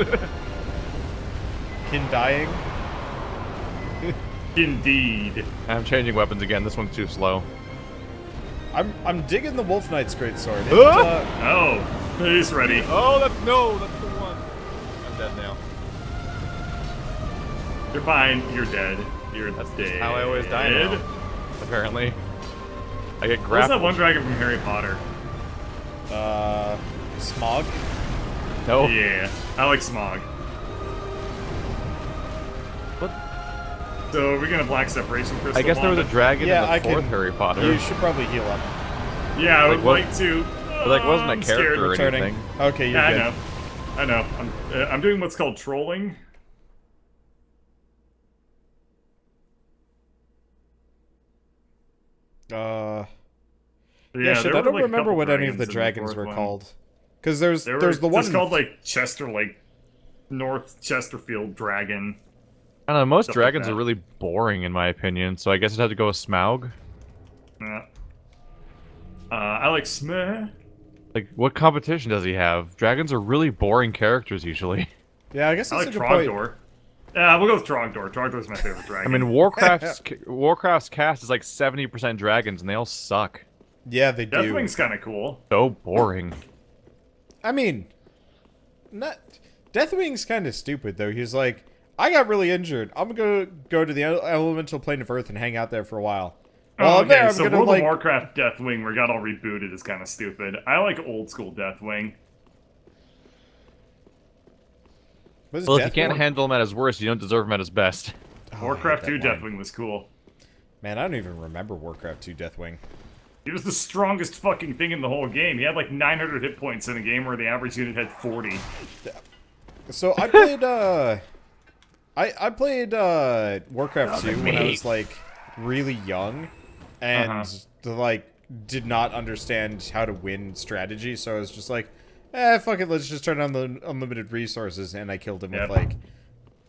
Speaker 6: Kin dying.
Speaker 2: Indeed.
Speaker 1: I'm changing weapons again. This one's too slow.
Speaker 6: I'm digging the Wolf Knight's greatsword. It,
Speaker 2: Oh, he's ready.
Speaker 1: Oh, that's the one. I'm dead now.
Speaker 2: You're fine. You're dead. You're dead.
Speaker 1: How I always die now. Apparently, I get
Speaker 2: What's
Speaker 1: grappled.
Speaker 2: that one dragon from Harry Potter?
Speaker 6: Smog.
Speaker 1: No.
Speaker 2: Yeah, I like Smog.
Speaker 1: What?
Speaker 2: So are we gonna black separation crystal?
Speaker 1: I guess there was a
Speaker 2: bomb it?
Speaker 1: dragon
Speaker 6: Yeah,
Speaker 1: in
Speaker 6: I
Speaker 1: the fourth
Speaker 6: can-
Speaker 1: Harry Potter.
Speaker 6: You should probably heal up.
Speaker 2: Yeah, I would
Speaker 1: what-
Speaker 2: like to.
Speaker 1: But like, wasn't a
Speaker 2: I'm
Speaker 1: character
Speaker 2: scared.
Speaker 1: or
Speaker 6: Returning.
Speaker 1: anything.
Speaker 6: Okay, you're
Speaker 2: Yeah,
Speaker 6: good.
Speaker 2: I know. I'm doing what's called trolling.
Speaker 6: Yeah,
Speaker 2: Yeah,
Speaker 6: shit,
Speaker 2: there
Speaker 6: I
Speaker 2: were,
Speaker 6: don't
Speaker 2: like, a
Speaker 6: remember
Speaker 2: couple
Speaker 6: what any of the
Speaker 2: in
Speaker 6: dragons
Speaker 2: fourth
Speaker 6: were
Speaker 2: one.
Speaker 6: called. Because there's
Speaker 2: There
Speaker 6: the one
Speaker 2: It's called like Chester, like North Chesterfield dragon.
Speaker 1: I don't know. Most
Speaker 2: Stuff like
Speaker 1: dragons
Speaker 2: that.
Speaker 1: are really boring in my opinion, so I guess I'd have to go with Smaug.
Speaker 2: Yeah. I like Smeh.
Speaker 1: Like, what competition does he have? Dragons are really boring characters usually.
Speaker 6: Yeah, I guess
Speaker 2: I
Speaker 6: that's
Speaker 2: like
Speaker 6: a good point.
Speaker 2: Trogdor. Yeah, we'll go with Trogdor. Trogdor's my favorite
Speaker 1: I
Speaker 2: dragon.
Speaker 1: mean, Warcraft's cast is like 70% dragons, and they all suck.
Speaker 6: Yeah, they do.
Speaker 2: Deathwing's kind of cool.
Speaker 1: So boring.
Speaker 6: I mean, not Deathwing's kind of stupid though. He's like, I got really injured. I'm gonna go to the elemental plane of Earth and hang out there for a while. Well,
Speaker 2: Oh,
Speaker 6: I'm there.
Speaker 2: okay,
Speaker 6: I'm
Speaker 2: so
Speaker 6: gonna
Speaker 2: World
Speaker 6: like.
Speaker 2: of Warcraft Deathwing, where it got all rebooted, is kind of stupid. I like old school Deathwing.
Speaker 6: What is
Speaker 1: Well, if you
Speaker 6: Deathwing?
Speaker 1: can't handle him at his worst, you don't deserve him at his best.
Speaker 6: Oh, I
Speaker 2: Warcraft
Speaker 6: hate
Speaker 2: 2
Speaker 6: that line.
Speaker 2: Deathwing was cool.
Speaker 6: Man, I don't even remember Warcraft 2 Deathwing.
Speaker 2: He was the strongest fucking thing in the whole game. He had like 900 hit points in a game where the average unit had 40.
Speaker 6: So I played I played Warcraft 2 when I was like really young and like did not understand how to win strategy, so I was just like, fuck it, let's just turn on the unlimited resources, and I killed him with like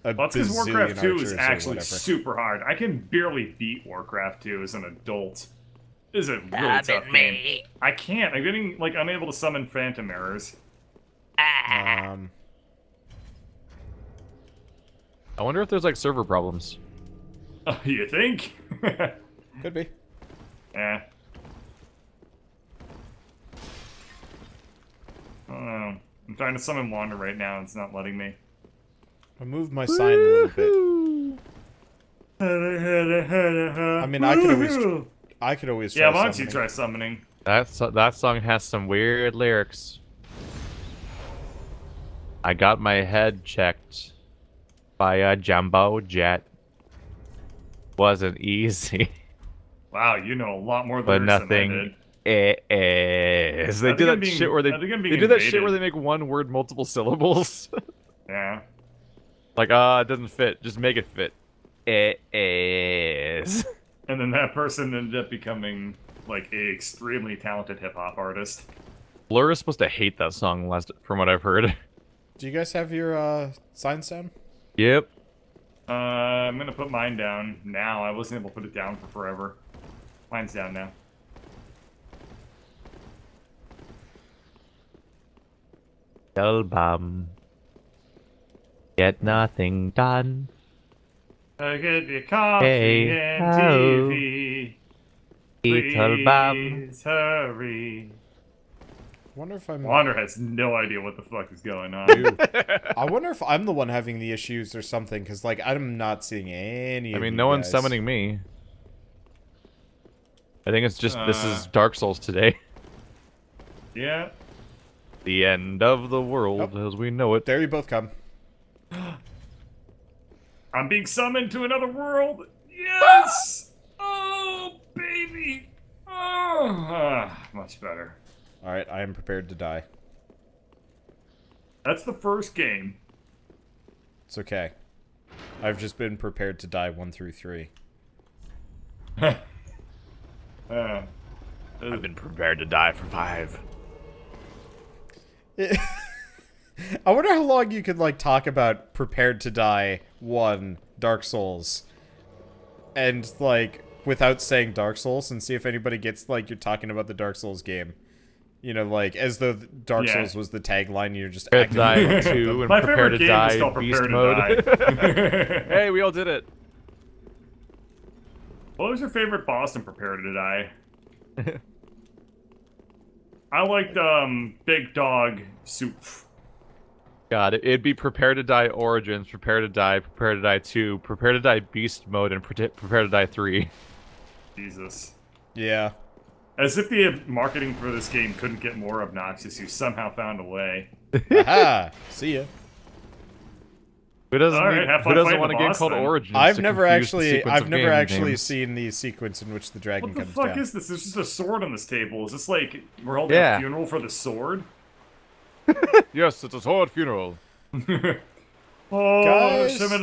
Speaker 6: a
Speaker 2: Well, that's because
Speaker 6: bazillion
Speaker 2: Warcraft 2 is
Speaker 6: archers or
Speaker 2: actually
Speaker 6: whatever.
Speaker 2: super hard. I can barely beat Warcraft 2 as an adult. This is a really
Speaker 5: Stop
Speaker 2: tough
Speaker 5: it,
Speaker 2: game.
Speaker 5: me.
Speaker 2: I can't. I'm getting like unable to summon phantom errors.
Speaker 5: Ah.
Speaker 1: I wonder if there's like server problems.
Speaker 2: You think?
Speaker 6: Could be.
Speaker 2: Yeah. I'm trying to summon Wander right now, and it's not letting me.
Speaker 6: I'll move my sign a little bit. I mean, I could always try
Speaker 2: yeah, why don't
Speaker 6: summoning.
Speaker 2: you try summoning?
Speaker 1: That song has some weird lyrics. I got my head checked by a jumbo jet. Wasn't easy.
Speaker 2: Wow, you know a lot more
Speaker 1: But
Speaker 2: lyrics than I
Speaker 1: nothing
Speaker 2: did.
Speaker 1: is. They do that shit where they do that shit where they make one word multiple syllables.
Speaker 2: Yeah.
Speaker 1: Like, it doesn't fit. Just make it fit. It is.
Speaker 2: And then that person ended up becoming, like, a extremely talented hip-hop artist.
Speaker 1: Blur is supposed to hate that song, from what I've heard.
Speaker 6: Do you guys have your signs down?
Speaker 1: Yep.
Speaker 2: I'm gonna put mine down now. I wasn't able to put it down for forever. Mine's down now.
Speaker 1: Album. Get nothing done.
Speaker 2: I get your coffee
Speaker 1: Hey,
Speaker 2: and
Speaker 1: oh.
Speaker 2: TV.
Speaker 1: Beetlebum.
Speaker 2: Please hurry.
Speaker 6: Wonder if I'm.
Speaker 2: Wander has no idea what the fuck is going on.
Speaker 6: I wonder if I'm the one having the issues or something, because like I'm not seeing any.
Speaker 1: I mean,
Speaker 6: of
Speaker 1: no
Speaker 6: you
Speaker 1: one's
Speaker 6: guys.
Speaker 1: summoning me. I think it's just this is Dark Souls today.
Speaker 2: Yeah.
Speaker 1: The end of the world as we know it.
Speaker 6: There you both come.
Speaker 2: I'm being summoned to another world. Yes. Oh, baby. Oh, much better.
Speaker 6: All right, I am prepared to die.
Speaker 2: That's the first game.
Speaker 6: It's okay. I've just been prepared to die 1 through 3.
Speaker 1: I've been prepared to die for 5.
Speaker 6: I wonder how long you could like talk about prepared to die 1 Dark Souls and like without saying Dark Souls and see if anybody gets like you're talking about the Dark Souls game. You know, like as though Dark Souls was the tagline, you're just
Speaker 1: Prepare to die 2 and
Speaker 2: My
Speaker 1: prepare
Speaker 2: favorite
Speaker 1: to
Speaker 2: game is
Speaker 1: die
Speaker 2: called
Speaker 1: beast
Speaker 2: Prepare to
Speaker 1: mode. Hey, we all did it.
Speaker 2: What was your favorite boss in Prepare to Die? I liked Big Dog Soup.
Speaker 1: God, it'd be Prepare to Die Origins, Prepare to Die 2, Prepare to Die Beast Mode, and Prepare to Die 3.
Speaker 2: Jesus.
Speaker 6: Yeah.
Speaker 2: As if the marketing for this game couldn't get more obnoxious, you somehow found a way.
Speaker 6: Aha! See ya.
Speaker 1: Who doesn't,
Speaker 2: Right,
Speaker 1: who doesn't
Speaker 2: fighting
Speaker 1: want a
Speaker 2: the
Speaker 1: game
Speaker 2: boss,
Speaker 1: called
Speaker 2: then?
Speaker 1: Origins?
Speaker 6: I've never actually
Speaker 1: names?
Speaker 6: seen the sequence in which the dragon
Speaker 2: What the
Speaker 6: comes
Speaker 2: fuck
Speaker 6: down.
Speaker 2: is this? There's just a sword on this table. Is this like we're holding a funeral for the sword?
Speaker 1: Yes, it's a sword funeral.
Speaker 2: Oh,
Speaker 6: Guys.
Speaker 2: okay,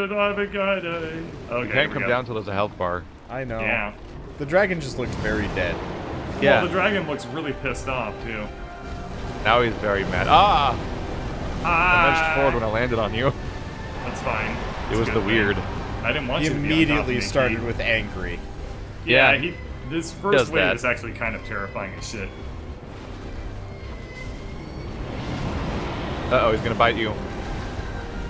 Speaker 1: You can't come down till there's a health bar.
Speaker 6: I know.
Speaker 2: Yeah.
Speaker 6: The dragon just looked very dead.
Speaker 1: Yeah.
Speaker 2: Well, the dragon looks really pissed off too.
Speaker 1: Now he's very mad. I lunged forward when I landed on you.
Speaker 2: That's fine.
Speaker 1: It was the weird.
Speaker 2: I didn't want
Speaker 6: He
Speaker 2: you to be on top of
Speaker 6: immediately
Speaker 2: me,
Speaker 6: started
Speaker 2: Keith.
Speaker 6: with angry.
Speaker 2: Yeah,
Speaker 1: Yeah.
Speaker 2: this
Speaker 1: Does
Speaker 2: first wave
Speaker 1: that.
Speaker 2: is actually kind of terrifying as shit.
Speaker 1: Uh-oh, he's gonna bite you.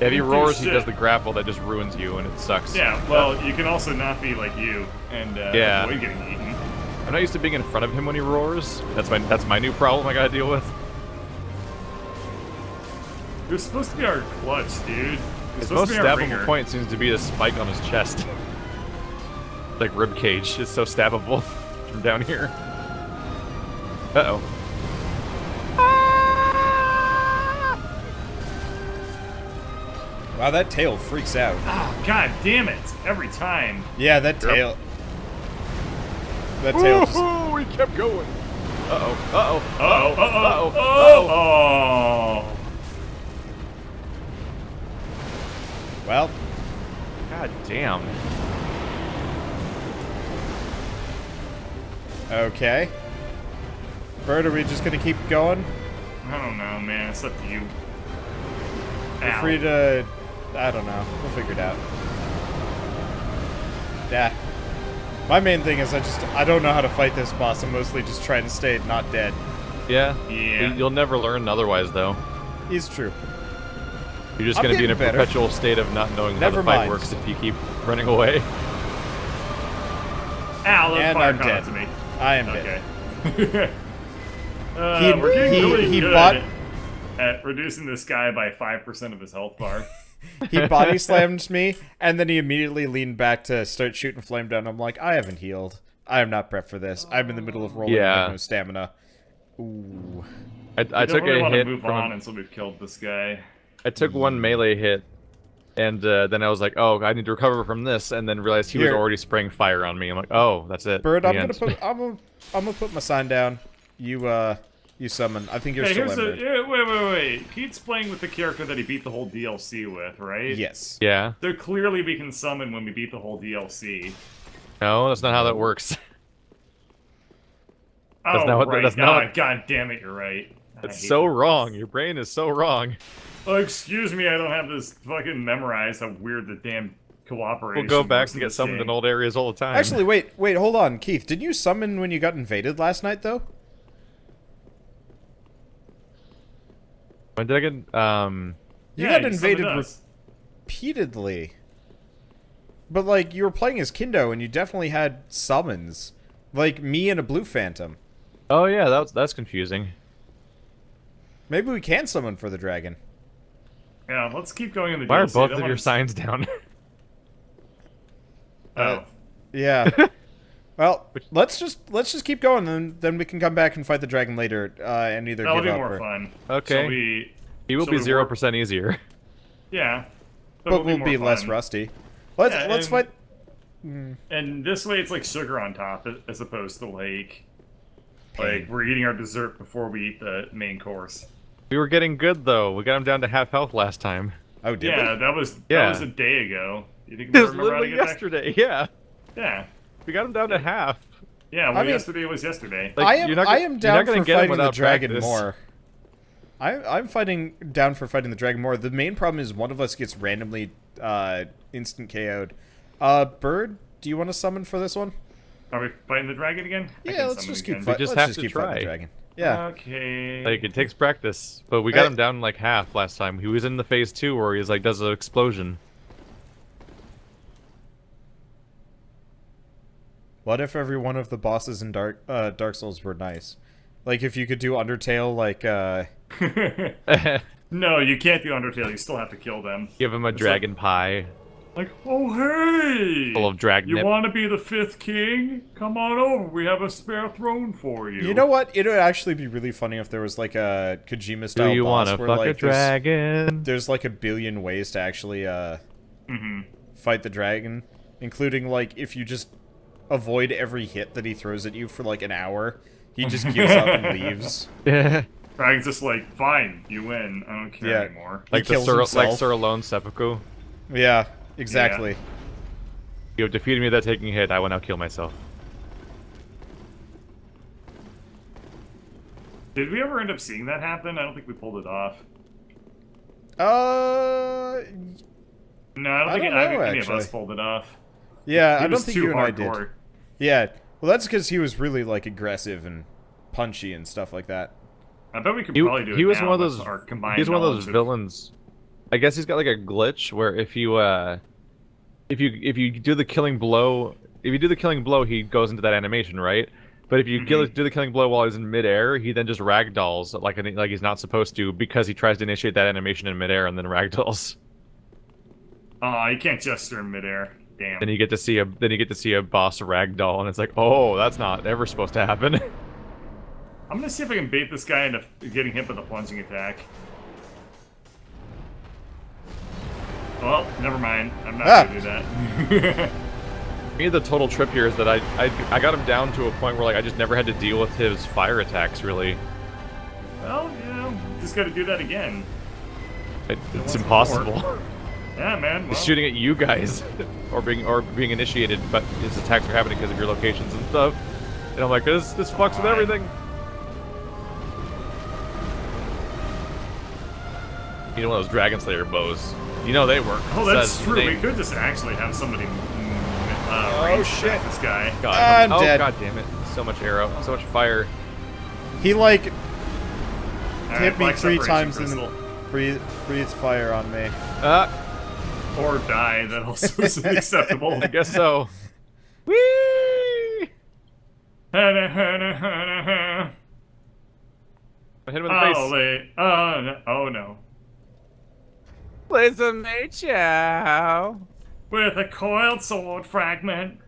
Speaker 1: If he
Speaker 2: Don't do
Speaker 1: roars, he
Speaker 2: shit.
Speaker 1: does the grapple that just ruins you, and it sucks.
Speaker 2: Yeah, well, you can also not be like you and
Speaker 1: Yeah.
Speaker 2: avoid getting eaten.
Speaker 1: I'm not used to being in front of him when he roars. That's my new problem I gotta deal with.
Speaker 2: You're supposed to be our clutch, dude.
Speaker 1: His most stabbable point seems to be the spike on his chest. Like rib cage is so stabbable from down here. Uh-oh.
Speaker 6: Wow, that tail freaks out.
Speaker 2: Ah, god damn it! Every time.
Speaker 6: Yeah, that tail. That tail just.
Speaker 1: Ooh, he kept going. Uh-oh. Uh-oh.
Speaker 2: Uh-oh,
Speaker 1: Uh-oh.
Speaker 2: uh-oh, oh!
Speaker 6: Well,
Speaker 1: God damn.
Speaker 6: okay. Bird, are we just gonna keep going?
Speaker 2: I don't know, man. It's up to you.
Speaker 6: We're
Speaker 2: Ow.
Speaker 6: free to. I don't know. We'll figure it out. Yeah. My main thing is I don't know how to fight this boss. I'm mostly just trying to stay not dead.
Speaker 1: Yeah.
Speaker 2: Yeah.
Speaker 1: You'll never learn otherwise, though.
Speaker 6: He's true.
Speaker 1: You're just
Speaker 6: I'm
Speaker 1: gonna be in a
Speaker 6: getting better.
Speaker 1: perpetual state of not knowing how
Speaker 6: Never
Speaker 1: the fight
Speaker 6: mind.
Speaker 1: works if you keep running away.
Speaker 2: Ow, let's
Speaker 6: And
Speaker 2: fire
Speaker 6: I'm
Speaker 2: comment
Speaker 6: dead.
Speaker 2: to me.
Speaker 6: I am dead.
Speaker 2: Okay. We're getting really good. at reducing this guy by 5% of his health bar.
Speaker 6: He body slammed me, and then he immediately leaned back to start shooting flame down. I'm like, I haven't healed. I am not prepped for this. I'm in the middle of rolling. I have no stamina. Ooh.
Speaker 1: I took a hit
Speaker 2: move on until we've killed this guy.
Speaker 1: I took one melee hit, and then I was like, oh, I need to recover from this, and then realized he was already spraying fire on me. I'm like, oh, that's it.
Speaker 6: Bird, I'm gonna put my sign down. You summon. I think you're still Embered.
Speaker 2: Wait. Pete's playing with the character that he beat the whole DLC with, right?
Speaker 6: Yes.
Speaker 1: Yeah.
Speaker 2: So clearly we can summon when we beat the whole DLC.
Speaker 1: No, that's not how that works.
Speaker 2: That's not what, right. That's not God damn it, you're right.
Speaker 1: It's so wrong. Your brain is so wrong.
Speaker 2: Oh, excuse me, I don't have this fucking memorized. How weird the damn cooperation.
Speaker 1: We'll go back and get summoned in old areas all the time.
Speaker 6: Actually, wait, hold on, Keith. Didn't you summon when you got invaded last night, though?
Speaker 1: When did I get,
Speaker 6: You got invaded repeatedly. But, like, you were playing as Kindo, and you definitely had summons. Like, me and a blue phantom.
Speaker 1: Oh, yeah, that's confusing.
Speaker 6: Maybe we can summon for the dragon.
Speaker 2: Yeah, let's keep going in the DLC.
Speaker 1: Why are both of your signs down?
Speaker 2: Oh.
Speaker 6: Yeah. Well, let's just keep going, then we can come back and fight the dragon later, and either
Speaker 2: That'll
Speaker 6: give up
Speaker 2: be more
Speaker 6: or...
Speaker 2: fun.
Speaker 1: Okay. He will be 0% easier.
Speaker 2: Yeah.
Speaker 6: But we'll be less rusty. Let's fight...
Speaker 2: And this way it's like sugar on top, as opposed to like we're eating our dessert before we eat the main course.
Speaker 1: We were getting good though. We got him down to half health last time.
Speaker 6: Oh, did we?
Speaker 2: That was a day ago. You think we
Speaker 1: it was
Speaker 2: remember
Speaker 1: literally yesterday. Yeah.
Speaker 2: Yeah.
Speaker 1: We got him down to half.
Speaker 2: Yeah. Well, yesterday was yesterday.
Speaker 6: Like, I am down for fighting the dragon more. I'm down for fighting the dragon more. The main problem is one of us gets randomly instant KO'd. Bird, do you want to summon for this one?
Speaker 2: Are we fighting the dragon again?
Speaker 6: Yeah, let's just keep
Speaker 1: fighting
Speaker 6: the dragon. Yeah.
Speaker 2: Okay.
Speaker 1: Like, it takes practice, but we got him down like half last time. He was in the phase 2 where he's like does an explosion.
Speaker 6: What if every one of the bosses in Dark Souls were nice? Like if you could do Undertale, like
Speaker 2: No, you can't do Undertale. You still have to kill them.
Speaker 1: Give him a dragon pie.
Speaker 2: Like, oh hey!
Speaker 1: Full of dragnet.
Speaker 2: You want to be the 5th king? Come on over. We have a spare throne for you.
Speaker 6: You know what? It would actually be really funny if there was like a Kojima style boss.
Speaker 1: Do you want to fuck a dragon?
Speaker 6: There's like a billion ways to actually fight the dragon, including like if you just avoid every hit that he throws at you for like an hour, he just gives up and leaves.
Speaker 1: Yeah.
Speaker 2: Dragon's just like, fine, you win. I don't care anymore.
Speaker 1: Like Sir Alone Seppuku.
Speaker 6: Yeah. Exactly.
Speaker 1: Yeah. You have defeated me without taking a hit. I will now kill myself.
Speaker 2: Did we ever end up seeing that happen? I don't think we pulled it off.
Speaker 6: No,
Speaker 2: I don't think any of us pulled it off.
Speaker 6: Yeah, I don't think you and I did. Yeah, well, that's because he was really like aggressive and punchy and stuff like that.
Speaker 2: I bet we could probably do it.
Speaker 1: He was
Speaker 2: now
Speaker 1: one of those. He's one of those villains. I guess he's got like a glitch where if you do the killing blow, he goes into that animation, right? But if you do the killing blow while he's in midair, he then just ragdolls like he's not supposed to because he tries to initiate that animation in midair and then ragdolls.
Speaker 2: Oh, you can't gesture in midair. Damn.
Speaker 1: Then you get to see a boss ragdoll, and it's like, oh, that's not ever supposed to happen.
Speaker 2: I'm gonna see if I can bait this guy into getting hit with a plunging attack. Well, never mind. I'm not gonna do that.
Speaker 1: Me, the total trip here is that I got him down to a point where like I just never had to deal with his fire attacks really.
Speaker 2: Well, just got to do that again.
Speaker 1: It's impossible.
Speaker 2: Yeah, man. Well.
Speaker 1: He's shooting at you guys, or being initiated, but his attacks are happening because of your locations and stuff. And I'm like, this fucks with everything. You know, one of those Dragon Slayer bows. You know they work.
Speaker 2: Oh, that's true. We could just actually have somebody.
Speaker 6: Oh shit!
Speaker 2: This guy.
Speaker 1: God,
Speaker 6: I'm dead.
Speaker 1: God damn it! So much arrow, so much fire.
Speaker 6: He like hit me 3 times and then breathed fire on me.
Speaker 2: Or die. That also isn't acceptable.
Speaker 1: I guess so. Whee! Hit him in the face.
Speaker 2: Oh no.
Speaker 1: Please meet you.
Speaker 2: With a coiled sword fragment.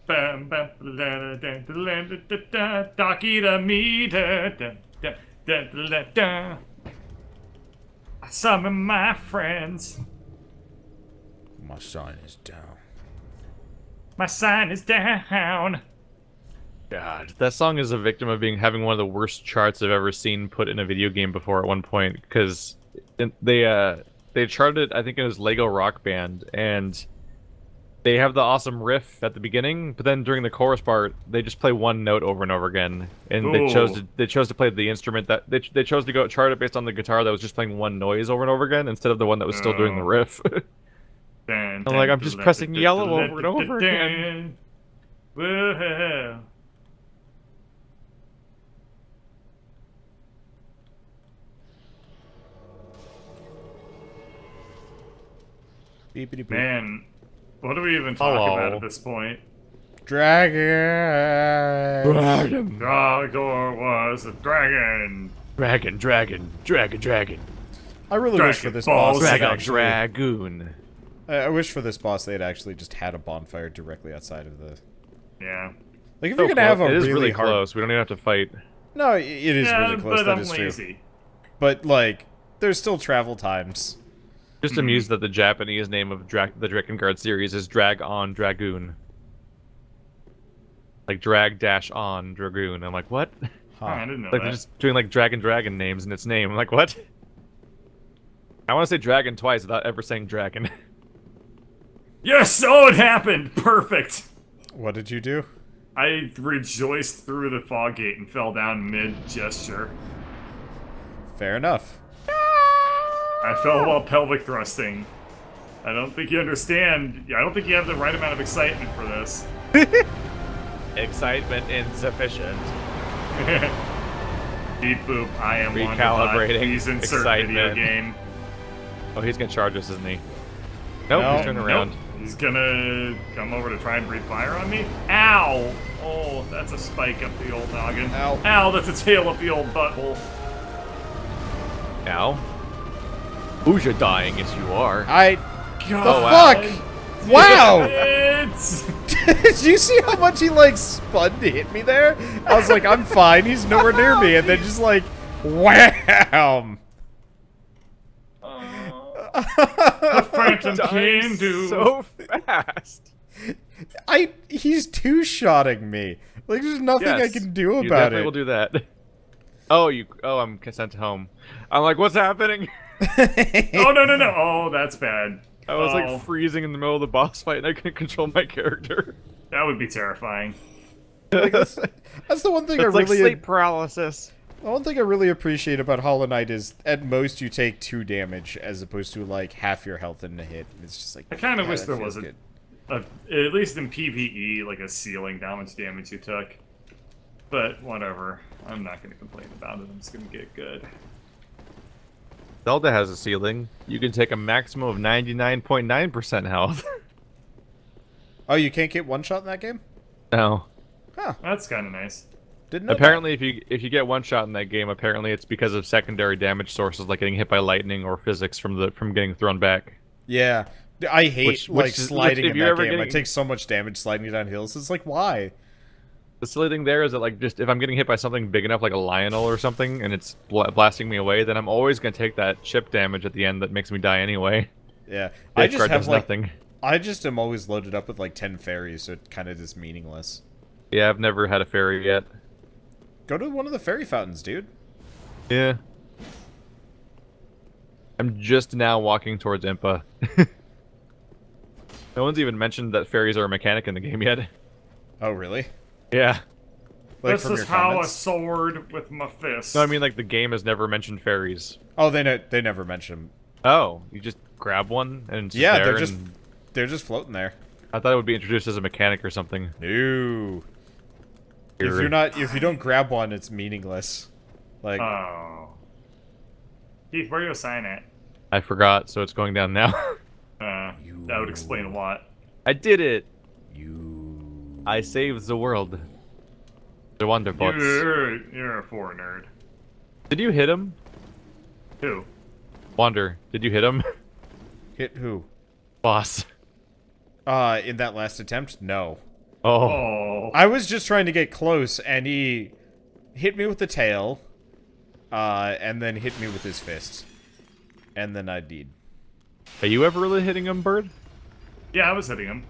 Speaker 2: Bam, bam, Docky the meter. I summon my friends.
Speaker 6: My sign is down.
Speaker 2: My sign is down.
Speaker 1: God, that song is a victim of having one of the worst charts I've ever seen put in a video game before at one point, because they charted, I think it was Lego Rock Band, and they have the awesome riff at the beginning, but then during the chorus part, they just play one note over and over again, and they chose to play the instrument that they chose to go chart it based on the guitar that was just playing one noise over and over again instead of the one that was still doing the riff. I'm like, I'm just pressing yellow over and over again.
Speaker 2: Whoa. Man, what are we even talking about at this point?
Speaker 6: Dragon!
Speaker 2: Dragor was a dragon!
Speaker 1: Dragon.
Speaker 6: I really wish for this boss
Speaker 1: Dragoon.
Speaker 6: I wish for this boss they had actually just had a bonfire directly outside of the...
Speaker 2: Yeah.
Speaker 6: Like, if you're gonna have a
Speaker 1: really
Speaker 6: hard...
Speaker 1: close, we don't even have to fight.
Speaker 6: No, it is really close, that is true. But, like, there's still travel times.
Speaker 1: Just amused that the Japanese name of the Drakengard series is Drag on Dragoon. Like drag dash on Dragoon. I'm like, what?
Speaker 2: Huh. I didn't know
Speaker 1: like
Speaker 2: that.
Speaker 1: They're just doing like dragon names in its name. I'm like, what? I want to say dragon twice without ever saying dragon.
Speaker 2: Yes! Oh, it happened! Perfect!
Speaker 6: What did you do?
Speaker 2: I rejoiced through the fog gate and fell down mid-gesture.
Speaker 6: Fair enough.
Speaker 2: I fell while pelvic thrusting. I don't think you understand. I don't think you have the right amount of excitement for this.
Speaker 1: Excitement insufficient.
Speaker 2: Beep boop, I am
Speaker 1: recalibrating.
Speaker 2: Please insert video game.
Speaker 1: Oh, he's gonna charge us, isn't he? Nope, he's turning around.
Speaker 2: Nope. He's gonna come over to try and breathe fire on me. Ow! Oh, that's a spike up the old noggin.
Speaker 6: Ow.
Speaker 2: Ow, that's a tail up the old butthole.
Speaker 1: Ow. Who's you dying as you are?
Speaker 6: God. The fuck? Wow! Did you see how much he, like, spun to hit me there? I was like, I'm fine, he's nowhere near me, and then just like, wham!
Speaker 2: The Phantom can do
Speaker 1: so fast.
Speaker 6: He's two-shotting me. Like, there's nothing I can do about it.
Speaker 1: You definitely will do that. Oh, I'm sent home. I'm like, what's happening?
Speaker 2: Oh, no. Oh, that's bad.
Speaker 1: I was like freezing in the middle of the boss fight and I couldn't control my character.
Speaker 2: That would be terrifying.
Speaker 6: Like, that's the one thing
Speaker 1: it's
Speaker 6: I
Speaker 1: like
Speaker 6: really...
Speaker 1: sleep paralysis.
Speaker 6: The one thing I really appreciate about Hollow Knight is, at most, you take 2 damage, as opposed to, like, half your health in a hit. It's just like...
Speaker 2: I kind of wish there was at least in PvE, like a ceiling damage you took. But, whatever. I'm not going to complain about it. I'm just going to get good.
Speaker 1: Zelda has a ceiling. You can take a maximum of 99.9% health.
Speaker 6: Oh, you can't get one shot in that game?
Speaker 1: No.
Speaker 2: Huh. That's kind of nice.
Speaker 6: Didn't know
Speaker 1: apparently, that. if you get one shot in that game, apparently it's because of secondary damage sources like getting hit by lightning or physics from getting thrown back.
Speaker 6: Yeah, I hate sliding in that game.
Speaker 1: Getting...
Speaker 6: I take so much damage sliding down hills. It's like, why?
Speaker 1: The silly thing there is that, like, just if I'm getting hit by something big enough, like a Lionel or something, and it's blasting me away, then I'm always gonna take that chip damage at the end that makes me die anyway.
Speaker 6: Yeah, I just have like
Speaker 1: nothing.
Speaker 6: I just am always loaded up with like 10 fairies, so it kind of is meaningless.
Speaker 1: Yeah, I've never had a fairy yet.
Speaker 6: Go to one of the fairy fountains, dude.
Speaker 1: Yeah. I'm just now walking towards Impa. No one's even mentioned that fairies are a mechanic in the game yet.
Speaker 6: Oh, really?
Speaker 1: Yeah.
Speaker 2: Like, this is how a sword with my fist.
Speaker 1: No, I mean, like, the game has never mentioned fairies.
Speaker 6: Oh, they never mention them.
Speaker 1: Oh, you just grab one and it's
Speaker 6: yeah,
Speaker 1: there
Speaker 6: they're just floating there.
Speaker 1: I thought it would be introduced as a mechanic or something.
Speaker 6: No. If you don't grab one, it's meaningless. Like.
Speaker 2: Oh. Keith, where do you assign it?
Speaker 1: I forgot, so it's going down now.
Speaker 2: That would explain a lot.
Speaker 1: I did it. I saved the world. The Wonderbots.
Speaker 2: You're a 4 nerd.
Speaker 1: Did you hit him?
Speaker 2: Who?
Speaker 1: Wander, did you hit him?
Speaker 6: Hit who?
Speaker 1: Boss.
Speaker 6: In that last attempt? No.
Speaker 2: Oh.
Speaker 6: I was just trying to get close, and he hit me with the tail, and then hit me with his fist. And then I died.
Speaker 1: Are you ever really hitting him, Bird?
Speaker 2: Yeah, I was hitting him.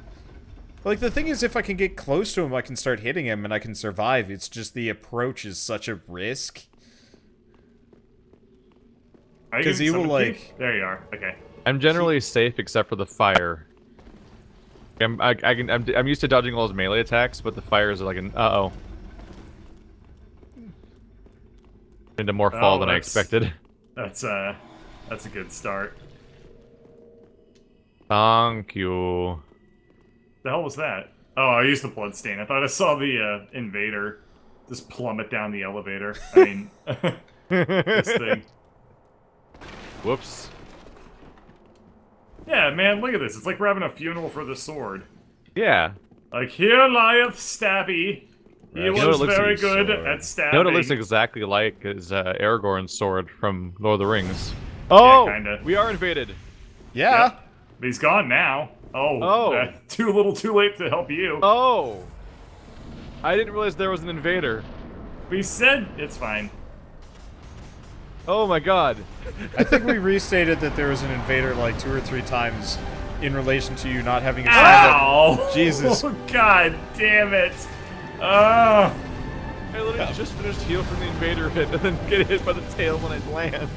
Speaker 6: Like, the thing is, if I can get close to him, I can start hitting him, and I can survive. It's just the approach is such a risk. Because he will, like...
Speaker 2: There you are. Okay.
Speaker 1: I'm generally safe except for the fire. I'm used to dodging all his melee attacks, but the fires are like an uh-oh. Into more fall than I expected.
Speaker 2: That's a good start.
Speaker 1: Thank you.
Speaker 2: The hell was that? Oh, I used the bloodstain. I thought I saw the invader just plummet down the elevator. I mean, this thing.
Speaker 1: Whoops.
Speaker 2: Yeah, man, look at this. It's like we're having a funeral for the sword.
Speaker 1: Yeah.
Speaker 2: Like, here lieth Stabby. He was very good at stabbing.
Speaker 1: You know what it looks exactly like is Aragorn's sword from Lord of the Rings. Oh,
Speaker 2: yeah, kinda.
Speaker 1: We are invaded.
Speaker 6: Yeah.
Speaker 2: Yep. But he's gone now. Oh. Too little too late to help you.
Speaker 1: Oh. I didn't realize there was an invader.
Speaker 2: We said it's fine.
Speaker 1: Oh my god.
Speaker 6: I think we restated that there was an invader like 2 or 3 times in relation to you not having a
Speaker 2: Ow!
Speaker 6: Jesus.
Speaker 2: Oh, god damn it. Oh.
Speaker 1: I literally just finished heal from the invader hit and then get hit by the tail when I land.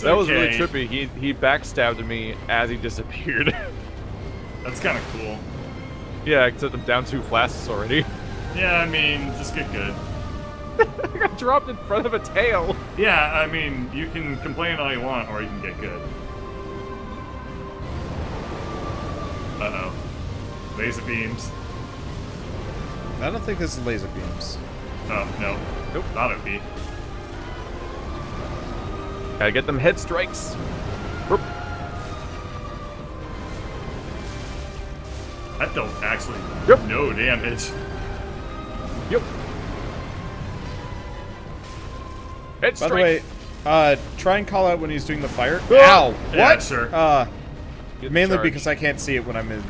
Speaker 1: That was really trippy. He backstabbed me as he disappeared.
Speaker 2: That's kind of cool.
Speaker 1: Yeah, except I'm down 2 flasks already.
Speaker 2: Yeah, I mean, just get good.
Speaker 1: I got dropped in front of a tail.
Speaker 2: Yeah, I mean, you can complain all you want, or you can get good. Uh-oh. Laser beams.
Speaker 6: I don't think this is laser beams.
Speaker 2: Oh, no. Nope, thought it'd be.
Speaker 1: Gotta get them head strikes. Whoop.
Speaker 2: That dealt actually no damage.
Speaker 1: Yep. Head strike.
Speaker 6: By the way, try and call out when he's doing the fire. Ow! What?
Speaker 2: Yeah, sure.
Speaker 6: Mainly because I can't see it when I'm in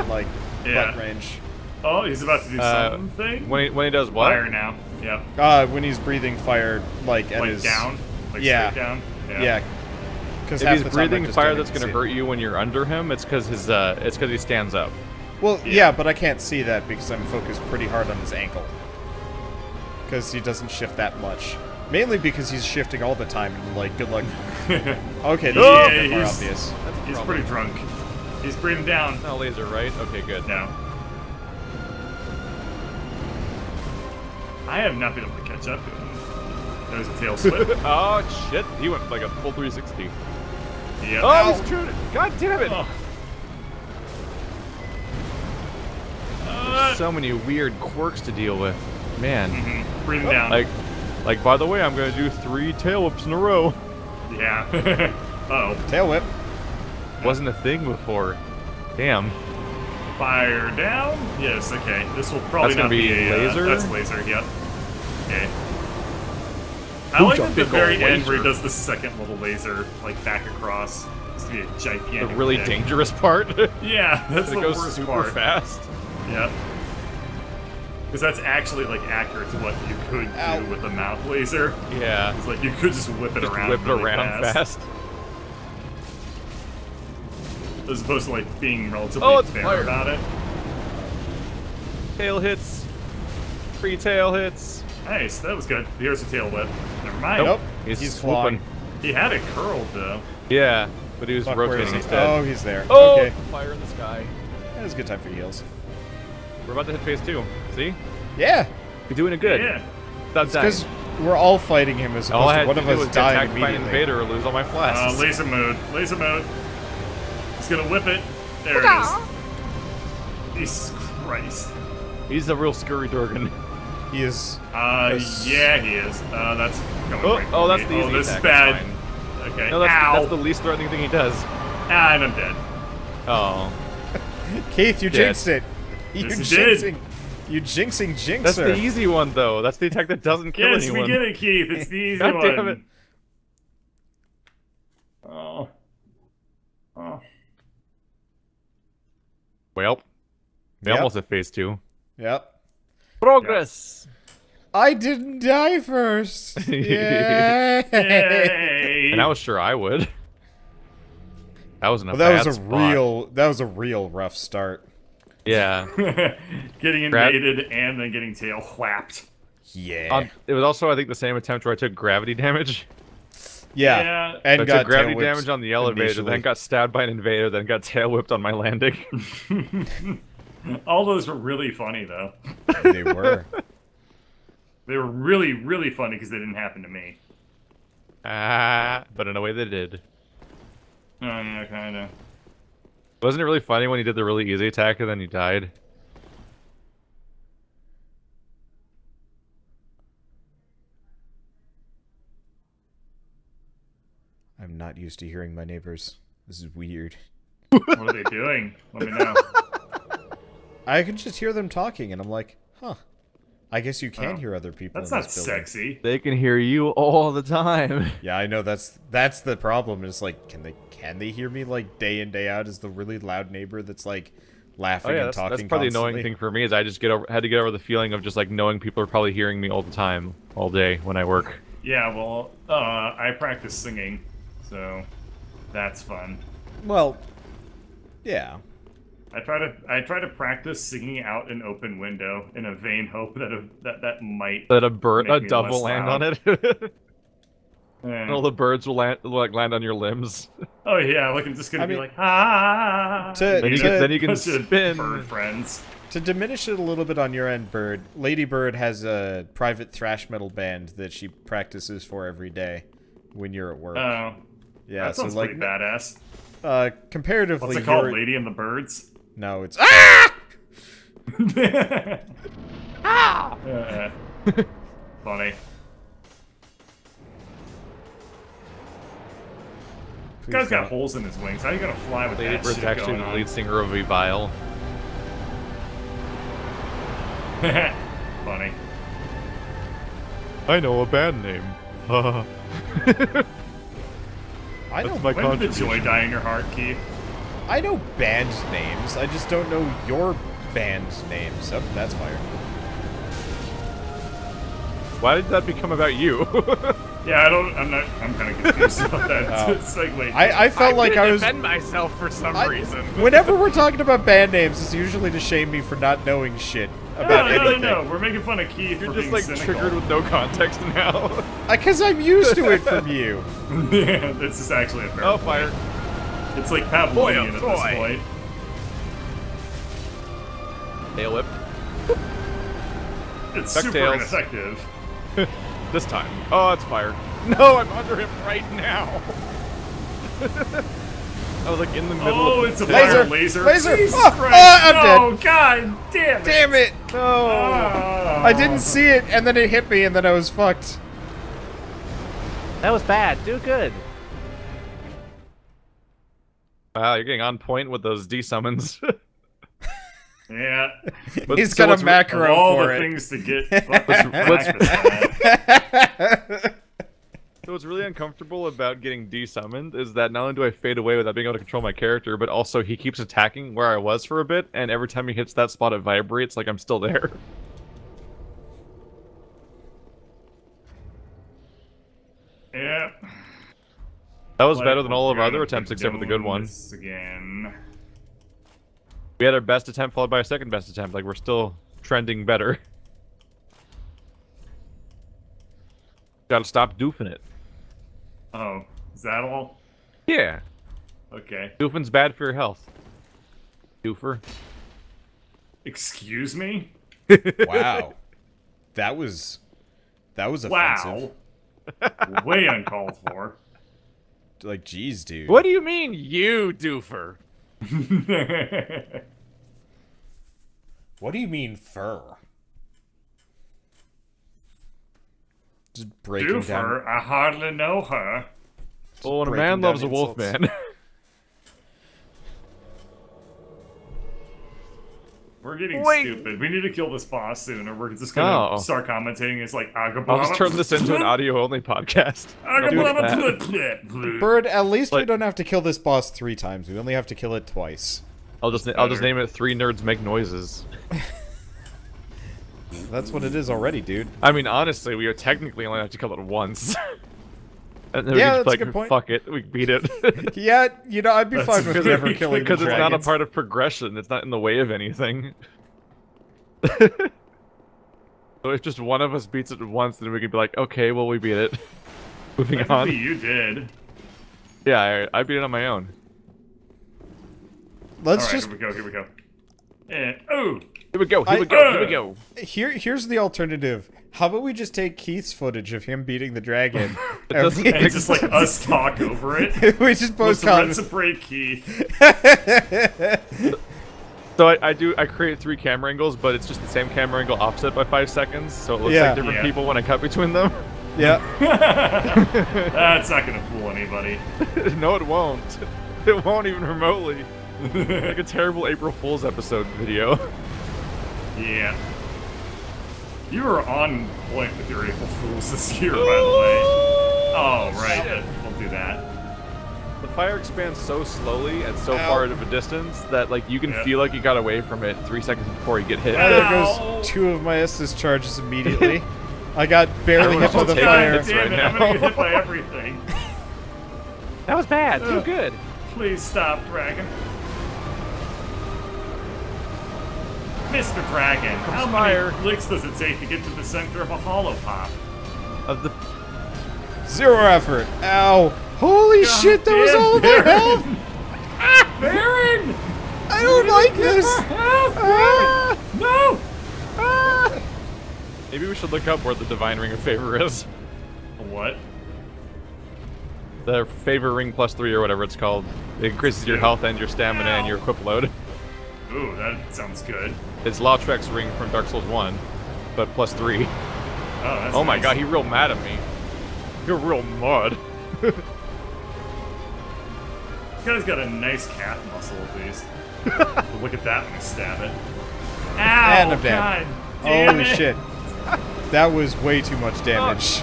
Speaker 6: like butt range.
Speaker 2: Oh, he's about to do something.
Speaker 1: When he does what?
Speaker 2: Fire now. Yep.
Speaker 6: When he's breathing fire, like at his
Speaker 2: down. Like straight down.
Speaker 6: Yeah. Because
Speaker 1: if he's breathing fire that's gonna hurt you when you're under him, it's because he stands up.
Speaker 6: Well, yeah, but I can't see that because I'm focused pretty hard on his ankle. Because he doesn't shift that much. Mainly because he's shifting all the time, and like, good luck. Okay, this is more obvious.
Speaker 2: He's pretty drunk. He's breathing down.
Speaker 1: No laser, right? Okay, good.
Speaker 2: No. I have not been able to catch up to him. There's a tail slip.
Speaker 1: Oh, shit. He went like a full 360.
Speaker 2: Yep.
Speaker 1: Oh, he's true. God damn it. So many weird quirks to deal with. Man.
Speaker 2: Breathing down.
Speaker 1: Like, by the way, I'm gonna do 3 tail whips in a row.
Speaker 2: Yeah. Uh-oh.
Speaker 6: Tail whip.
Speaker 1: Wasn't a thing before. Damn.
Speaker 2: Fire down? Yes, okay. This will probably not be a laser. That's laser, yep. Okay. I like at the very end where he does the second little laser, like back across. It's to be a gigantic.
Speaker 1: The really dangerous part.
Speaker 2: Yeah, that's the
Speaker 1: worst
Speaker 2: part. It goes
Speaker 1: super fast.
Speaker 2: Yep. Because that's actually like accurate to what you could do with a mouth laser.
Speaker 1: Yeah.
Speaker 2: It's like you could just whip it around.
Speaker 1: Whip it around fast.
Speaker 2: As opposed to like being relatively fair about it.
Speaker 1: Tail hits. 3 tail hits.
Speaker 2: Nice, that was good. Here's a tail whip. Never mind.
Speaker 6: Nope.
Speaker 1: He's swooping.
Speaker 2: He had it curled though.
Speaker 1: Yeah, but he was rotating instead.
Speaker 6: Oh, he's there.
Speaker 1: Oh,
Speaker 6: okay.
Speaker 1: Fire in the sky.
Speaker 6: That was a good time for heals.
Speaker 1: We're about to hit phase 2. See?
Speaker 6: Yeah.
Speaker 1: You're doing it good.
Speaker 2: Yeah.
Speaker 6: Because we're all fighting him as opposed to one of us dying immediately.
Speaker 1: By an invader or lose all my flasks.
Speaker 2: Laser mode. Laser mode. He's gonna whip it. There it is. Jesus Christ.
Speaker 1: He's a real scurry Durgan.
Speaker 6: He is.
Speaker 2: Yeah, he is. That's going right for
Speaker 1: that's
Speaker 2: me.
Speaker 1: the easy
Speaker 2: this is
Speaker 1: attack.
Speaker 2: bad. Okay.
Speaker 1: No, that's the least threatening thing he does.
Speaker 2: And I'm dead.
Speaker 1: Oh.
Speaker 6: Keith, you jinxed it.
Speaker 2: You jinxing.
Speaker 6: You jinxing jinxer.
Speaker 1: That's the easy one, though. That's the attack that doesn't kill
Speaker 2: yes,
Speaker 1: anyone.
Speaker 2: Yes, we get it, Keith. It's the easy
Speaker 1: God
Speaker 2: one.
Speaker 1: Damn it.
Speaker 2: Oh. Oh.
Speaker 1: Well, we almost at phase 2.
Speaker 6: Yep.
Speaker 1: Progress.
Speaker 6: I didn't die first. Yay!
Speaker 2: Yay!
Speaker 1: And I was sure I would. That wasn't a
Speaker 6: that
Speaker 1: bad
Speaker 6: was a
Speaker 1: spot.
Speaker 6: that was a real rough start.
Speaker 1: Yeah.
Speaker 2: Getting invaded and then getting tail whapped.
Speaker 6: Yeah.
Speaker 1: It was also, I think, the same attempt where I took gravity damage.
Speaker 6: Yeah. And
Speaker 1: I
Speaker 6: got
Speaker 1: took gravity
Speaker 6: tail whipped
Speaker 1: damage on the elevator,
Speaker 6: initially.
Speaker 1: then got stabbed by an invader, then got tail whipped on my landing.
Speaker 2: All those were really funny, though.
Speaker 6: They were.
Speaker 2: They were really, really funny because they didn't happen to me.
Speaker 1: But in a way they did.
Speaker 2: Oh, yeah, kinda.
Speaker 1: Wasn't it really funny when you did the really easy attack and then you died?
Speaker 6: I'm not used to hearing my neighbors. This is weird.
Speaker 2: What are they doing? Let me know.
Speaker 6: I can just hear them talking, and I'm like, huh. I guess you can
Speaker 2: Oh.
Speaker 6: hear other people
Speaker 2: That's
Speaker 6: in
Speaker 2: not
Speaker 6: this building.
Speaker 2: sexy.
Speaker 1: They can hear you all the time.
Speaker 6: Yeah, I know that's the problem. It's like, can they hear me like day in day out as the really loud neighbor that's like laughing and talking
Speaker 1: that's probably the
Speaker 6: constantly?
Speaker 1: annoying thing for me is I just had to get over the feeling of just like knowing people are probably hearing me all the time, all day when I work.
Speaker 2: Yeah, well, I practice singing, so that's fun.
Speaker 6: Well, yeah.
Speaker 2: I try to practice singing out an open window in a vain hope that might
Speaker 1: That a
Speaker 2: make me
Speaker 1: dove
Speaker 2: less
Speaker 1: will land
Speaker 2: loud.
Speaker 1: on it.
Speaker 2: Eh.
Speaker 1: And all the birds will land on your limbs.
Speaker 2: Oh yeah, like I'm just gonna
Speaker 6: I
Speaker 2: be
Speaker 6: mean,
Speaker 2: like ah.
Speaker 6: then
Speaker 1: you can
Speaker 2: Bunch of
Speaker 1: spin.
Speaker 2: bird friends.
Speaker 6: To diminish it a little bit on your end, Bird, Lady Bird has a private thrash metal band that she practices for every day when you're at work.
Speaker 2: Oh,
Speaker 6: Yeah,
Speaker 2: that
Speaker 6: so
Speaker 2: sounds
Speaker 6: like
Speaker 2: pretty badass.
Speaker 6: Comparatively,
Speaker 2: What's it called?
Speaker 6: you're-
Speaker 2: Lady and the Birds.
Speaker 6: No, it's ah!
Speaker 2: Funny.
Speaker 6: Please
Speaker 2: Guy's got
Speaker 6: don't.
Speaker 2: holes in his wings. How are you gonna fly with
Speaker 1: Lady
Speaker 2: that
Speaker 1: Bird's
Speaker 2: shit
Speaker 1: actually
Speaker 2: going
Speaker 1: the
Speaker 2: on?
Speaker 1: lead singer of Evile.
Speaker 2: Funny.
Speaker 1: I know a band name.
Speaker 6: I know,
Speaker 1: my
Speaker 2: When did the
Speaker 1: contribution.
Speaker 2: joy die in your heart, Keith?
Speaker 6: I know band names. I just don't know your band names. Oh, that's fire.
Speaker 1: Why did that become about you?
Speaker 2: Yeah, I'm kind of confused about that
Speaker 6: Oh.
Speaker 2: segue.
Speaker 6: I felt like I was.
Speaker 1: defend myself for some reason.
Speaker 6: Whenever we're talking about band names, it's usually to shame me for not knowing shit about anything.
Speaker 2: No. We're making fun of Keith
Speaker 1: You're
Speaker 2: for
Speaker 1: just
Speaker 2: being
Speaker 1: like
Speaker 2: cynical.
Speaker 1: triggered with no context now.
Speaker 6: Because I'm used to it from you.
Speaker 2: Yeah, this is actually a fair
Speaker 1: Oh,
Speaker 2: point.
Speaker 1: fire.
Speaker 2: It's like Pavlovian at this point.
Speaker 1: Tail whip.
Speaker 2: It's super
Speaker 1: DuckTales.
Speaker 2: ineffective.
Speaker 1: This time. Oh, it's fire. No, I'm under him right now. I was like in the middle
Speaker 2: Oh,
Speaker 1: of
Speaker 2: it's a
Speaker 1: the
Speaker 2: fire
Speaker 6: Laser!
Speaker 2: laser.
Speaker 6: Laser!
Speaker 2: Jesus
Speaker 6: Oh,
Speaker 2: Christ.
Speaker 6: I'm
Speaker 2: no,
Speaker 6: dead.
Speaker 2: God damn it.
Speaker 6: Damn it! No!
Speaker 2: Oh.
Speaker 6: I didn't see it, and then it hit me, and then I was fucked.
Speaker 7: That was bad. Do good.
Speaker 1: Wow, you're getting on point with those D-summons.
Speaker 2: Yeah.
Speaker 6: He's
Speaker 1: so
Speaker 6: got a
Speaker 1: what's-
Speaker 6: macro
Speaker 2: All
Speaker 6: for
Speaker 2: the
Speaker 6: it.
Speaker 2: things to get fucked
Speaker 1: what's-
Speaker 2: back.
Speaker 1: So what's really uncomfortable about getting de-summoned is that not only do I fade away without being able to control my character, but also he keeps attacking where I was for a bit, and every time he hits that spot it vibrates like I'm still there.
Speaker 2: Yeah.
Speaker 1: That was
Speaker 2: Like,
Speaker 1: better than all of our
Speaker 2: we're
Speaker 1: other
Speaker 2: gonna
Speaker 1: attempts
Speaker 2: be
Speaker 1: except for the good
Speaker 2: doing
Speaker 1: one.
Speaker 2: this again.
Speaker 1: We had our best attempt followed by our second best attempt, like we're still trending better. Gotta stop doofing it.
Speaker 2: Oh, is that all?
Speaker 1: Yeah.
Speaker 2: Okay.
Speaker 1: Doofing's bad for your health. Doofer.
Speaker 2: Excuse me?
Speaker 6: Wow. That was offensive.
Speaker 2: Wow. Way uncalled for.
Speaker 6: Like, geez, dude.
Speaker 1: What do you mean, you doofer?
Speaker 6: What do you mean, fur? Just breaking down.
Speaker 2: Doofer, I hardly know her.
Speaker 1: Well, when a
Speaker 6: breaking
Speaker 1: man
Speaker 6: down
Speaker 1: loves a wolf
Speaker 6: insults.
Speaker 1: man.
Speaker 2: We're getting stupid. We need to kill this boss soon, or we're just gonna start commentating. It's like
Speaker 1: I'll just turn this into an audio-only podcast.
Speaker 6: Bird, at least we don't have to kill this boss 3 times. We only have to kill it twice.
Speaker 1: I'll just name it 3 Nerds Make Noises.
Speaker 6: That's what it is already, dude.
Speaker 1: I mean, honestly, we technically only have to kill it once. And then
Speaker 6: yeah,
Speaker 1: we just,
Speaker 6: that's a good point.
Speaker 1: Fuck it, we beat it.
Speaker 6: Yeah, you know, I'd be fine with never killing
Speaker 1: because it's not a part of progression. It's not in the way of anything. So if just one of us beats it once, then we could be like, okay, well, we beat it. Moving on.
Speaker 2: You did.
Speaker 1: Yeah, I beat it on my own.
Speaker 6: Let's
Speaker 2: Here we go. Here we go. And
Speaker 1: here we go. Here we go. Here we go.
Speaker 6: Here's the alternative. How about we just take Keith's footage of him beating the dragon?
Speaker 2: And just like us talk over it.
Speaker 6: We just post comments.
Speaker 2: Separate Keith.
Speaker 1: So I create 3 camera angles, but it's just the same camera angle offset by 5 seconds, so it looks like different people when I cut between them.
Speaker 6: Yeah.
Speaker 2: That's not gonna fool anybody.
Speaker 1: No, it won't. It won't even remotely. Like a terrible April Fool's episode video.
Speaker 2: Yeah. You were on point with your April Fools this year, by the way. Oh, right. We'll do that.
Speaker 1: The fire expands so slowly and so far out of a distance that, like, you can feel like you got away from it 3 seconds before you get hit.
Speaker 6: There goes 2 of my SS charges immediately. I got barely hit by the fire.
Speaker 2: Damn it, I'm gonna get hit by everything.
Speaker 7: That was bad. Too good.
Speaker 2: Please stop, Dragon. Mr. Dragon, how many clicks does it take to get to the center of a hollow pop?
Speaker 6: Zero effort. Ow. Holy shit, that was all of their health!
Speaker 2: Baron!
Speaker 6: I don't like this!
Speaker 2: No!
Speaker 1: Maybe we should look up where the Divine Ring of Favor is.
Speaker 2: What?
Speaker 1: The Favor Ring +3 or whatever it's called. It increases your health and your stamina and your equip load.
Speaker 2: Ooh, that sounds good.
Speaker 1: It's Lautrec's ring from Dark Souls 1, but +3.
Speaker 2: Oh
Speaker 1: my god, he real mad at me. You're real mud.
Speaker 2: This guy's got a nice calf muscle, at least. Look at that when I stab it. Ow!
Speaker 6: And I'm dead. Holy
Speaker 2: it.
Speaker 6: shit. That was way too much damage.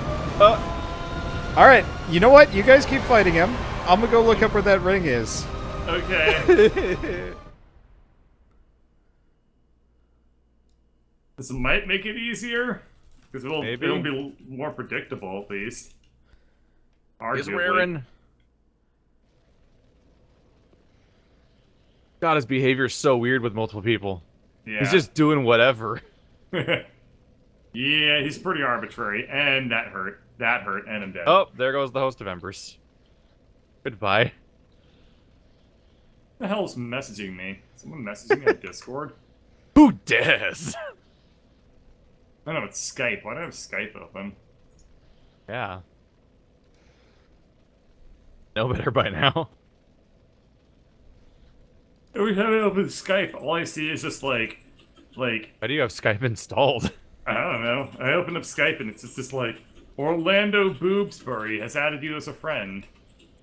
Speaker 6: Alright, you know what? You guys keep fighting him. I'm gonna go look up where that ring is.
Speaker 2: Okay. This might make it easier, because it'll be more predictable, at least.
Speaker 1: He's wearing. God, his behavior is so weird with multiple people. Yeah. He's just doing whatever.
Speaker 2: Yeah, he's pretty arbitrary, and that hurt. That hurt, and I'm dead.
Speaker 1: Oh, there goes the host of Embers. Goodbye.
Speaker 2: Who the hell's messaging me? Someone messaging me on Discord?
Speaker 1: Who dares?
Speaker 2: I don't know, it's Skype. Why do I have Skype open?
Speaker 1: Yeah. No better by now.
Speaker 2: Every time I open Skype, all I see is just like...
Speaker 1: Why do you have Skype installed?
Speaker 2: I don't know. I open up Skype and it's just like, Orlando Boobsbury has added you as a friend.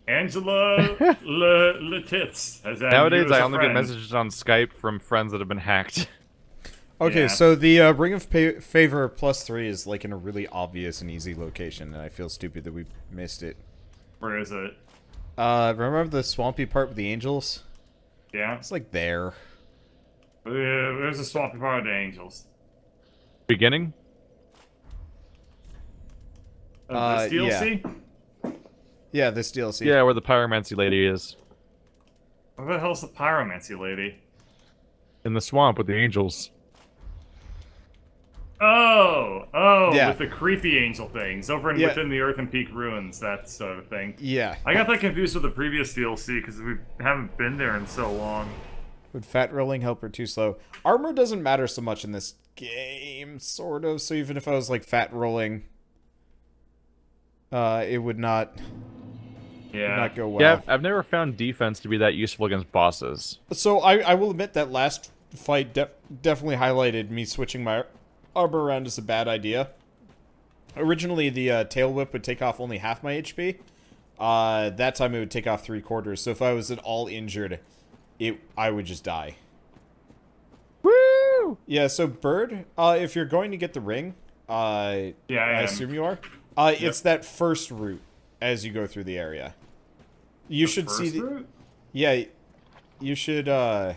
Speaker 2: Angela Letitz has added you as a friend.
Speaker 1: Nowadays, I only get messages on Skype from friends that have been hacked.
Speaker 6: Okay, so the Ring of Favor +3 is like in a really obvious and easy location, and I feel stupid that we missed it.
Speaker 2: Where is it?
Speaker 6: Remember the swampy part with the angels?
Speaker 2: Yeah.
Speaker 6: It's like there.
Speaker 2: There's a swampy part of the angels.
Speaker 1: Beginning?
Speaker 2: This DLC?
Speaker 6: Yeah, this DLC.
Speaker 1: Yeah, where the pyromancy lady is.
Speaker 2: Where the hell's the pyromancy lady?
Speaker 1: In the swamp with the angels.
Speaker 2: Yeah. With the creepy angel things over within the Earthen Peak ruins, that sort of thing.
Speaker 6: Yeah.
Speaker 2: I got that confused with the previous DLC because we haven't been there in so long.
Speaker 6: Would fat rolling help or too slow? Armor doesn't matter so much in this game, sort of. So even if I was like fat rolling, it would not. Not go well.
Speaker 1: Yeah, I've never found defense to be that useful against bosses.
Speaker 6: So I will admit that last fight definitely highlighted me switching my armor around is a bad idea. Originally, the tail whip would take off only half my HP. That time it would take off 3/4. So if I was at all injured, I would just die.
Speaker 1: Woo!
Speaker 7: Woo!
Speaker 6: Yeah, so Bird, if you're going to get the ring, I assume you are. It's that first route as you go through the area. You should see the
Speaker 2: route?
Speaker 6: Yeah, you should
Speaker 2: oh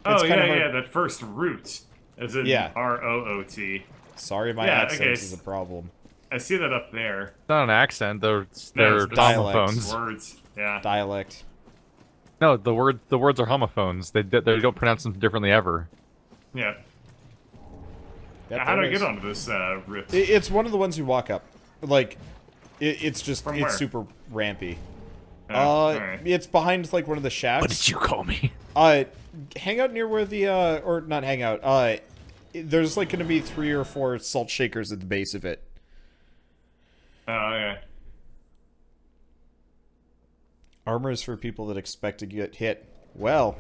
Speaker 2: yeah, that first route. As in ROOT.
Speaker 6: Sorry, my accent is a problem.
Speaker 2: I see that up there.
Speaker 1: It's not an accent, they're
Speaker 6: dialects.
Speaker 1: homophones.
Speaker 2: Words. Yeah.
Speaker 6: Dialect.
Speaker 1: No, the words are homophones. They don't pronounce them differently ever.
Speaker 2: Yeah. How do I get onto this rift?
Speaker 6: It's one of the ones you walk up. Like, it's just
Speaker 2: From where?
Speaker 6: super rampy.
Speaker 2: Right.
Speaker 6: It's behind like one of the shacks.
Speaker 1: What did you call me?
Speaker 6: Hang out near where the or not hang out. There's like gonna be 3 or 4 salt shakers at the base of it.
Speaker 2: Oh yeah.
Speaker 6: Armor is for people that expect to get hit. Well,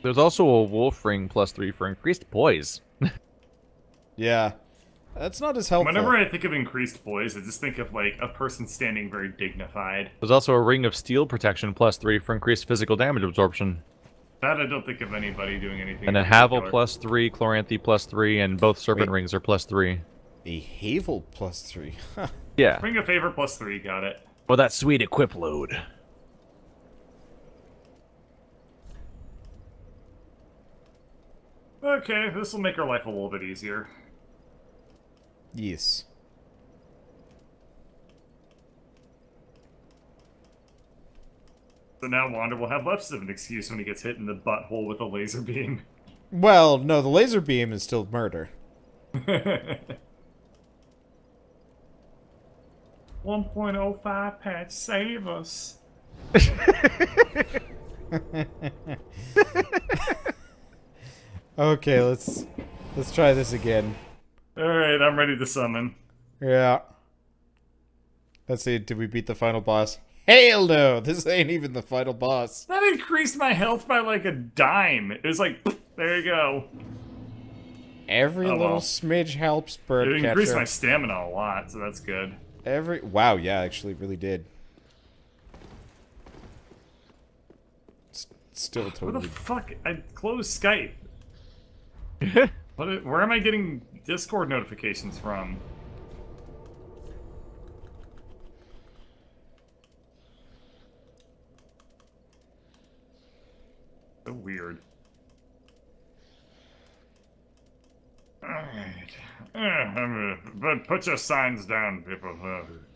Speaker 1: there's also a wolf ring +3 for increased poise.
Speaker 6: Yeah. That's not as helpful.
Speaker 2: Whenever I think of increased poise, I just think of like a person standing very dignified.
Speaker 1: There's also a ring of steel protection +3 for increased physical damage absorption.
Speaker 2: That I don't think of anybody doing anything.
Speaker 1: And a Havel +3, Chloranthy +3, and both serpent rings are +3.
Speaker 6: A Havel +3. Huh.
Speaker 1: Yeah.
Speaker 2: Ring of favor +3, got it.
Speaker 1: Well, that sweet equip load.
Speaker 2: Okay, this will make our life a little bit easier.
Speaker 6: Yes.
Speaker 2: So now Wander will have less of an excuse when he gets hit in the butthole with a laser beam.
Speaker 6: Well, no, the laser beam is still murder.
Speaker 2: 1.05 patch, save us.
Speaker 6: Okay, let's try this again.
Speaker 2: Alright, I'm ready to summon.
Speaker 6: Yeah. Let's see, did we beat the final boss? Hell no! This ain't even the final boss.
Speaker 2: That increased my health by like a dime. It was like, there you go.
Speaker 6: Every little smidge helps, Bird
Speaker 2: It
Speaker 6: Catcher.
Speaker 2: increased my stamina a lot, so that's good.
Speaker 6: Wow, yeah, actually, it really did. Still totally.
Speaker 2: Where the fuck? I closed Skype. Where am I getting Discord notifications from? So weird. Alright. But put your signs down, people.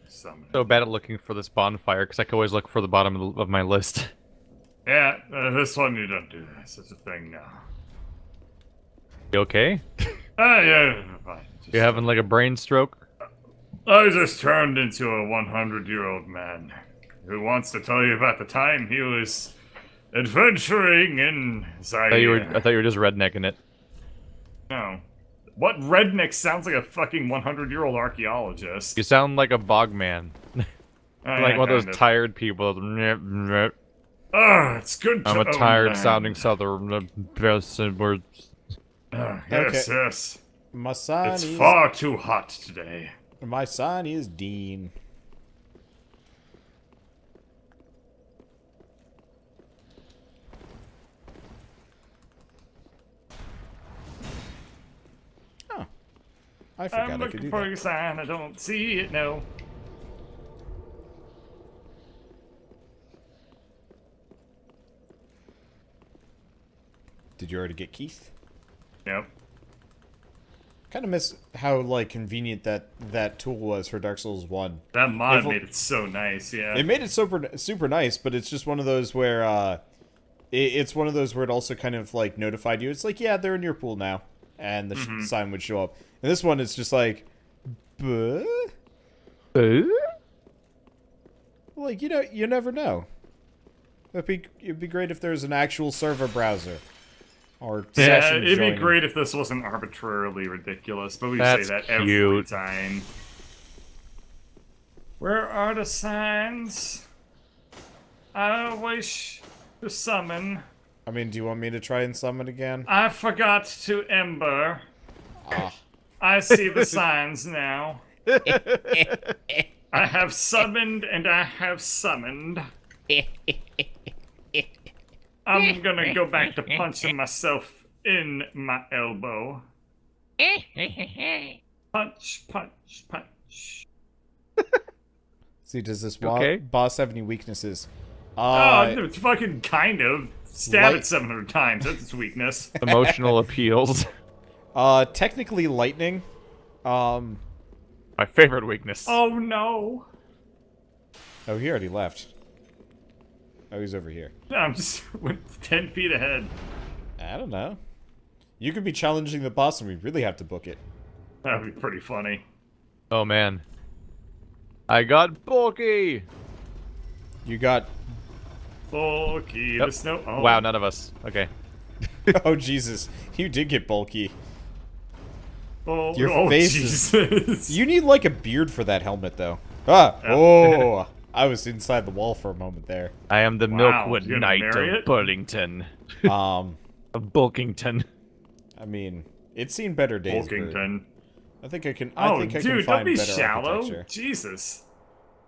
Speaker 2: Summon.
Speaker 1: So bad at looking for this bonfire, because I can always look for the bottom of my list.
Speaker 2: Yeah, this one you don't do such a thing now.
Speaker 1: You okay?
Speaker 2: Yeah, fine.
Speaker 1: You having like a brain stroke?
Speaker 2: I just turned into a 100-year-old man who wants to tell you about the time he was adventuring in Zaire.
Speaker 1: I thought you were just rednecking it.
Speaker 2: No. What redneck sounds like a fucking 100-year-old archaeologist?
Speaker 1: You sound like a bogman. Like one of those tired people.
Speaker 2: It's good to
Speaker 1: I'm a
Speaker 2: own
Speaker 1: tired
Speaker 2: land.
Speaker 1: sounding southern words.
Speaker 2: Yes, yes.
Speaker 6: My son
Speaker 2: It's
Speaker 6: is...
Speaker 2: far too hot today.
Speaker 6: My son is Dean. Oh. I forgot
Speaker 2: I'm
Speaker 6: I could
Speaker 2: looking
Speaker 6: do
Speaker 2: for
Speaker 6: that.
Speaker 2: a sign. I don't see it, no.
Speaker 6: Did you already get Keith?
Speaker 2: Yep.
Speaker 6: Kind of miss how like convenient that tool was for Dark Souls 1.
Speaker 2: That mod made it so nice, yeah.
Speaker 6: It made it super nice, but it's just one of those where it's one of those where it also kind of like notified you. It's like, yeah, they're in your pool now, and the sign would show up. And this one is just like, buh? Like, you know, you never know. It'd be great if there was an actual server browser. Or
Speaker 2: yeah, it'd be great if this wasn't arbitrarily ridiculous, but we say that every time. Where are the signs? I wish to summon.
Speaker 6: I mean, do you want me to try and summon again?
Speaker 2: I forgot to ember. I see the signs now. I have summoned and I have summoned. I'm gonna go back to punching myself in my elbow. Punch, punch, punch.
Speaker 6: See, does this
Speaker 1: Okay.
Speaker 6: boss have any weaknesses?
Speaker 2: It's fucking kind of. Stab it 700 times. That's its weakness.
Speaker 1: Emotional appeals.
Speaker 6: Technically lightning.
Speaker 1: My favorite weakness.
Speaker 2: Oh no.
Speaker 6: Oh, he already left. Oh, he's over here.
Speaker 2: I'm just went 10 feet ahead.
Speaker 6: I don't know. You could be challenging the boss and we really have to book it.
Speaker 2: That'd be pretty funny.
Speaker 1: Oh man. I got bulky.
Speaker 6: You got...
Speaker 2: Bulky,
Speaker 1: Yep.
Speaker 2: the snow. Oh.
Speaker 1: Wow, none of us. Okay.
Speaker 6: Oh, Jesus. You did get bulky.
Speaker 2: Oh,
Speaker 6: Your face
Speaker 2: Jesus.
Speaker 6: You need, like, a beard for that helmet, though. Ah! Oh! I was inside the wall for a moment there.
Speaker 1: I am the
Speaker 2: Wow,
Speaker 1: Milkwood
Speaker 2: you gonna
Speaker 1: Knight
Speaker 2: marry
Speaker 1: of
Speaker 2: it?
Speaker 1: Burlington.
Speaker 6: Um,
Speaker 1: Of Bulkington.
Speaker 6: I mean, it's seen better days, but
Speaker 2: Bulkington.
Speaker 6: I think I can.
Speaker 2: Oh,
Speaker 6: I think I
Speaker 2: dude,
Speaker 6: can find
Speaker 2: don't be
Speaker 6: better
Speaker 2: shallow.
Speaker 6: architecture.
Speaker 2: Jesus.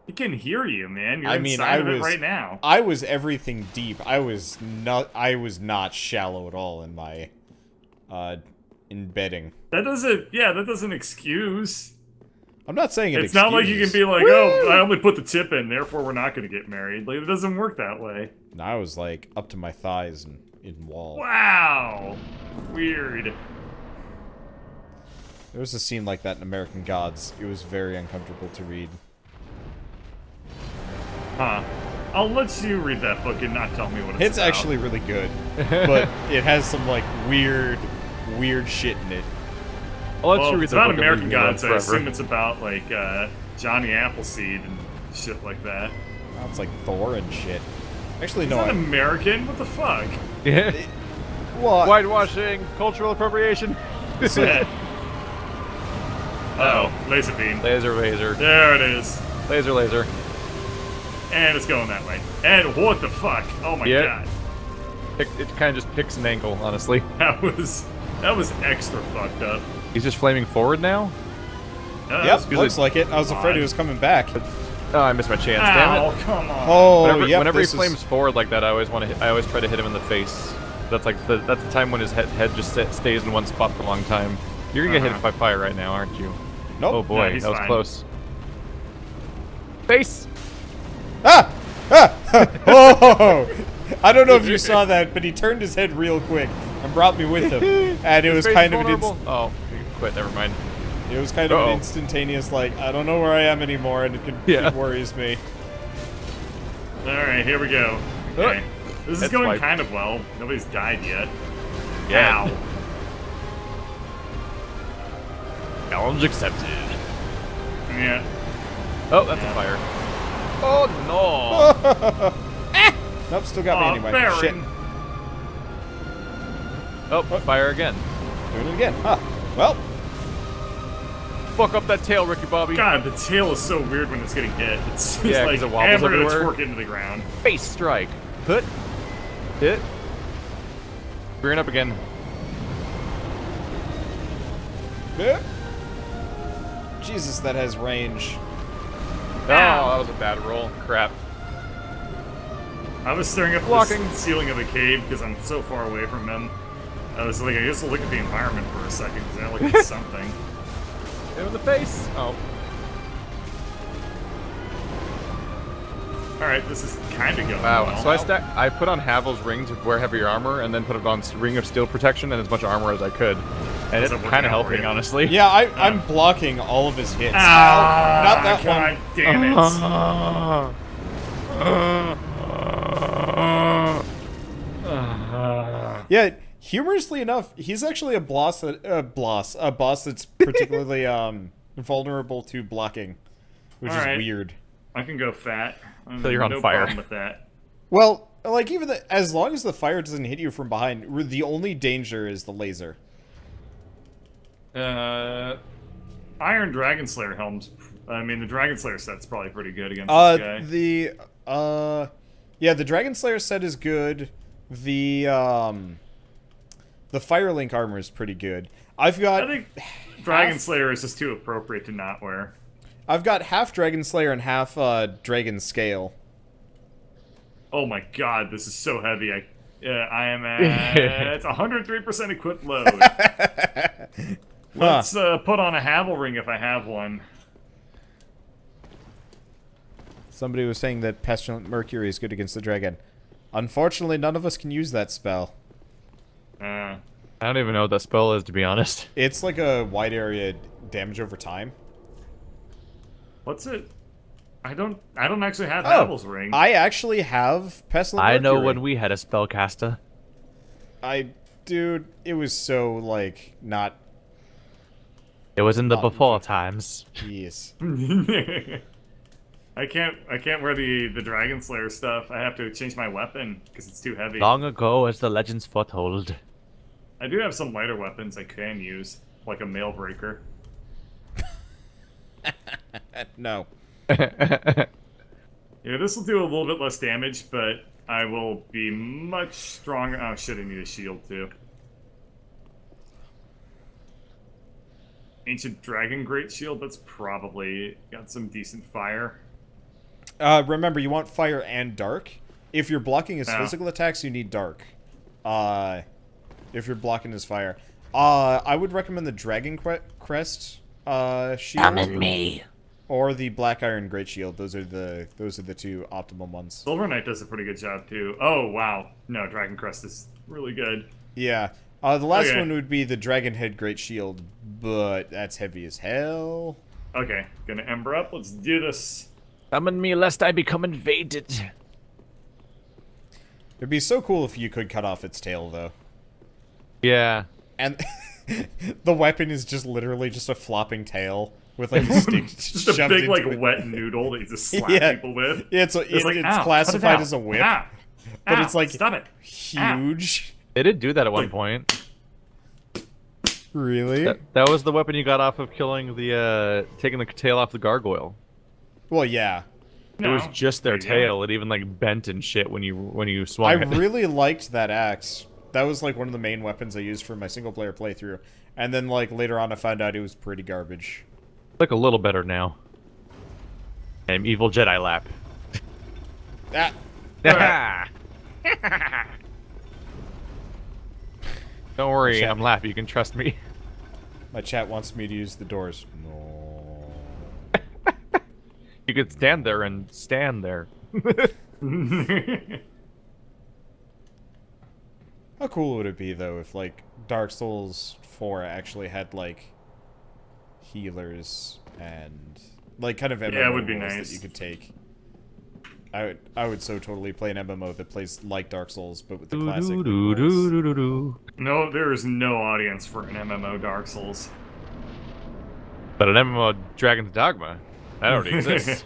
Speaker 2: He can hear you, man. You're
Speaker 6: I mean,
Speaker 2: inside of it right now.
Speaker 6: I was everything deep. I was not shallow at all in my embedding.
Speaker 2: That doesn't excuse.
Speaker 6: I'm not saying
Speaker 2: It's not like you can be like, oh, I only put the tip in, therefore we're not going to get married. Like, it doesn't work that way.
Speaker 6: No, I was like up to my thighs in wall.
Speaker 2: Wow. Weird.
Speaker 6: There was a scene like that in American Gods. It was very uncomfortable to read.
Speaker 2: Huh. I'll let you read that book and not tell me what it's
Speaker 6: It's
Speaker 2: about.
Speaker 6: actually really good, but it has some like weird shit in it.
Speaker 1: I'll let
Speaker 2: Well,
Speaker 1: you
Speaker 2: if
Speaker 1: read
Speaker 2: it's
Speaker 1: the
Speaker 2: about
Speaker 1: book of
Speaker 2: American
Speaker 1: Leaving Love
Speaker 2: Gods, I
Speaker 1: Forever.
Speaker 2: assume it's about, like, Johnny Appleseed and shit like that.
Speaker 6: Oh, it's like Thor and shit. Actually,
Speaker 2: Is
Speaker 6: no.
Speaker 2: that American? What the fuck?
Speaker 1: Yeah.
Speaker 6: What?
Speaker 1: Whitewashing, cultural appropriation.
Speaker 2: Uh-oh. Laser beam.
Speaker 1: Laser.
Speaker 2: There it is.
Speaker 1: Laser.
Speaker 2: And it's going that way. And what the fuck? Oh my
Speaker 1: Yeah.
Speaker 2: god.
Speaker 1: It kind of just picks an angle, honestly.
Speaker 2: That was extra fucked up.
Speaker 1: He's just flaming forward now?
Speaker 6: Yep, looks like it. I was afraid he was coming back.
Speaker 1: Oh, I missed my chance. Damn
Speaker 2: Ow,
Speaker 1: it.
Speaker 2: come on.
Speaker 6: Oh,
Speaker 1: Whenever he
Speaker 6: this is-
Speaker 1: flames forward like that, I always try to hit him in the face. That's like that's the time when his head just stays in one spot for a long time. You're gonna get hit by fire right now, aren't you?
Speaker 6: Nope.
Speaker 1: Oh boy,
Speaker 2: No, he's
Speaker 1: that was
Speaker 2: fine.
Speaker 1: close. Face.
Speaker 6: Ah! Oh! I don't know if you saw that, but he turned his head real quick and brought me with him, and it was
Speaker 1: Face
Speaker 6: kind of
Speaker 1: vulnerable? Oh, you quit. Never mind.
Speaker 6: it was kind of an instantaneous like I don't know where I am anymore, and it worries me.
Speaker 2: Alright, here we go. Okay. This is
Speaker 1: That's
Speaker 2: going
Speaker 1: like-
Speaker 2: kind of well. Nobody's died yet.
Speaker 1: Yeah.
Speaker 2: Ow.
Speaker 1: Challenge accepted.
Speaker 2: Yeah.
Speaker 1: Oh, that's a fire. Oh no!
Speaker 6: Nope, still got me anyway.
Speaker 2: Baron.
Speaker 6: Shit.
Speaker 1: Oh, fire again.
Speaker 6: Doing it again. Huh. Well,
Speaker 1: Fuck up that tail, Ricky Bobby.
Speaker 2: God, the tail is so weird when it's getting hit. It's just
Speaker 1: Yeah, 'cause
Speaker 2: like
Speaker 1: it wobbles
Speaker 2: hammered and
Speaker 1: everywhere.
Speaker 2: torque into the ground.
Speaker 1: Face strike. Hit. Rearing up again.
Speaker 6: yeah. Jesus, that has range.
Speaker 1: Oh, that was a bad roll. Crap.
Speaker 2: I was staring up
Speaker 1: Blocking.
Speaker 2: the ceiling of the cave because I'm so far away from him. I was like, I guess I'll look at the environment for a second because I look at something.
Speaker 1: Hit him in the face. Oh.
Speaker 2: Alright, this is kind of going
Speaker 1: Wow.
Speaker 2: well.
Speaker 1: So I put on Havel's ring to wear heavier armor, and then put it on Ring of Steel protection and as much armor as I could. And it's
Speaker 2: How's that
Speaker 1: kind of
Speaker 2: working out for
Speaker 1: helping,
Speaker 2: you?
Speaker 1: honestly.
Speaker 6: Yeah, I'm blocking all of his hits.
Speaker 2: Ah,
Speaker 6: Not that
Speaker 2: God
Speaker 6: one.
Speaker 2: damn it.
Speaker 6: Yeah, humorously enough, he's actually a boss that's particularly vulnerable to blocking, which
Speaker 2: Alright.
Speaker 6: is weird.
Speaker 2: I can go fat.
Speaker 1: So you're on
Speaker 2: no
Speaker 1: fire.
Speaker 2: problem with that.
Speaker 6: Well, like even as long as the fire doesn't hit you from behind, the only danger is the laser.
Speaker 2: Iron Dragon Slayer helms. I mean, the Dragon Slayer set's probably pretty good against this guy.
Speaker 6: The Dragon Slayer set is good. The Firelink armor is pretty good.
Speaker 2: I think Dragon Slayer is just too appropriate to not wear.
Speaker 6: I've got half Dragon Slayer and half Dragon Scale.
Speaker 2: Oh my god, this is so heavy. Yeah, I am at 103% equipped load. Let's put on a Havel ring if I have one.
Speaker 6: Somebody was saying that Pestilent Mercury is good against the dragon. Unfortunately, none of us can use that spell.
Speaker 1: I don't even know what that spell is, to be honest.
Speaker 6: It's like a wide area damage over time.
Speaker 2: What's it? I don't actually have Havel's ring.
Speaker 6: I actually have Pestilent Mercury.
Speaker 1: I know when we had a spellcaster.
Speaker 6: Dude, it was so, like, not...
Speaker 1: It was in the before times.
Speaker 6: Yes.
Speaker 2: I can't wear the Dragon Slayer stuff. I have to change my weapon because it's too heavy.
Speaker 1: Long ago, as the legends foretold.
Speaker 2: I do have some lighter weapons I can use, like a mail breaker.
Speaker 6: No.
Speaker 2: Yeah, this will do a little bit less damage, but I will be much stronger. Oh shit, I need a shield too. Ancient Dragon Great Shield, that's probably got some decent fire.
Speaker 6: Remember, you want fire and dark. If you're blocking his physical attacks, you need dark. If you're blocking his fire. I would recommend the Dragon Crest shield.
Speaker 5: Summon me.
Speaker 6: Or the Black Iron Great Shield. Those are the two optimum ones.
Speaker 2: Silver Knight does a pretty good job too. Oh wow. No, Dragon Crest is really good.
Speaker 6: Yeah. The last one would be the Dragon Head Great Shield, but that's heavy as hell.
Speaker 2: Okay, gonna Ember up. Let's do this.
Speaker 7: Summon me lest I become invaded.
Speaker 6: It'd be so cool if you could cut off its tail, though.
Speaker 1: Yeah.
Speaker 6: And the weapon is just literally just a flopping tail with like a stick
Speaker 2: just a big like wet noodle that you just slap people with.
Speaker 6: Yeah, it's classified as a whip, but it's like
Speaker 2: stop it.
Speaker 6: Huge.
Speaker 1: They did do that at one point.
Speaker 6: Really?
Speaker 1: That was the weapon you got off of killing the taking the tail off the gargoyle.
Speaker 6: Well, yeah.
Speaker 1: It was just their tail. It even like bent and shit when you swung it.
Speaker 6: I really liked that axe. That was like one of the main weapons I used for my single player playthrough. And then like later on I found out it was pretty garbage.
Speaker 1: Look a little better now. And evil Jedi lap. Don't worry, I'm Lappy. You can trust me.
Speaker 6: My chat wants me to use the doors. No.
Speaker 1: You could stand there and stand there.
Speaker 6: How cool would it be, though, if, like, Dark Souls 4 actually had, like, healers and, like, kind of MMO
Speaker 2: it would be nice.
Speaker 6: That you could take. I would so totally play an MMO that plays like Dark Souls, but with the classic.
Speaker 2: No, there is no audience for an MMO Dark Souls.
Speaker 1: But an MMO Dragon's Dogma, that already exists.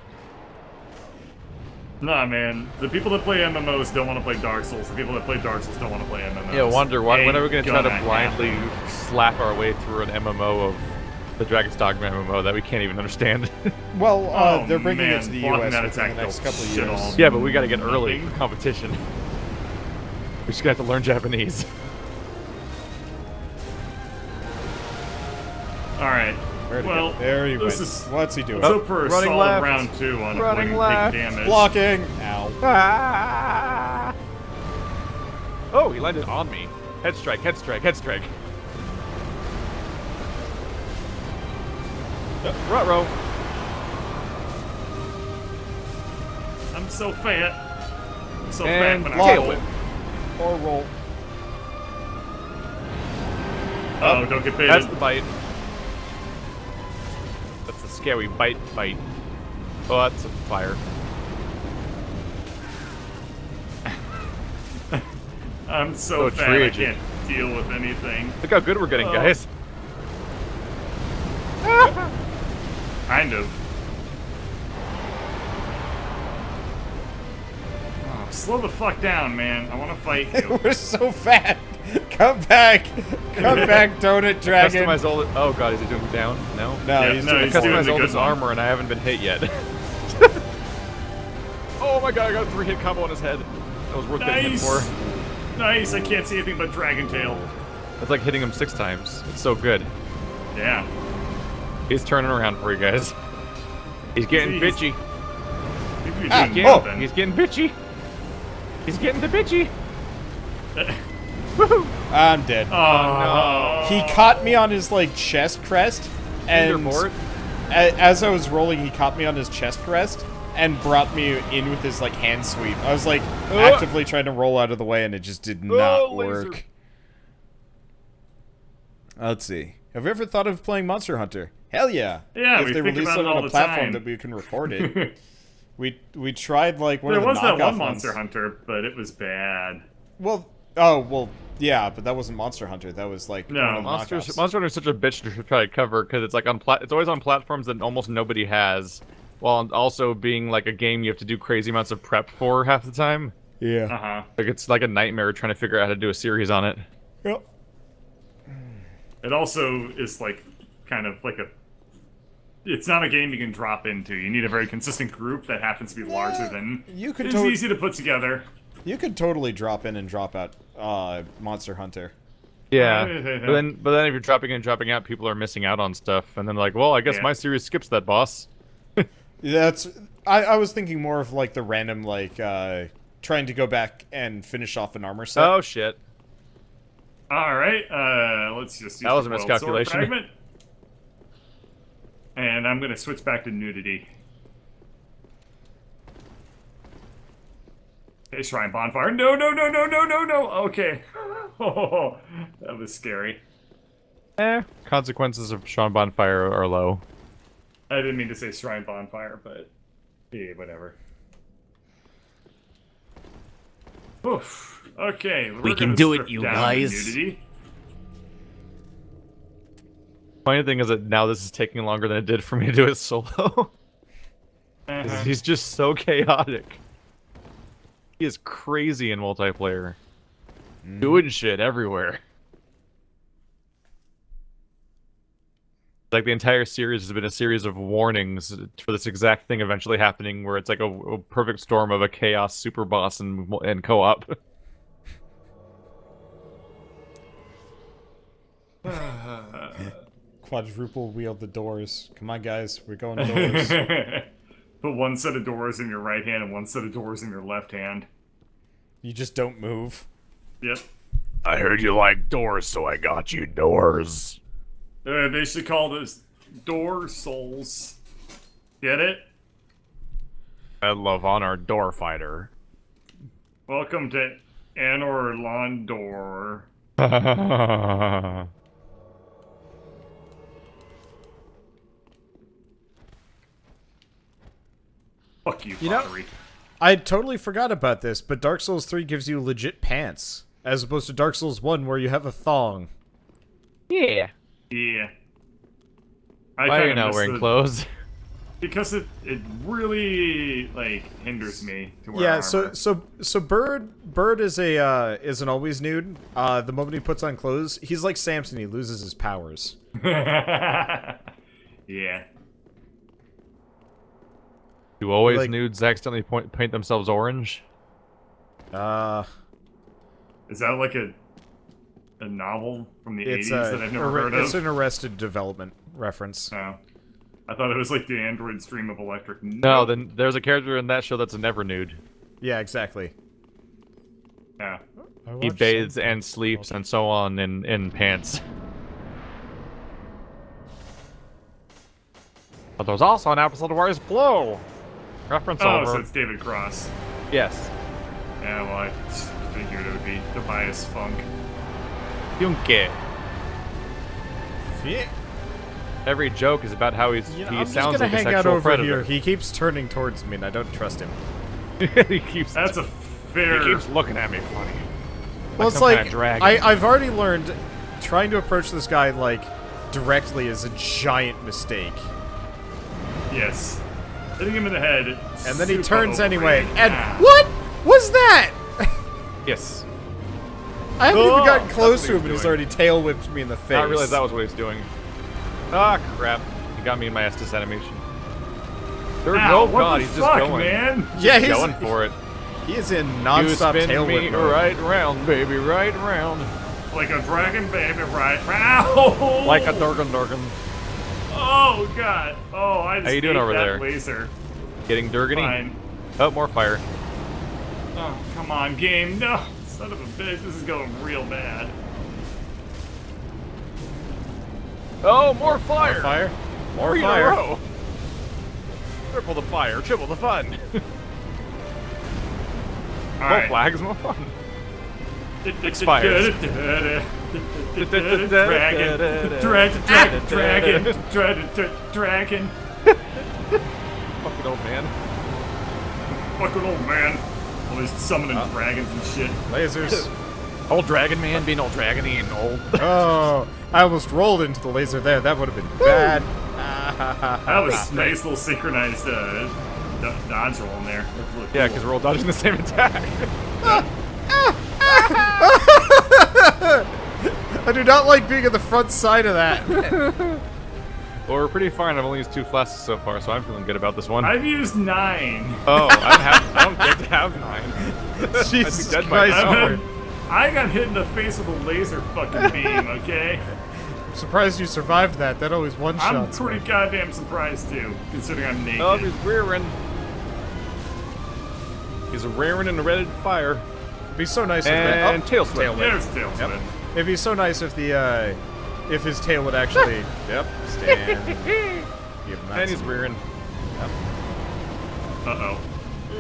Speaker 2: Nah, man. The people that play MMOs don't want to play Dark Souls. The people that play Dark Souls don't want to play MMOs.
Speaker 1: Yeah, wonder when are we going to try to blindly slap our way through an MMO of the Dragon's Dogma MMO that we can't even understand?
Speaker 6: Well, they're bringing it to the US within the next couple of years.
Speaker 1: Yeah, but we got to get early for competition. We just got to learn Japanese.
Speaker 2: All right. Well,
Speaker 6: there he went. What's he doing?
Speaker 2: Let's hope for a solid round 2 on avoiding big damage.
Speaker 6: Blocking. Ow.
Speaker 1: Ah! Oh, he landed on me. Head strike, head strike, head strike. Ruh-roh.
Speaker 2: I'm so fat. I'm so
Speaker 1: and
Speaker 2: fat when
Speaker 1: tail
Speaker 2: I
Speaker 1: whip.
Speaker 6: Or roll.
Speaker 2: Oh, don't get baited.
Speaker 1: That's the bite. That's the scary bite. Oh, that's a fire.
Speaker 2: I'm so fat I can't deal with anything.
Speaker 1: Look how good we're getting, guys.
Speaker 2: Kind of. Oh, slow the fuck down, man. I want to fight you.
Speaker 6: We're so fat. Come back. Come back, Donut Dragon.
Speaker 1: Customize all the... Oh god, is he doing down? No?
Speaker 6: No, he's doing
Speaker 1: customize all this armor and I haven't been hit yet. Oh my god, I got a 3-hit combo on his head. That was worth getting hit for.
Speaker 2: Nice, I can't see anything but Dragon Tail.
Speaker 1: It's like hitting him 6 times. It's so good.
Speaker 2: Yeah.
Speaker 1: He's turning around for you guys. He's getting bitchy.
Speaker 2: He's getting
Speaker 1: bitchy. He's getting the bitchy.
Speaker 6: I'm dead.
Speaker 2: Oh, no.
Speaker 6: He caught me on his, like, chest crest, and as I was rolling, he caught me on his chest crest, and brought me in with his, like, hand sweep. I was, like, actively trying to roll out of the way, and it just did not work. Let's see. Have you ever thought of playing Monster Hunter? Hell yeah!
Speaker 2: Yeah,
Speaker 6: if they release it on a platform that we can record it. we tried, like, one of the knockoff ones.
Speaker 2: There was that one Monster Hunter, but it was bad.
Speaker 6: Well, yeah, but that wasn't Monster Hunter. That was like
Speaker 1: Monster Hunter is such a bitch to try to cover because it's like it's always on platforms that almost nobody has, while also being like a game you have to do crazy amounts of prep for half the time.
Speaker 6: Yeah.
Speaker 1: Like it's like a nightmare trying to figure out how to do a series on it.
Speaker 6: Yep.
Speaker 2: It also is like kind of like it's not a game you can drop into. You need a very consistent group that happens to be larger than. It's easy to put together.
Speaker 6: You could totally drop in and drop out Monster Hunter.
Speaker 1: Yeah, but then if you're dropping in and dropping out, people are missing out on stuff, and then like, well, I guess my series skips that boss.
Speaker 6: I was thinking more of like the random like trying to go back and finish off an armor set.
Speaker 1: Oh shit!
Speaker 2: All right, let's just use
Speaker 1: that was a miscalculation.
Speaker 2: And I'm gonna switch back to nudity. Hey, Shrine Bonfire. No, no, no, no, no, no, no. Okay. Oh, that was scary.
Speaker 1: Consequences of Shrine Bonfire are low.
Speaker 2: I didn't mean to say Shrine Bonfire, but yeah, whatever. Oof. Okay.
Speaker 5: We can do it, you guys.
Speaker 2: Nudity.
Speaker 1: Funny thing is that now this is taking longer than it did for me to do it solo. He's just so chaotic. He is crazy in multiplayer. Doing shit everywhere. Like the entire series has been a series of warnings for this exact thing eventually happening, where it's like a perfect storm of a chaos super boss and co-op.
Speaker 6: Quadruple wield the doors. Come on, guys, we're going doors.
Speaker 2: Put one set of doors in your right hand and one set of doors in your left hand.
Speaker 6: You just don't move.
Speaker 2: Yep.
Speaker 7: I heard you like doors, so I got you doors.
Speaker 2: They should call this Door Souls. Get it?
Speaker 1: Medal of Honor Door Fighter.
Speaker 2: Welcome to Anor Londor. Fuck you, pottery.
Speaker 6: I totally forgot about this, but Dark Souls 3 gives you legit pants, as opposed to Dark Souls 1 where you have a thong.
Speaker 1: Yeah.
Speaker 2: Yeah.
Speaker 1: Why are you not wearing clothes?
Speaker 2: Because it really like hinders me to wear
Speaker 6: yeah,
Speaker 2: armor.
Speaker 6: so Bird is an always nude. The moment he puts on clothes, he's like Samson, he loses his powers.
Speaker 2: Yeah.
Speaker 1: Do always nudes accidentally paint themselves orange?
Speaker 2: Is that like a novel from the 80s that I've never heard of?
Speaker 6: It's an Arrested Development reference.
Speaker 2: Oh. I thought it was like the android's dream of electric.
Speaker 1: No, then there's a character in that show that's a never nude.
Speaker 6: Yeah, exactly.
Speaker 2: Yeah.
Speaker 1: He bathes and sleeps and so on in pants. But there's also an episode where he's blue. Reference over.
Speaker 2: So it's David Cross.
Speaker 1: Yes.
Speaker 2: Yeah, well, I figured it would be Tobias Funk.
Speaker 1: Junke.
Speaker 6: Yeah.
Speaker 1: Every joke is about how he sounds like a sexual predator.
Speaker 6: Here. He keeps turning towards me, and I don't trust him.
Speaker 1: He keeps.
Speaker 2: That's a fair.
Speaker 1: He keeps looking at me funny.
Speaker 6: Well, it's like I've already learned trying to approach this guy like directly is a giant mistake.
Speaker 2: Yes. Hitting him in the head.
Speaker 6: And then he turns anyway. And what was that?
Speaker 1: Yes.
Speaker 6: I haven't even gotten close to him, and he's already tail whipped me in the face.
Speaker 1: I realized that was what he's doing. Ah, crap. He got me in my Estus animation. Oh, God, he's just going.
Speaker 2: Man?
Speaker 6: Yeah,
Speaker 1: he's going for it.
Speaker 6: He is in non-stop tail whip mode.
Speaker 1: Right round, baby, right round.
Speaker 2: Like a dragon, baby, right round.
Speaker 1: Like a Durgan.
Speaker 2: Oh, God. Oh, I just
Speaker 1: How you doing over there?
Speaker 2: Laser.
Speaker 1: Getting Durgany?
Speaker 2: Fine.
Speaker 1: Oh, more fire.
Speaker 2: Oh, come on, game. No. Son of a bitch, this is going real bad.
Speaker 1: Oh, more fire!
Speaker 6: More fire? More
Speaker 1: 3
Speaker 6: fire.
Speaker 1: in a row. Triple the fire, triple the fun. More
Speaker 2: Alright.
Speaker 1: flags, more fun.
Speaker 2: Expires. Dragon.
Speaker 1: Fucking old man.
Speaker 2: Fucking old man. Always summoning dragons and shit.
Speaker 6: Lasers.
Speaker 1: Old dragon man being old dragony and old.
Speaker 6: Oh, I almost rolled into the laser there. That would have been bad.
Speaker 2: That was a nice little synchronized dodge roll in there. Really
Speaker 1: Yeah,
Speaker 2: cool.
Speaker 1: because we're all dodging the same attack.
Speaker 6: I do not like being at the front side of that.
Speaker 1: Well, we're pretty fine. I've only used 2 flasks so far, so I'm feeling good about this one.
Speaker 2: I've used 9.
Speaker 1: Oh, I don't get to have 9.
Speaker 6: Jesus
Speaker 1: dead by
Speaker 6: Christ.
Speaker 1: now.
Speaker 2: I got hit in the face with a laser fucking beam, okay?
Speaker 6: I'm surprised you survived that. That always one shot.
Speaker 2: I'm pretty goddamn surprised too, considering I'm naked.
Speaker 1: Oh, he's rearing. He's rearing in the red fire.
Speaker 6: It'd be so nice if
Speaker 1: And
Speaker 6: that.
Speaker 1: tail swing.
Speaker 2: There's Tailspin.
Speaker 6: Yep. It'd be so nice if the if his tail would actually stand. Give him that
Speaker 1: And he's
Speaker 6: some-
Speaker 1: rearing.
Speaker 2: Uh-oh.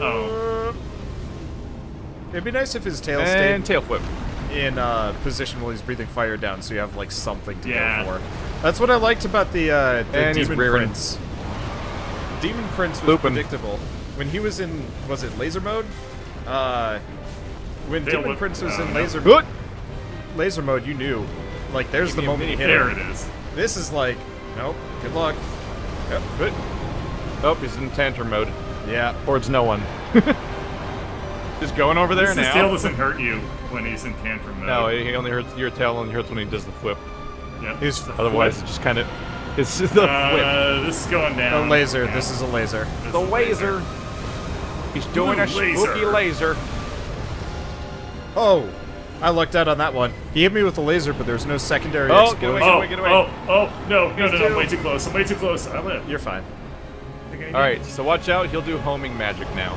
Speaker 2: Oh.
Speaker 6: It'd be nice if his tail
Speaker 1: And
Speaker 6: stayed
Speaker 1: tail flip.
Speaker 6: in position while he's breathing fire down, so you have like something to
Speaker 2: Yeah.
Speaker 6: go for. That's what I liked about the
Speaker 1: And he's
Speaker 6: Demon
Speaker 1: rearing.
Speaker 6: Prince. Demon Prince was
Speaker 1: Looping.
Speaker 6: predictable. When he was in, was it laser mode? When
Speaker 2: Tail
Speaker 6: Demon
Speaker 2: whip.
Speaker 6: Prince was in
Speaker 2: No.
Speaker 6: laser mode, you knew. Like, there's the
Speaker 1: me a
Speaker 6: moment you hit
Speaker 2: There
Speaker 6: him.
Speaker 2: it is.
Speaker 6: This is like, nope, good luck. Yep.
Speaker 1: Good. Oh, he's in tantrum mode.
Speaker 6: Yeah.
Speaker 1: Towards no one. Just going over there
Speaker 2: His
Speaker 1: now.
Speaker 2: tail doesn't hurt you when he's in tantrum mode.
Speaker 1: No, he only hurts your tail. Only hurts when he does the flip.
Speaker 2: Yep.
Speaker 6: He's
Speaker 1: Otherwise, it just kind of. It's the flip.
Speaker 2: This is going
Speaker 6: a
Speaker 2: down.
Speaker 6: laser.
Speaker 2: Yeah.
Speaker 6: This is a laser.
Speaker 2: This
Speaker 1: The
Speaker 2: is
Speaker 1: laser. He's doing a
Speaker 2: Blue
Speaker 1: spooky
Speaker 2: laser.
Speaker 1: laser.
Speaker 6: Oh, I lucked out on that one. He hit me with a laser, but there's no secondary
Speaker 1: Oh,
Speaker 6: explosion.
Speaker 1: get away. Get away.
Speaker 2: No,
Speaker 1: He's
Speaker 2: I'm
Speaker 1: too-
Speaker 2: way too close. I'm way too close. I live.
Speaker 6: You're fine.
Speaker 1: All right, so watch out. He'll do homing magic now.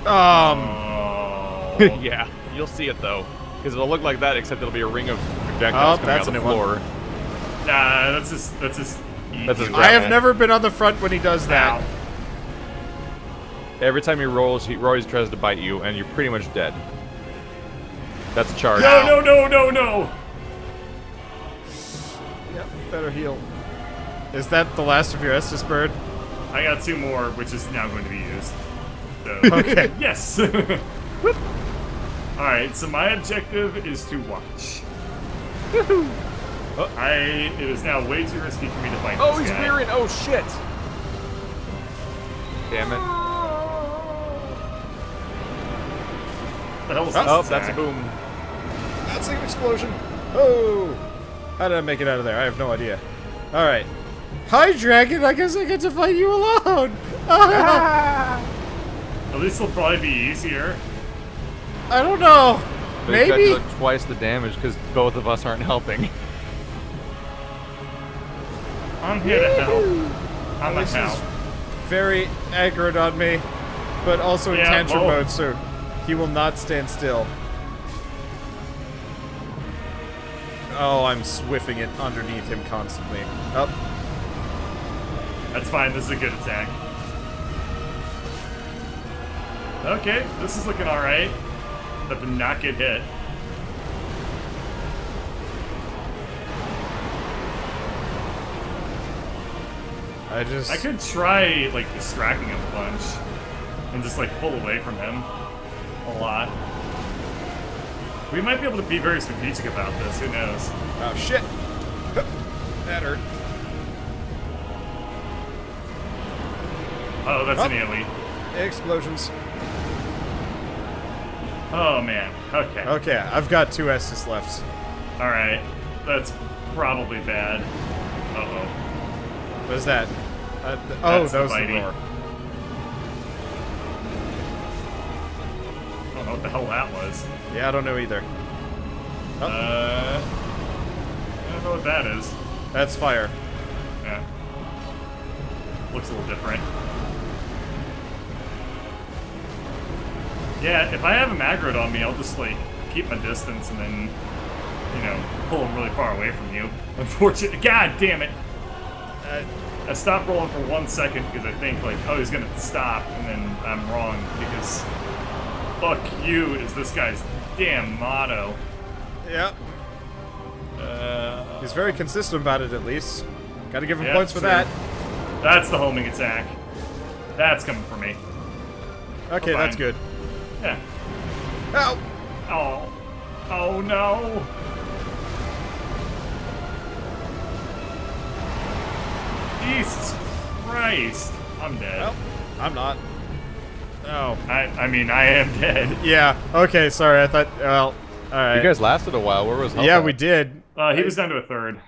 Speaker 2: Oh.
Speaker 1: Yeah, you'll see it though, because it'll look like that, except it'll be a ring of projectiles
Speaker 6: Oh,
Speaker 1: coming
Speaker 6: that's
Speaker 1: out
Speaker 6: a
Speaker 1: of
Speaker 6: new
Speaker 1: the
Speaker 6: one.
Speaker 1: floor.
Speaker 2: Nah, that's just
Speaker 1: That's his
Speaker 6: I
Speaker 1: grab.
Speaker 6: have never been on the front when he does that.
Speaker 2: Ow.
Speaker 1: Every time he rolls, he always tries to bite you, and you're pretty much dead. That's a charge.
Speaker 2: No.
Speaker 6: Yep, better heal. Is that the last of your Estus bird?
Speaker 2: I got 2 more, which is now going to be used. So,
Speaker 6: Okay.
Speaker 2: yes. Alright, so my objective is to watch. It is now way too risky for me to fight
Speaker 1: Oh,
Speaker 2: this
Speaker 1: he's
Speaker 2: guy.
Speaker 1: rearing. Oh, shit. Damn it.
Speaker 2: The hell is
Speaker 1: Oh,
Speaker 2: this
Speaker 1: that's a
Speaker 2: attack?
Speaker 1: boom.
Speaker 6: That's an explosion. Oh! How did I make it out of there? I have no idea. Alright. Hi, Dragon! I guess I get to fight you alone!
Speaker 2: At least it'll probably be easier.
Speaker 6: I don't know.
Speaker 1: But he's got
Speaker 6: Maybe?
Speaker 1: to do twice the damage because both of us aren't helping.
Speaker 2: I'm here to help. I'm a
Speaker 6: This is
Speaker 2: help.
Speaker 6: very aggroed on me, but also in
Speaker 2: Yeah,
Speaker 6: tantrum
Speaker 2: well-
Speaker 6: mode, so he will not stand still. Oh, I'm swiffing it underneath him constantly. Up.
Speaker 2: That's fine, this is a good attack. Okay, this is looking alright. Have to not get hit. I could try, like, distracting him a bunch. And just, like, pull away from him. A lot. We might be able to be very strategic about this, who knows?
Speaker 6: Oh, shit! That hurt.
Speaker 2: Oh, that's an AoE.
Speaker 6: Explosions.
Speaker 2: Oh, man. Okay.
Speaker 6: Okay, I've got 2 Estus left.
Speaker 2: Alright. That's probably bad. Uh-oh.
Speaker 6: What is that? Oh,
Speaker 2: That's
Speaker 6: that was the
Speaker 2: bitey.
Speaker 6: roar.
Speaker 2: I don't know what the hell that was.
Speaker 6: Yeah, I don't know either.
Speaker 2: I don't know what that is.
Speaker 6: That's fire.
Speaker 2: Yeah. Looks a little different. Yeah, if I have him aggroed on me, I'll just, like, keep my distance and then, you know, pull him really far away from you. Unfortunately, god damn it! I stopped rolling for 1 second because I think like, oh, he's gonna stop, and then I'm wrong because "fuck you" is this guy's damn motto.
Speaker 6: Yep. He's very consistent about it, at least. Gotta give him
Speaker 2: Yeah,
Speaker 6: points for
Speaker 2: true.
Speaker 6: that.
Speaker 2: That's the homing attack. That's coming for me.
Speaker 6: Okay, that's good.
Speaker 2: Yeah.
Speaker 6: Help!
Speaker 2: Oh. Oh no. Jesus Christ. I'm dead.
Speaker 6: Well, I'm not. Oh.
Speaker 2: I mean, I am dead.
Speaker 6: Yeah, okay, sorry, I thought, well, alright.
Speaker 1: You guys lasted a while. Where was Help
Speaker 6: Yeah,
Speaker 1: at?
Speaker 6: we did.
Speaker 2: He was down to a third.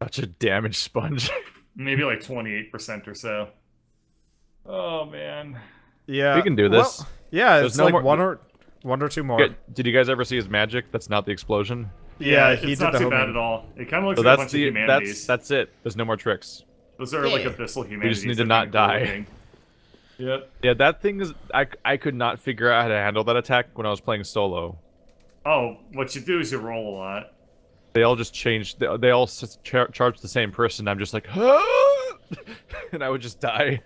Speaker 1: Such a damage sponge.
Speaker 2: Maybe like 28% or so. Oh, man.
Speaker 6: Yeah.
Speaker 1: We can do this.
Speaker 6: Well, yeah,
Speaker 1: There's
Speaker 6: it's
Speaker 1: no
Speaker 6: like
Speaker 1: more-
Speaker 6: one or two more.
Speaker 1: Did you guys ever see his magic? That's not the explosion.
Speaker 6: Yeah, he
Speaker 2: it's
Speaker 6: did
Speaker 2: not
Speaker 6: the
Speaker 2: too bad
Speaker 6: homing.
Speaker 2: at all. It kind of looks
Speaker 1: So
Speaker 2: like a
Speaker 1: that's
Speaker 2: bunch
Speaker 1: the
Speaker 2: of humanities.
Speaker 1: that's it. There's no more tricks.
Speaker 2: Those are like abyssal humanities.
Speaker 1: We just need to
Speaker 2: that
Speaker 1: not
Speaker 2: keep
Speaker 1: die.
Speaker 2: working. Yep.
Speaker 1: Yeah, that thing is. I could not figure out how to handle that attack when I was playing solo.
Speaker 2: Oh, what you do is you roll a lot.
Speaker 1: They all just changed. They all charge the same person. I'm just like, and I would just die.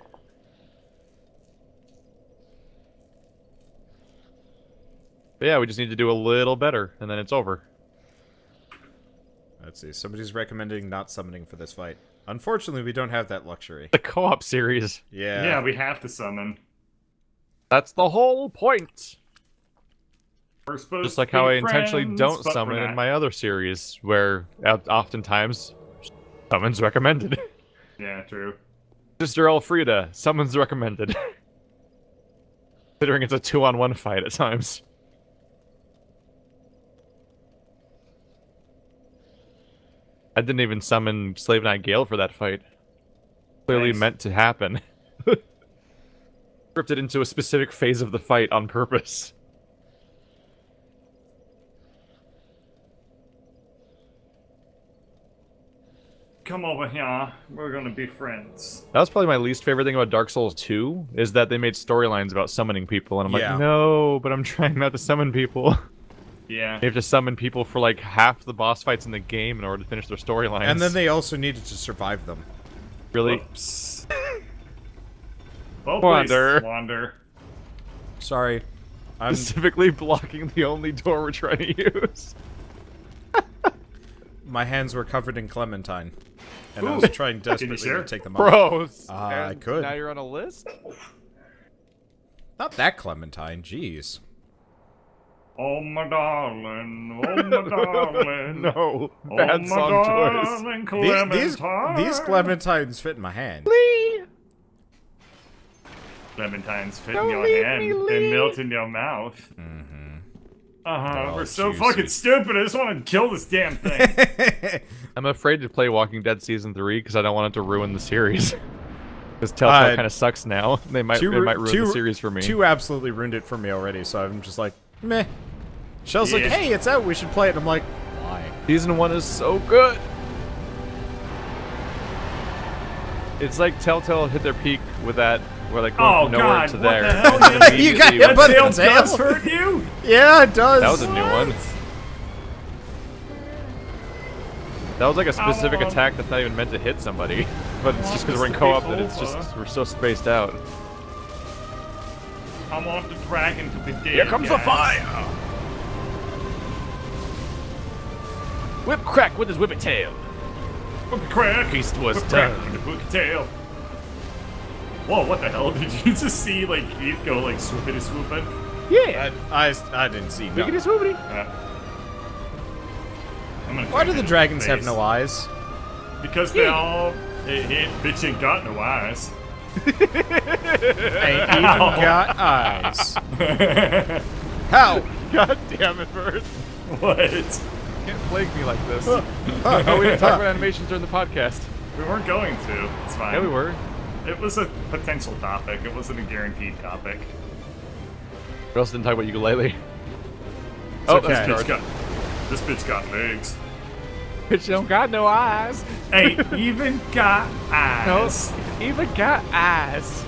Speaker 1: But yeah, we just need to do a little better, and then it's over.
Speaker 6: Let's see, somebody's recommending not summoning for this fight. Unfortunately, we don't have that luxury.
Speaker 1: The co-op series.
Speaker 6: Yeah.
Speaker 2: Yeah, we have to summon.
Speaker 1: That's the whole point.
Speaker 2: We're supposed
Speaker 1: Just like
Speaker 2: to
Speaker 1: how
Speaker 2: be
Speaker 1: I intentionally
Speaker 2: friends,
Speaker 1: don't
Speaker 2: but
Speaker 1: summon
Speaker 2: we're
Speaker 1: in
Speaker 2: not.
Speaker 1: my other series, where oftentimes summons recommended.
Speaker 2: Yeah, true.
Speaker 1: Sister Elfrida, summons recommended. Considering it's a 2-on-1 fight at times. I didn't even summon Slave Knight Gale for that fight. Clearly
Speaker 2: Nice.
Speaker 1: meant to happen. Scripted into a specific phase of the fight on purpose.
Speaker 2: Come over here. We're gonna be friends.
Speaker 1: That was probably my least favorite thing about Dark Souls 2, is that they made storylines about summoning people, and I'm
Speaker 6: Yeah.
Speaker 1: like, no, but I'm trying not to summon people.
Speaker 2: Yeah.
Speaker 1: You have to summon people for like half the boss fights in the game in order to finish their storylines.
Speaker 6: And then they also needed to survive them.
Speaker 1: really
Speaker 2: Whoops. Well,
Speaker 1: Wander.
Speaker 2: please, Wander.
Speaker 6: Sorry. I'm
Speaker 1: specifically blocking the only door we're trying to use.
Speaker 6: my hands were covered in clementine. And I
Speaker 2: Ooh.
Speaker 6: was trying
Speaker 2: Can you
Speaker 6: desperately
Speaker 2: share?
Speaker 6: to take them off.
Speaker 1: Bros.
Speaker 6: I
Speaker 1: And
Speaker 6: could.
Speaker 1: Now you're on a list?
Speaker 6: Not that clementine, jeez.
Speaker 2: Oh my darling, oh my darling.
Speaker 1: No.
Speaker 2: Oh
Speaker 1: Bad
Speaker 2: my
Speaker 1: song choice.
Speaker 2: darling
Speaker 6: These
Speaker 2: Clementine.
Speaker 6: clementines fit in my hand.
Speaker 2: Clementines fit
Speaker 1: Don't
Speaker 2: in your
Speaker 1: leave
Speaker 2: hand
Speaker 1: me,
Speaker 2: and
Speaker 1: Lee.
Speaker 2: melt in your mouth.
Speaker 6: Oh,
Speaker 2: We're so
Speaker 6: juicy.
Speaker 2: fucking stupid. I just want to kill this damn thing.
Speaker 1: I'm afraid to play Walking Dead Season 3 because I don't want it to ruin the series. Because Telltale kind of sucks now. They might ruin the series for me.
Speaker 6: 2 absolutely ruined it for me already, so I'm just like, meh. Shell's like,
Speaker 2: Yeah.
Speaker 6: hey, it's out, we should play it. I'm like, why?
Speaker 1: Season 1 is so good. It's like Telltale hit their peak with that, where like going
Speaker 2: Oh,
Speaker 1: from nowhere
Speaker 2: God,
Speaker 1: to
Speaker 2: what
Speaker 1: there.
Speaker 2: the hell,
Speaker 1: and then
Speaker 2: man?
Speaker 6: You got
Speaker 1: immediately
Speaker 6: your
Speaker 1: went
Speaker 6: butt
Speaker 1: to-
Speaker 6: in
Speaker 2: Tail
Speaker 6: the tail.
Speaker 2: does hurt you?
Speaker 6: Yeah, it does.
Speaker 1: That was a new one. That was like a specific
Speaker 2: want-
Speaker 1: attack that's not even meant to hit somebody. But it's just because we're in co-op that it's just, we're so spaced out.
Speaker 2: I want the dragon to be dead.
Speaker 1: Here comes the
Speaker 2: guys.
Speaker 1: fire! Whip crack with his whippet tail.
Speaker 2: Whip it crack.
Speaker 1: Feast was
Speaker 2: Whip crack
Speaker 1: done.
Speaker 2: with the hook tail. Whoa, what the hell? Did you just see, like, Keith go, like, swoopity swooping?
Speaker 1: Yeah!
Speaker 6: I didn't see no.
Speaker 1: Wiggity swoopity.
Speaker 2: I'm gonna
Speaker 6: Why do
Speaker 2: crack
Speaker 6: the
Speaker 2: it in
Speaker 6: dragons
Speaker 2: the
Speaker 6: have
Speaker 2: face.
Speaker 6: no eyes?
Speaker 2: Because they all... bitch ain't got no eyes.
Speaker 6: Ain't even got eyes. How?
Speaker 1: God damn it, Bert.
Speaker 2: What?
Speaker 1: You can't plague me like this. Oh, we didn't talk about animations during the podcast.
Speaker 2: We weren't going to. It's fine.
Speaker 1: Yeah, we were.
Speaker 2: It was a potential topic. It wasn't a guaranteed topic.
Speaker 1: We also didn't talk about ukulele.
Speaker 6: Oh,
Speaker 1: Oh,
Speaker 6: okay.
Speaker 1: that's
Speaker 2: This bitch got legs.
Speaker 1: Bitch don't got no eyes.
Speaker 2: Ain't even got eyes.
Speaker 1: Even got eyes.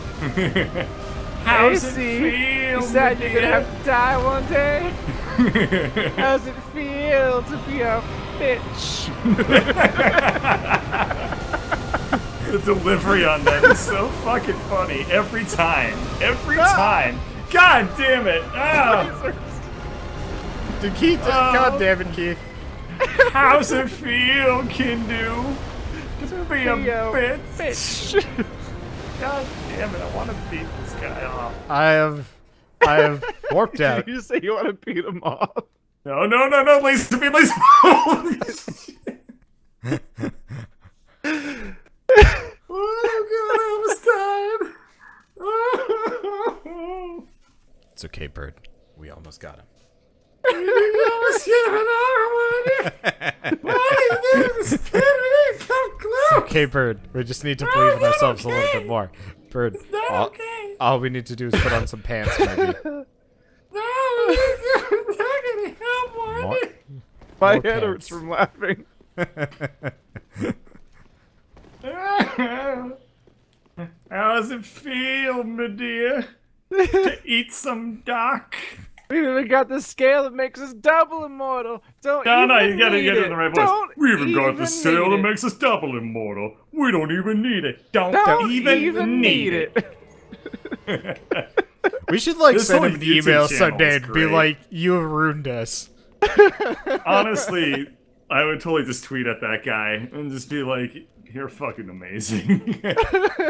Speaker 2: How's it feel?
Speaker 8: You said you're gonna have to die one day. How's it feel to be a bitch?
Speaker 2: The delivery on that is so fucking funny every time. Every time. God damn it! Oh.
Speaker 6: Dude, Keith, God damn it, Keith.
Speaker 2: How's it feel, Kindu? To be a bitch. God damn it! I want to beat this guy off.
Speaker 6: I have warped out.
Speaker 1: Did you say you want to beat him off?
Speaker 2: No, Laser Beam, Laser Oh god, I almost died.
Speaker 6: It's okay, Bird. We almost got him. It's okay, Bird. We just need to believe in ourselves a little bit more. Bird, all we need to do is put on some pants, maybe.
Speaker 1: My head hurts from laughing.
Speaker 2: How does it feel, my dear, to eat some duck?
Speaker 8: We even got the scale that makes us double immortal.
Speaker 2: No, you gotta get it in the right voice. We even got the scale that makes us double immortal. We don't even need it. Don't even need it.
Speaker 6: We should like send him an email someday and be like, "You have ruined us."
Speaker 2: Honestly, I would totally just tweet at that guy and just be like, "You're fucking amazing."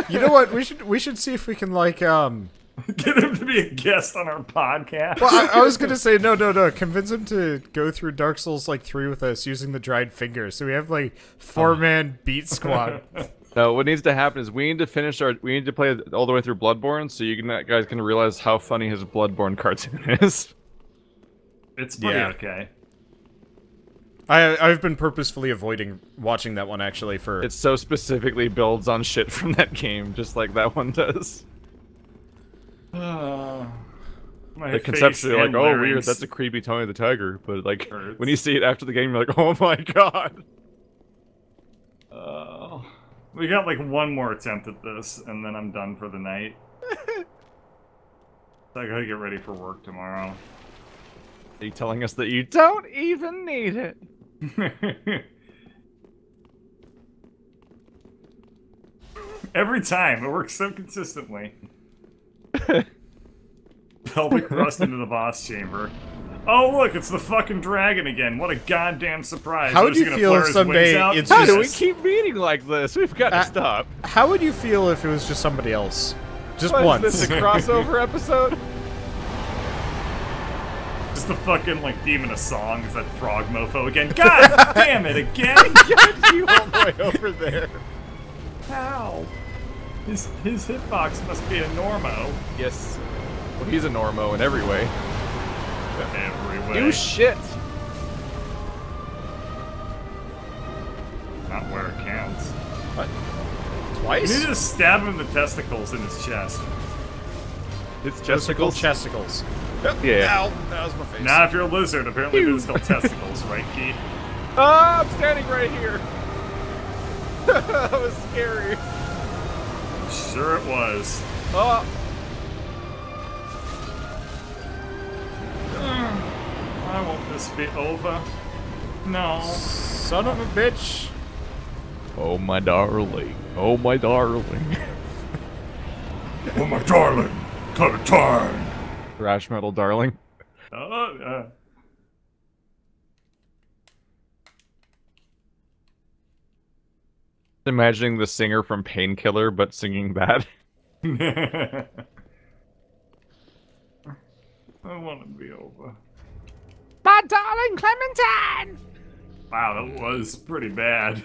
Speaker 6: You know what? We should see if we can like
Speaker 2: get him to be a guest on our podcast.
Speaker 6: Well, I was gonna say no. Convince him to go through Dark Souls like 3 with us using the dried fingers. So we have like 4-man beat squad.
Speaker 1: No, what needs to happen is we need to play all the way through Bloodborne, so guys can realize how funny his Bloodborne cartoon is.
Speaker 2: It's pretty okay.
Speaker 6: I've been purposefully avoiding watching that one actually for.
Speaker 1: It so specifically builds on shit from that game, just like that one does. Like conceptually, like, oh weird, that's a creepy Tony the Tiger, but like when you see it after the game, you're like, oh my god.
Speaker 2: We got like one more attempt at this, and then I'm done for the night. So I gotta get ready for work tomorrow.
Speaker 1: Are you telling us that you don't even need it?
Speaker 2: Every time, it works so consistently. Pelvic thrust into the boss chamber. Oh look, it's the fucking dragon again. What a goddamn surprise.
Speaker 6: How would you feel if someday it's
Speaker 1: How do we keep meeting like this? We've got to stop.
Speaker 6: How would you feel if it was just somebody else? Just
Speaker 1: what,
Speaker 6: once.
Speaker 1: Is this a crossover episode?
Speaker 2: Just the fucking like demon of song is that frog mofo again. God damn it again!
Speaker 1: God, you all the way over there.
Speaker 2: How? His hitbox must be a normo.
Speaker 1: Yes. Well, he's a normo in every way.
Speaker 2: Every way.
Speaker 1: Do shit.
Speaker 2: Not where it counts.
Speaker 6: What? Twice?
Speaker 2: You need to just stab him in the testicles in his chest.
Speaker 1: It's chesticles?
Speaker 6: Chesticles.
Speaker 1: Yeah.
Speaker 6: Ow, that was my face.
Speaker 2: Now, if you're a lizard, apparently there's no testicles, right, Keith?
Speaker 1: Oh, I'm standing right here. That was scary.
Speaker 2: Sure it was.
Speaker 1: Oh.
Speaker 2: Why won't this be over? No.
Speaker 6: Son of a bitch.
Speaker 1: Oh, my darling. Oh, my darling.
Speaker 7: Oh, my darling. Time.
Speaker 1: Thrash metal darling. Imagining the singer from Painkiller, but singing bad.
Speaker 2: I want to be over.
Speaker 8: My darling Clementine!
Speaker 2: Wow, that was pretty bad.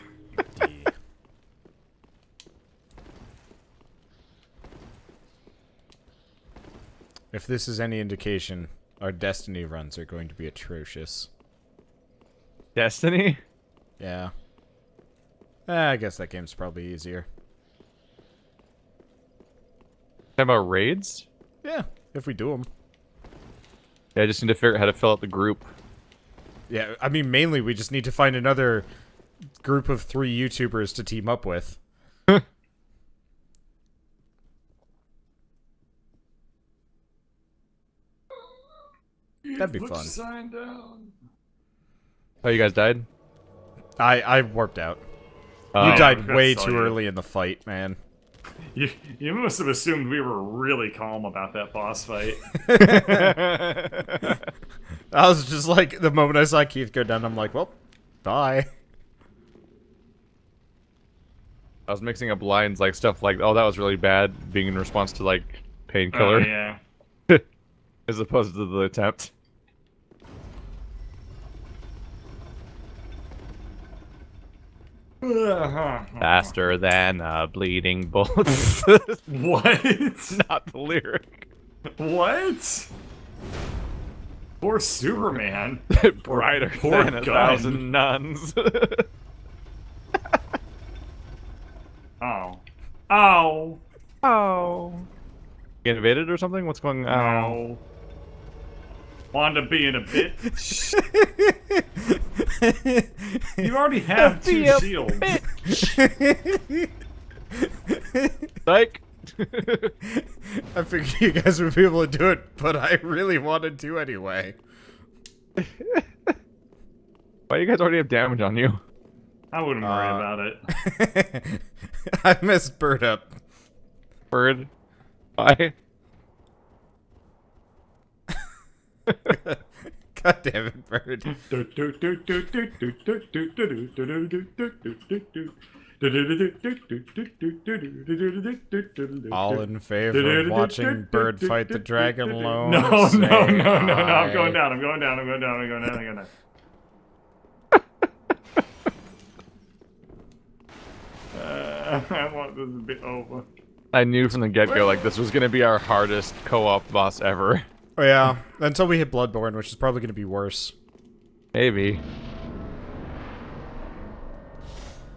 Speaker 6: If this is any indication, our Destiny runs are going to be atrocious.
Speaker 1: Destiny?
Speaker 6: Yeah. I guess that game's probably easier.
Speaker 1: Talking about raids?
Speaker 6: Yeah, if we do them.
Speaker 1: Yeah, I just need to figure out how to fill out the group.
Speaker 6: Yeah, I mean, mainly we just need to find another group of 3 YouTubers to team up with. That'd be fun.
Speaker 2: Sign down.
Speaker 1: Oh, you guys died?
Speaker 6: I warped out.
Speaker 1: Oh.
Speaker 6: You died way
Speaker 2: saw
Speaker 6: too
Speaker 2: you.
Speaker 6: early in the fight, man.
Speaker 2: You must have assumed we were really calm about that boss fight.
Speaker 6: I was just like, the moment I saw Keith go down, I'm like, well, bye.
Speaker 1: I was mixing up lines like stuff like, "Oh, that was really bad," being in response to like Painkiller,
Speaker 2: Yeah.
Speaker 1: as opposed to the attempt. Faster than a bleeding bullet.
Speaker 2: What?
Speaker 1: Not the lyric.
Speaker 2: What? Poor Superman.
Speaker 1: Brighter
Speaker 2: Poor
Speaker 1: than a
Speaker 2: gun.
Speaker 1: 1,000 nuns.
Speaker 2: Oh. Oh.
Speaker 8: Oh.
Speaker 1: Get invaded or something? What's going on?
Speaker 2: Oh. Wanda being a bitch. You already have
Speaker 8: Be
Speaker 2: 2
Speaker 8: a
Speaker 2: shields.
Speaker 1: Psych!
Speaker 6: I figured you guys would be able to do it, but I really wanted to anyway.
Speaker 1: Why you guys already have damage on you?
Speaker 2: I wouldn't worry about it.
Speaker 6: I messed Bird up.
Speaker 1: Bird. Why?
Speaker 6: God damn it, Bird. All in favor of watching Bird fight the dragon alone?
Speaker 2: No, no,
Speaker 6: Say
Speaker 2: no, no, no,
Speaker 6: aye.
Speaker 2: I'm going down, I'm going down, I'm going down, I'm going down, I'm going down. I want this to be over.
Speaker 1: I knew from the get-go, like, this was gonna be our hardest co-op boss ever.
Speaker 6: Oh yeah, until we hit Bloodborne, which is probably going to be worse.
Speaker 1: Maybe.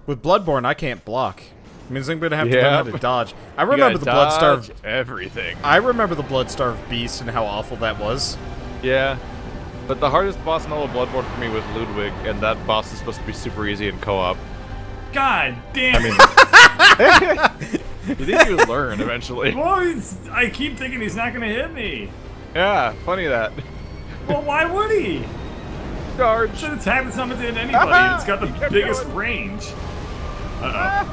Speaker 6: With Bloodborne, I can't block. It means I'm going to have to
Speaker 1: Yeah.
Speaker 6: learn how to dodge. I remember the Bloodstarved...
Speaker 1: everything.
Speaker 6: I remember the Bloodstarved Beast and how awful that was.
Speaker 1: Yeah. But the hardest boss in all of Bloodborne for me was Ludwig, and that boss is supposed to be super easy in co-op.
Speaker 2: God damn it!
Speaker 1: You think you would learn eventually.
Speaker 2: Well, I keep thinking he's not gonna hit me.
Speaker 1: Yeah, funny that.
Speaker 2: Well, why would he?
Speaker 1: Charge!
Speaker 2: Should attack the summon to anybody. It's got the biggest range. Uh-oh.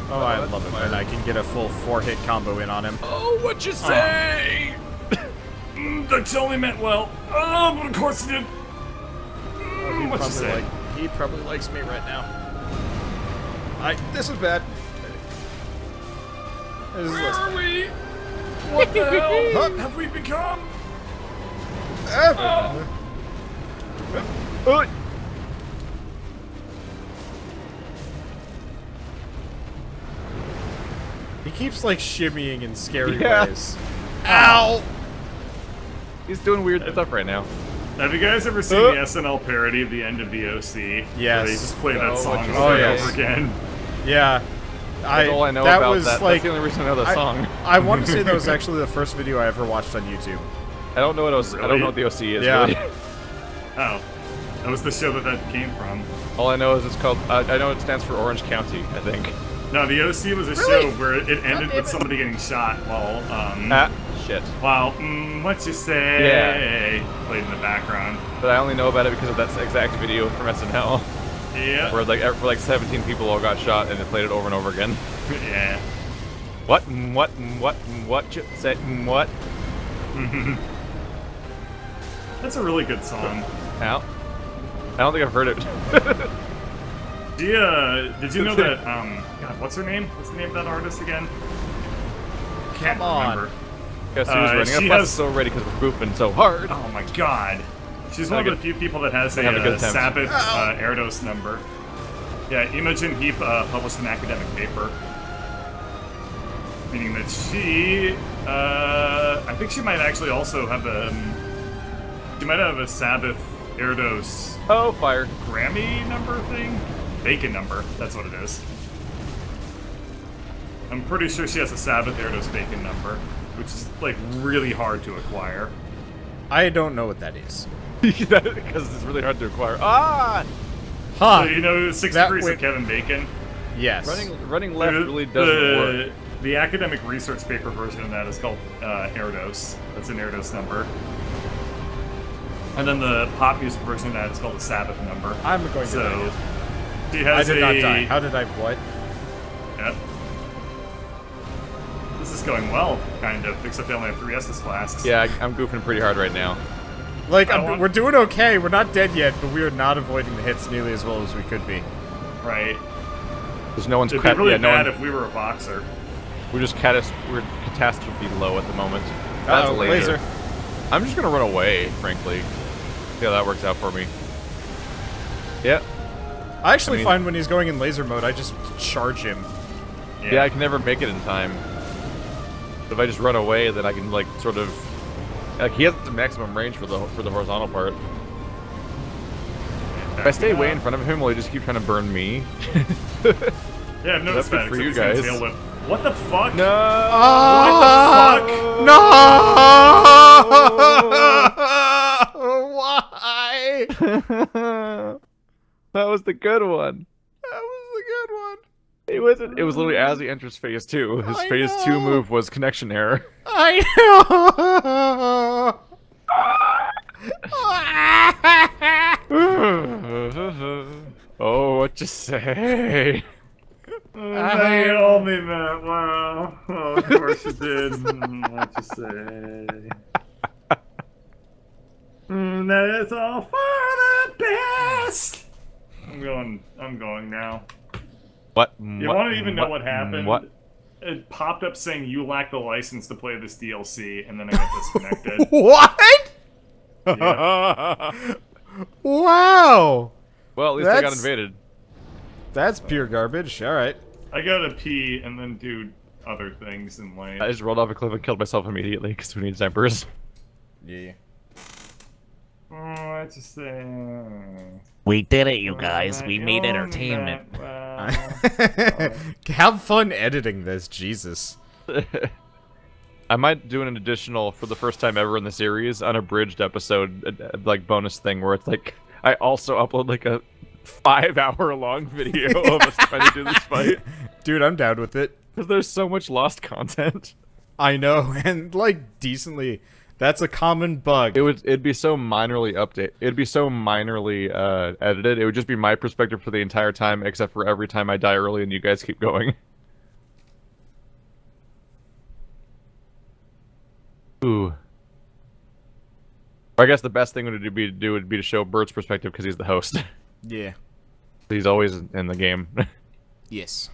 Speaker 6: Oh, I love it, and I can get a full 4-hit combo in on him.
Speaker 1: Oh, what you say?
Speaker 2: That only meant well. Oh, but of course he did. What you say?
Speaker 6: He probably likes me right now. This is bad. This is
Speaker 2: Where
Speaker 6: worse.
Speaker 2: are we? What the hell have we become?
Speaker 1: Oh.
Speaker 6: He keeps like shimmying in scary
Speaker 1: Yeah.
Speaker 6: ways. Ow!
Speaker 1: He's doing weird stuff right now.
Speaker 2: Have you guys ever seen the SNL parody of the end of the OC?
Speaker 6: Yes.
Speaker 2: Where they just play that
Speaker 1: Oh,
Speaker 2: song
Speaker 1: what you
Speaker 2: over
Speaker 1: say.
Speaker 2: and over again.
Speaker 6: Yeah.
Speaker 1: That's all I know
Speaker 6: that
Speaker 1: about
Speaker 6: was
Speaker 1: that.
Speaker 6: Like,
Speaker 1: That's the only reason I know that song.
Speaker 6: I want to say that was actually the first video I ever watched on YouTube.
Speaker 1: I don't know what OC, I don't know what the OC is,
Speaker 6: Yeah.
Speaker 1: really.
Speaker 2: Oh. That was the show that came from.
Speaker 1: All I know is it's called, I know it stands for Orange County, I think.
Speaker 2: No, the OC was a show where it ended with somebody getting shot while,
Speaker 1: Shit.
Speaker 2: while, what you say, played in the background.
Speaker 1: But I only know about it because of that exact video from SNL.
Speaker 2: Yeah.
Speaker 1: Where like 17 people all got shot and they played it over and over again.
Speaker 2: Yeah.
Speaker 1: What you say, what?
Speaker 2: That's a really good song.
Speaker 1: Ow. I don't think I've heard it.
Speaker 2: Did you know that, God, what's her name? What's the name of that artist again? Can't
Speaker 6: Come on.
Speaker 2: remember.
Speaker 1: Guess who's running?
Speaker 2: she
Speaker 1: That
Speaker 2: has-
Speaker 1: so ready because we're goofing so hard.
Speaker 2: Oh my god. She's one of the few people that has
Speaker 1: have a good
Speaker 2: a
Speaker 1: attempt.
Speaker 2: Sabbath Erdos number. Yeah, Imogen Heap published an academic paper. Meaning that she, I think she might actually also have she might have a Sabbath Erdos
Speaker 1: Oh, fire.
Speaker 2: Grammy number thing? Bacon number, that's what it is. I'm pretty sure she has a Sabbath Erdos Bacon number, which is, like, really hard to acquire.
Speaker 6: I don't know what that is.
Speaker 1: Because it's really hard to acquire. Ah!
Speaker 6: Huh.
Speaker 2: So, you know, 6
Speaker 6: That
Speaker 2: Degrees
Speaker 6: went-
Speaker 2: of Kevin Bacon?
Speaker 6: Yes.
Speaker 1: Running left really doesn't work.
Speaker 2: The academic research paper version of that is called Erdos. That's an Erdos number. And then the pop music version of that is called a Sabbath number.
Speaker 6: I'm going to die.
Speaker 2: She has
Speaker 6: I did not die. How did I what?
Speaker 2: Yep. This is going well, kind of, except I only have 3 Estus flasks.
Speaker 1: Yeah, I'm goofing pretty hard right now.
Speaker 6: Like, we're doing okay. We're not dead yet, but we are not avoiding the hits nearly as well as we could be.
Speaker 2: Right.
Speaker 1: Because no one's...
Speaker 2: It'd be really bad if we were a boxer.
Speaker 1: We're just we're catastrophe low at the moment. That's a laser. I'm just gonna run away, frankly. See how that works out for me. Yep.
Speaker 6: I actually find when he's going in laser mode, I just charge him.
Speaker 1: Yeah, I can never make it in time. But if I just run away, then I can, like, sort of... Like, he has the maximum range for the horizontal part. If I stay way in front of him, will he just keep trying to burn me?
Speaker 2: Yeah, I've noticed that.
Speaker 1: For you guys.
Speaker 2: What the fuck?
Speaker 1: No!
Speaker 2: What the fuck?
Speaker 6: No! Why?
Speaker 1: That was the good one.
Speaker 6: That was the good one.
Speaker 1: It wasn't. It was literally as he enters phase 2. His phase 2 move was connection error.
Speaker 6: I
Speaker 1: know. Oh, what you say?
Speaker 2: They told me that. Wow. Oh, of course you did. What you say? That is all for the best. I'm going now.
Speaker 1: What?
Speaker 2: You want to even know what happened?
Speaker 1: What?
Speaker 2: It popped up saying you lack the license to play this DLC, and then I got disconnected.
Speaker 6: What?
Speaker 2: Yeah.
Speaker 6: Wow.
Speaker 1: Well, at least I got invaded.
Speaker 6: That's pure garbage. All right.
Speaker 2: I gotta pee and then do other things in life.
Speaker 1: I just rolled off a cliff and killed myself immediately because who needs snipers?
Speaker 6: Yeah.
Speaker 2: Oh, I just say.
Speaker 5: We did it, you guys. We made entertainment.
Speaker 6: Have fun editing this, Jesus.
Speaker 1: I might do an additional, for the first time ever in the series, unabridged episode, like bonus thing where it's like I also upload like a 5-hour-long video of us trying to do this fight.
Speaker 6: Dude, I'm down with it.
Speaker 1: Because there's so much lost content.
Speaker 6: I know, and like decently, that's a common bug.
Speaker 1: It'd be so minorly It'd be so minorly edited. It would just be my perspective for the entire time, except for every time I die early and you guys keep going. Ooh. I guess the best thing would be to show Bert's perspective because he's the host.
Speaker 6: Yeah.
Speaker 1: He's always in the game.
Speaker 6: Yes.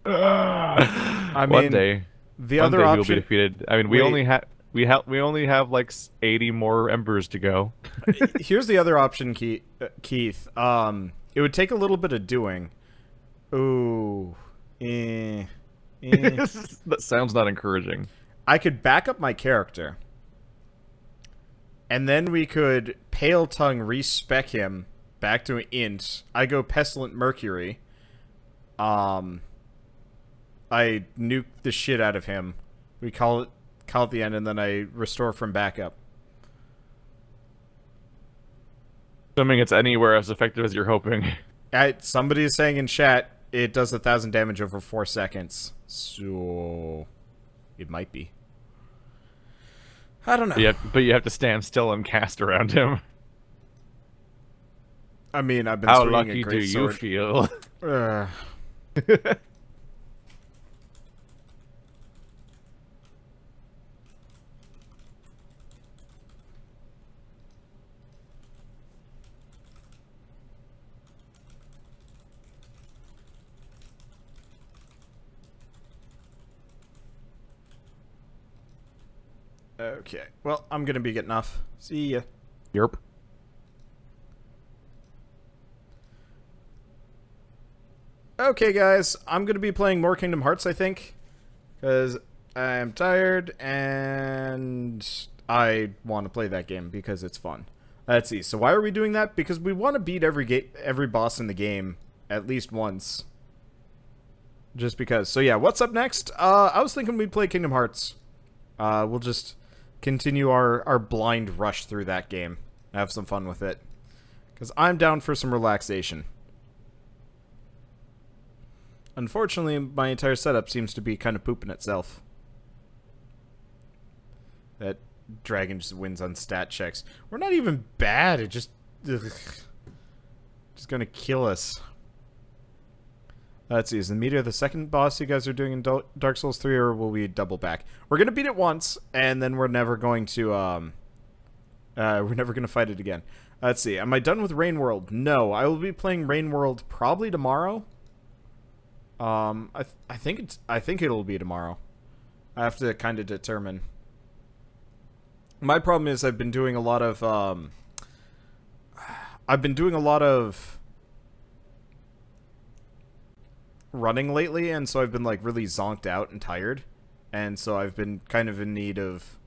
Speaker 1: I mean, one day
Speaker 6: other option
Speaker 1: will be defeated. I mean, we only have like 80 more embers to go.
Speaker 6: Here's the other option, Keith. It would take a little bit of doing. Ooh.
Speaker 1: That sounds not encouraging.
Speaker 6: I could back up my character. And then we could Pale Tongue respec him back to an int. I go Pestilent Mercury. I nuke the shit out of him. We call it the end, and then I restore from backup.
Speaker 1: Assuming it's anywhere as effective as you're hoping.
Speaker 6: Somebody is saying in chat it does 1,000 damage over 4 seconds. So it might be. I don't know.
Speaker 1: But you have to stand still and cast around him.
Speaker 6: I mean, I've been
Speaker 1: How
Speaker 6: swinging
Speaker 1: lucky
Speaker 6: a great
Speaker 1: do
Speaker 6: sword.
Speaker 1: you feel?
Speaker 6: Okay. Well, I'm gonna be getting off. See ya.
Speaker 1: Yerp.
Speaker 6: Okay, guys. I'm gonna be playing more Kingdom Hearts, I think. Because I'm tired, and I want to play that game because it's fun. Let's see. So why are we doing that? Because we want to beat every boss in the game at least once. Just because. So yeah, what's up next? I was thinking we'd play Kingdom Hearts. We'll just continue our blind rush through that game. Have some fun with it. Because I'm down for some relaxation. Unfortunately, my entire setup seems to be kind of pooping itself. That dragon just wins on stat checks. We're not even bad. It just... Ugh. Just gonna kill us. Let's see. Is the meteor the second boss you guys are doing in Dark Souls 3, or will we double back? We're gonna beat it once, and then we're never going to, we're never gonna fight it again. Let's see. Am I done with Rain World? No. I will be playing Rain World probably tomorrow. I think it'll be tomorrow. I have to kind of determine. My problem is I've been doing a lot of running lately, and so I've been like really zonked out and tired, and so I've been kind of in need of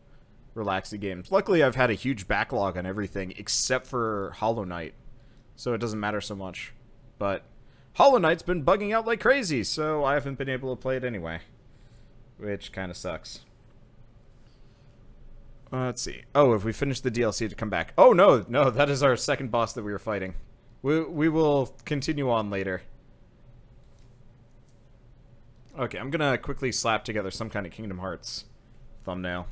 Speaker 6: relaxing games. Luckily, I've had a huge backlog on everything except for Hollow Knight, so it doesn't matter so much. But Hollow Knight's been bugging out like crazy, so I haven't been able to play it anyway, which kind of sucks. Let's see. Oh, if we finished the DLC to come back. Oh, no, that is our second boss that we were fighting. We will continue on later. Okay, I'm gonna quickly slap together some kind of Kingdom Hearts thumbnail.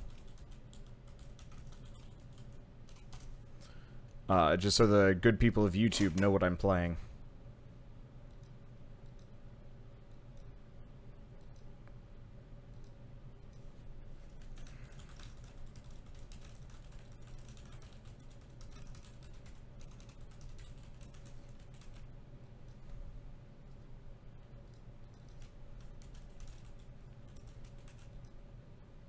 Speaker 6: Just so the good people of YouTube know what I'm playing.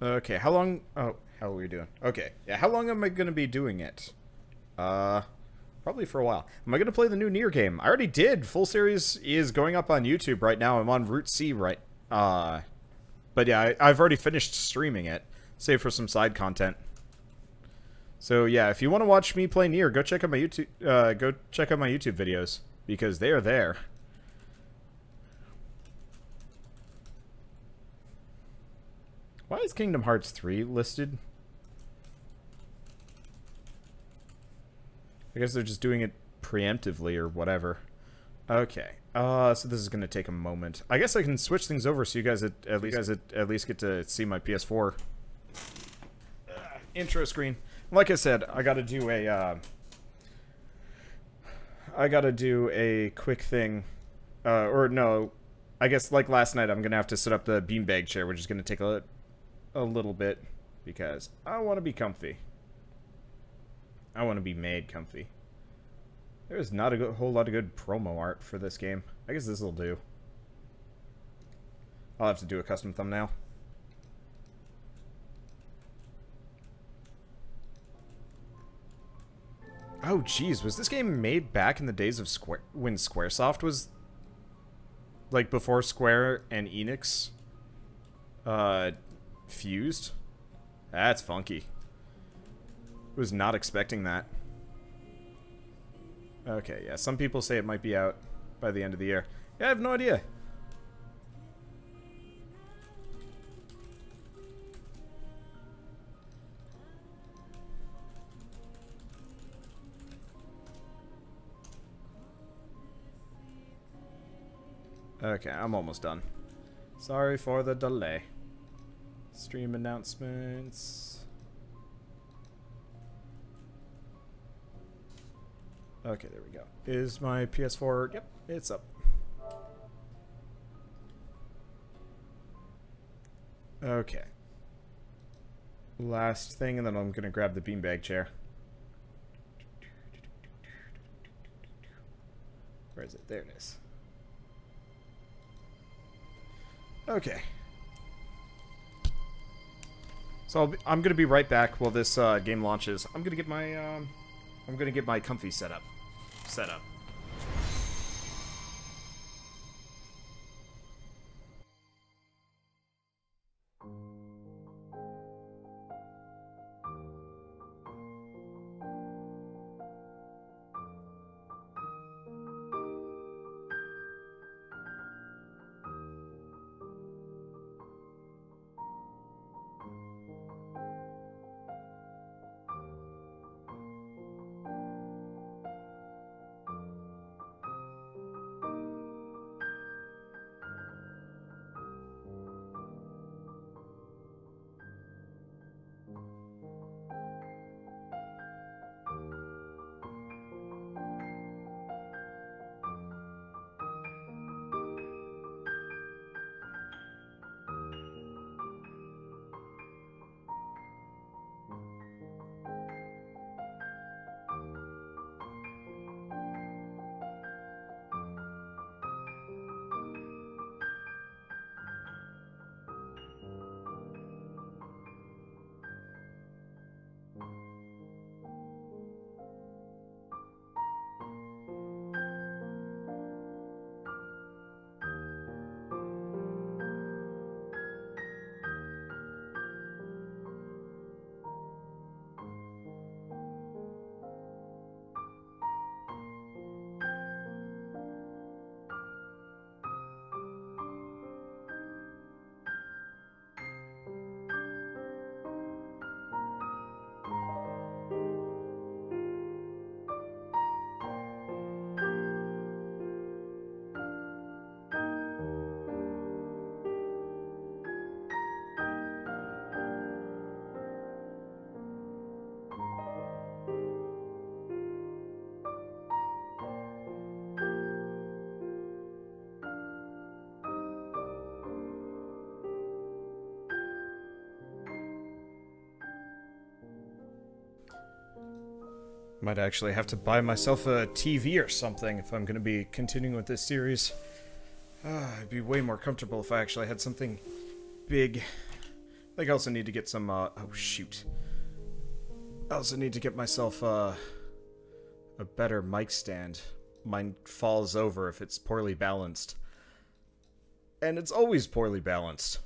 Speaker 6: Okay, how long... Oh, how are we doing? Okay, yeah, how long am I going to be doing it? Probably for a while. Am I going to play the new Nier game? I already did. Full series is going up on YouTube right now. I'm on Route C right... But yeah, I've already finished streaming it, save for some side content. So yeah, if you want to watch me play Nier, go check out my YouTube, videos, because they are there. Why is Kingdom Hearts 3 listed? I guess they're just doing it preemptively or whatever. Okay. So this is going to take a moment. I guess I can switch things over so you guys at least get to see my PS4 intro screen. Like I said, I got to do a quick thing. Or no, I guess like last night I'm going to have to set up the beanbag chair, which is going to take a little bit, because I want to be comfy. I want to be made comfy. There's not a whole lot of good promo art for this game. I guess this will do. I'll have to do a custom thumbnail. Oh geez, was this game made back in the days of Square, when Squaresoft was like before Square and Enix fused? That's funky. Was not expecting that. Okay, yeah, some people say it might be out by the end of the year. Yeah, I have no idea. Okay, I'm almost done. Sorry for the delay. Stream announcements. Okay, there we go. Is my PS4... Yep, it's up. Okay. Last thing, and then I'm gonna grab the beanbag chair. Where is it? There it is. Okay. So I'm gonna be right back while this game launches. I'm gonna get my comfy setup. Might actually have to buy myself a TV or something if I'm going to be continuing with this series. It'd be way more comfortable if I actually had something big. I think I also need to get some, oh shoot. I also need to get myself, a better mic stand. Mine falls over if it's poorly balanced. And it's always poorly balanced.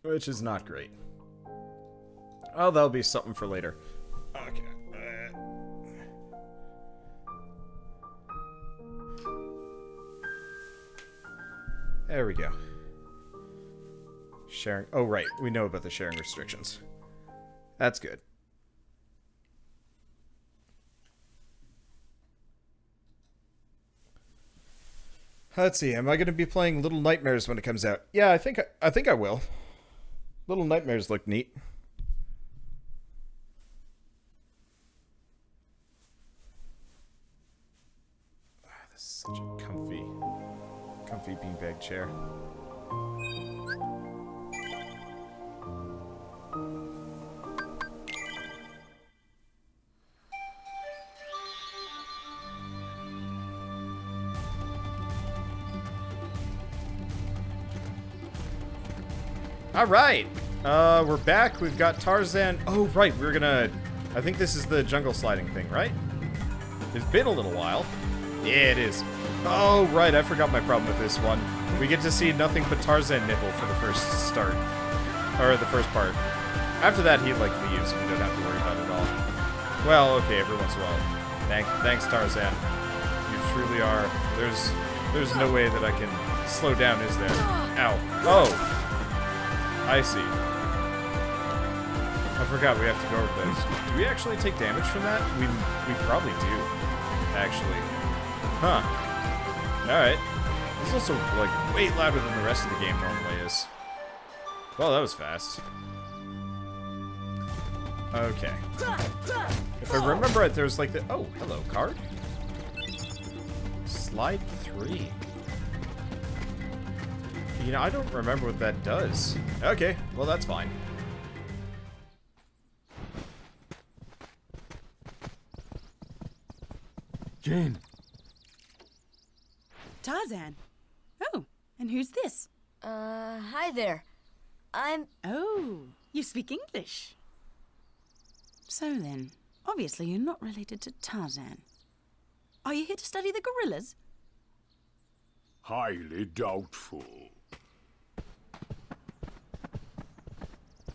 Speaker 6: Which is not great. Oh, that'll be something for later. Okay. There we go. Sharing. Oh, right. We know about the sharing restrictions. That's good. Let's see. Am I going to be playing Little Nightmares when it comes out? Yeah, I think I will. Little Nightmares look neat. This is such a comfy beanbag chair. Alright, we're back. We've got Tarzan. Oh, right, we're gonna... I think this is the jungle sliding thing, right? It's been a little while. Yeah, it is. Oh, right, I forgot my problem with this one. We get to see nothing but Tarzan nipple for the first start. Or the first part. After that, he, like, leaves. We don't have to worry about it at all. Well, okay, every once in a while. Thanks, Tarzan. You truly are... There's no way that I can slow down, is there? Ow. Oh! I see. I forgot we have to go over those. Do we actually take damage from that? We probably do, actually. Huh. Alright. This is also, like, way louder than the rest of the game normally is. Well, that was fast. Okay. If I remember right, there's like the... Oh, hello, card. Slide 3. You know, I don't remember what that does. Okay, well that's fine.
Speaker 9: Jane.
Speaker 10: Tarzan. Oh, and who's this?
Speaker 11: Hi there.
Speaker 10: Oh, you speak English. So then, obviously you're not related to Tarzan. Are you here to study the gorillas?
Speaker 7: Highly doubtful.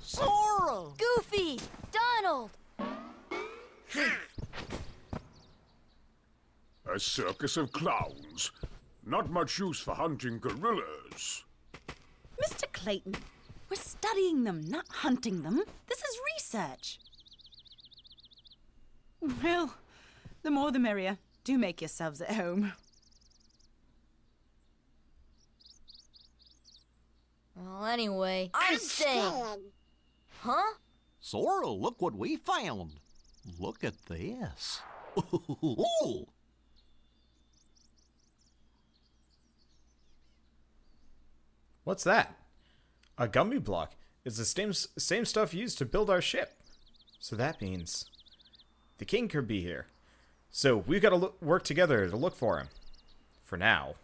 Speaker 11: Sorrel! Goofy! Donald!
Speaker 7: A circus of clowns. Not much use for hunting gorillas.
Speaker 10: Mr. Clayton, we're studying them, not hunting them. This is research. Well, the more the merrier. Do make yourselves at home.
Speaker 11: Well, anyway, I'm staying. Huh?
Speaker 12: Sorrel, look what we found. Look at this.
Speaker 6: What's that? A gummy block. It's the same stuff used to build our ship. So that means the king could be here. So we've got to work together to look for him. For now.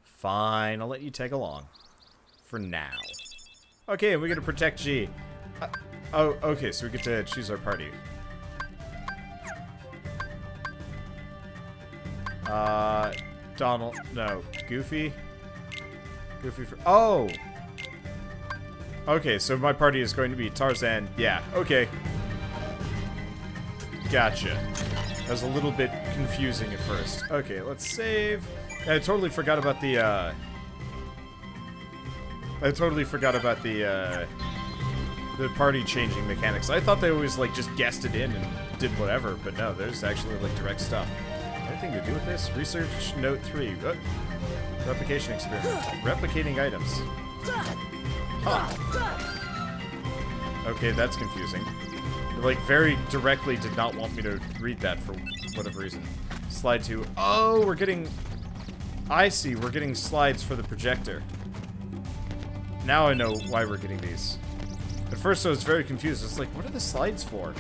Speaker 6: Fine, I'll let you tag along. For now. Okay, we're gonna protect G. Oh, okay, so we get to choose our party. Donald, no, Goofy? Goofy for, oh! Okay, so my party is going to be Tarzan, yeah, okay. Gotcha. That was a little bit confusing at first. Okay, let's save. I totally forgot about the, the party changing mechanics. I thought they always, like, just guessed it in and did whatever, but no, there's actually, like, direct stuff. Anything to do with this? Research note 3. Replication experiment. Replicating items. Huh. Okay, that's confusing. Like, very directly did not want me to read that for whatever reason. Slide 2. Oh, we're getting... I see, we're getting slides for the projector. Now I know why we're getting these. At first I was very confused. It's like, what are the slides for?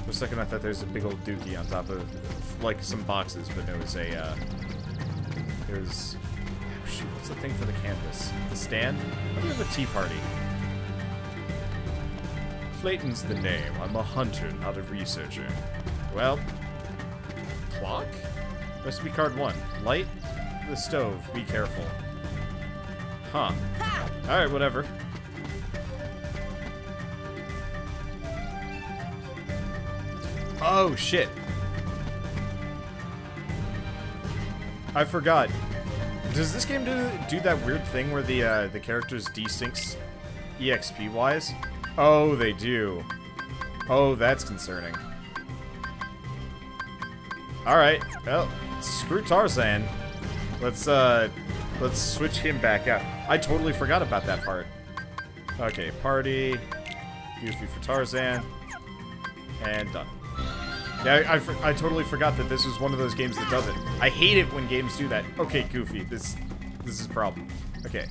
Speaker 6: For a second, I thought there was a big old dookie on top of, like, some boxes, but no, it was a, there's... Oh, shoot, what's the thing for the canvas? The stand? What do you have a tea party? Clayton's the name. I'm a hunter, not a researcher. Well... Clock? Recipe card 1. Light the stove. Be careful. Huh. Alright, whatever. Oh, shit. I forgot. Does this game do that weird thing where the characters desyncs EXP-wise? Oh, they do. Oh, that's concerning. Alright, well, screw Tarzan. Let's switch him back out. I totally forgot about that part. Okay, party. Goofy for Tarzan. And done. Yeah, I totally forgot that this was one of those games that does it. I hate it when games do that. Okay, Goofy, this is a problem. Okay.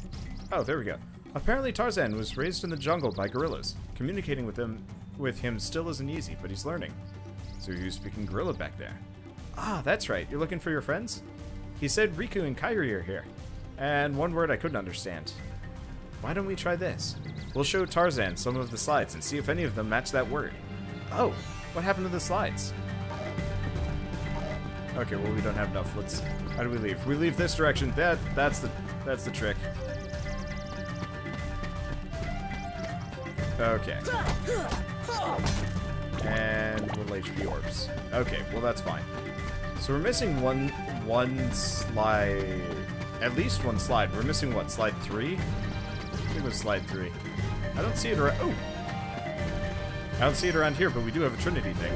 Speaker 6: Oh, there we go. Apparently Tarzan was raised in the jungle by gorillas. Communicating with him still isn't easy, but he's learning. So he was speaking gorilla back there. Ah, that's right. You're looking for your friends? He said Riku and Kairi are here. And one word I couldn't understand. Why don't we try this? We'll show Tarzan some of the slides and see if any of them match that word. Oh, what happened to the slides? Okay, well we don't have enough. How do we leave? We leave this direction. That's the trick. Okay. And little HP orbs. Okay, well that's fine. So we're missing one slide. At least one slide. We're missing what? Slide 3? I think it was slide 3. I don't see it around. Oh! I don't see it around here, but we do have a Trinity thing.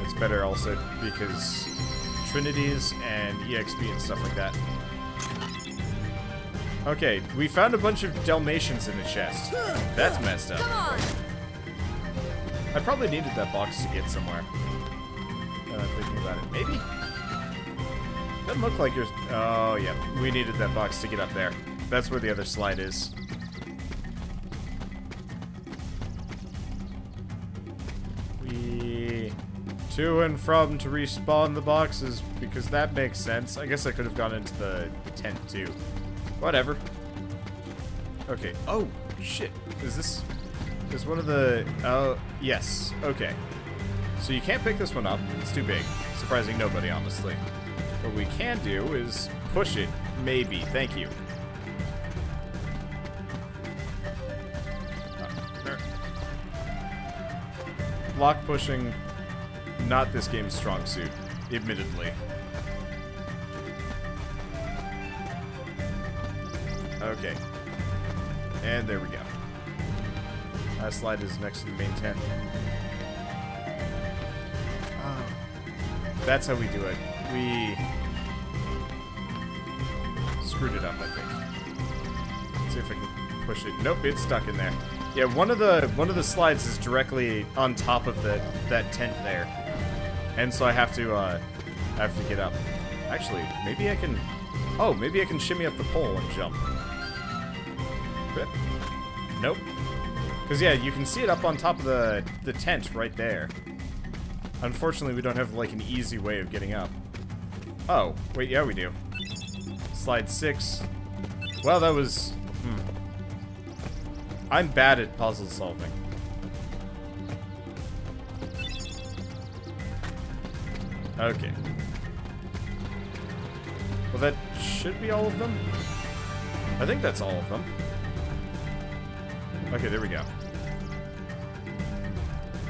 Speaker 6: It's better also because Trinities and EXP and stuff like that. Okay, we found a bunch of Dalmatians in the chest. That's messed up. I probably needed that box to get somewhere. Thinking about it. Maybe? Doesn't look like yours. Oh, yeah. We needed that box to get up there. That's where the other slide is. To and from to respawn the boxes, because that makes sense. I guess I could have gone into the tent, too. Whatever. Okay. Oh, shit. Is one of the... Oh, yes. Okay. So you can't pick this one up. It's too big. Surprising nobody, honestly. What we can do is push it. Maybe. Thank you. Block pushing... Not this game's strong suit, admittedly. Okay. And there we go. That slide is next to the main tent. Oh. That's how we do it. We screwed it up, I think. Let's see if I can push it. Nope, it's stuck in there. Yeah, one of the slides is directly on top of that tent there. And so I have to get up. Actually, maybe I can... Oh, maybe I can shimmy up the pole and jump. Nope. Because, yeah, you can see it up on top of the tent right there. Unfortunately, we don't have, like, an easy way of getting up. Oh, wait, yeah, we do. Slide 6. Well, that was... I'm bad at puzzle solving. Okay. Well, that should be all of them? I think that's all of them. Okay, there we go.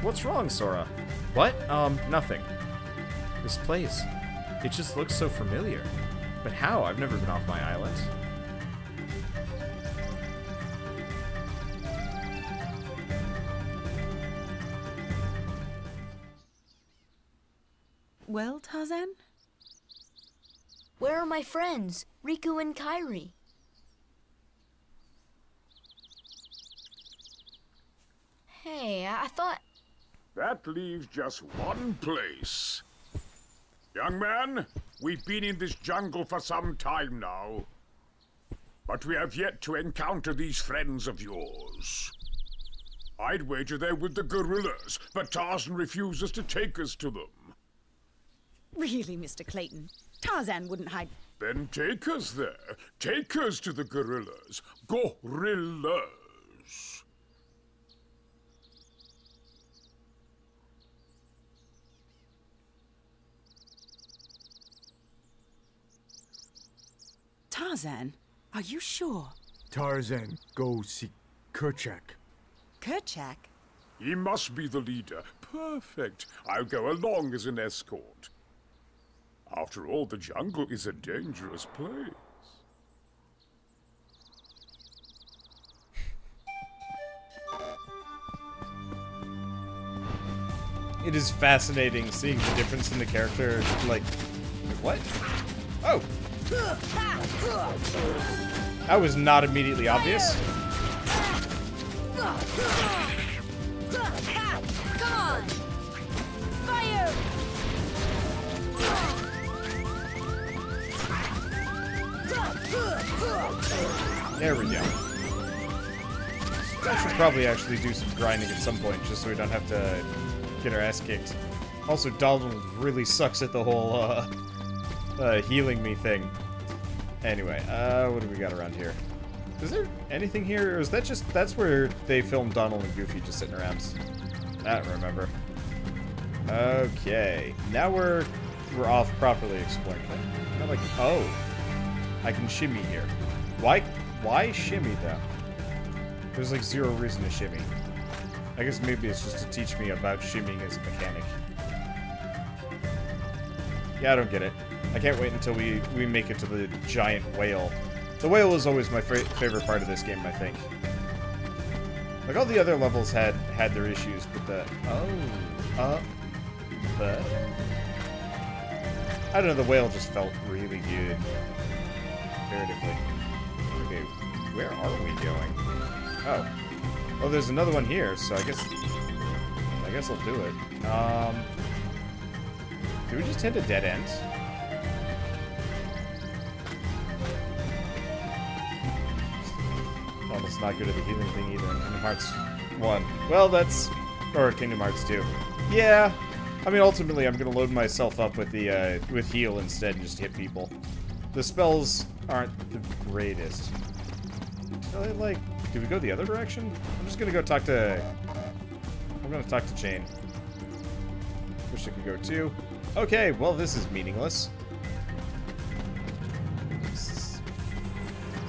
Speaker 6: What's wrong, Sora? What? Nothing. This place. It just looks so familiar. But how? I've never been off my island.
Speaker 10: Well, Tarzan?
Speaker 11: Where are my friends, Riku and Kairi? Hey, I thought...
Speaker 7: That leaves just one place. Young man, we've been in this jungle for some time now. But we have yet to encounter these friends of yours. I'd wager they're with the gorillas, but Tarzan refuses to take us to them.
Speaker 10: Really, Mr. Clayton? Tarzan wouldn't hide...
Speaker 7: Then take us there. Take us to the gorillas. Gorillas.
Speaker 10: Tarzan? Are you sure?
Speaker 9: Tarzan, go see Kerchak.
Speaker 10: Kerchak?
Speaker 7: He must be the leader. Perfect. I'll go along as an escort. After all, the jungle is a dangerous place.
Speaker 6: It is fascinating seeing the difference in the character, like... What? Oh! That was not immediately obvious.
Speaker 11: Come on! Fire!
Speaker 6: There we go. I should probably actually do some grinding at some point, just so we don't have to get our ass kicked. Also, Donald really sucks at the whole, healing me thing. Anyway, what do we got around here? Is there anything here, or is that just, that's where they filmed Donald and Goofy just sitting around? I don't remember. Okay, now we're off properly exploring. Can I like, oh, I can shimmy here. Why shimmy though? There's like zero reason to shimmy. I guess maybe it's just to teach me about shimmying as a mechanic. Yeah, I don't get it. I can't wait until we make it to the giant whale. The whale is always my favorite part of this game, I think. Like, all the other levels had their issues, but the... I don't know, the whale just felt really good. Comparatively. Okay, where are we going? Oh. Oh, there's another one here, so I guess I'll do it. Did we just hit a dead end? Well, it's not good at the healing thing either in Kingdom Hearts 1. Well, that's... or Kingdom Hearts 2. Yeah. I mean, ultimately, I'm gonna load myself up with the, with heal instead and just hit people. The spells aren't the greatest. Like, do we go the other direction? I'm just gonna go talk to... I'm gonna talk to Jane. Wish I could go too. Okay, well, this is meaningless.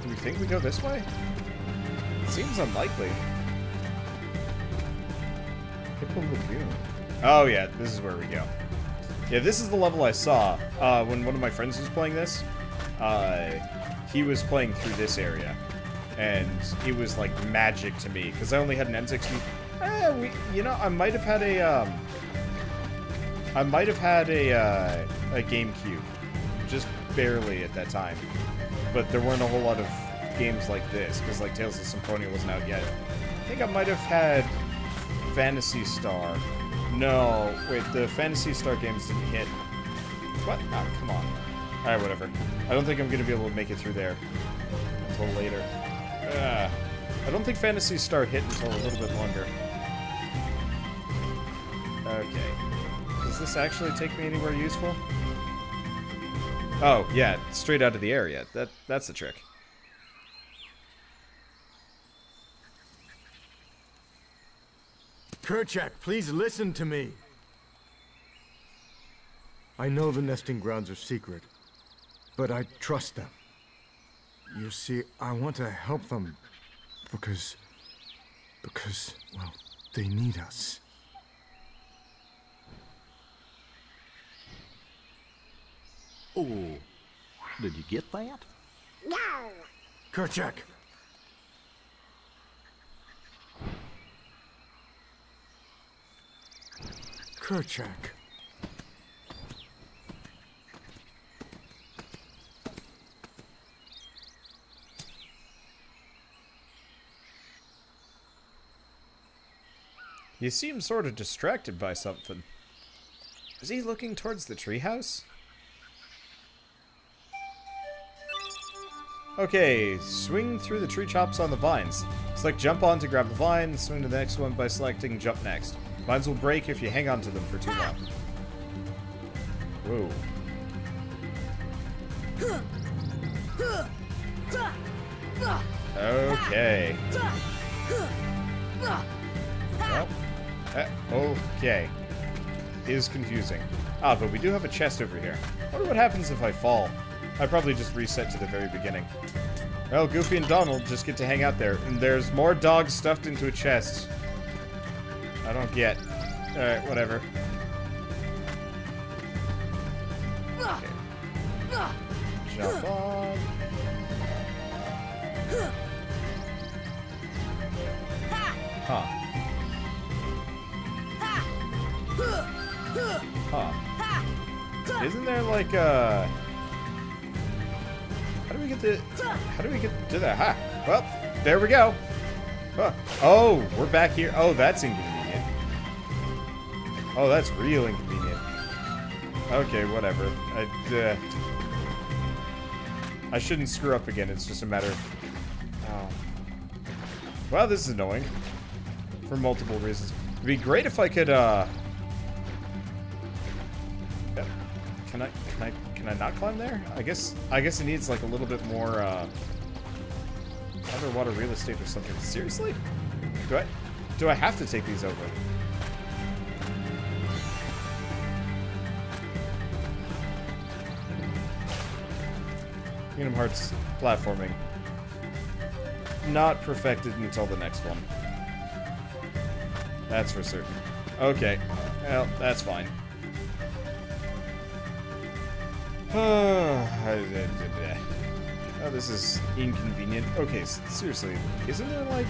Speaker 6: Do we think we go this way? It seems unlikely. Hippo Lagoon. Oh, yeah, this is where we go. Yeah, this is the level I saw when one of my friends was playing this. He was playing through this area. And it was like magic to me, because I only had an N64. You know, I might have had a GameCube, just barely at that time. But there weren't a whole lot of games like this, because like Tales of Symphonia wasn't out yet. I think I might have had Phantasy Star. No, wait, the Phantasy Star games didn't hit. What? Oh, come on. Alright, whatever. I don't think I'm going to be able to make it through there until later. I don't think Phantasy Star hit until a little bit longer. Okay. Does this actually take me anywhere useful? Oh, yeah, straight out of the area. That's the trick.
Speaker 9: Kerchak, please listen to me. I know the nesting grounds are secret, but I trust them. You see, I want to help them because, well, they need us.
Speaker 12: Oh, did you get that?
Speaker 11: No!
Speaker 9: Kerchak! Kerchak.
Speaker 6: You seem sort of distracted by something. Is he looking towards the treehouse? Okay, swing through the tree chops on the vines. Select jump on to grab the vine, swing to the next one by selecting jump next. Vines will break if you hang on to them for too long. Whoa. Okay. Well, okay. Is confusing. Ah, but we do have a chest over here. I wonder what happens if I fall. I probably just reset to the very beginning. Well, Goofy and Donald just get to hang out there. And there's more dogs stuffed into a chest. I don't get. Alright, whatever. Okay. Jump on. Huh. Huh. Isn't there like a... How do we get to that? Ha! Well, there we go. Huh. Oh, we're back here. Oh, that's inconvenient. Oh, that's real inconvenient. Okay, whatever. I shouldn't screw up again. It's just a matter of... Oh. Well, this is annoying. For multiple reasons. It'd be great if I could, Can I not climb there? I guess it needs like a little bit more underwater real estate or something. Seriously? Do I have to take these over? Kingdom Hearts platforming. Not perfected until the next one. That's for certain. Okay. Well, that's fine. Oh, this is inconvenient. Okay, seriously, isn't there like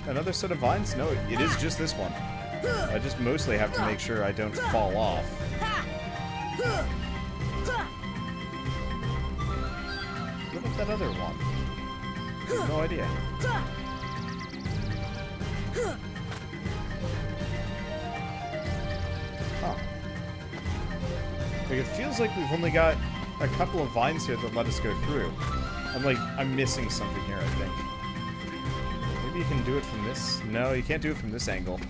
Speaker 6: another set of vines? No, it is just this one. I just mostly have to make sure I don't fall off. What about that other one? I have no idea. Huh. Like, it feels like we've only got a couple of vines here that let us go through. I'm missing something here, I think. Maybe you can do it from this? No, you can't do it from this angle.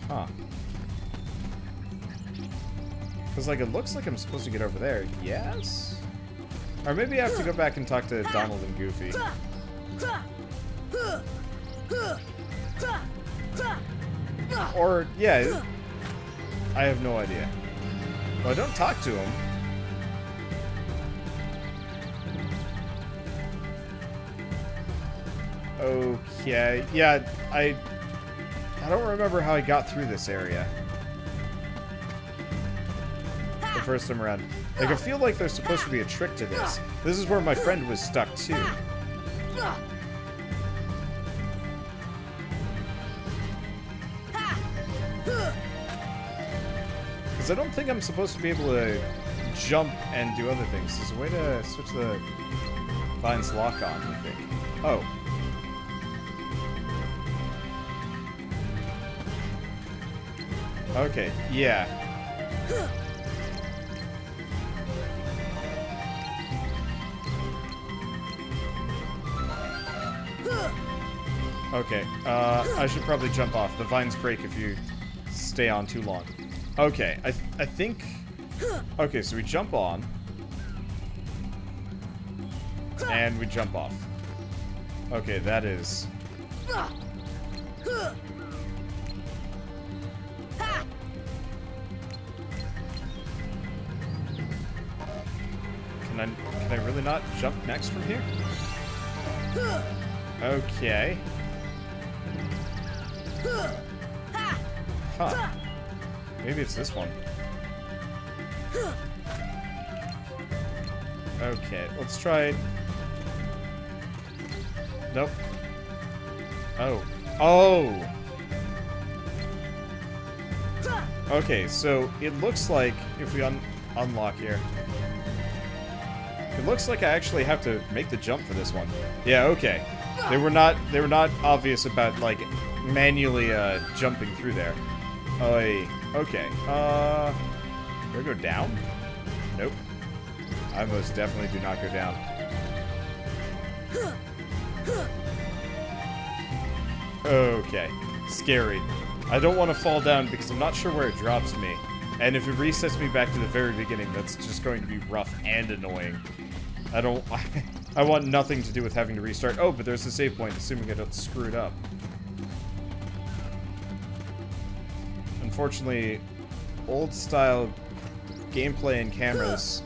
Speaker 6: Huh. Because, like, it looks like I'm supposed to get over there. Yes? Or maybe I have to go back and talk to Donald and Goofy. Or, yeah. I have no idea. Well, I don't talk to him. Okay. Yeah, I don't remember how I got through this area. The first time around. Like, I feel like there's supposed to be a trick to this. This is where my friend was stuck, too. I don't think I'm supposed to be able to jump and do other things. There's a way to switch the vines lock on, I think. Oh. Okay, yeah. Okay, I should probably jump off. The vines break if you stay on too long. Okay, I think... Okay, so we jump on. And we jump off. Okay, that is... Can I really not jump next from here? Okay. Huh. Maybe it's this one. Okay, let's try... Nope. Oh. Oh! Okay, so it looks like if we unlock here... It looks like I actually have to make the jump for this one. Yeah, okay. They were not obvious about, like, manually jumping through there. Okay. Do I go down? Nope. I most definitely do not go down. Okay. Scary. I don't want to fall down because I'm not sure where it drops me. And if it resets me back to the very beginning, that's just going to be rough and annoying. I want nothing to do with having to restart. Oh, but there's a save point, assuming I don't screw it up. Unfortunately, old-style gameplay and cameras...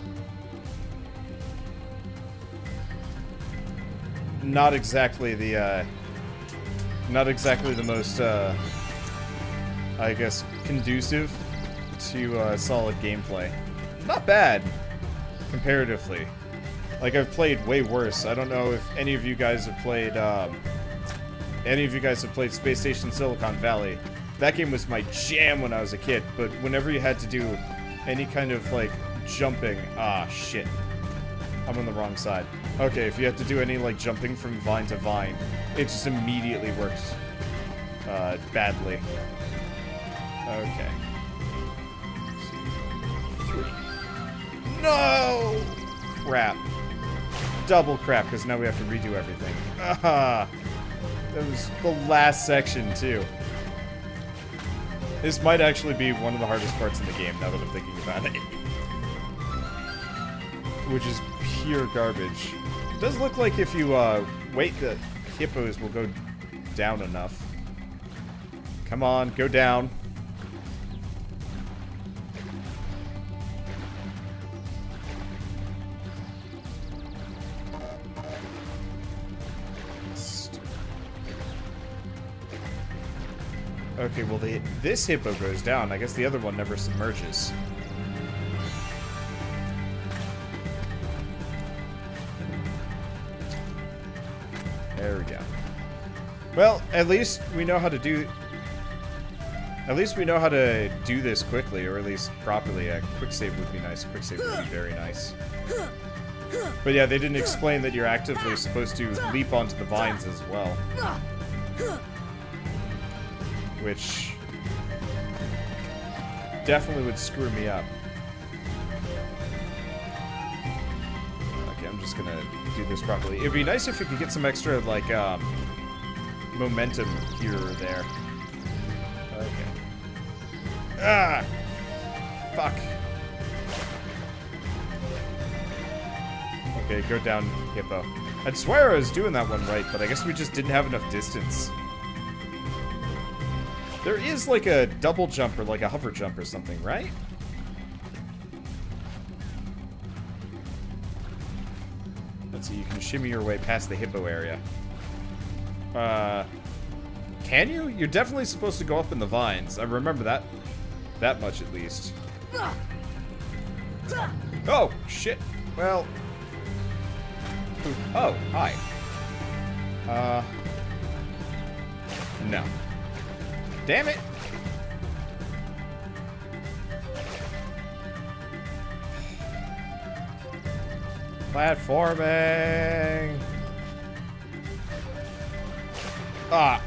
Speaker 6: not exactly the most, I guess, conducive to solid gameplay. Not bad, comparatively. Like, I've played way worse. I don't know if any of you guys have played, Space Station Silicon Valley. That game was my jam when I was a kid, but whenever you had to do any kind of, like, jumping... Ah, shit. I'm on the wrong side. Okay, if you have to do any, like, jumping from vine to vine, it just immediately works, badly. Okay. 3. No! Crap. Double crap, because now we have to redo everything. Ah! That was the last section, too. This might actually be one of the hardest parts in the game, now that I'm thinking about it. Which is pure garbage. It does look like if you, wait, the hippos will go down enough. Come on, go down. Okay, well, this hippo goes down. I guess the other one never submerges. There we go. Well, at least we know how to do... At least we know how to do this quickly, or at least properly. A quick save would be nice. A quick save would be very nice. But yeah, they didn't explain that you're actively supposed to leap onto the vines as well. Which definitely would screw me up. Okay, I'm just gonna do this properly. It'd be nice if we could get some extra, like, momentum here or there. Okay. Ah! Fuck. Okay, go down, hippo. I'd swear I was doing that one right, but I guess we just didn't have enough distance. There is, like, a double jump or, like, a hover jump or something, right? Let's see, you can shimmy your way past the hippo area. Can you? You're definitely supposed to go up in the vines. I remember that much, at least. Oh, shit. Well... Oh, hi. No. Damn it! Platforming! Ah!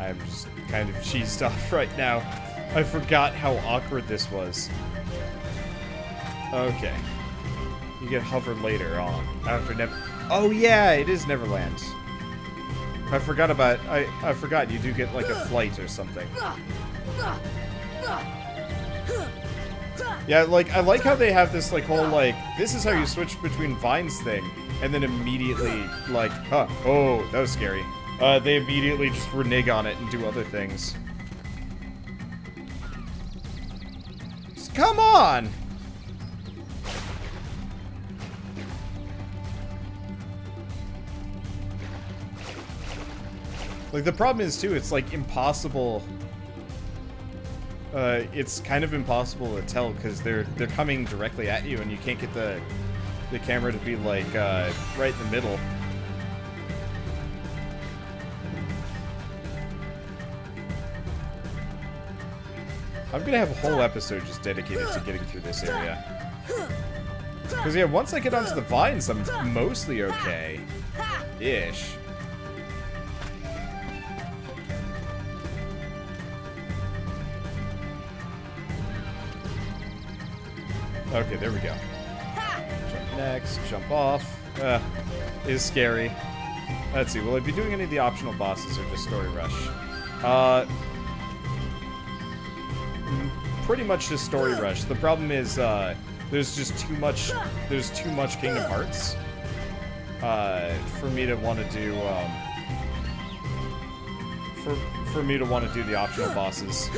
Speaker 6: I'm just kind of cheesed off right now. I forgot how awkward this was. Okay. You get hover later on. After oh yeah, it is Neverland. I forgot about I forgot you do get like a flight or something. Yeah, like I like how they have this like whole like this is how you switch between vines thing, and then immediately like huh, oh, that was scary. They immediately just renege on it and do other things. Just, come on! Like, the problem is, too, it's, like, impossible... it's kind of impossible to tell, because they're coming directly at you, and you can't get the camera to be, like, right in the middle. I'm gonna have a whole episode just dedicated to getting through this area. Because, yeah, once I get onto the vines, I'm mostly okay-ish. Okay, there we go. Jump next, jump off. Is scary. Let's see, will I be doing any of the optional bosses or just Story Rush? Pretty much just Story Rush. The problem is, there's just too much Kingdom Hearts for me to want to do, for me to want to do the optional bosses.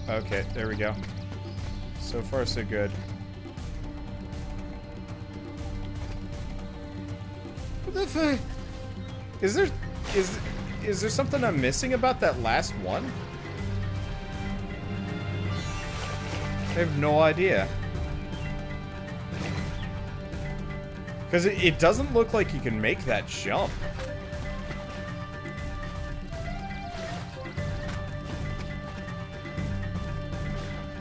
Speaker 6: Okay, there we go. So far, so good. What the fuck? Is there something I'm missing about that last one? I have no idea. Because it doesn't look like you can make that jump.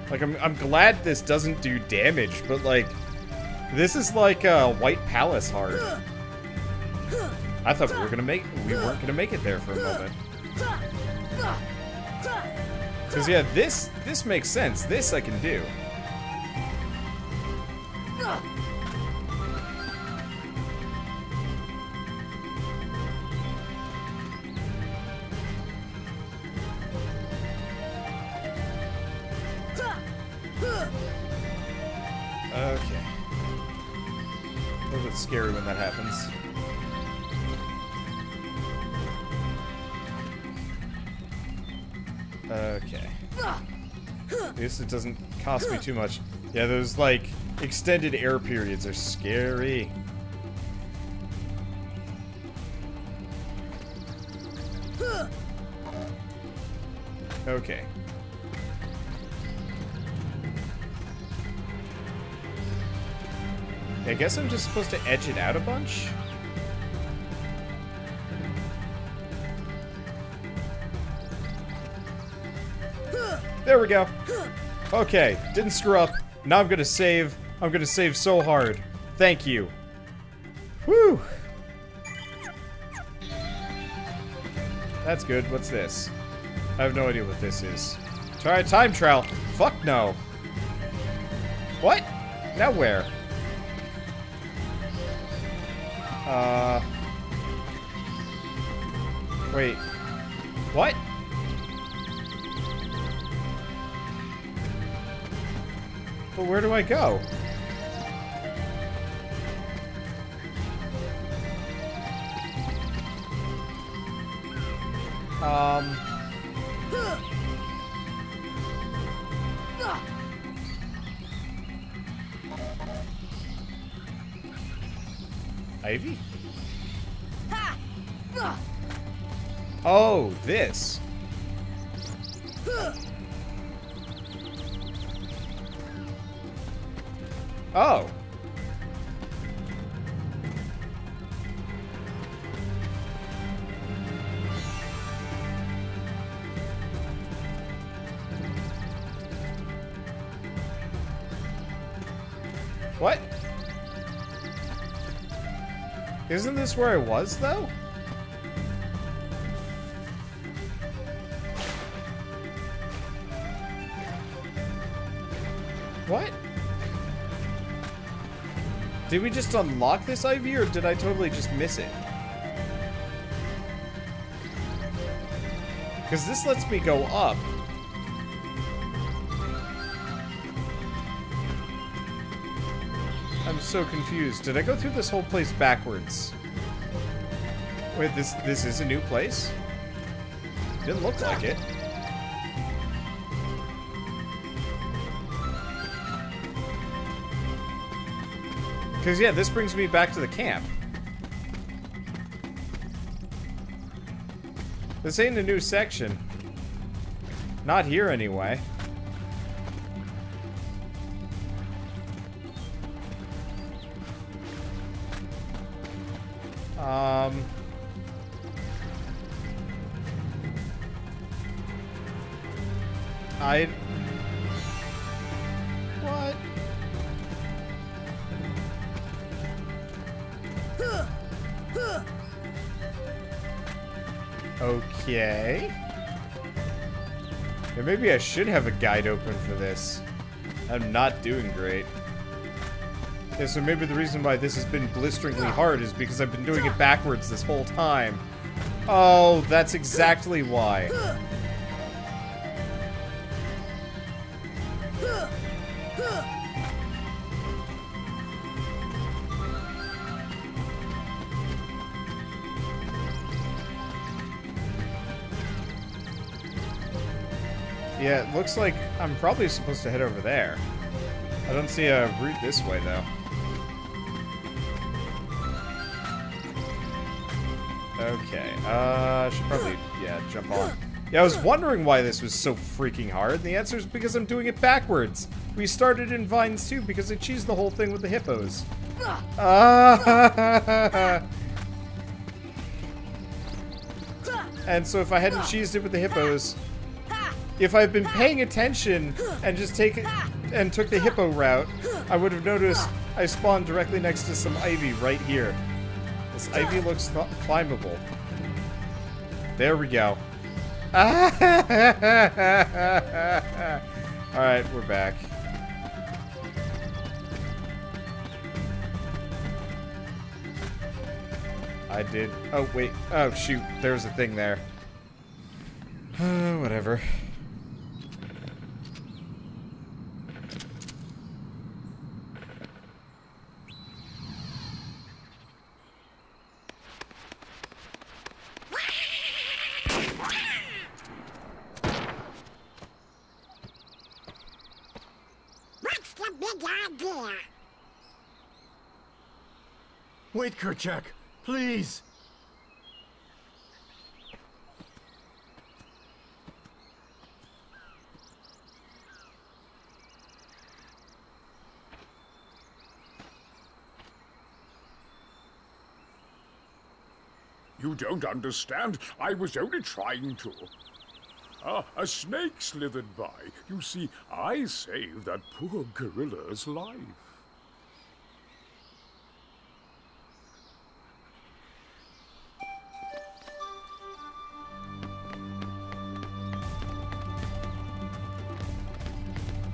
Speaker 6: Like, I'm glad this doesn't do damage, but, like, this is like a White Palace hard. I thought we weren't gonna make it there for a moment. Because, yeah, this makes sense. This I can do. Okay. A little bit scary when that happens. Okay. At least it doesn't cost me too much. Yeah, those, like, extended air periods are scary. Okay. I guess I'm just supposed to edge it out a bunch? There we go. Okay, didn't screw up. Now I'm gonna save. I'm gonna save so hard. Thank you. Whew. That's good. What's this? I have no idea what this is. Try time trial. Fuck no. What? Now where? Wait. What? But where do I go? Ivy? Oh, this. Oh. What? Isn't this where I was, though? What? Did we just unlock this Ivy, or did I totally just miss it? Because this lets me go up. I'm so confused. Did I go through this whole place backwards? Wait, this is a new place? Didn't look like it. Because, yeah, this brings me back to the camp. This ain't a new section. Not here, anyway. What? Okay. Yeah, maybe I should have a guide open for this. I'm not doing great. Yeah, so maybe the reason why this has been blisteringly hard is because I've been doing it backwards this whole time. Oh, that's exactly why. Yeah, it looks like I'm probably supposed to head over there. I don't see a route this way, though. Okay, should probably, yeah, jump on. Yeah, I was wondering why this was so freaking hard, and the answer is because I'm doing it backwards. We started in Vines 2 because I cheesed the whole thing with the hippos. And so if I hadn't cheesed it with the hippos, if I'd been paying attention and just took the hippo route, I would have noticed I spawned directly next to some ivy right here. This ivy looks climbable. There we go. Alright, we're back. I did. Oh, wait. Oh, shoot. There's a thing there. Whatever.
Speaker 9: Wait, Kerchak, please.
Speaker 7: You don't understand. I was only trying to. Ah, a snake slithered by. You see, I saved that poor gorilla's life.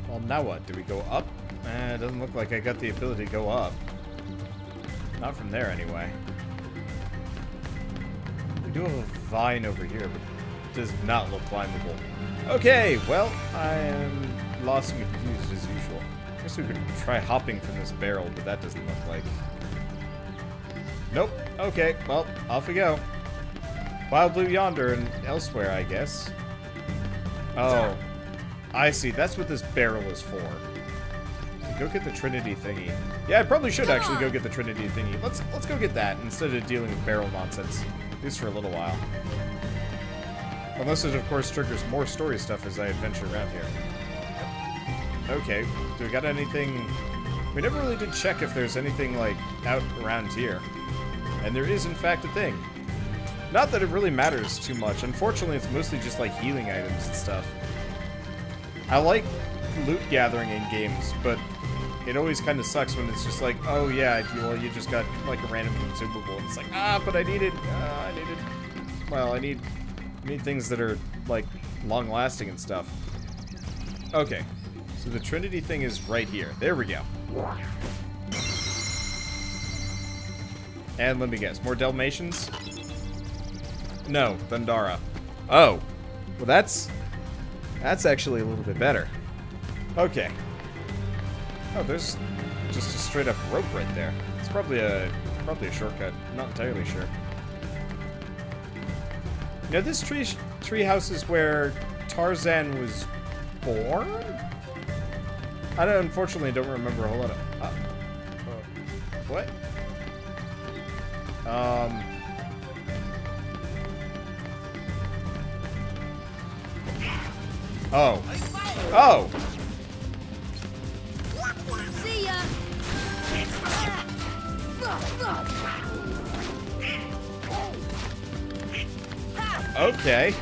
Speaker 6: Well, now what? Do we go up? It doesn't look like I got the ability to go up. Not from there, anyway. We do have a vine over here, but it does not look climbable. Okay, well, I am lost and confused as usual. I guess we could try hopping from this barrel, but that doesn't look like... Nope. Okay, well, off we go. Wild Blue yonder and elsewhere, I guess. Oh. I see. That's what this barrel is for. Go get the Trinity thingy. Yeah, I probably should actually go get the Trinity thingy. Let's go get that instead of dealing with barrel nonsense. At least for a little while. Unless it, of course, triggers more story stuff as I adventure around here. Okay. Do we got anything... We never really did check if there's anything, like, out around here. And there is, in fact, a thing. Not that it really matters too much. Unfortunately, it's mostly just, like, healing items and stuff. I like loot gathering in games, but it always kind of sucks when it's just like, oh yeah, well, you just got like a random consumable, and it's like, but I need things that are like long-lasting and stuff. Okay, so the Trinity thing is right here. There we go. And let me guess, more Dalmatians? No, Thundara. Oh, well that's actually a little bit better. Okay. Oh, there's just a straight up rope right there. It's probably a shortcut. I'm not entirely sure. You know, this tree house is where Tarzan was born? I unfortunately don't remember a whole lot of... what? Oh. Oh!
Speaker 11: See ya!
Speaker 6: Okay.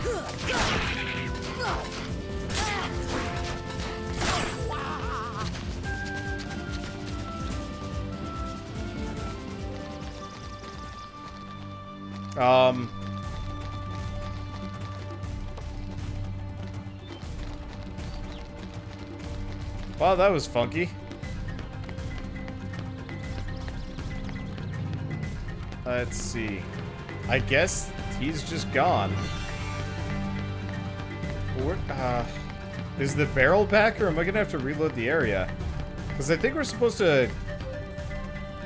Speaker 6: Wow, that was funky. Let's see. I guess he's just gone. Is the barrel back, or am I gonna have to reload the area? Because I think we're supposed to...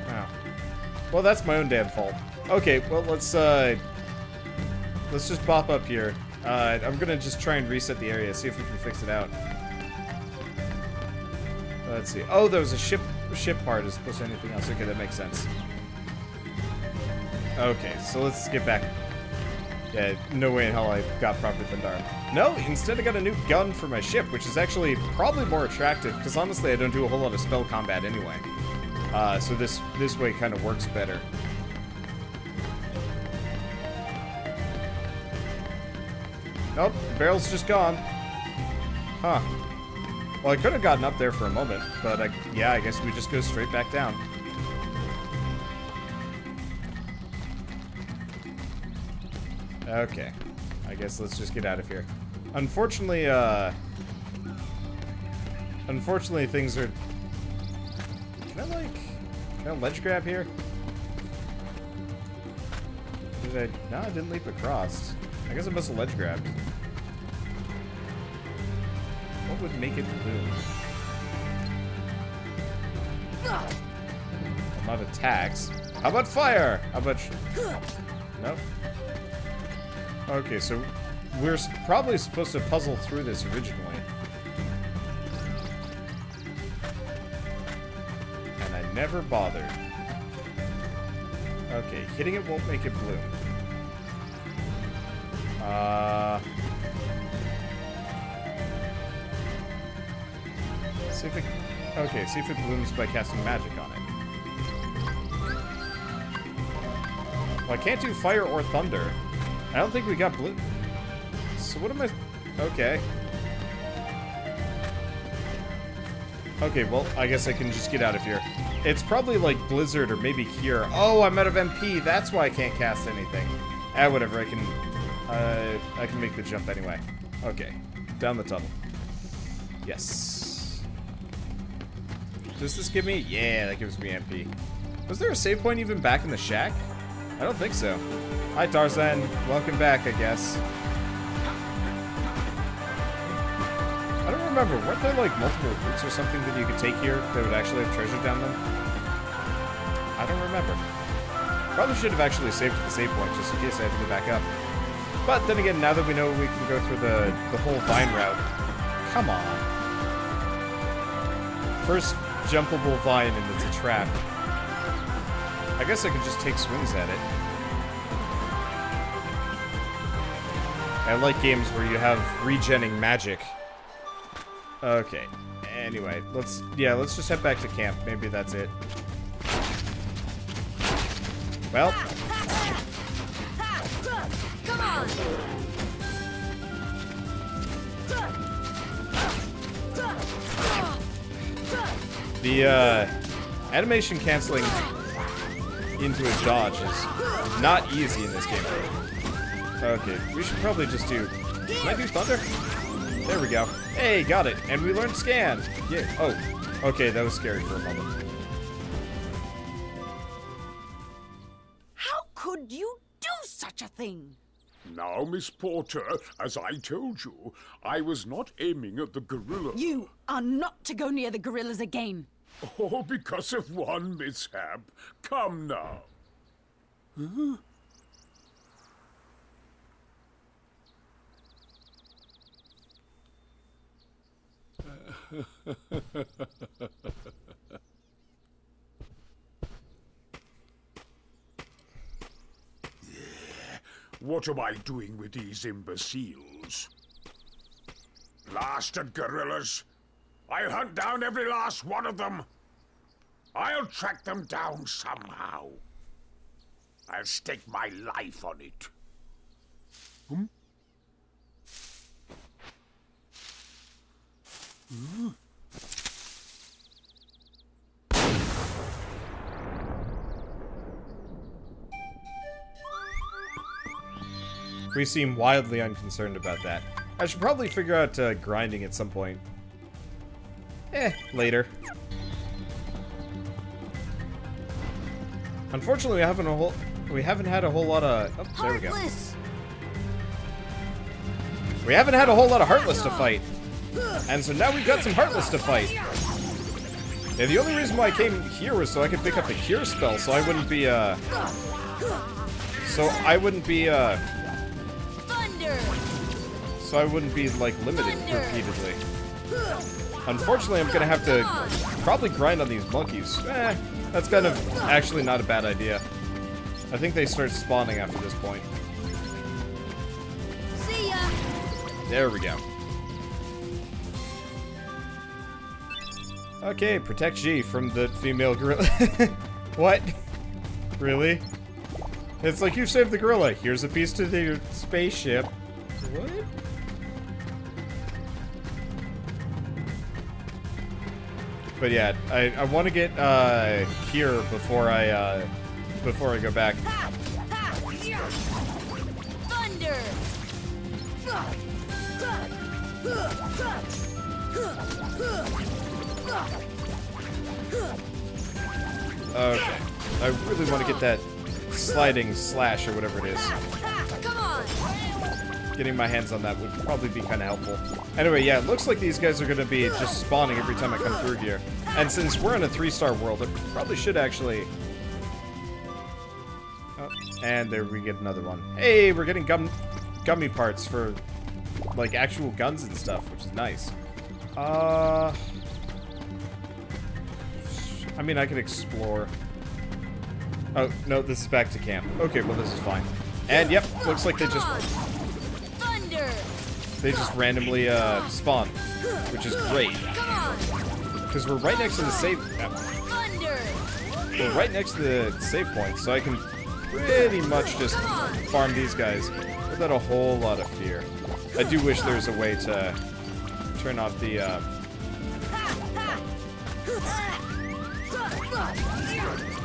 Speaker 6: Oh. Well, that's my own damn fault. Okay, well, let's just bop up here. I'm gonna just try and reset the area, see if we can fix it out. Let's see. Oh, there was a ship part as opposed to anything else. Okay, that makes sense. Okay, so let's get back. Yeah, no way in hell I got proper Thundara. No, instead I got a new gun for my ship, which is actually probably more attractive, because honestly I don't do a whole lot of spell combat anyway. So this way kind of works better. Nope, the barrel's just gone. Huh. Well, I could have gotten up there for a moment, but yeah, I guess we just go straight back down. Okay. I guess let's just get out of here. Unfortunately, things are... Can I ledge grab here? Did I... No, I didn't leap across. I guess I must have ledge grabbed. What would make it bloom? Well, not attacks. How about fire? How about... Nope. Okay, so we're probably supposed to puzzle through this originally. And I never bothered. Okay, hitting it won't make it bloom. See if it... Okay, see if it blooms by casting magic on it. Well, I can't do fire or thunder. I don't think we got blue. So what am I... Okay. Okay, well, I guess I can just get out of here. It's probably like Blizzard or maybe Cure. Oh, I'm out of MP. That's why I can't cast anything. Whatever. I can make the jump anyway. Okay. Down the tunnel. Yes. Does this give me... Yeah, that gives me MP. Was there a save point even back in the shack? I don't think so. Hi, Tarzan. Welcome back, I guess. I don't remember. Weren't there, like, multiple routes or something that you could take here that would actually have treasure down them? I don't remember. Probably should have actually saved at the save point, just in case I had to go back up. But then again, now that we know we can go through the whole vine route... Come on. First jumpable vine, and it's a trap. I guess I could just take swings at it. I like games where you have regenning magic. Okay. Anyway, let's just head back to camp. Maybe that's it. Well.
Speaker 11: Come on.
Speaker 6: The animation canceling into a dodge is not easy in this game. Okay, we should probably just do... Can I do thunder? There we go. Hey, got it. And we learned scan. Yeah. Oh, okay, that was scary for a moment.
Speaker 10: How could you do such a thing?
Speaker 7: Now, Miss Porter, as I told you, I was not aiming at the gorilla.
Speaker 10: You are not to go near the gorillas again.
Speaker 7: Oh, because of one mishap. Come now. Huh? What am I doing with these imbeciles? Blasted gorillas! I'll hunt down every last one of them! I'll track them down somehow. I'll stake my life on it. Hmm?
Speaker 6: We seem wildly unconcerned about that. I should probably figure out grinding at some point. later. Unfortunately, we haven't had a whole lot of... Oh, there we go. We haven't had a whole lot of Heartless to fight. And so now we've got some Heartless to fight. And the only reason why I came here was so I could pick up the Cure spell, so I wouldn't be, like, limited repeatedly. Unfortunately, I'm gonna have to probably grind on these monkeys. That's kind of actually not a bad idea. I think they start spawning after this point.
Speaker 11: See ya.
Speaker 6: There we go. Okay, protect G from the female gorilla. What? Really? It's like you saved the gorilla. Here's a piece to your spaceship. What? But yeah, I want to get Cure before I go back.
Speaker 11: Thunder.
Speaker 6: Okay. I really want to get that sliding slash or whatever it is.
Speaker 11: Come on.
Speaker 6: Getting my hands on that would probably be kind of helpful. Anyway, yeah, it looks like these guys are going to be just spawning every time I come through here. And since we're in a 3-star world, I probably should actually... Oh, and there we get another one. Hey, we're getting gummy parts for, like, actual guns and stuff, which is nice. I mean, I could explore. Oh, no, this is back to camp. Okay, well, this is fine. And, yep, looks like they just randomly, spawn, which is great. Because we're right next to the save... We're right next to the save point, so I can pretty much just farm these guys without a whole lot of fear. I do wish there was a way to turn off the,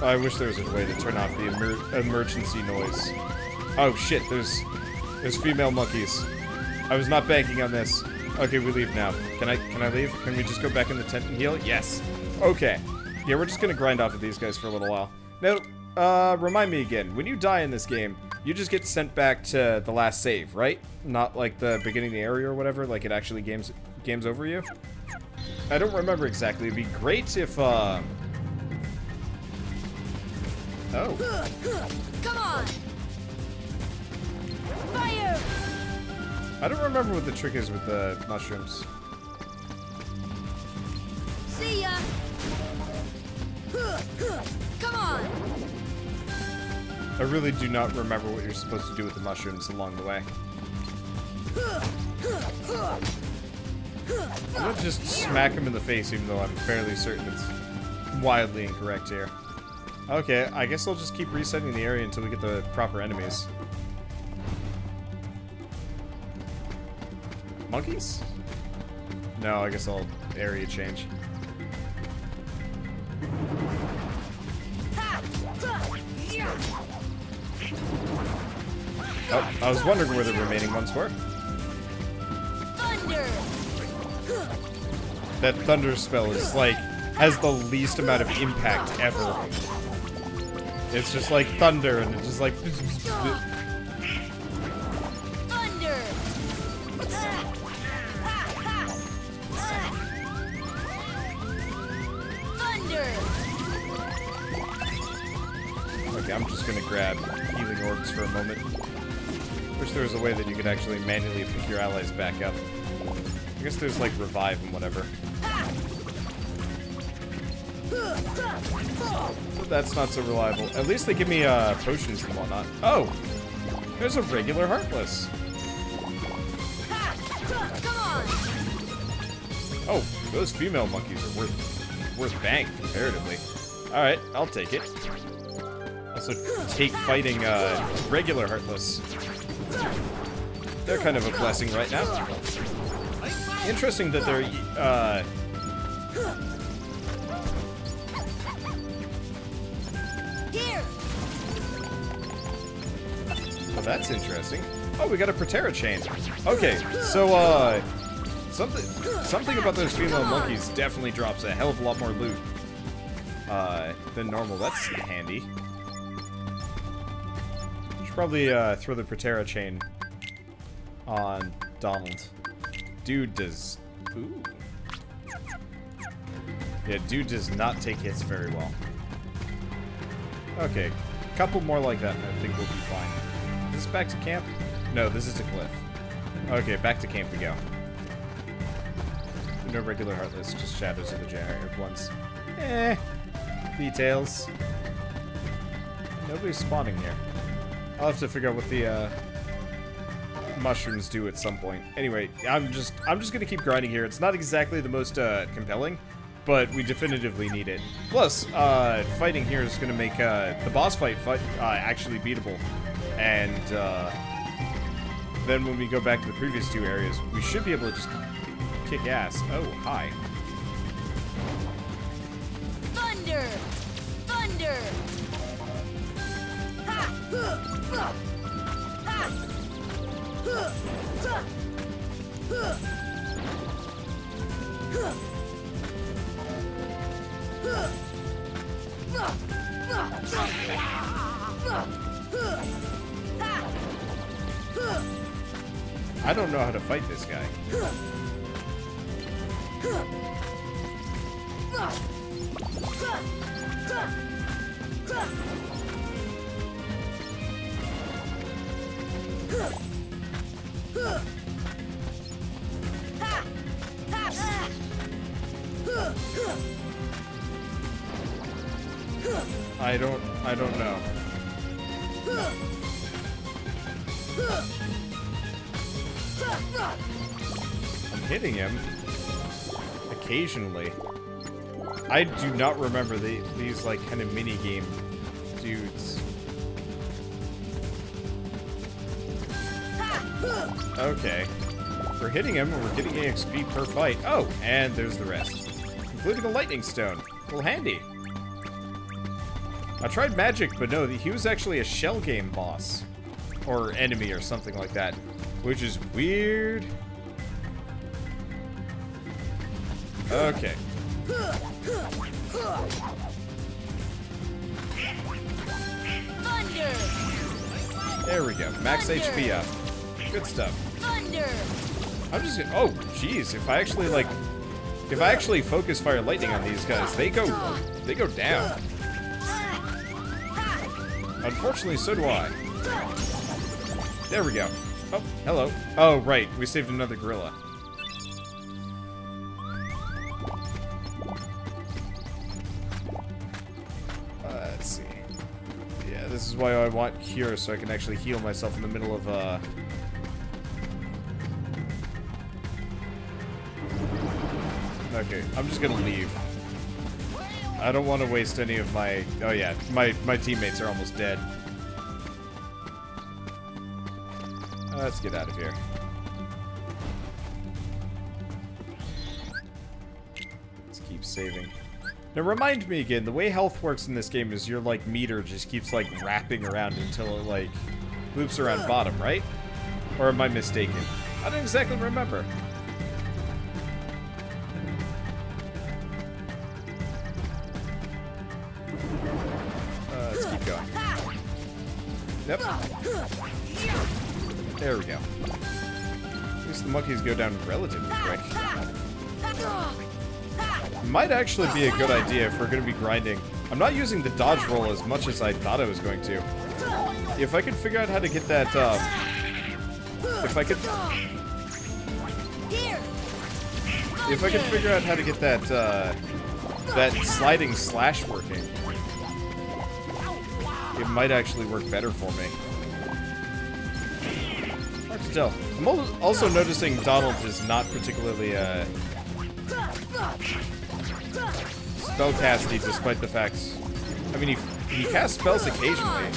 Speaker 6: I wish there was a way to turn off the emergency noise. Oh shit, there's female monkeys. I was not banking on this. Okay, we leave now. Can I leave? Can we just go back in the tent and heal? Yes. Okay. Yeah, we're just gonna grind off of these guys for a little while. Now, remind me again, when you die in this game, you just get sent back to the last save, right? Not like the beginning of the area or whatever, like it actually games over you? I don't remember exactly. It'd be great if, Oh.
Speaker 11: Come on. Fire.
Speaker 6: I don't remember what the trick is with the mushrooms.
Speaker 11: See ya. Come on.
Speaker 6: I really do not remember what you're supposed to do with the mushrooms along the way. I'm gonna just smack him in the face, even though I'm fairly certain it's wildly incorrect here. Okay, I guess I'll just keep resetting the area until we get the proper enemies. Monkeys? No, I guess I'll area change. Oh, I was wondering where the remaining ones were.
Speaker 11: Thunder.
Speaker 6: That thunder spell is like, has the least amount of impact ever. It's just like thunder and it's just like...
Speaker 11: Thunder.
Speaker 6: Okay, I'm just gonna grab healing orbs for a moment. Wish there was a way that you could actually manually pick your allies back up. I guess there's like revive and whatever. But that's not so reliable. At least they give me potions and whatnot. Oh! There's a regular Heartless. Oh, those female monkeys are worth bang comparatively. Alright, I'll take it. Also take fighting regular Heartless. They're kind of a blessing right now. Interesting that they're
Speaker 11: Here.
Speaker 6: Oh, that's interesting. Oh, we got a Protera chain. Okay, so Something about those female monkeys definitely drops a hell of a lot more loot than normal. That's handy. Should probably throw the Protera chain on Donald. Dude does... Ooh. Yeah, dude does not take hits very well. Okay, a couple more like that and I think we'll be fine. Is this back to camp? No, this is to Cliff. Okay, back to camp we go. No regular Heartless, just shadows of the generic ones. Details. Nobody's spawning here. I'll have to figure out what the mushrooms do at some point. Anyway, I'm just gonna keep grinding here. It's not exactly the most compelling, but we definitively need it. Plus, fighting here is gonna make the boss fight actually beatable, and then when we go back to the previous two areas, we should be able to just kick ass. Oh, hi.
Speaker 11: Thunder! Thunder! Ha! Ha! Ha!
Speaker 6: I don't know how to fight this guy. I don't know. I'm hitting him occasionally. I do not remember these like kind of mini game dudes. Okay. We're hitting him and we're getting EXP per fight. Oh, and there's the rest. Including a lightning stone. Well, handy. I tried magic, but no, he was actually a shell game boss. Or enemy or something like that. Which is weird. Okay.
Speaker 11: Thunder!
Speaker 6: There we go. Max HP up. Good stuff.
Speaker 11: Thunder!
Speaker 6: I'm just gonna... Oh, jeez. If I actually, like... If I actually focus fire lightning on these guys, they go down. Unfortunately, so do I. There we go. Oh, hello. Oh, right. We saved another gorilla. Let's see. Yeah, this is why I want Cure, so I can actually heal myself in the middle of, Okay, I'm just gonna leave. I don't want to waste any of my... Oh yeah, my teammates are almost dead. Let's get out of here. Let's keep saving. Now remind me again, the way health works in this game is your like meter just keeps like wrapping around until it like loops around bottom, right? Or am I mistaken? I don't exactly remember. Let's keep going. Yep. There we go. At least the monkeys go down relatively quick. Might actually be a good idea if we're going to be grinding. I'm not using the dodge roll as much as I thought I was going to. If I could figure out how to get that, If I could figure out how to get that, that sliding slash working, it might actually work better for me. Hard to tell. I'm also noticing Donald is not particularly, spellcasty, despite the fact... I mean, he casts spells occasionally.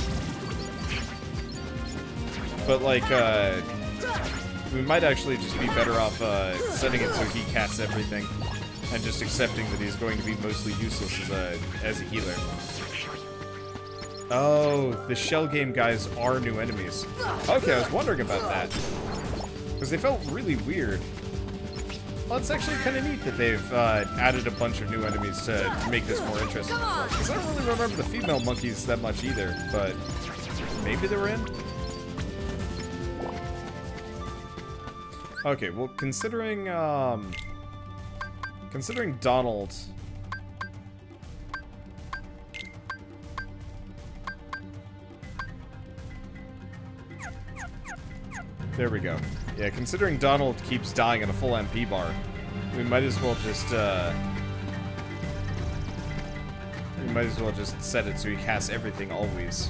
Speaker 6: But, like, we might actually just be better off, setting it so he casts everything. And just accepting that he's going to be mostly useless as a healer. Oh, the shell game guys are new enemies. Okay, I was wondering about that. Because they felt really weird. Well, it's actually kind of neat that they've added a bunch of new enemies to make this more interesting. Because I don't really remember the female monkeys that much either, but maybe they were in? Okay, well, considering Donald... There we go. Yeah, considering Donald keeps dying on a full MP bar, we might as well just, set it so he casts everything always.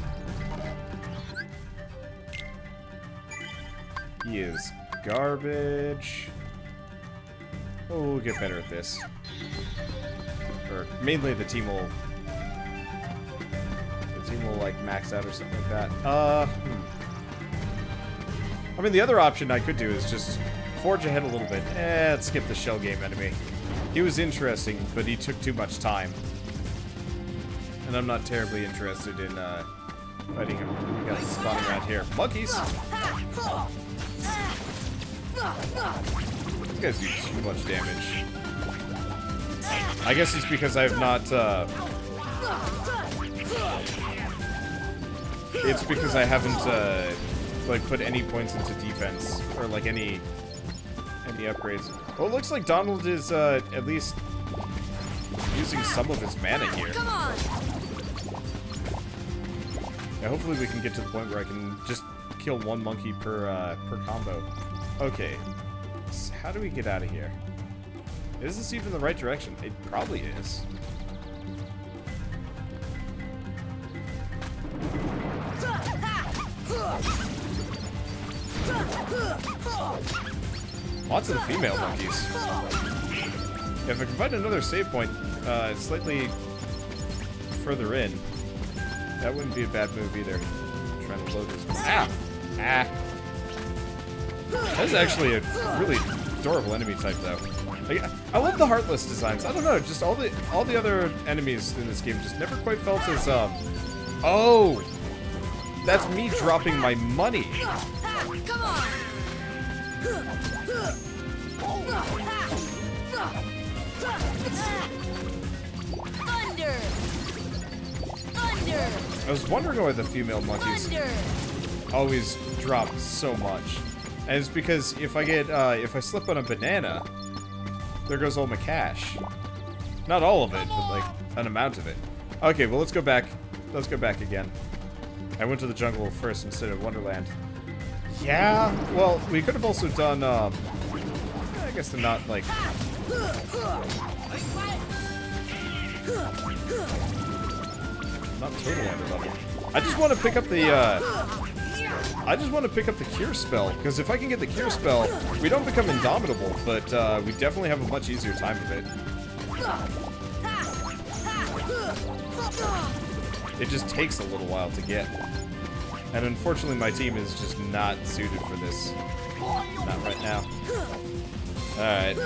Speaker 6: He is garbage. Oh, we'll get better at this. Or, mainly the team will, like, max out or something like that. I mean, the other option I could do is just forge ahead a little bit. Let's skip the shell game enemy. He was interesting, but he took too much time. And I'm not terribly interested in fighting him. We got spawning around here. Monkeys! These guys do too much damage. I guess it's because I have not, it's because I haven't, like, put any points into defense, or, like, any upgrades. Well, it looks like Donald is, at least using some of his mana here. Yeah, hopefully we can get to the point where I can just kill one monkey per combo. Okay. So how do we get out of here? Is this even the right direction? It probably is. Lots of the female monkeys. If I can find another save point slightly further in, that wouldn't be a bad move either. I'm trying to load this. Ah! Ah! That's actually a really adorable enemy type, though. Like, I love the Heartless designs. I don't know, just all the other enemies in this game just never quite felt as Oh! That's me dropping my money.
Speaker 11: Come on. Thunder. Thunder.
Speaker 6: I was wondering why the female monkeys always drop so much. And it's because if I get if I slip on a banana, there goes all my cash. Not all of it, but like an amount of it. Okay, well let's go back. Let's go back again. I went to the jungle first instead of Wonderland. Yeah, well, we could have also done, I guess they're not, like... Not totally under level. I just want to pick up the, I just want to pick up the cure spell, because if I can get the cure spell, we don't become indomitable, but, we definitely have a much easier time of it. It just takes a little while to get. And unfortunately my team is just not suited for this. Not right now. Alright.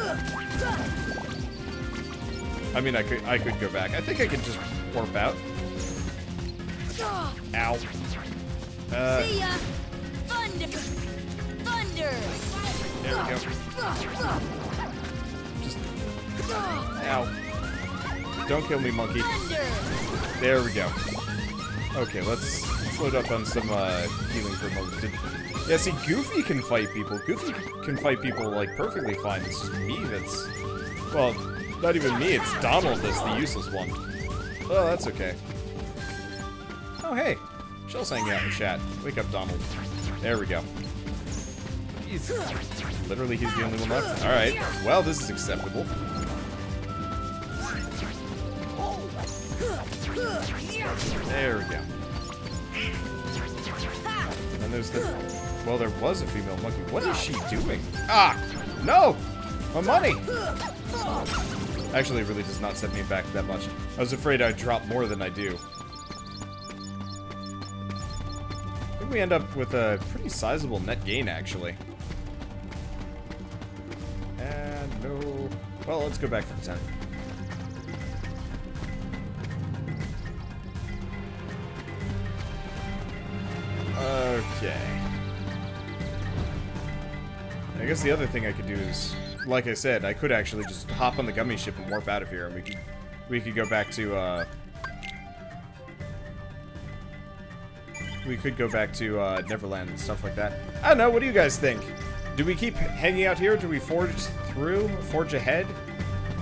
Speaker 6: I mean, I could go back. I think I could just warp out. Ow.
Speaker 11: See ya. Thunder. Thunder.
Speaker 6: There we go. Just... Ow. Don't kill me, monkey. There we go. Okay, let's load up on some healing for a moment. Yeah, see, Goofy can fight people. Goofy can fight people, like, perfectly fine. It's just me that's... Well, not even me, it's Donald that's the useless one. Oh, that's okay. Oh, hey. Shell's hanging out in the chat. Wake up, Donald. There we go. Literally, he's the only one left. Alright. Well, this is acceptable. There we go. And there's the... Well, there was a female monkey. What is she doing? Ah! No! My money! Actually, it really does not set me back that much. I was afraid I'd drop more than I do. I think we end up with a pretty sizable net gain, actually. And no... Well, let's go back to the tent. Okay. I guess the other thing I could do is like I said, I could actually just hop on the gummy ship and warp out of here, and we could go back to, we could go back to, Neverland and stuff like that. I don't know, what do you guys think? Do we keep hanging out here? Do we forge ahead?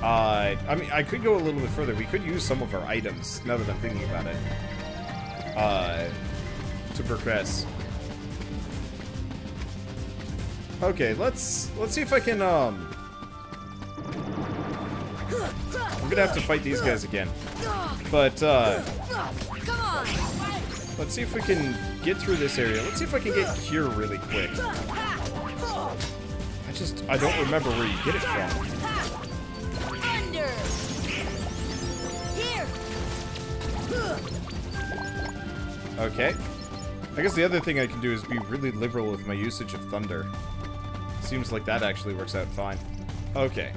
Speaker 6: I mean, I could go a little bit further. We could use some of our items, now that I'm thinking about it, to progress. Okay, let's see if I can, I'm gonna have to fight these guys again. But, let's see if we can get through this area. Let's see if I can get Cure really quick. I don't remember where you get it from. Okay. I guess the other thing I can do is be really liberal with my usage of thunder. Seems like that actually works out fine. Okay.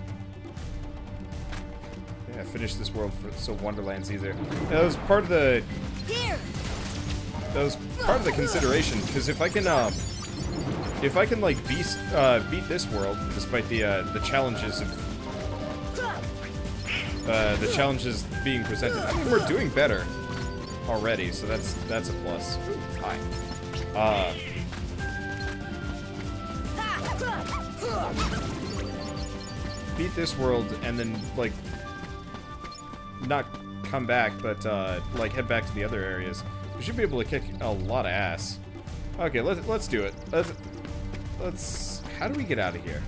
Speaker 6: Yeah, finish this world so Wonderland's easier. That was part of the... That was part of the consideration, because if I can like beat this world, despite the challenges of the challenges being presented, I mean, we're doing better already, so that's a plus. Hi. Beat this world and then like not come back, but like head back to the other areas. We should be able to kick a lot of ass. Okay, let's do it. Let's. How do we get out of here?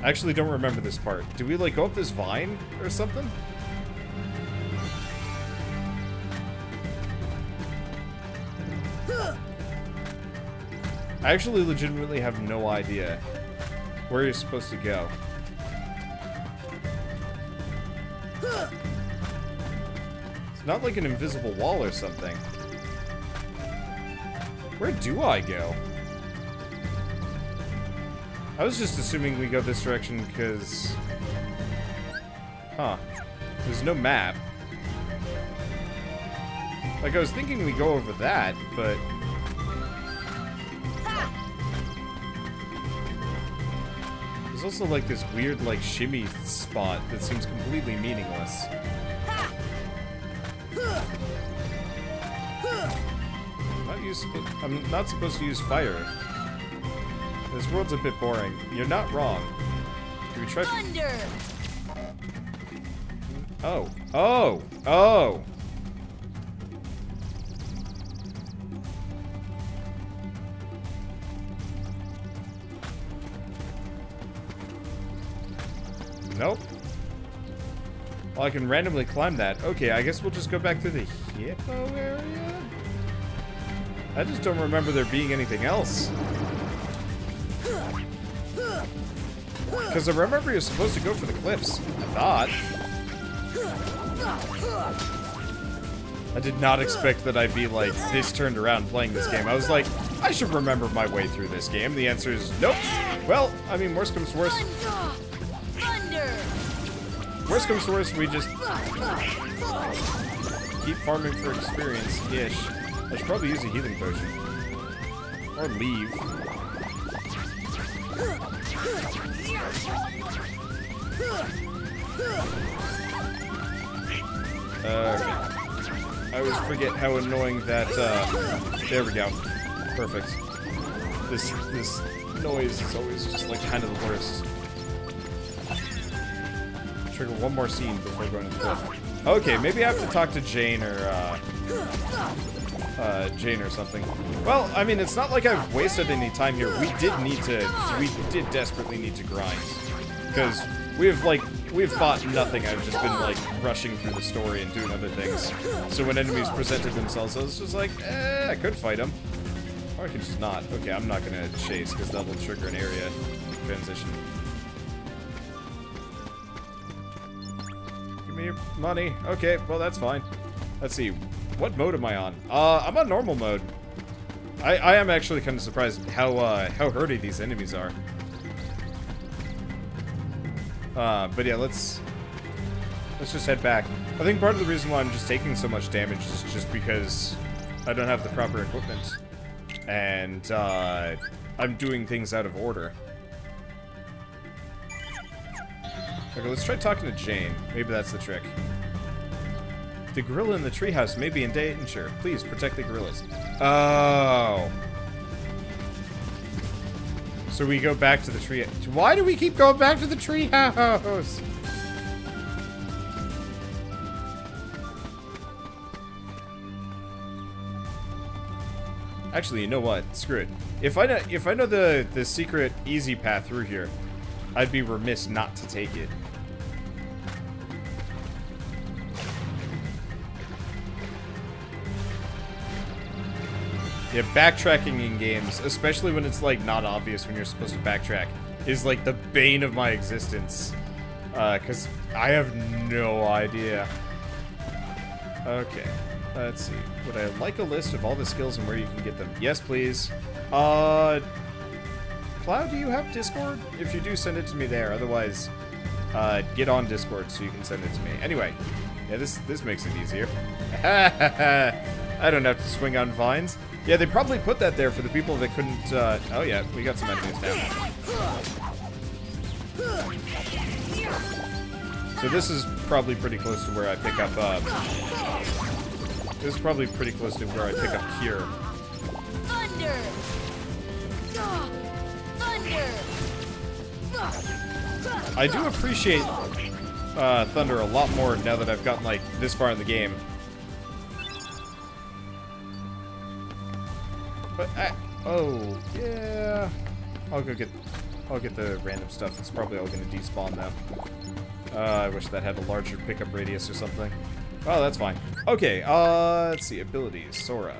Speaker 6: I actually don't remember this part. Do we like go up this vine or something? I actually legitimately have no idea where you're supposed to go. It's not like an invisible wall or something. Where do I go? I was just assuming we go this direction because... Huh. There's no map. Like, I was thinking we go over that, but... There's also, like, this weird, like, shimmy spot that seems completely meaningless. I'm not supposed to use fire. This world's a bit boring. You're not wrong. Do we try... Thunder! Oh. Oh! Oh! Nope. Well, I can randomly climb that. Okay, I guess we'll just go back through the hippo area? I just don't remember there being anything else. Because I remember you're supposed to go for the cliffs. I thought. I did not expect that I'd be, like, this turned around playing this game. I was like, I should remember my way through this game. The answer is nope. Well, I mean, worst comes to worst. Worst comes to worst, we just keep farming for experience-ish. I should probably use a healing potion. Or leave. Okay. I always forget how annoying that, there we go. Perfect. This noise is always just, like, kind of the worst. Trigger one more scene before going to the cliff. Okay, maybe I have to talk to Jane or, Jane or something. Well, I mean, it's not like I've wasted any time here. We did desperately need to grind. Because we've fought nothing. I've just been, like, rushing through the story and doing other things. So when enemies presented themselves, I was just like, I could fight them. Or I could just not. Okay, I'm not gonna chase, because that'll trigger an area transition. Give me your money. Okay, well, that's fine. Let's see. What mode am I on? I'm on normal mode. I am actually kind of surprised how hurty these enemies are. But yeah, let's just head back. I think part of the reason why I'm just taking so much damage is just because I don't have the proper equipment. And, I'm doing things out of order. Okay, let's try talking to Jane. Maybe that's the trick. The gorilla in the treehouse may be in danger. Please protect the gorillas. Oh. So we go back to the tree. Why do we keep going back to the treehouse? Actually, you know what? Screw it. If I know the secret easy path through here, I'd be remiss not to take it. Yeah, backtracking in games, especially when it's like not obvious when you're supposed to backtrack, is like the bane of my existence. Cause I have no idea. Okay, let's see. Would I like a list of all the skills and where you can get them? Yes, please. Cloud, do you have Discord? If you do, send it to me there. Otherwise, get on Discord so you can send it to me. Anyway, yeah, this makes it easier. I don't have to swing on vines. Yeah, they probably put that there for the people that couldn't, oh yeah, we got some enemies now. So this is probably pretty close to where I pick up, this is probably pretty close to where I pick up Cure.
Speaker 11: Thunder! Thunder!
Speaker 6: I do appreciate, Thunder a lot more now that I've gotten, like, this far in the game. But oh yeah, I'll get the random stuff. It's probably all gonna despawn though. I wish that had a larger pickup radius or something. Oh, that's fine. Okay, let's see, abilities, Sora.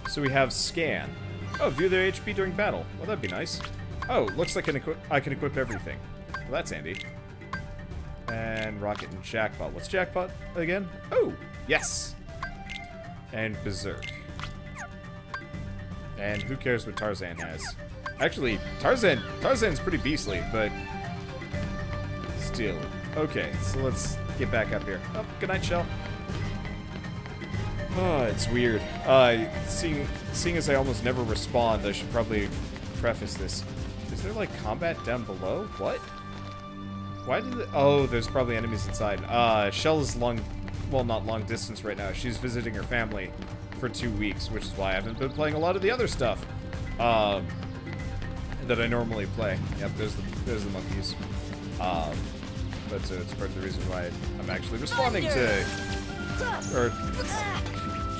Speaker 6: So we have Scan. Oh, view their HP during battle. Well, that'd be nice. Oh, looks like I can equip everything. Well, that's handy. And Rocket and Jackpot. What's Jackpot again? Oh, yes. And Berserk. And who cares what Tarzan has? Actually, Tarzan's pretty beastly, but still. Okay, so let's get back up here. Oh, good night, Shell. Oh, it's weird. Seeing as I almost never respond, I should probably preface this. Is there, like, combat down below? What? Why did it... Oh, there's probably enemies inside. Shell is well, not long distance right now. She's visiting her family for 2 weeks, which is why I haven't been playing a lot of the other stuff that I normally play. Yep, there's the monkeys. But it's part of the reason why I'm actually responding to or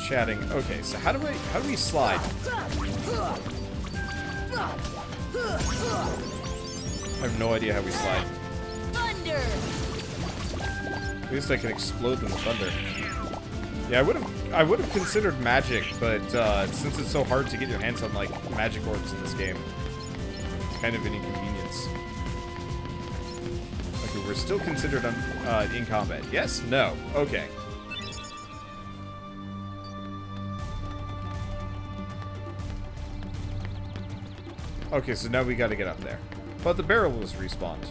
Speaker 6: chatting. Okay, so how do we slide? I have no idea how we slide.
Speaker 11: Thunder!
Speaker 6: At least I can explode them with thunder. Yeah, I would have considered magic, but since it's so hard to get your hands on like magic orbs in this game, it's kind of an inconvenience. Okay, we're still considered in combat. Yes? No. Okay. Okay, so now we got to get up there, but the barrel was respawned.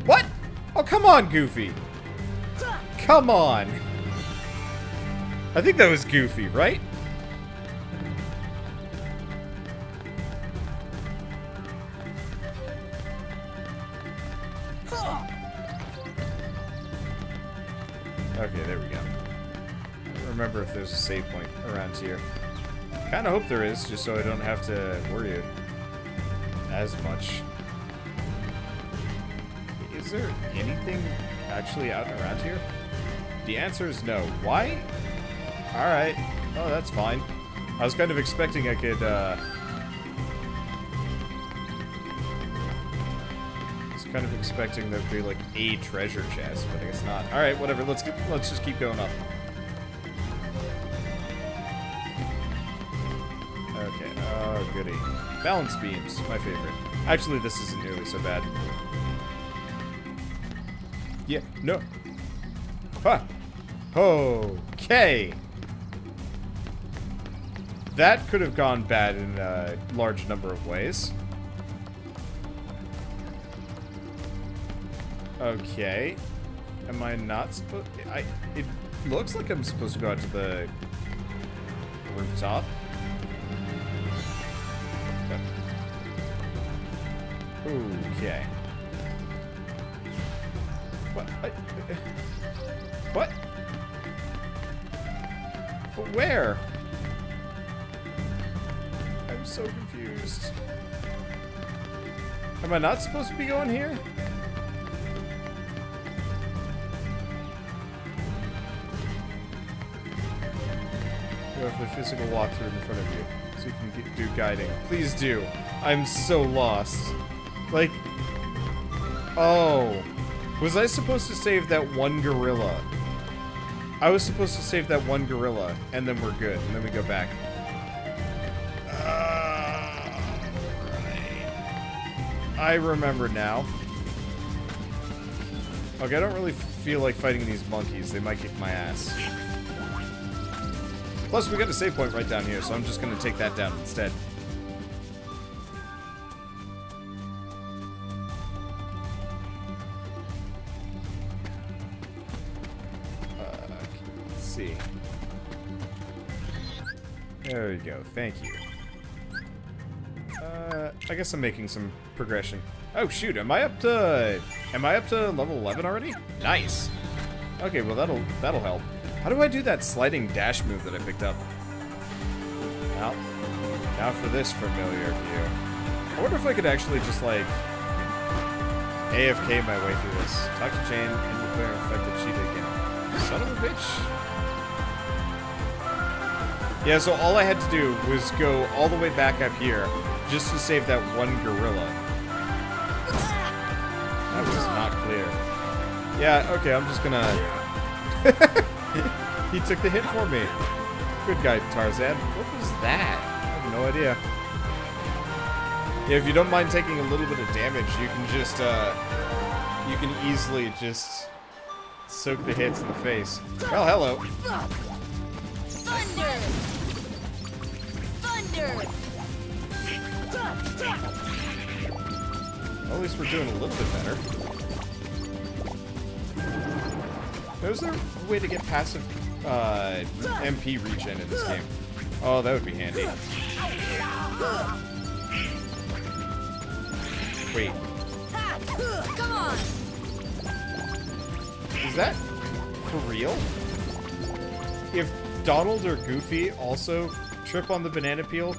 Speaker 6: What? Oh, come on, Goofy. Come on. I think that was Goofy, right? Okay, there we go. I don't remember if there's a save point around here. Kinda hope there is, just so I don't have to worry as much. Is there anything actually out and around here? The answer is no. Why? Alright. Oh, that's fine. I was kind of expecting I could, I was kind of expecting there'd be, like, a treasure chest, but I guess not. Alright, whatever. Let's just keep going up. Okay. Oh, goody. Balance beams. My favorite. Actually, this isn't nearly so bad. Yeah, no. Huh. Okay. That could have gone bad in a large number of ways. Okay. Am I not supposed... It looks like I'm supposed to go out to the rooftop. Okay. What? What? But where? I'm so confused. Am I not supposed to be going here? You have the physical walkthrough in front of you, so you can do guiding. Please do. I'm so lost. Like, oh. Was I supposed to save that one gorilla? I was supposed to save that one gorilla, and then we're good, and then we go back. Right. I remember now. Okay, I don't really feel like fighting these monkeys. They might kick my ass. Plus, we got a save point right down here, so I'm just gonna take that down instead. Let's see. There we go. Thank you. I guess I'm making some progression. Oh shoot! Am I up to level 11 already? Nice. Okay, well that'll help. How do I do that sliding dash move that I picked up? Well, now for this familiar view. I wonder if I could actually just, like, AFK my way through this. Talk to Jane and declare infected cheetah again. Son of a bitch. Yeah, so all I had to do was go all the way back up here just to save that one gorilla. That was not clear. Yeah, okay, I'm just gonna... He took the hit for me. Good guy, Tarzan. What was that? I have no idea. Yeah, if you don't mind taking a little bit of damage, you can just, you can easily just soak the hits in the face. Oh, hello.
Speaker 11: Thunder! Thunder!
Speaker 6: Well, at least we're doing a little bit better. Is there a way to get passive MP regen in this game? Oh, that would be handy. Wait.
Speaker 11: Come on!
Speaker 6: Is that for real? If Donald or Goofy also trip on the banana peel,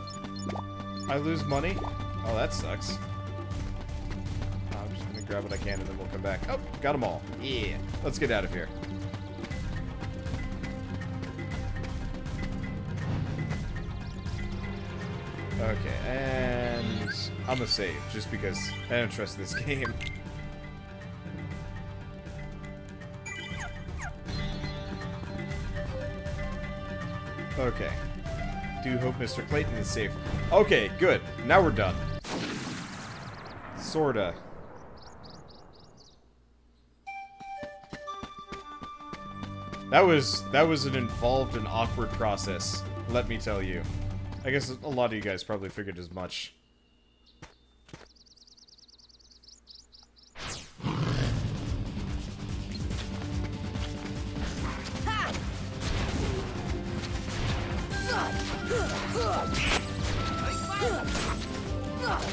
Speaker 6: I lose money? Oh, that sucks. I'm just gonna grab what I can and then we'll come back. Oh, got them all. Yeah. Let's get out of here. Okay, and I'm gonna save, just because I don't trust this game. Okay. Do hope Mr. Clayton is safe. Okay, good. Now we're done. Sorta. That was an involved and awkward process, let me tell you. I guess a lot of you guys probably figured as much.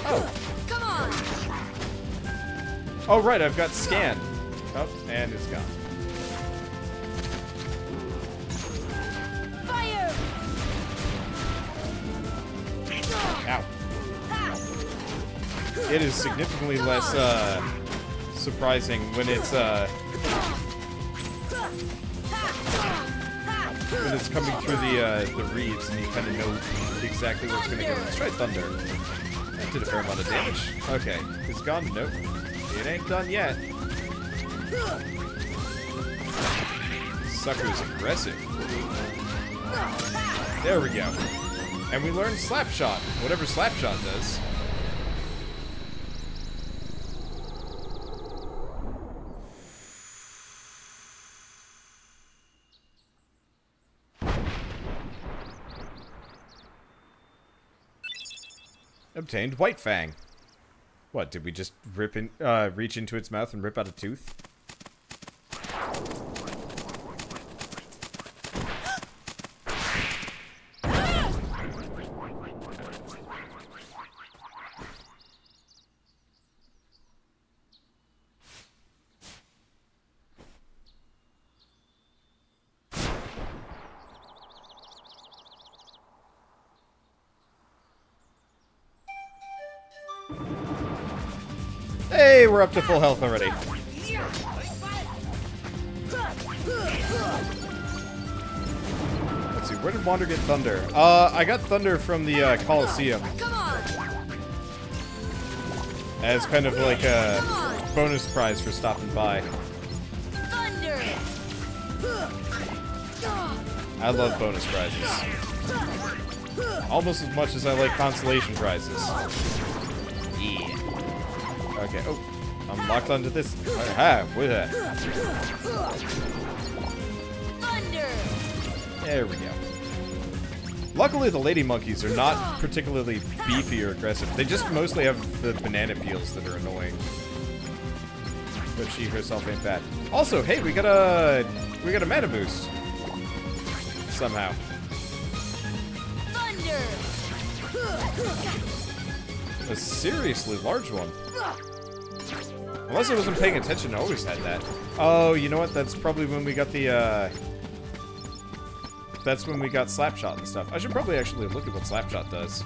Speaker 6: Oh.
Speaker 11: Come on!
Speaker 6: Oh, right, I've got scan. Oh, and it's gone.
Speaker 11: Fire!
Speaker 6: Ow. It is significantly less, surprising when it's coming through the reeds and you kind of know exactly what's going to go. Let's try Thunder. That did a fair amount of damage. Okay. It's gone? Nope. It ain't done yet. Sucker's aggressive. There we go. And we learned Slapshot. Whatever Slapshot does. Obtained White Fang. What, did we just reach into its mouth and rip out a tooth? Hey, we're up to full health already. Let's see, where did Wander get thunder? I got thunder from the Coliseum. As kind of like a bonus prize for stopping by. I love bonus prizes. Almost as much as I like consolation prizes. Yeah. Okay, oh. I'm locked onto this. Aha, with that. There we go. Luckily, the lady monkeys are not particularly beefy or aggressive. They just mostly have the banana peels that are annoying. But she herself ain't bad. Also, hey, we got a mana boost. Somehow. A seriously large one. Unless I wasn't paying attention, I always had that. Oh, you know what? That's probably when we got the, that's when we got Slapshot and stuff. I should probably actually look at what Slapshot does.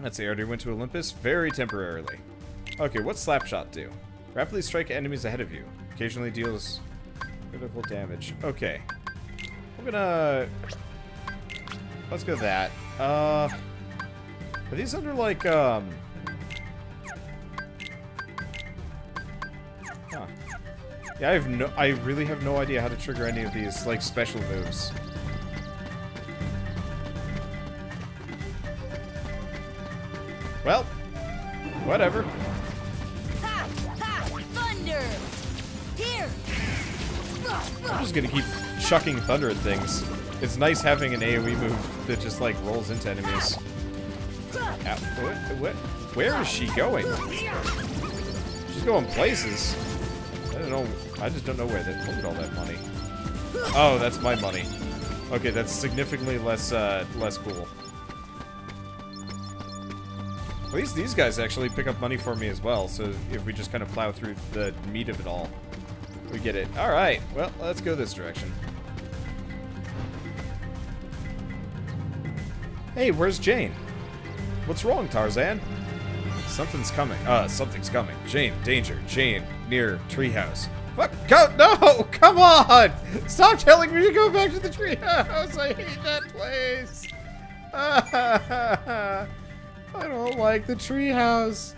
Speaker 6: Let's see, I already went to Olympus. Very temporarily. Okay, what's Slapshot do? Rapidly strike enemies ahead of you. Occasionally deals critical damage. Okay. I'm gonna... Let's go that. Are these under, like, Huh. Yeah, I really have no idea how to trigger any of these, like, special moves. Well, whatever.
Speaker 11: Thunder! Here!
Speaker 6: I'm just gonna keep chucking thunder at things. It's nice having an AoE move that just, like, rolls into enemies. Ow. What? Where is she going? She's going places. I don't know. I just don't know where that. Look at all that money. Oh, that's my money. Okay, that's significantly less cool. At least these guys actually pick up money for me as well, so if we just kind of plow through the meat of it all, we get it. Alright, well, let's go this direction. Hey, where's Jane? What's wrong, Tarzan? Something's coming. Something's coming. Jane, danger. Jane, near treehouse. Fuck, go, no, come on! Stop telling me to go back to the treehouse. I hate that place. I don't like the treehouse.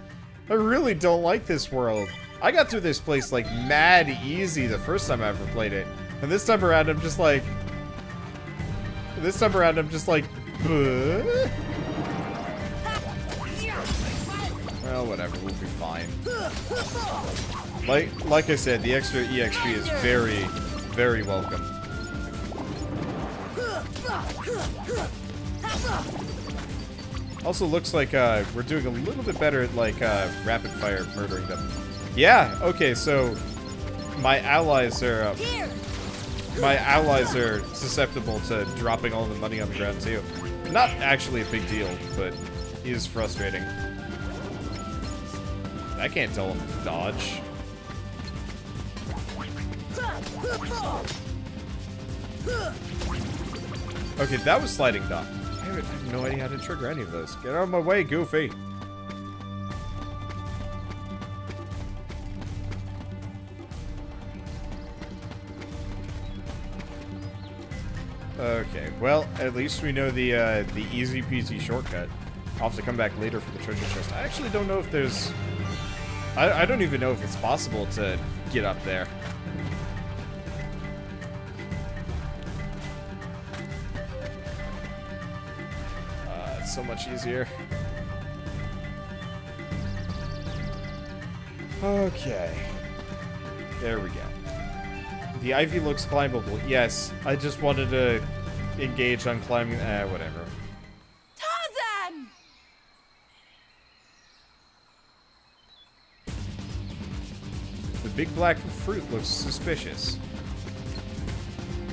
Speaker 6: I really don't like this world. I got through this place like mad easy the first time I ever played it. And this time around I'm just like... Well, whatever, we'll be fine. Like I said, the extra EXP is very, very welcome. Also looks like we're doing a little bit better at like rapid fire murdering them. Yeah, okay, so my allies are susceptible to dropping all the money on the ground too. Not actually a big deal, but it is frustrating. I can't tell him to dodge. Okay, that was sliding dock. I have no idea how to trigger any of those. Get out of my way, Goofy. Okay, well, at least we know the easy peasy shortcut. I'll have to come back later for the treasure chest. I actually don't know if there's... I don't even know if it's possible to get up there. It's so much easier. Okay. There we go. The ivy looks climbable. Yes, I just wanted to engage on climbing. Whatever.
Speaker 11: Tarzan!
Speaker 6: The big black fruit looks suspicious.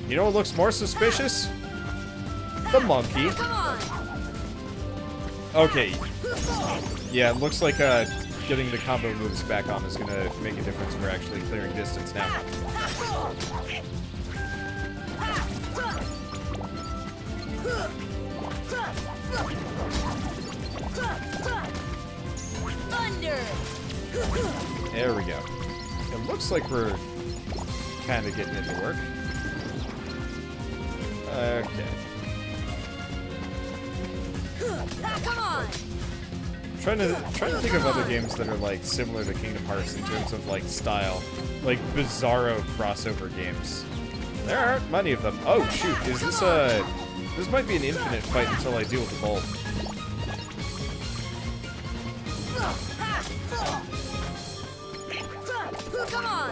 Speaker 6: You know what looks more suspicious? The monkey. Okay. Yeah, it looks like getting the combo moves back on is gonna make a difference. We're actually clearing distance now.
Speaker 11: Thunder!
Speaker 6: There we go. It looks like we're kind of getting into work. Okay.
Speaker 11: Come on.
Speaker 6: Trying to think of other games that are like similar to Kingdom Hearts in terms of like style, like bizarro crossover games. There aren't many of them. Oh shoot! Is this a? This might be an infinite fight until I deal with the bolt.
Speaker 11: Come on.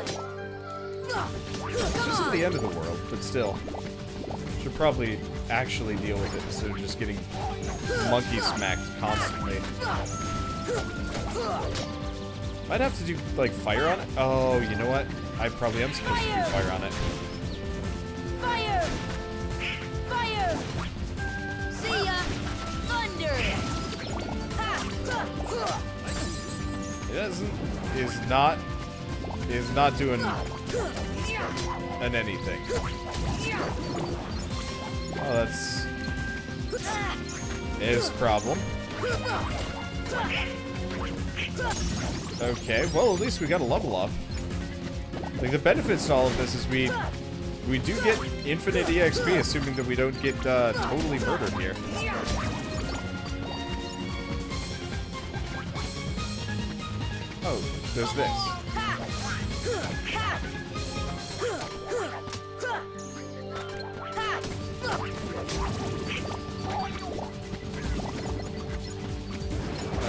Speaker 6: It's just at the end of the world, but still. Should probably actually deal with it instead of just getting monkey smacked constantly. Might have to do, like, fire on it? Oh, you know what? I probably am supposed to do fire on it.
Speaker 11: Fire! Fire! See ya! Thunder!
Speaker 6: It doesn't, is not doing an anything. Oh, that's his problem. Okay, well, at least we got a level up. Like, the benefits to all of this is we do get infinite EXP, assuming that we don't get totally murdered here. Oh, there's this.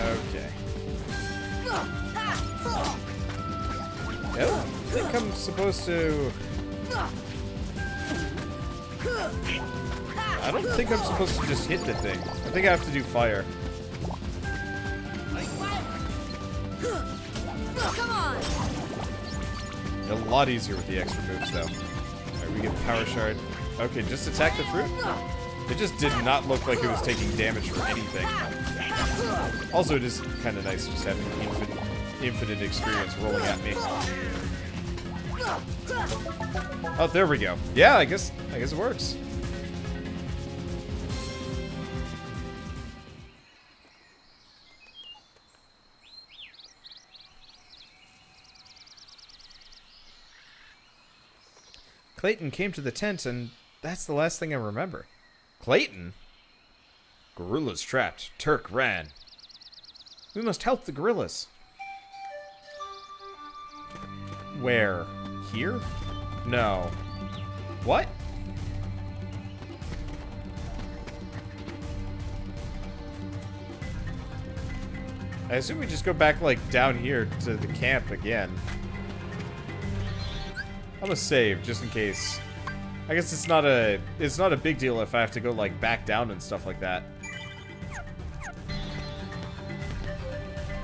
Speaker 6: Okay. I don't think I'm supposed to... I don't think I'm supposed to just hit the thing. I think I have to do fire.
Speaker 11: Come on.
Speaker 6: A lot easier with the extra moves, though. Alright, we get Power Shard. Okay, just attack the fruit? It just did not look like it was taking damage for anything. Also, it is kind of nice just having infinite experience rolling at me. Oh, there we go. Yeah, I guess it works. Clayton came to the tent, and that's the last thing I remember. Clayton? Gorillas trapped. Turk ran. We must help the gorillas. Where? Here? No. What? I assume we just go back, like, down here to the camp again. I'm gonna save, just in case. I guess it's not a big deal if I have to go, like, back down and stuff like that.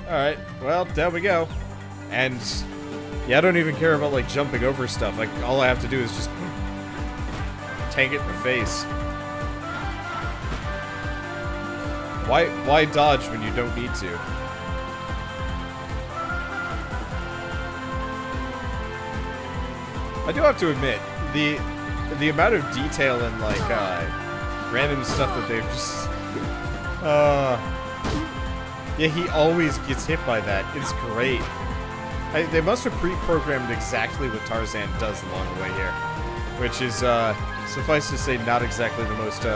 Speaker 6: Alright, well, there we go. And, yeah, I don't even care about, like, jumping over stuff. Like, all I have to do is just tank it in the face. Why dodge when you don't need to? I do have to admit, the amount of detail and, like, random stuff that they've just... yeah, he always gets hit by that. It's great. They must have pre-programmed exactly what Tarzan does along the way here. Which is, suffice to say, not exactly the most,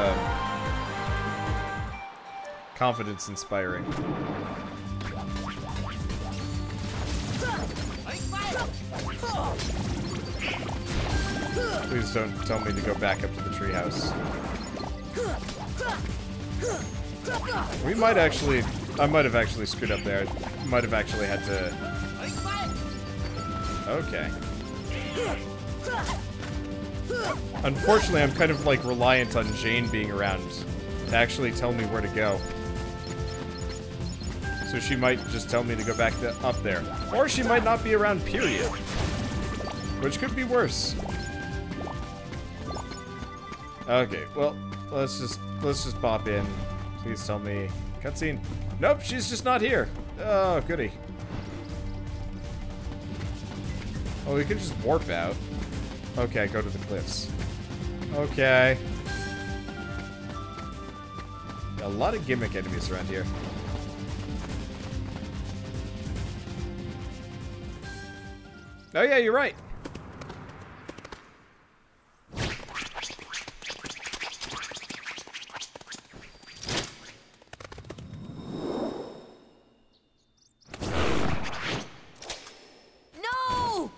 Speaker 6: confidence-inspiring. Please don't tell me to go back up to the treehouse. We might actually... I might have actually screwed up there. I might have actually had to... Okay. Unfortunately, I'm kind of, like, reliant on Jane being around to actually tell me where to go. So she might just tell me to go back up there. Or she might not be around, period. Which could be worse. Okay, well, let's just pop in. Please tell me. Cutscene. Nope, she's just not here. Oh, goody. Oh, we could just warp out. Okay, go to the cliffs. Okay. A lot of gimmick enemies around here. Oh yeah, you're right.
Speaker 11: No!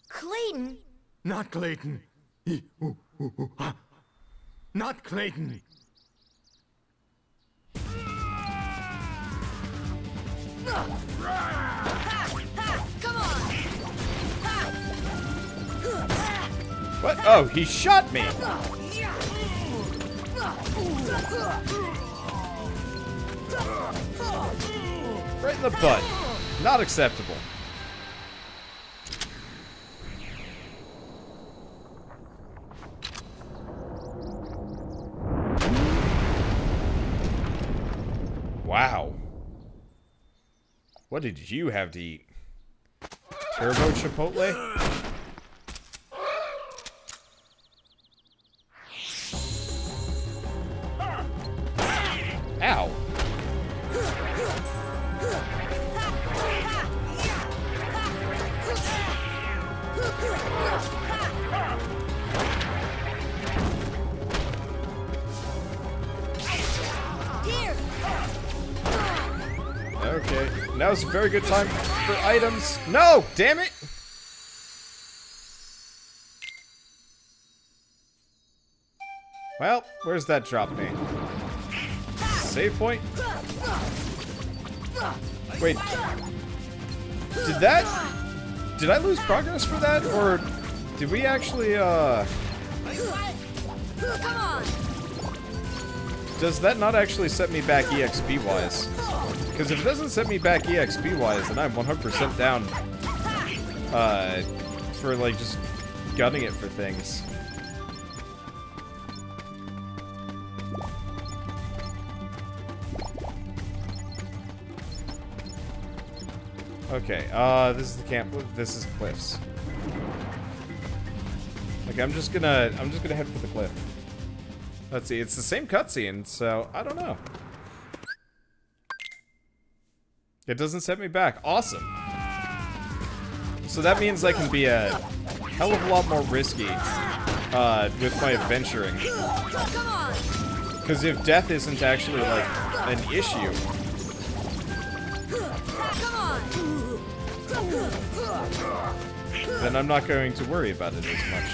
Speaker 11: Clayton?
Speaker 9: Not Clayton. Not Clayton.
Speaker 11: Come on!
Speaker 6: What? Oh, he shot me. Right in the butt. Not acceptable. Wow. What did you have to eat? Turbo Chipotle? Ow.
Speaker 11: Here!
Speaker 6: Okay, now's a very good time for items. No, damn it! Well, where's that drop me? Save point? Wait. Did I lose progress for that? Or did we actually,
Speaker 11: Come on!
Speaker 6: does that not actually set me back EXP-wise? Because if it doesn't set me back EXP-wise, then I'm 100% down, for, like, just gunning it for things. Okay, this is the camp. This is cliffs. Like, I'm just gonna head for the cliff. Let's see, it's the same cutscene, so I don't know. It doesn't set me back. Awesome. So that means I can be a hell of a lot more risky with my adventuring. Because if death isn't actually, like, an issue, then I'm not going to worry about it as much.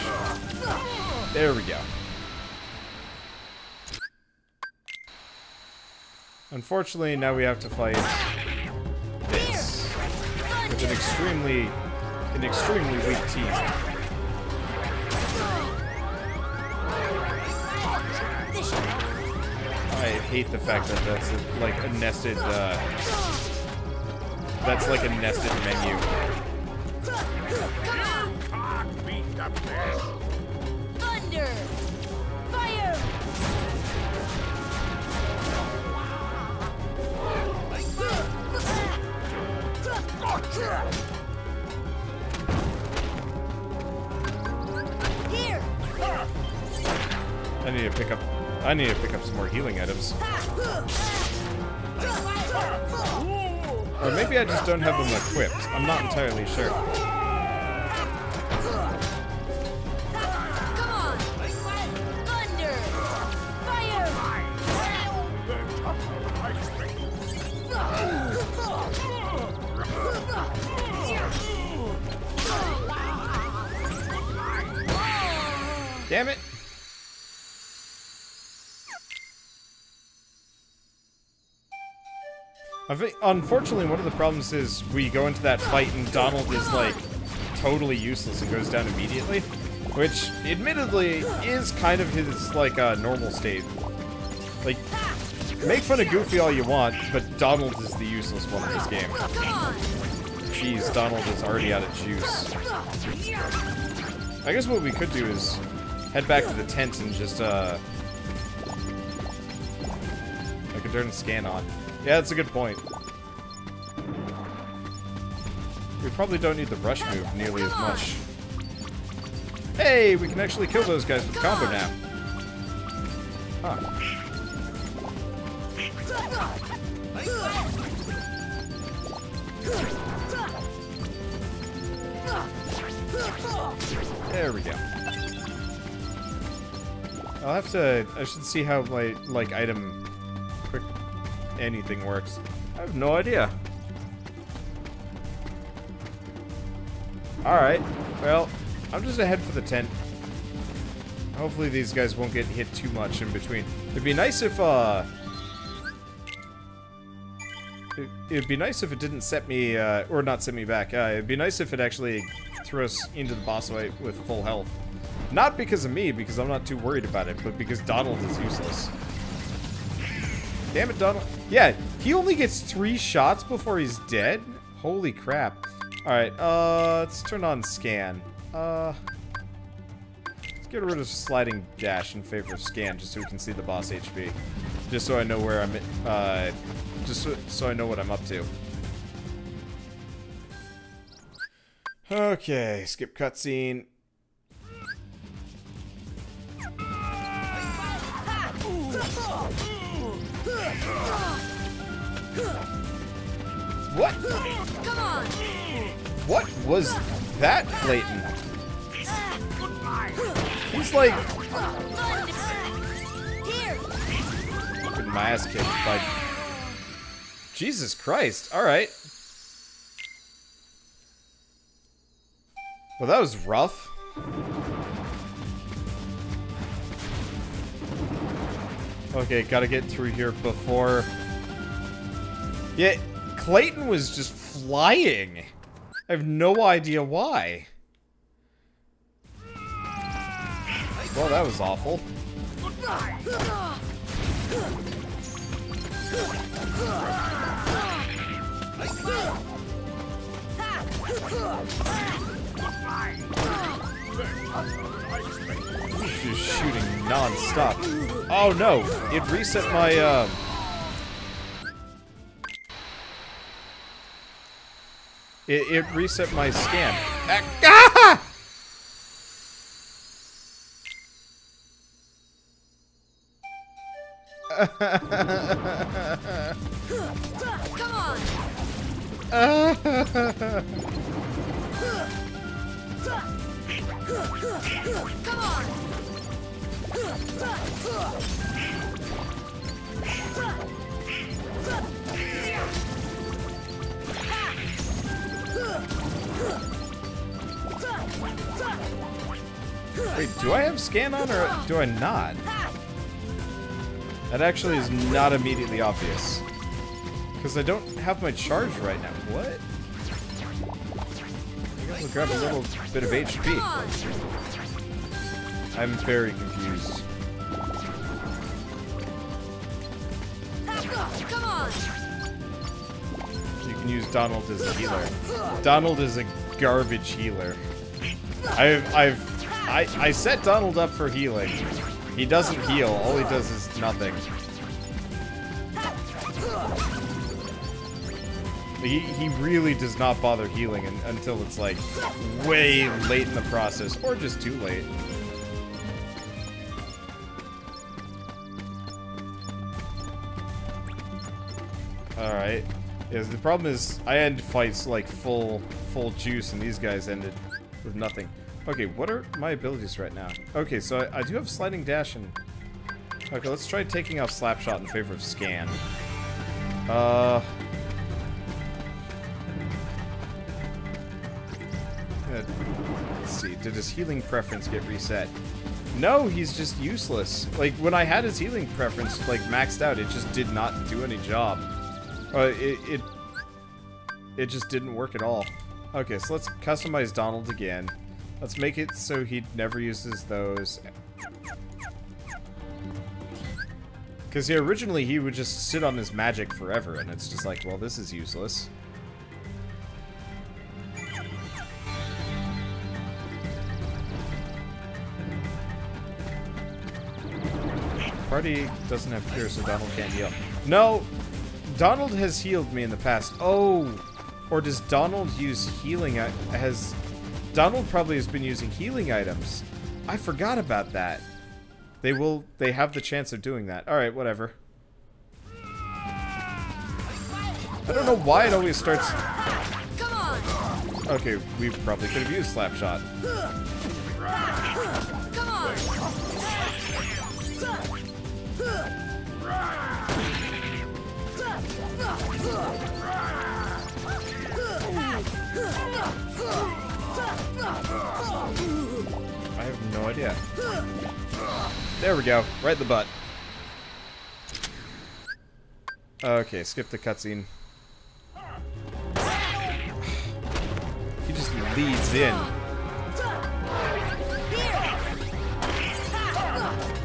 Speaker 6: There we go. Unfortunately, now we have to fight this with an extremely weak team. I hate the fact that that's like a nested, that's like a nested menu.
Speaker 11: Thunder! Fire! Here!
Speaker 6: I need to pick up some more healing items. Or maybe I just don't have them equipped. I'm not entirely sure.
Speaker 11: Come on! Thunder! Fire!
Speaker 6: Damn it! I think, unfortunately, one of the problems is we go into that fight and Donald is, like, totally useless and goes down immediately. Which, admittedly, is kind of his, like, normal state. Like, make fun of Goofy all you want, but Donald is the useless one in this game. Jeez, Donald is already out of juice. I guess what we could do is head back to the tent and just, like a darn scan on. Yeah, that's a good point. We probably don't need the rush move nearly as much. Hey, we can actually kill those guys with combo now. There we go. I'll have to... I should see how my, like, item... quick... anything works. I have no idea. Alright. Well, I'm just ahead for the tent. Hopefully these guys won't get hit too much in between. It'd be nice if, It'd be nice if it didn't set me, or not set me back. It'd be nice if it actually threw us into the boss fight with full health. Not because of me, because I'm not too worried about it, but because Donald is useless. Damn it, Donald. Yeah, he only gets 3 shots before he's dead? Holy crap. Alright, let's turn on scan. Let's get rid of sliding dash in favor of scan, just so we can see the boss HP. Just so I know where I'm, just so I know what I'm up to. Okay, skip cutscene. What?
Speaker 11: Come on.
Speaker 6: What was that, Clayton? He's like... Getting my ass kicked by... Jesus Christ, alright. Well, that was rough. Okay, gotta get through here before... Yeah, Clayton was just flying. I have no idea why. Well, that was awful. Just shooting non-stop. Oh no! It reset my, It reset my scan. Ah!
Speaker 11: Come on. Come on.
Speaker 6: Wait, do I have scan on or do I not? That actually is not immediately obvious. Because I don't have my charge right now. What? I guess I'll grab a little bit of HP. I'm very confused.
Speaker 11: Come on.
Speaker 6: You can use Donald as a healer. Donald is a garbage healer. I set Donald up for healing. He doesn't heal. All he does is nothing. He really does not bother healing until it's like way late in the process, or just too late. Alright. Yeah, the problem is I end fights like full juice and these guys ended with nothing. Okay, what are my abilities right now? Okay, so I do have sliding dash and... Okay, let's try taking off Slapshot in favor of scan. Let's see, did his healing preference get reset? No, he's just useless. Like, when I had his healing preference, like, maxed out, it just did not do any job. It just didn't work at all. Okay, so let's customize Donald again. Let's make it so he never uses those. Because yeah, originally he would just sit on his magic forever, and it's just like, well, this is useless. Party doesn't have cure, so Donald can't heal. No! Donald has healed me in the past. Oh! Or does Donald use healing? Donald probably has been using healing items. I forgot about that. They have the chance of doing that. Alright, whatever. I don't know why it always starts...
Speaker 11: Come on.
Speaker 6: Okay, we probably could have used Slapshot.
Speaker 11: Come on.
Speaker 6: I have no idea. There we go. Right in the butt. Okay, skip the cutscene. He just leads in.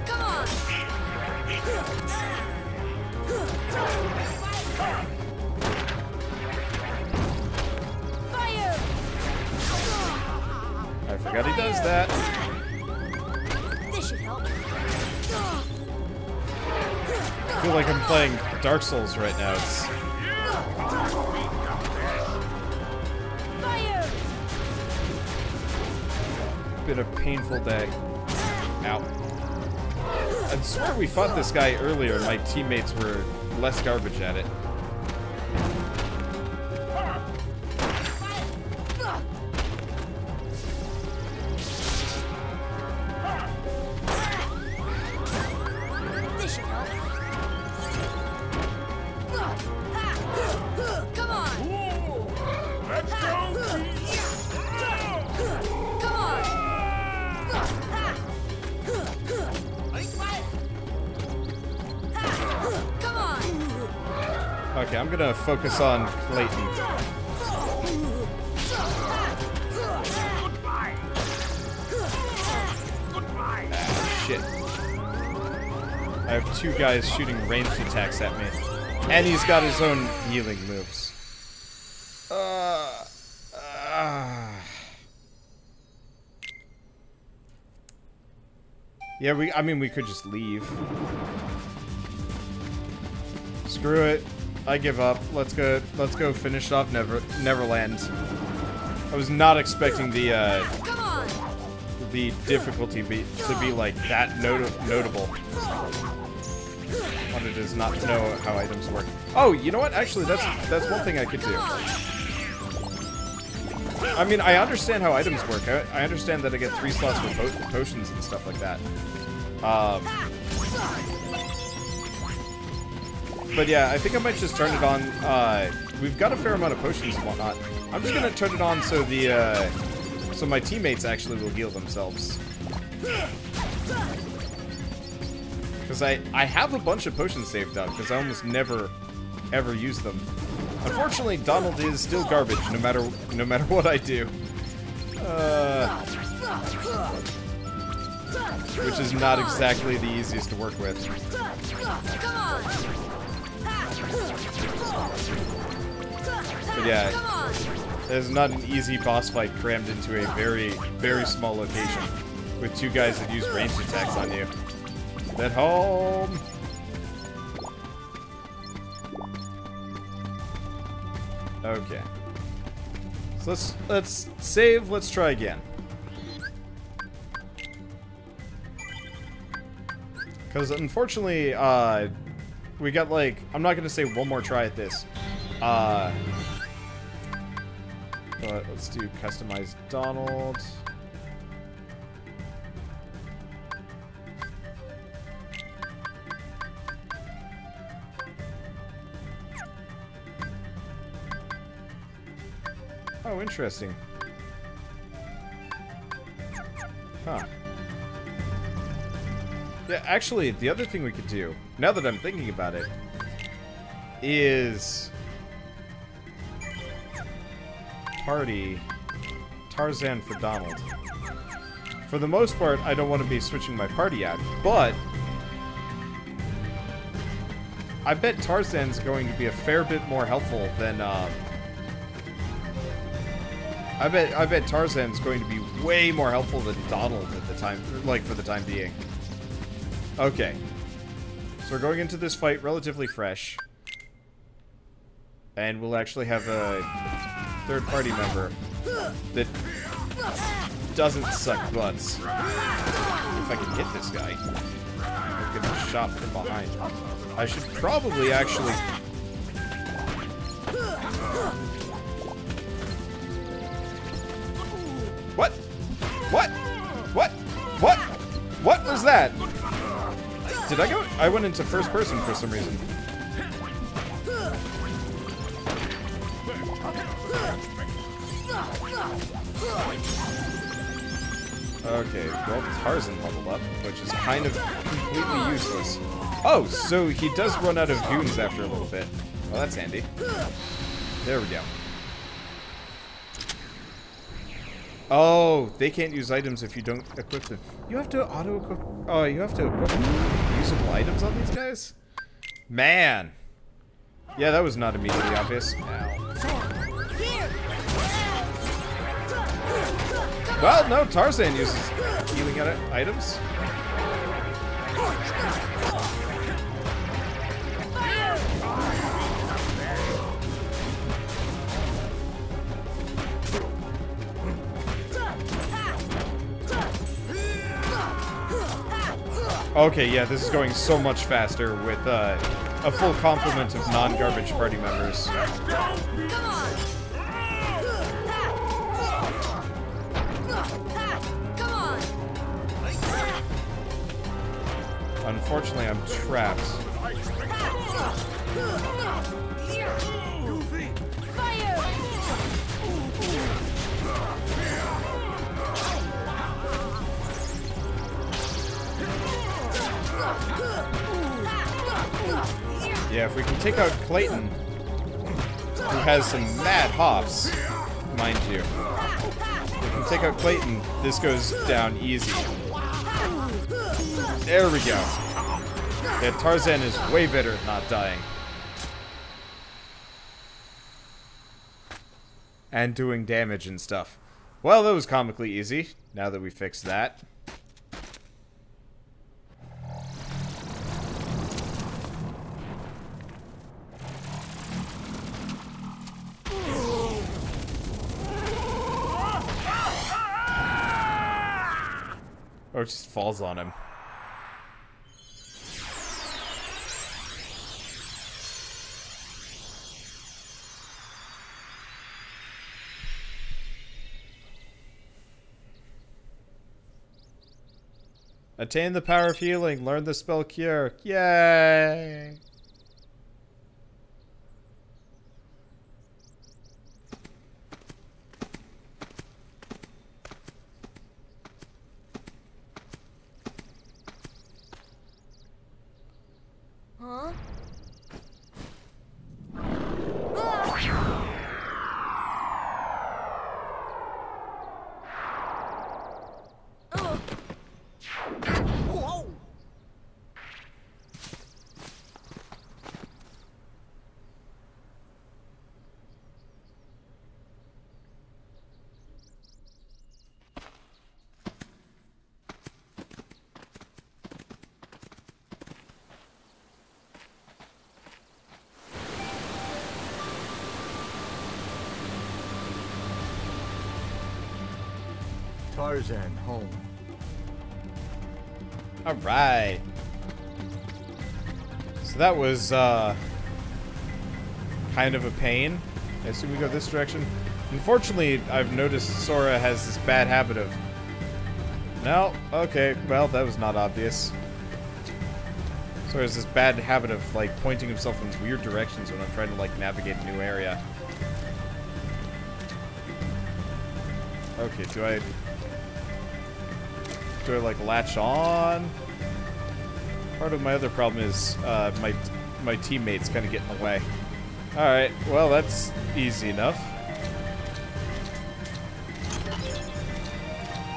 Speaker 11: Come on. Fire.
Speaker 6: I forgot he does that.
Speaker 11: This should help.
Speaker 6: I feel like I'm playing Dark Souls right now. It's
Speaker 11: Fire.
Speaker 6: been a painful day. Ow. I swear we fought this guy earlier and my teammates were less garbage at it.
Speaker 11: This should help. Come on.
Speaker 7: Let's go!
Speaker 11: Come on. Come on.
Speaker 6: Okay, I'm gonna focus on Clayton. Shit. I have two guys shooting ranged attacks at me. And he's got his own healing moves. Yeah, I mean, we could just leave. Screw it. I give up. Let's go finish off Neverland. I was not expecting the difficulty to be like that notable. One does not know how items work. Oh, you know what? Actually, that's one thing I could do. I mean, I understand how items work. I understand that I get 3 slots for potions and stuff like that. But yeah, I think I might just turn it on. We've got a fair amount of potions and whatnot. I'm just gonna turn it on so so my teammates actually will heal themselves. Because I have a bunch of potions saved up, because I almost never, ever use them. Unfortunately, Donald is still garbage, no matter what I do. Which is not exactly the easiest to work with. But yeah, there's not an easy boss fight crammed into a very, very small location with 2 guys that use ranged attacks on you. At home! Okay. So let's save, let's try again. Because unfortunately, we got like, I'm not gonna say one more try at this. But let's do customize Donald. Oh, interesting. Huh. Yeah, actually, the other thing we could do, now that I'm thinking about it, is party Tarzan for Donald. For the most part, I don't want to be switching my party out, but I bet Tarzan's going to be a fair bit more helpful than, I bet Tarzan's going to be way more helpful than Donald at the time, like, for the time being. Okay. So we're going into this fight relatively fresh. And we'll actually have a third party member that doesn't suck butts. if I can hit this guy. I'm getting shot from behind. I should probably actually... What? What? What? What? What was that? Did I go? I went into first person for some reason. Okay, well, Tarzan leveled up, which is kind of completely useless. Oh, so he does run out of goons after a little bit. Well, that's handy. There we go. Oh, they can't use items if you don't equip them. You have to auto-equip... Oh, you have to equip usable items on these guys? Man! Yeah, that was not immediately obvious. Ow. Well, no, Tarzan uses healing items. Okay, yeah, this is going so much faster with a full complement of non-garbage party members. Unfortunately, I'm trapped. Yeah, if we can take out Clayton, who has some mad hops, mind you. If we can take out Clayton, this goes down easy. There we go. Yeah, Tarzan is way better at not dying. And doing damage and stuff. Well, that was comically easy, now that we fixed that. Oh, it just falls on him. Attain the power of healing. Learn the spell Cure. Yay!
Speaker 11: Huh?
Speaker 9: Tarzan home.
Speaker 6: Alright. So that was, kind of a pain. I assume we go this direction. Unfortunately, I've noticed Sora has this bad habit of... No, okay, well, that was not obvious. Sora has this bad habit of, like, pointing himself in weird directions when I'm trying to, like, navigate a new area. Okay, do I like latch on? Part of my other problem is my teammates kind of get in the way. All right, well that's easy enough.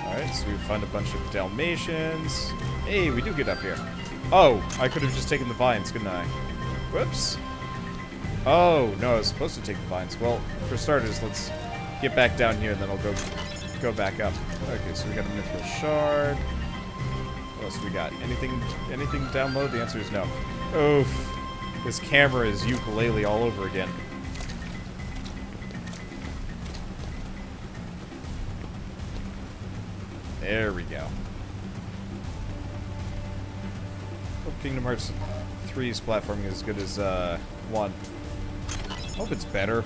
Speaker 6: All right, so we find a bunch of Dalmatians. Hey, we do get up here. Oh, I could have just taken the vines, couldn't I? Whoops. Oh no, I was supposed to take the vines. Well, for starters, let's get back down here and then I'll go back up. Okay, so we got a Mithril Shard. What else we got? Anything down low? The answer is no. Oof. This camera is ukulele all over again. There we go. Kingdom Hearts 3's platforming is as good as 1. Hope it's better.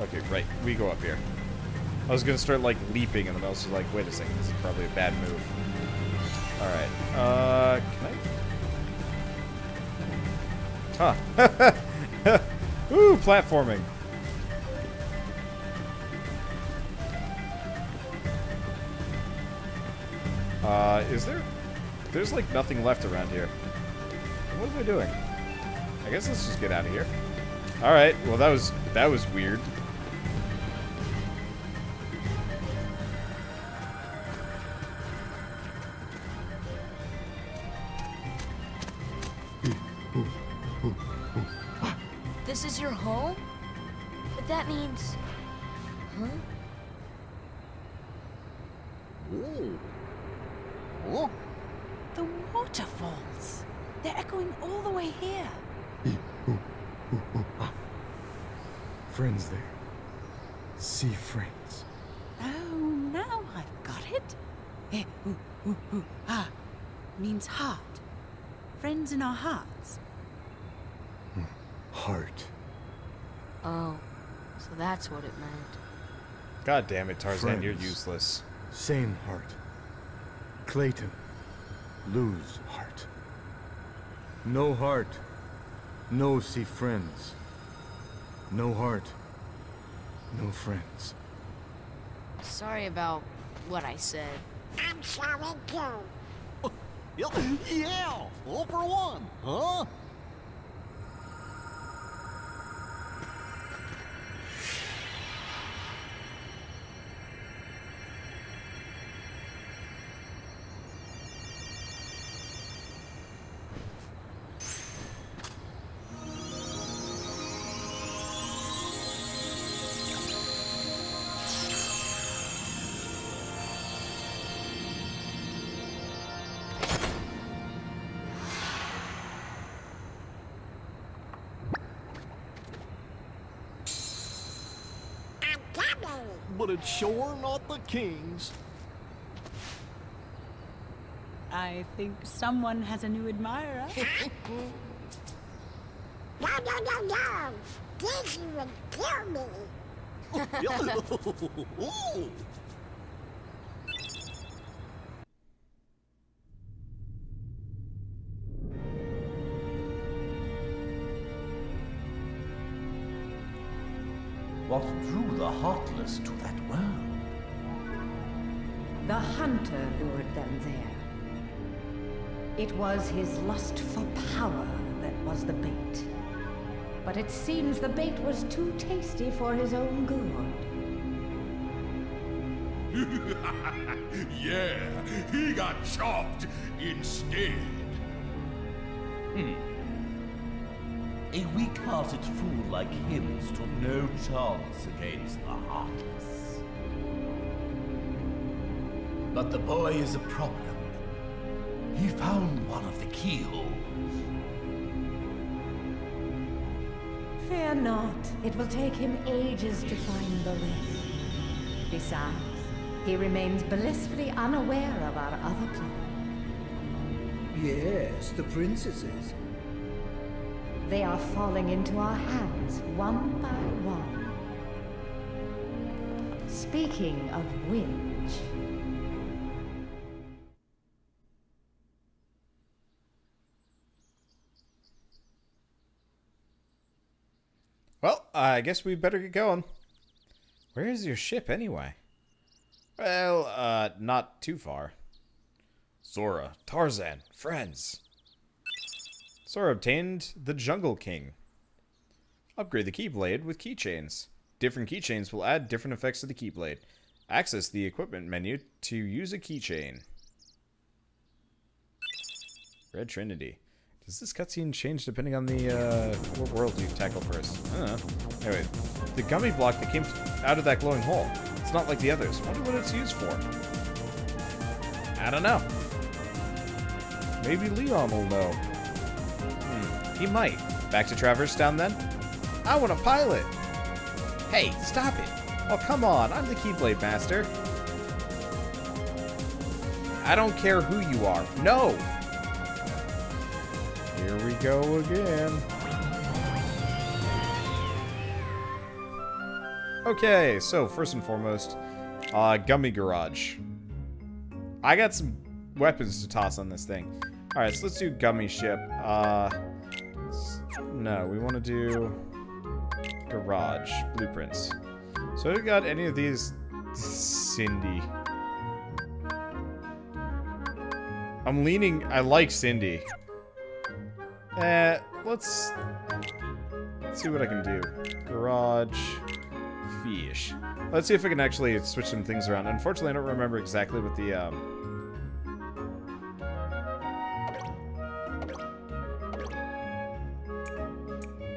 Speaker 6: Okay, right. We go up here. I was gonna start like leaping, and then I was just like, wait a second, this is probably a bad move. Alright. Can I? Huh. Ooh, platforming. Is there? There's like nothing left around here. What am I doing? I guess let's just get out of here. Alright, well that was weird.
Speaker 11: This is your home? But that means... Huh?
Speaker 12: Oh.
Speaker 10: The waterfalls. They're echoing all the way here.
Speaker 9: Friends there. See friends.
Speaker 10: Oh, now I've got it. Means heart. Friends in our hearts.
Speaker 9: Heart.
Speaker 11: Oh, so that's what it meant.
Speaker 6: God damn it, Tarzan,
Speaker 9: Friends.
Speaker 6: you're useless.
Speaker 9: Same heart. Clayton. Lose heart. No heart. No see friends. No heart. No friends.
Speaker 11: Sorry about what I said.
Speaker 13: I'm sorry too.
Speaker 12: Yeah, all for one, huh? But it's sure not the king's.
Speaker 10: I think someone has a new admirer.
Speaker 13: No. Daisy would kill me.
Speaker 14: What drew the Heartless to that world?
Speaker 15: The hunter lured them there. It was his lust for power that was the bait. But it seems the bait was too tasty for his own good.
Speaker 7: Yeah, he got chopped instead.
Speaker 14: A weak-hearted fool like him stood no chance against the Heartless. But the boy is a problem. He found one of the keyholes.
Speaker 15: Fear not. It will take him ages to find the rest. Besides, he remains blissfully unaware of our other plan.
Speaker 16: Yes, the princesses.
Speaker 15: They are falling into our hands, one by one. Speaking of which...
Speaker 6: Well, I guess we better get going. Where is your ship, anyway? Well, not too far. Sora, Tarzan, friends. Sora obtained the Jungle King. Upgrade the Keyblade with keychains. Different keychains will add different effects to the Keyblade. Access the equipment menu to use a keychain. Red Trinity. Does this cutscene change depending on the, what world you tackle first? I don't know. Anyway, the gummy block that came out of that glowing hole. It's not like the others. Wonder what it's used for. I don't know. Maybe Leon will know. He might. Back to Traverse Town then? I want a pilot! Hey, stop it! Oh, come on, I'm the Keyblade Master. I don't care who you are. No! Here we go again. Okay, so first and foremost, Gummy Garage. I got some weapons to toss on this thing. Alright, so let's do Gummy Ship. No, we want to do Garage. Blueprints. So have we got any of these? Cindy. I'm leaning... I like Cindy. Let's see what I can do. Garage... Fish. Let's see if I can actually switch some things around. Unfortunately, I don't remember exactly what the, I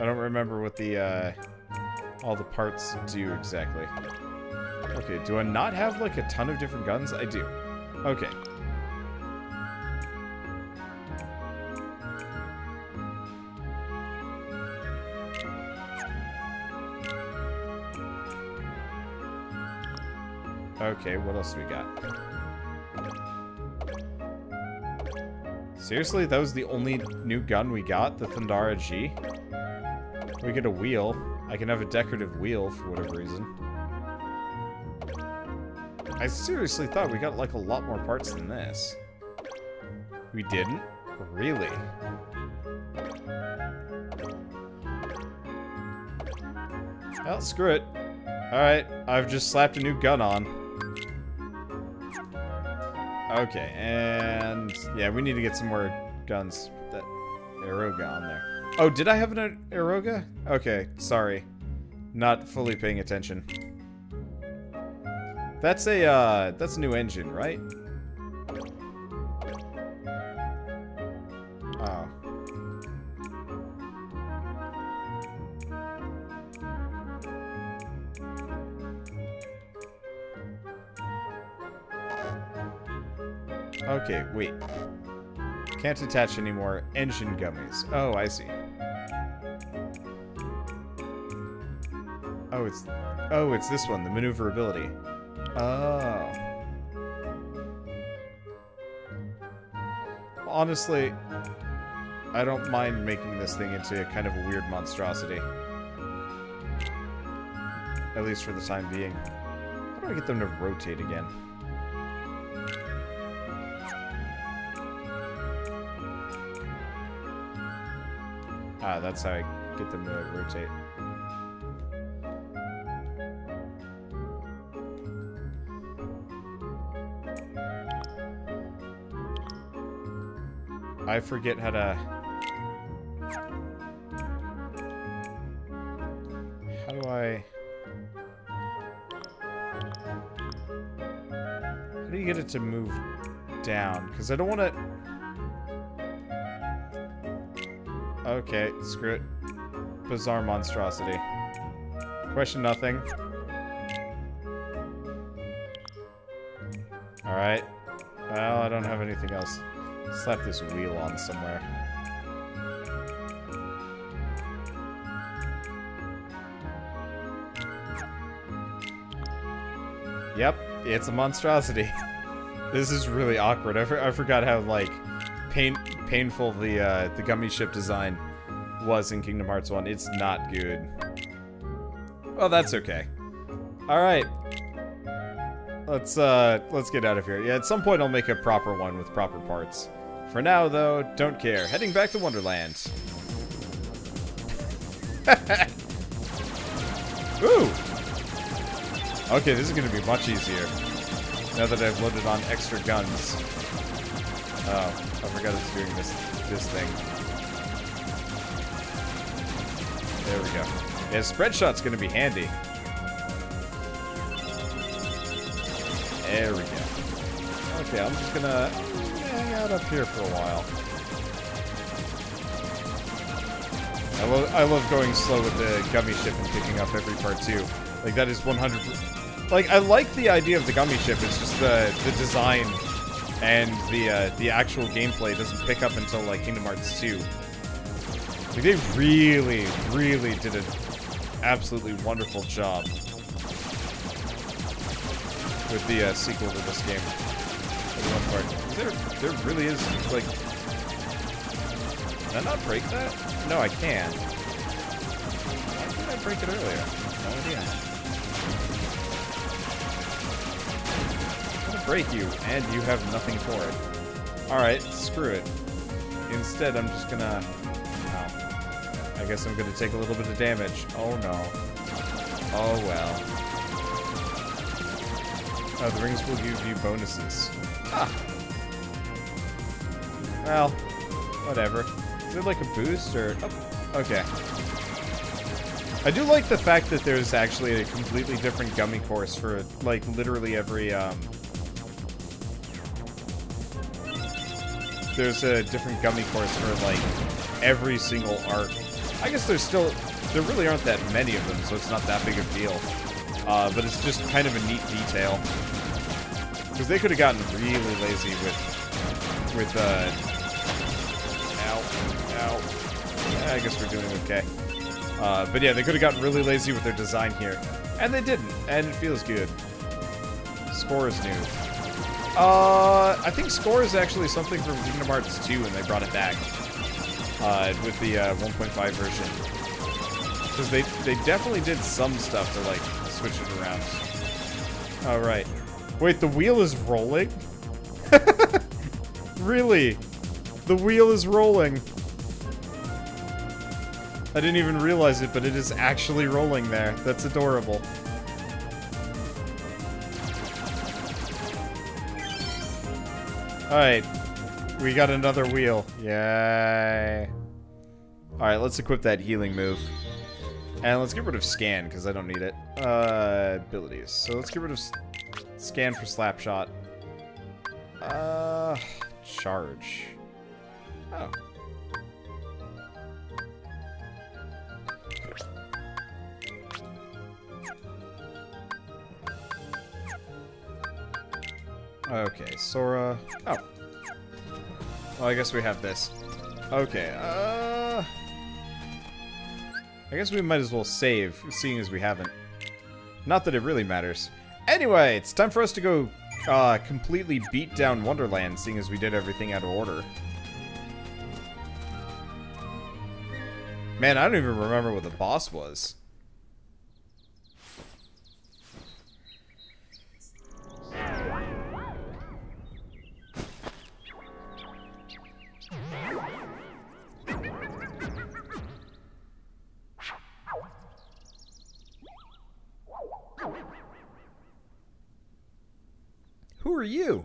Speaker 6: don't remember what the, all the parts do exactly. Okay, do I not have, like, a ton of different guns? I do. Okay. Okay, what else do we got? Seriously, that was the only new gun we got? The Thundara G? We get a wheel. I can have a decorative wheel for whatever reason. I seriously thought we got, like, a lot more parts than this. We didn't? Really? Well, screw it. Alright, I've just slapped a new gun on. Okay, and yeah, we need to get some more guns. Put that Aeroga on there. Oh, did I have an Aeroga? Okay, sorry. Not fully paying attention. That's a new engine, right? Oh. Okay, wait. Can't attach any more engine gummies. Oh, I see. Oh, it's this one, the maneuverability. Oh. Honestly, I don't mind making this thing into kind of a weird monstrosity. At least for the time being. How do I get them to rotate again? Ah, that's how I get them to rotate. I forget how to... How do I... How do you get it to move down? Because I don't want to... Okay, screw it. Bizarre monstrosity. Question nothing. Alright. Well, I don't have anything else. Slap this wheel on somewhere. Yep, it's a monstrosity. This is really awkward. I forgot how, like, painful the gummy ship design was in Kingdom Hearts 1. It's not good. Well, that's okay. Alright. Let's get out of here. Yeah, at some point I'll make a proper one with proper parts. For now, though, don't care. Heading back to Wonderland. Ooh! Okay, this is gonna be much easier. Now that I've loaded on extra guns. Oh, I forgot it's doing this thing. There we go. Yeah, spread shot's gonna be handy. There we go. Okay, I'm just gonna hang out up here for a while. I love going slow with the gummy ship and picking up every part too. Like that is 100%. Like I like the idea of the gummy ship. It's just the design and the actual gameplay doesn't pick up until like Kingdom Hearts 2. Like they really, really did an absolutely wonderful job with the sequel to this game. For the most part, there really is like Can I not break that? No, I can. Why did I break it earlier? No idea. I'm gonna break you, and you have nothing for it. Alright, screw it. Instead, I'm just gonna... Oh. I guess I'm gonna take a little bit of damage. Oh no. Oh well. Oh, the rings will give you bonuses. Ah! Well, whatever. Is it like a boost or... Oh, okay. I do like the fact that there's actually a completely different gummy course for, like, literally every, There's a different gummy course for, like, every single arc. I guess there's still... There really aren't that many of them, so it's not that big a deal. But it's just kind of a neat detail. Because they could have gotten really lazy with, I guess we're doing okay. But yeah, they could have gotten really lazy with their design here. And they didn't, and it feels good. Score is new. I think Score is actually something from Kingdom Hearts 2, and they brought it back. With the 1.5 version. Because they definitely did some stuff to, like, switch it around. Oh, right. Wait, the wheel is rolling? Really? The wheel is rolling. I didn't even realize it, but it is actually rolling there. That's adorable. Alright. We got another wheel. Yay. Alright, let's equip that healing move. And let's get rid of Scan, because I don't need it. Abilities. So let's get rid of Scan for Slapshot. Charge. Oh. Okay, Sora. Oh. Well, I guess we have this. Okay, I guess we might as well save, seeing as we haven't. Not that it really matters. Anyway, it's time for us to go completely beat down Wonderland, seeing as we did everything out of order. Man, I don't even remember what the boss was. Who are you?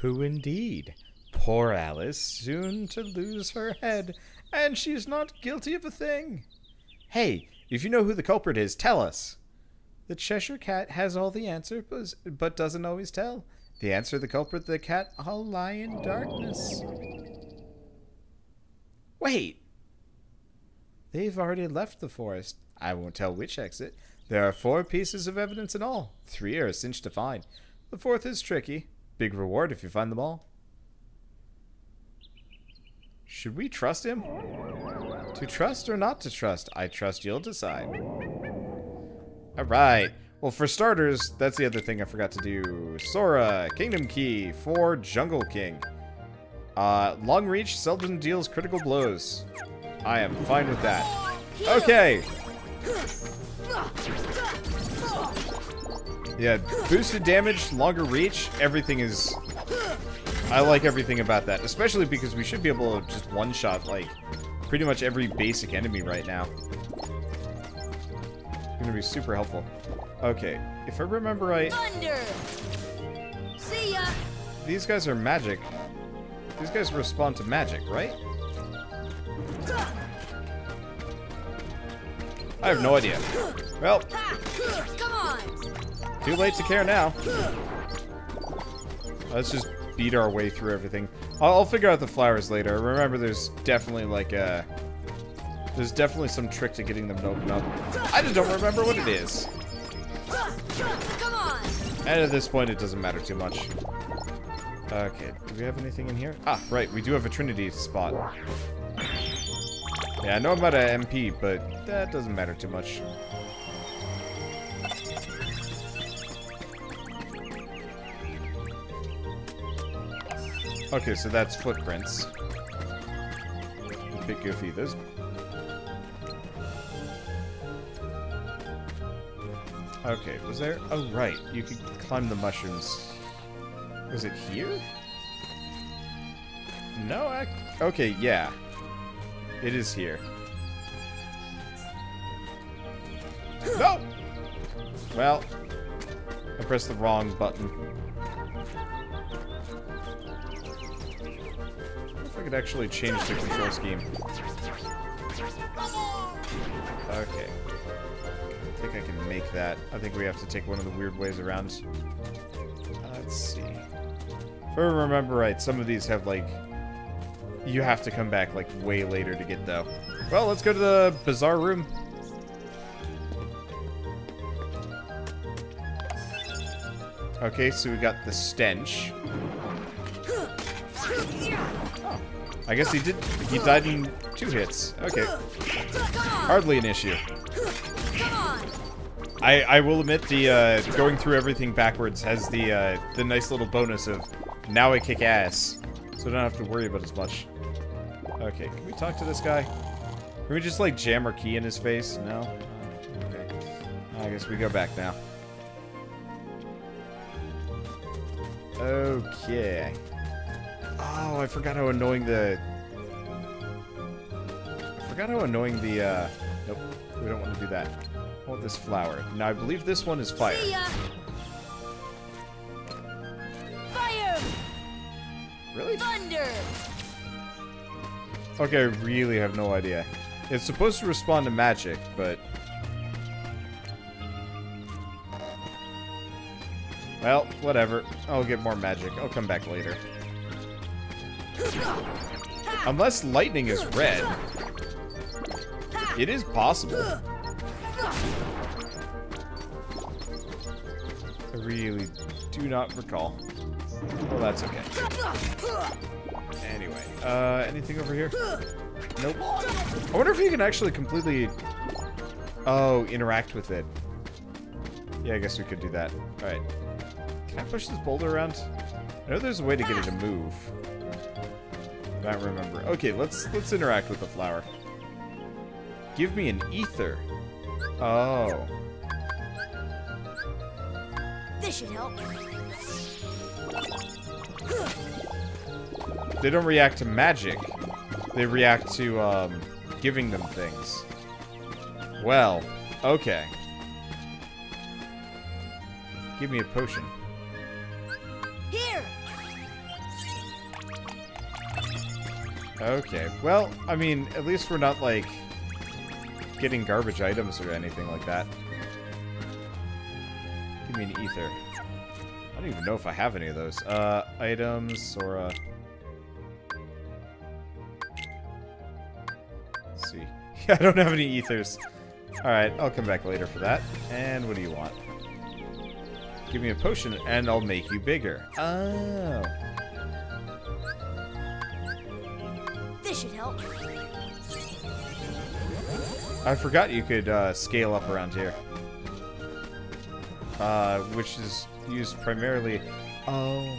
Speaker 6: Who indeed? Poor Alice, soon to lose her head, and she's not guilty of a thing. Hey, if you know who the culprit is, tell us. The Cheshire Cat has all the answers, but doesn't always tell. The answer, the culprit, the cat, all lie in darkness. Wait! They've already left the forest. I won't tell which exit. There are 4 pieces of evidence in all. 3 are a cinch to find. The 4th is tricky. Big reward if you find them all. Should we trust him? To trust or not to trust? I trust you'll decide. Alright. Well, for starters, that's the other thing I forgot to do. Sora, Kingdom Key for Jungle King. Long reach seldom deals critical blows. I am fine with that. Okay. Yeah, boosted damage, longer reach, everything is... I like everything about that, especially because we should be able to just one-shot, like, pretty much every basic enemy right now. It's gonna be super helpful. Okay, if I remember right...
Speaker 11: Thunder! See ya!
Speaker 6: These guys are magic. These guys respond to magic, right? I have no idea. Well...
Speaker 11: Come on!
Speaker 6: Too late to care now. Let's just beat our way through everything. I'll figure out the flowers later. Remember, there's definitely like a... There's definitely some trick to getting them to open up. I just don't remember what it is.
Speaker 11: Come on!
Speaker 6: And at this point, it doesn't matter too much. Okay, do we have anything in here? Ah, right, we do have a Trinity spot. Yeah, I know I'm out of MP, but that doesn't matter too much. Okay, so that's footprints. bit goofy. Those... Okay, was there... Oh, right. You could climb the mushrooms. Was it here? No, okay, yeah. It is here. No! Well, I pressed the wrong button. If I could actually change the control scheme. Okay. I think I can make that. I think we have to take one of the weird ways around. Let's see. If I remember right, some of these have, like... You have to come back, like, way later to get, though. Well, let's go to the bizarre room. Okay, so we got the stench. Oh, I guess he died in 2 hits. Okay. Hardly an issue. I will admit the going through everything backwards has the nice little bonus of now I kick ass, so I don't have to worry about as much. Okay, can we talk to this guy? Can we just like jam our key in his face? No? Okay. I guess we go back now. Okay. Oh, I forgot how annoying the... Nope, we don't want to do that. I want this flower. Now, I believe this one is fire.
Speaker 11: See ya. Fire!
Speaker 6: Really?
Speaker 11: Thunder!
Speaker 6: Okay, I really have no idea. It's supposed to respond to magic, but... Well, whatever. I'll get more magic. I'll come back later. Unless lightning is red. It is possible. I really do not recall. Well, that's okay. Anyway, anything over here? Nope. I wonder if you can actually completely... Oh, interact with it. Yeah, I guess we could do that. Alright. Can I push this boulder around? I know there's a way to get it to move. I don't remember. Okay, let's interact with the flower. Give me an ether. Oh.
Speaker 11: This should help.
Speaker 6: They don't react to magic. They react to, giving them things. Well, okay. Give me a potion.
Speaker 11: Here.
Speaker 6: Okay. Well, I mean, at least we're not, like, getting garbage items or anything like that. Give me an ether. I don't even know if I have any of those. Items or, Let's see. Yeah, I don't have any ethers. Alright, I'll come back later for that. And what do you want? Give me a potion and I'll make you bigger. Oh.
Speaker 11: This should help.
Speaker 6: I forgot you could scale up around here. Which is used primarily... Oh.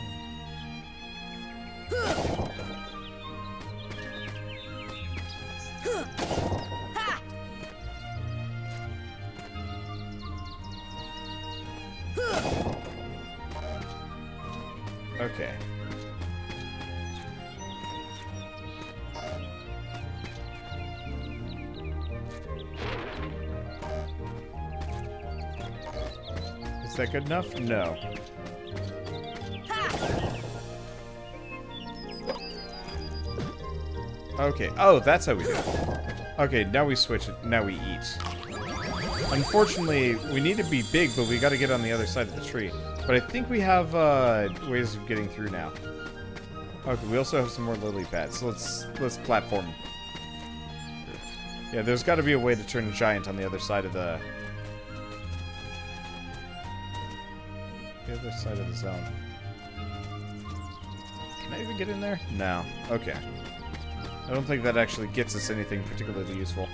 Speaker 6: Okay. Is that good enough? No. Okay. Oh, that's how we do it. Okay, now we switch it. Now we eat. Unfortunately, we need to be big, but we got to get on the other side of the tree. But I think we have ways of getting through now. Okay, we also have some more lily pads. So let's platform. Yeah, there's got to be a way to turn giant on the other side of the zone. Can I even get in there? No. Okay. I don't think that actually gets us anything particularly useful.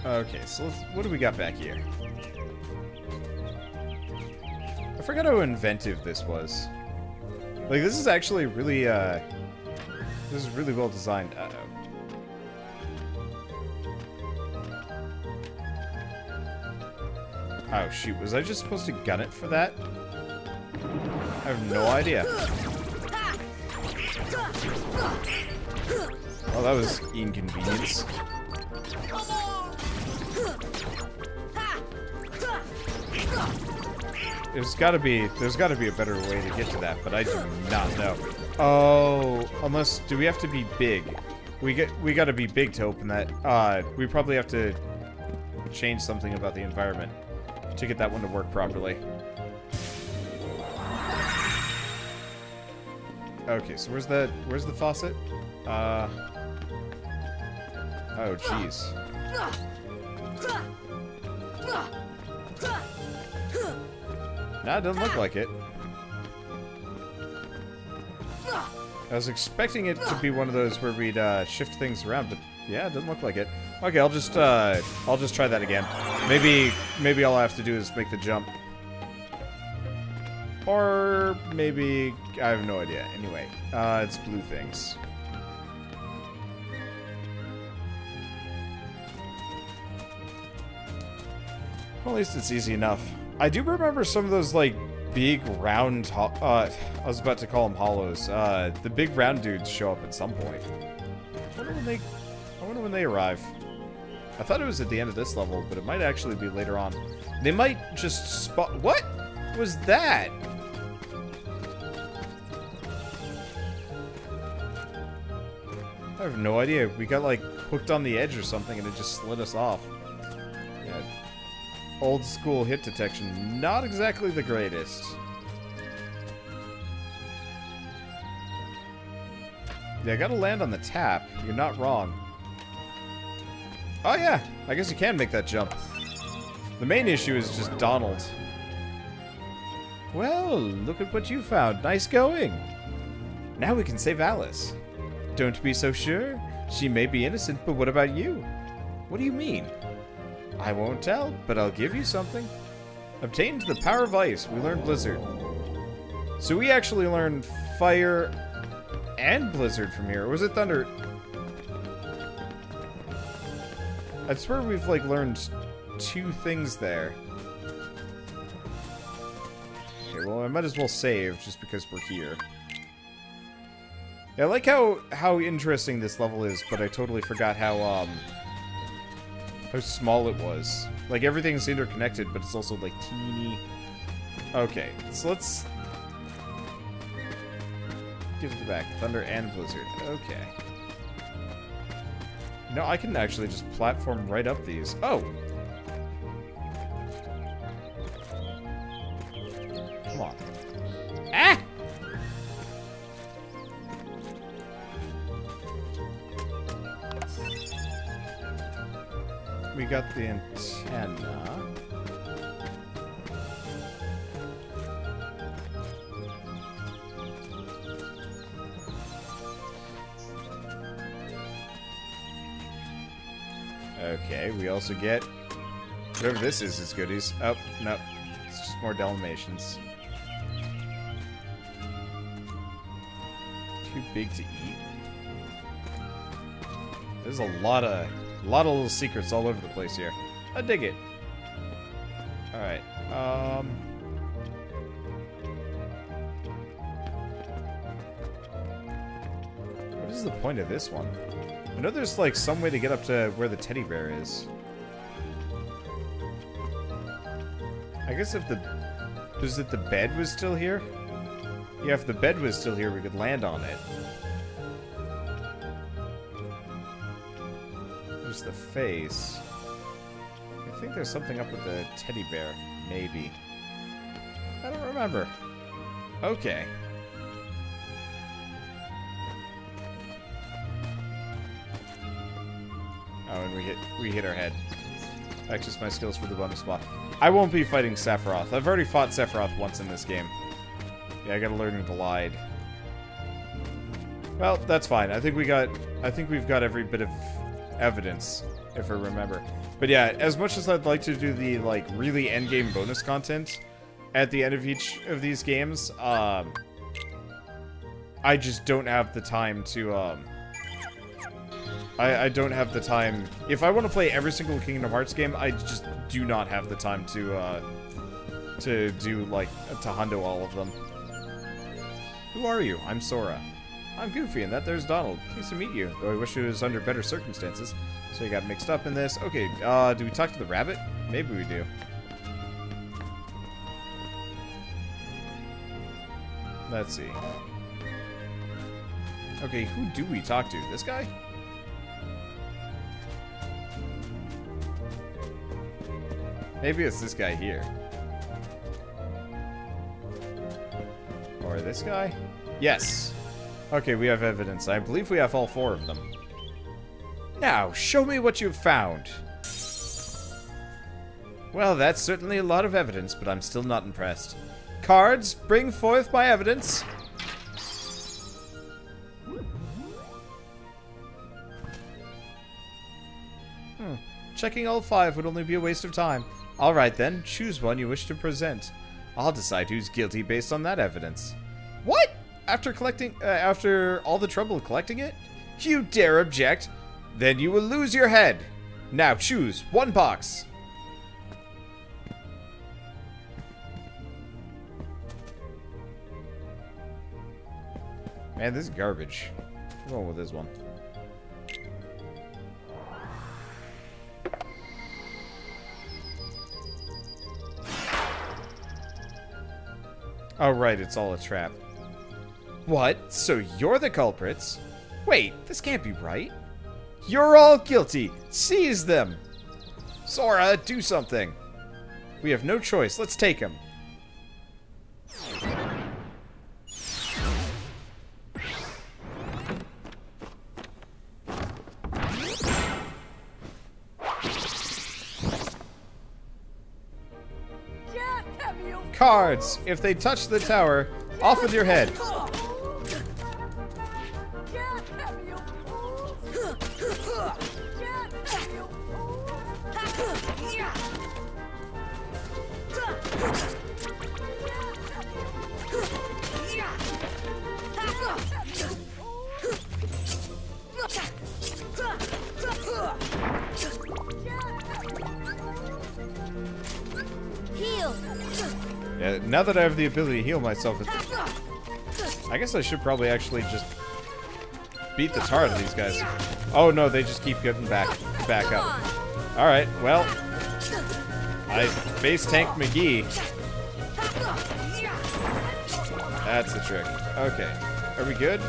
Speaker 6: Okay, so what do we got back here? I forgot how inventive this was. Like, this is actually really, This is really well designed. Uh-oh. Oh, shoot. Was I just supposed to gun it for that? I have no idea. Oh, that was inconvenience. There's gotta be a better way to get to that, but I do not know. Oh, unless, do we have to be big? We gotta be big to open that. We probably have to change something about the environment to get that one to work properly. Okay, so where's the faucet? Oh, jeez. Nah, it doesn't look like it. I was expecting it to be one of those where we'd shift things around, but yeah, it doesn't look like it. Okay, I'll just try that again. Maybe all I have to do is make the jump. Or maybe I have no idea. Anyway, it's blue things. Well, at least it's easy enough. I do remember some of those, like, big round, I was about to call them hollows. The big round dudes show up at some point. I wonder when they arrive. I thought it was at the end of this level, but it might actually be later on. They might just spot. What was that? I have no idea. We got, like, hooked on the edge or something and it just slid us off. Yeah. Old school hit detection. Not exactly the greatest. Yeah, I gotta land on the tap. You're not wrong. Oh yeah, I guess you can make that jump. The main issue is just Donald. Well, look at what you found. Nice going. Now we can save Alice. Don't be so sure. She may be innocent, but what about you? What do you mean? I won't tell, but I'll give you something. Obtained the power of ice. We learned Blizzard. So we actually learned Fire and Blizzard from here. Or was it Thunder? I swear we've, like, learned 2 things there. Okay, well, I might as well save just because we're here. Yeah, I like how interesting this level is, but I totally forgot how small it was. Like, everything's interconnected, but it's also, like, teeny. Okay, so let's give it back. Thunder and Blizzard. Okay. No, I can actually just platform right up these. Oh! Come on. Ah! We got the antenna. Okay, we also get whatever this is, as goodies. Oh, no. It's just more Dalmatians. Too big to eat. There's a lot of little secrets all over the place here. I dig it. Alright, what is the point of this one? I know there's, like, some way to get up to where the teddy bear is. I guess if the bed was still here? Yeah, if the bed was still here, we could land on it. There's the face. I think there's something up with the teddy bear. Maybe. I don't remember. Okay. Oh, and we hit our head. Access my skills for the bonus spot. I won't be fighting Sephiroth. I've already fought Sephiroth once in this game. Yeah, I gotta learn to glide. Well, that's fine. I think we've got every bit of evidence, if I remember. But yeah, as much as I'd like to do the, like, really endgame bonus content at the end of each of these games, I I just don't have the time to, I don't have the time. If I want to play every single Kingdom Hearts game, I just do not have the time to do, like, to hundo all of them. Who are you? I'm Sora. I'm Goofy, and that there's Donald. Pleased to meet you, though I wish it was under better circumstances. So you got mixed up in this. Okay, do we talk to the rabbit? Maybe we do. Let's see. Okay, who do we talk to? This guy? Maybe it's this guy here. Or this guy? Yes. Okay, we have evidence. I believe we have all 4 of them. Now, show me what you've found. Well, that's certainly a lot of evidence, but I'm still not impressed. Cards, bring forth my evidence. Checking all 5 would only be a waste of time. Alright then, choose one you wish to present. I'll decide who's guilty based on that evidence. What? After all the trouble collecting it? You dare object? Then you will lose your head. Now choose one box. Man, this is garbage. I'm going with this one. Oh, right, it's all a trap. What? So you're the culprits? Wait, this can't be right. You're all guilty. Seize them. Sora, do something. We have no choice. Let's take him. Cards. If they touch the tower, off with your head. Yeah, now that I have the ability to heal myself, I guess I should probably actually just beat the tar out of these guys. Oh no, they just keep getting back up. Alright, well, I face tank McGee. That's the trick. Okay. Are we good?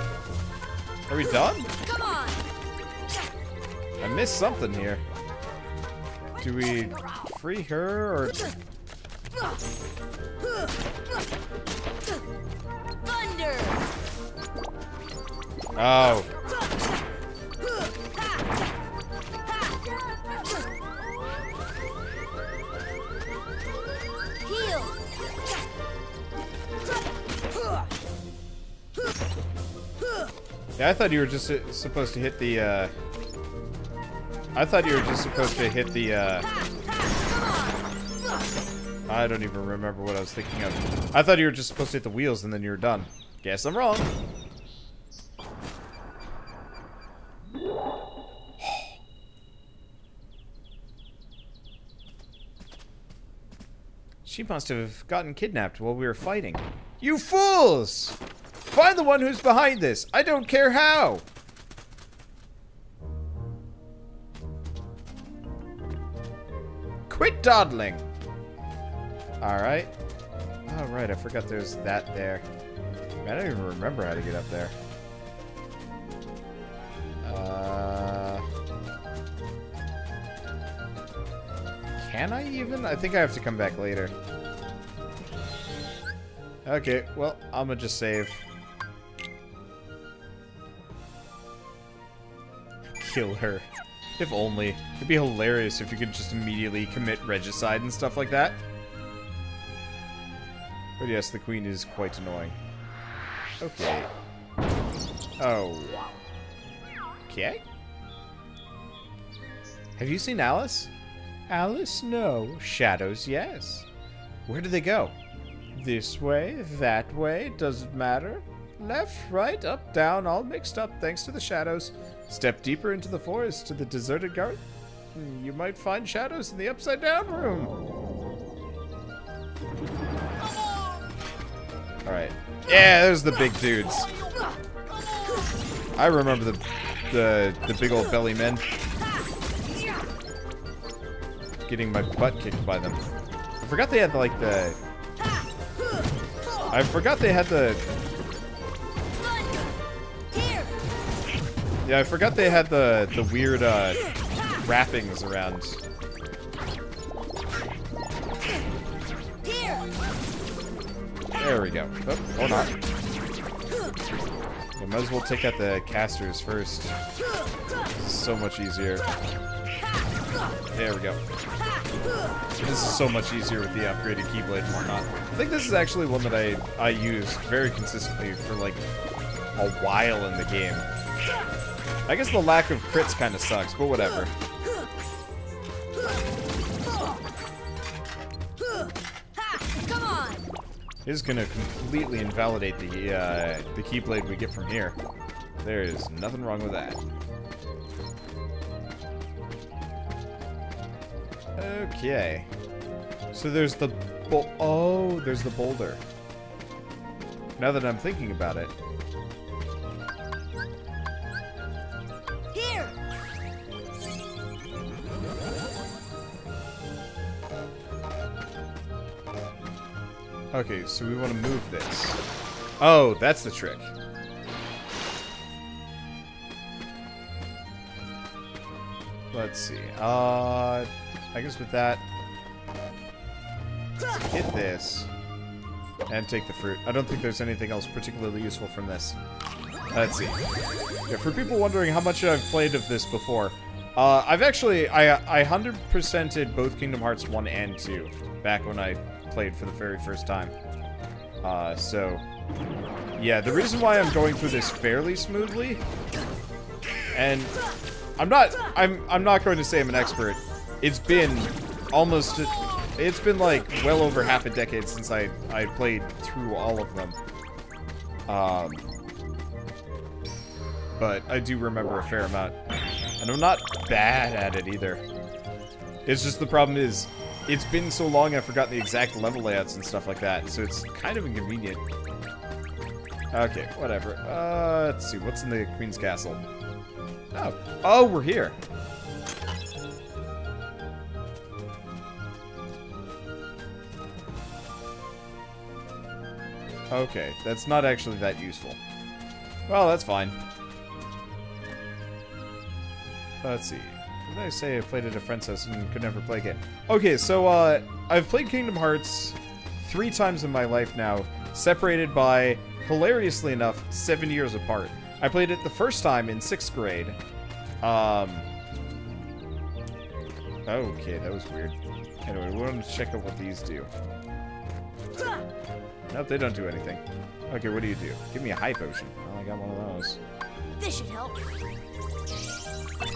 Speaker 6: Are we done? I missed something here. Do we free her or...
Speaker 11: Thunder.
Speaker 6: Oh.
Speaker 11: Heal.
Speaker 6: Yeah, I thought you were just supposed to hit the, I thought you were just supposed to hit the, I don't even remember what I was thinking of. I thought you were just supposed to hit the wheels and then you were done. Guess I'm wrong. She must have gotten kidnapped while we were fighting. You fools! Find the one who's behind this. I don't care how. Quit dawdling. Alright. Oh, right. I forgot there's that there. Man, I don't even remember how to get up there. Can I even? I think I have to come back later. Okay, well, I'm gonna just save. Kill her. If only. It'd be hilarious if you could just immediately commit regicide and stuff like that. But yes, the queen is quite annoying. Okay. Oh. Okay. Have you seen Alice? Alice, no. Shadows, yes. Where do they go? This way, that way, does it matter? left, right, up, down, all mixed up thanks to the shadows. Step deeper into the forest to the deserted garden. You might find shadows in the upside down room. Alright. Yeah, there's the big dudes. I remember the big old belly men. Getting my butt kicked by them. I forgot they had like the... I forgot they had the... Yeah, I forgot they had the weird wrappings around. There we go. Oh, or not. We might as well take out the casters first. This is so much easier. There we go. This is so much easier with the upgraded Keyblade and whatnot. I think this is actually one that I used very consistently for like a while in the game. I guess the lack of crits kind of sucks, but whatever.
Speaker 11: Come on.
Speaker 6: This is gonna completely invalidate the Keyblade we get from here. There is nothing wrong with that. Okay. So there's the there's the boulder. Now that I'm thinking about it.
Speaker 11: Here.
Speaker 6: Okay, so we want to move this. Oh, that's the trick. Let's see. I guess with that, let's hit this and take the fruit. I don't think there's anything else particularly useful from this. Let's see. Yeah, for people wondering how much I've played of this before, I've actually, I 100%ed both Kingdom Hearts 1 and 2 back when I played for the very first time. So, yeah, the reason why I'm going through this fairly smoothly, and I'm not going to say I'm an expert. It's been like well over half a decade since I played through all of them. But I do remember a fair amount. And I'm not bad at it either. It's just the problem is, it's been so long I've forgotten the exact level layouts and stuff like that, so it's kind of inconvenient. Okay, whatever. Let's see, what's in the Queen's Castle? Oh, we're here. Okay, that's not actually that useful. Well, that's fine. Let's see. What did I say? I played at a friend's house and could never play again. Okay, so, I've played Kingdom Hearts 3 times in my life now, separated by, hilariously enough, 7 years apart. I played it the first time in 6th grade. Okay, that was weird. Anyway, we want to check out what these do. Nope, they don't do anything. Okay, what do you do? Give me a high potion. Oh, I got one of those.
Speaker 11: This should help.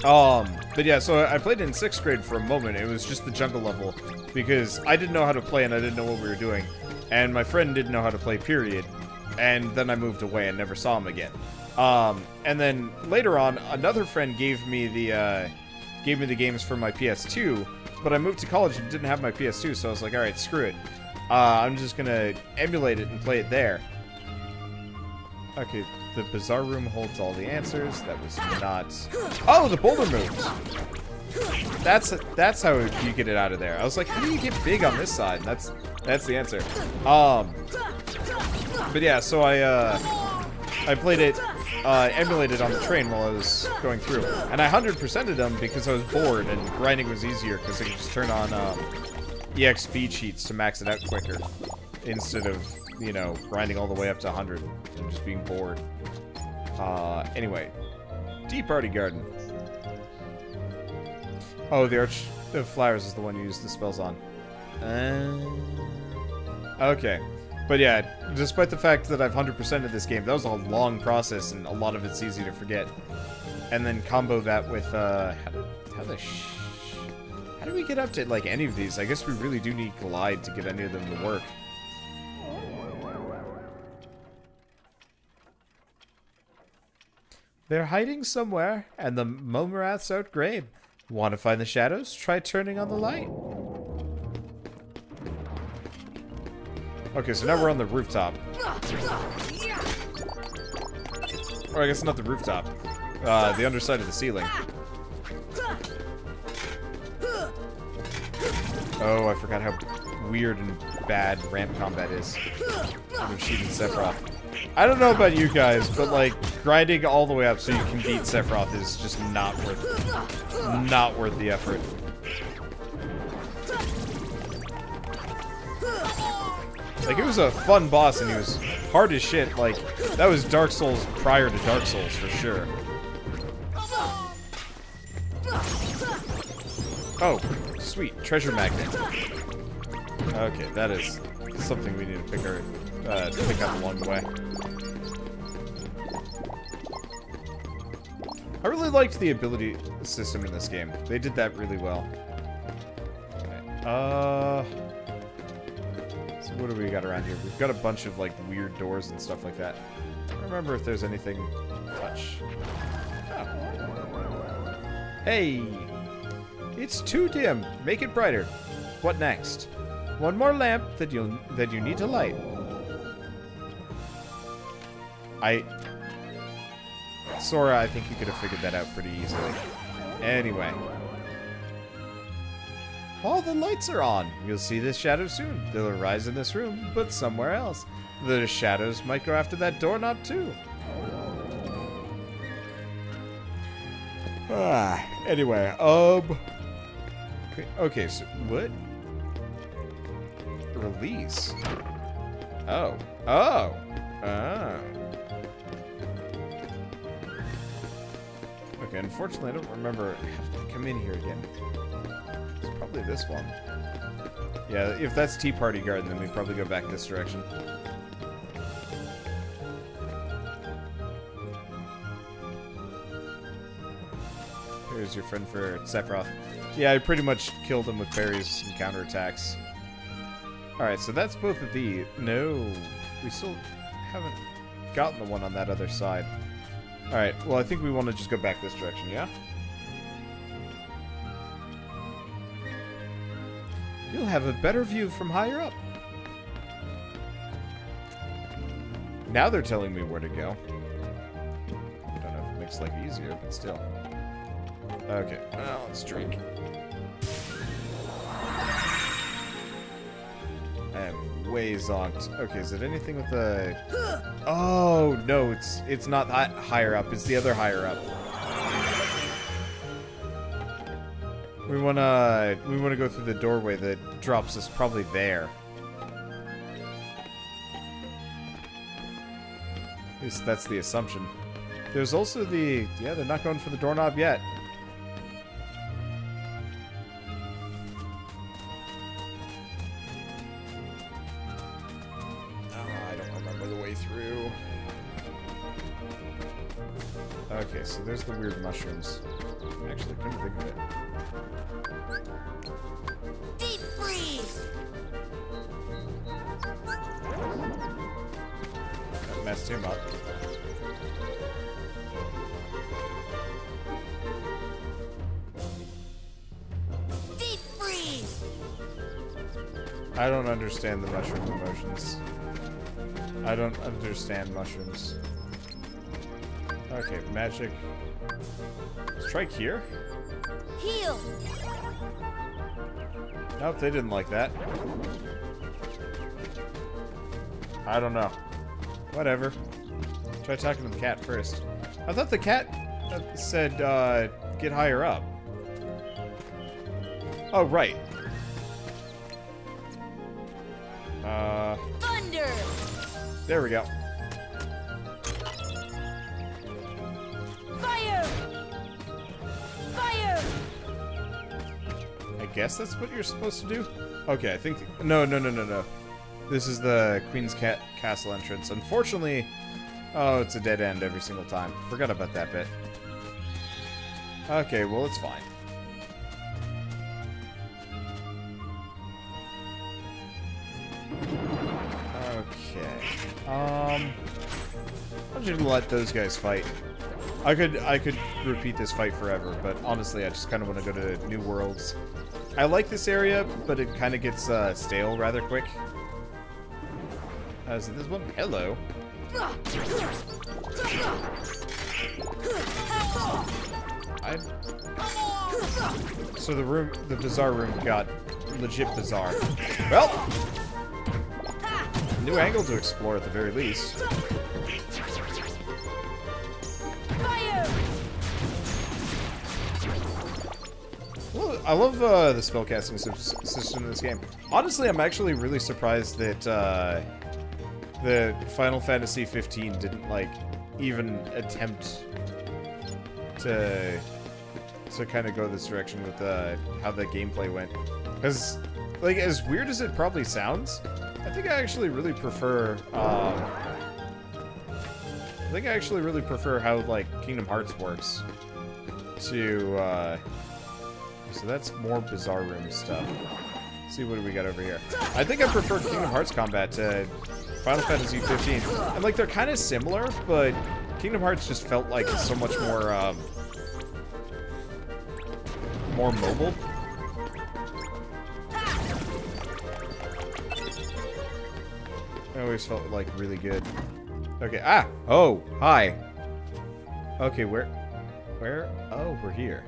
Speaker 6: But yeah, so I played it in 6th grade for a moment. It was just the jungle level, because I didn't know how to play and I didn't know what we were doing. And my friend didn't know how to play, period. And then I moved away and never saw him again. And then later on, another friend gave me the games for my PS2, but I moved to college and didn't have my PS2, so I was like, alright, screw it. I'm just gonna emulate it and play it there. Okay, the Bazaar Room holds all the answers. That was not... Oh, the boulder moves! That's how you get it out of there. I was like, how do you get big on this side? That's the answer. But yeah, so I played it, emulated on the train while I was going through. And I 100%ed them because I was bored and grinding was easier because I could just turn on EX speed cheats to max it out quicker. Instead of, you know, grinding all the way up to 100 and just being bored. Anyway. Tea Party Garden. Oh, the Arch of Flowers is the one you use the spells on. Okay. But yeah, despite the fact that I've 100%ed this game, that was a long process and a lot of it's easy to forget. And then combo that with, how do we get up to, like, any of these? I guess we really do need Glide to get any of them to work. They're hiding somewhere, and the Momeraths outgrabe. Want to find the shadows? Try turning on the light. Okay, so now we're on the rooftop. Or I guess not the rooftop. The underside of the ceiling. Oh, I forgot how weird and bad ramp combat is. I'm shooting Sephiroth. I don't know about you guys, but like grinding all the way up so you can beat Sephiroth is just not worth the effort. Like, it was a fun boss and he was hard as shit. Like, that was Dark Souls prior to Dark Souls for sure. Oh, sweet, treasure magnet. Okay, that is something we need to pick up along the way. I really liked the ability system in this game. They did that really well. Okay. So what do we got around here? We've got a bunch of like weird doors and stuff like that. I don't remember if there's anything touch. Oh. Hey! It's too dim. Make it brighter. What next? One more lamp that you need to light. Sora, I think you could have figured that out pretty easily. Anyway. All the lights are on. You'll see the shadows soon. They'll arise in this room, but somewhere else. The shadows might go after that doorknob too. Anyway, okay, so what? Release. Oh. Okay, unfortunately I don't remember how to come in here again. It's probably this one. Yeah, if that's Tea Party Garden, then we probably go back this direction. Here's your friend for Sephiroth. Yeah, I pretty much killed him with parries and counterattacks. Alright, so that's both of the... No, we still haven't gotten the one on that other side. Alright, well I think we want to just go back this direction, yeah? You'll have a better view from higher up. Now they're telling me where to go. I don't know if it makes life easier, but still. Okay, well, let's drink. I am way zonked. Okay, is it anything with the... Oh, no, it's not higher up. It's the other higher up. We wanna go through the doorway that drops us probably there. At least that's the assumption. There's also the... Yeah, they're not going for the doorknob yet. Okay, so there's the weird mushrooms. Actually, I couldn't think of it.
Speaker 13: Deep freeze!
Speaker 6: That messed him up.
Speaker 13: Deep freeze!
Speaker 6: I don't understand the mushroom emotions. I don't understand mushrooms. Okay, magic. Strike here?
Speaker 13: Heal!
Speaker 6: Nope, they didn't like that. I don't know. Whatever. Try talking to the cat first. I thought the cat said, get higher up. Oh, right.
Speaker 13: Thunder!
Speaker 6: There we go. I guess that's what you're supposed to do? Okay, I think... No. This is the Queen's Castle entrance. Unfortunately... Oh, it's a dead end every single time. Forgot about that bit. Okay, well, it's fine. Okay. I'm just gonna let those guys fight. I could repeat this fight forever, but honestly, I just kind of want to go to New Worlds. I like this area, but it kind of gets stale rather quick. So this one, hello. So the bizarre room got legit bizarre. Well, new angle to explore at the very least. Well, I love the spellcasting system in this game. Honestly, I'm actually really surprised that the Final Fantasy 15 didn't like even attempt to kind of go this direction with how the gameplay went. Because, like, as weird as it probably sounds, I think I actually really prefer. I think I actually really prefer how like Kingdom Hearts works. To so that's more Bizarre Room stuff. Let's see, what do we got over here? I think I prefer Kingdom Hearts combat to Final Fantasy 15. And like they're kind of similar, but Kingdom Hearts just felt like so much more more mobile. I always felt like really good. Okay, oh, hi. Okay, where? Oh, we're here.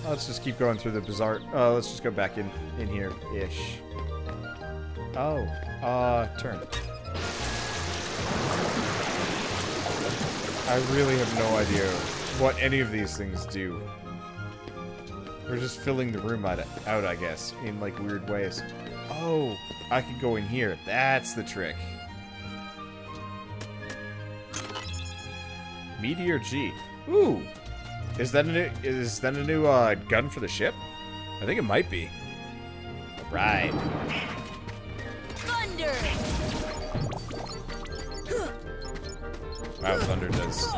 Speaker 6: Let's just keep going through the bizarre, let's just go back in here-ish. Oh, turn. I really have no idea what any of these things do. We're just filling the room out, I guess, in like weird ways. Oh, I could go in here. That's the trick. Meteor G. Ooh. Is that a new gun for the ship? I think it might be. Right.
Speaker 13: Thunder.
Speaker 6: Wow, Thunder does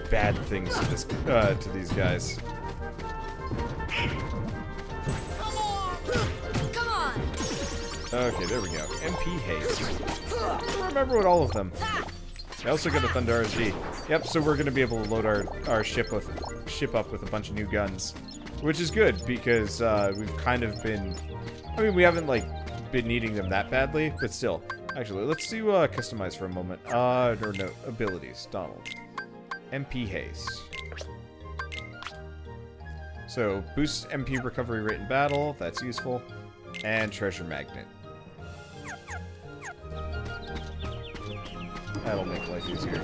Speaker 6: bad things to this to these guys.
Speaker 13: Come on.
Speaker 6: Okay, there we go. MP Haste. I don't remember what all of them. I also got a Thunder RG. Yep, so we're gonna be able to load our ship up with a bunch of new guns, which is good because we've kind of been. I mean, we haven't like been needing them that badly, but still. Actually, let's do customize for a moment. Or no, abilities. Donald. MP Haste. So boosts MP recovery rate in battle. That's useful. And treasure magnet. That'll make life easier.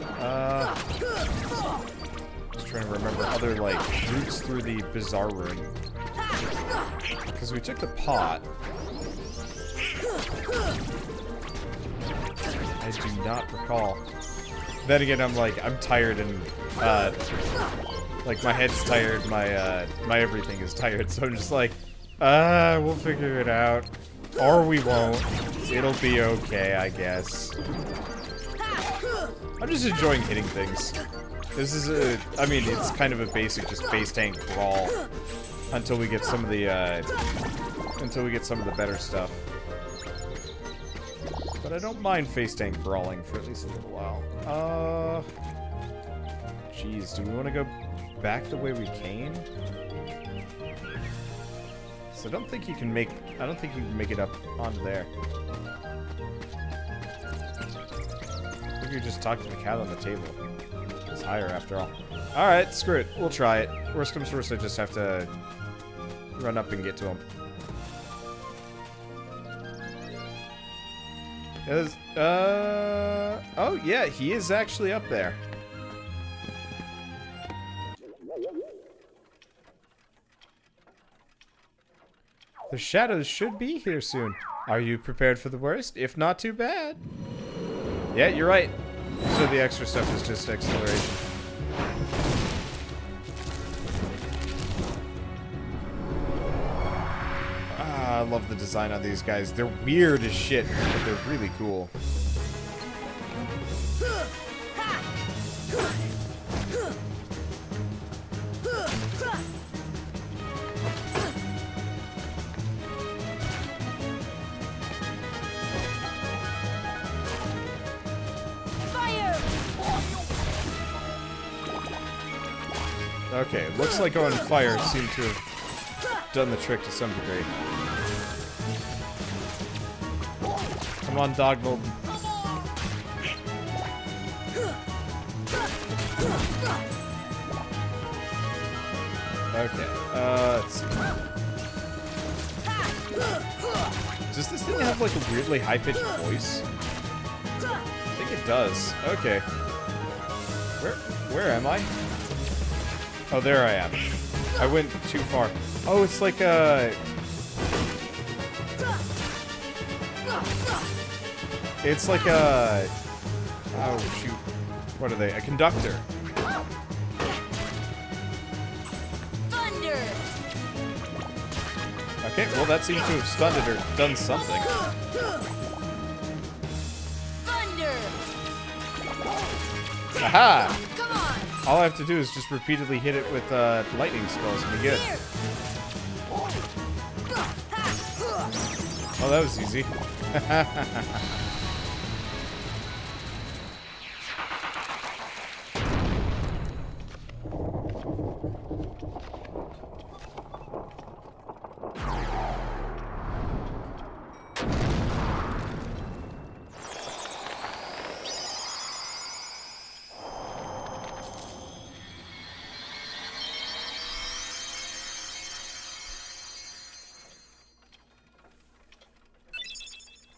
Speaker 6: Just trying to remember other, like, routes through the Bizarre Room. Because we took the pot. I do not recall. Then again, I'm tired and, like, my head's tired, my everything is tired, so I'm just like, we'll figure it out. Or we won't. It'll be okay, I guess. I'm just enjoying hitting things. This is I mean, it's kind of a basic just face tank brawl until we get some of the, better stuff. But I don't mind face tank brawling for at least a little while. Jeez, do we want to go back the way we came? So I don't think you can make it up onto there. You just talk to the cat on the table. It's higher after all. Alright, screw it. We'll try it. Worst comes to worst, I just have to run up and get to him. Oh yeah, he is actually up there. The shadows should be here soon. Are you prepared for the worst? If not, too bad. Yeah, you're right. So the extra stuff is just acceleration. I love the design on these guys. They're weird as shit, but they're really cool. Okay, looks like going fire seemed to have done the trick to some degree. Come on, Dogville. Okay, let's see. Does this thing have like a weirdly high-pitched voice? I think it does. Okay. Where am I? Oh, there I am. I went too far. Oh, it's like a... It's like a... Oh, shoot. What are they? A conductor.
Speaker 13: Thunder!
Speaker 6: Okay, well that seems to have stunned it or done something.
Speaker 13: Thunder!
Speaker 6: Aha!
Speaker 13: Come on!
Speaker 6: All I have to do is just repeatedly hit it with lightning spells and be good. Oh, that was easy.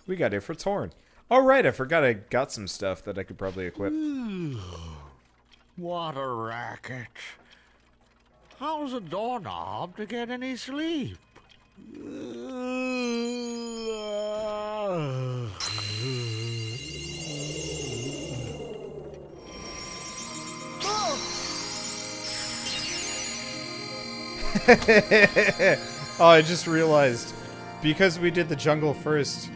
Speaker 6: We got Ifrit's horn. Oh, right, I forgot I got some stuff that I could probably equip.
Speaker 7: What a racket. How's a doorknob to get any sleep?
Speaker 6: Oh, I just realized, because we did the jungle first,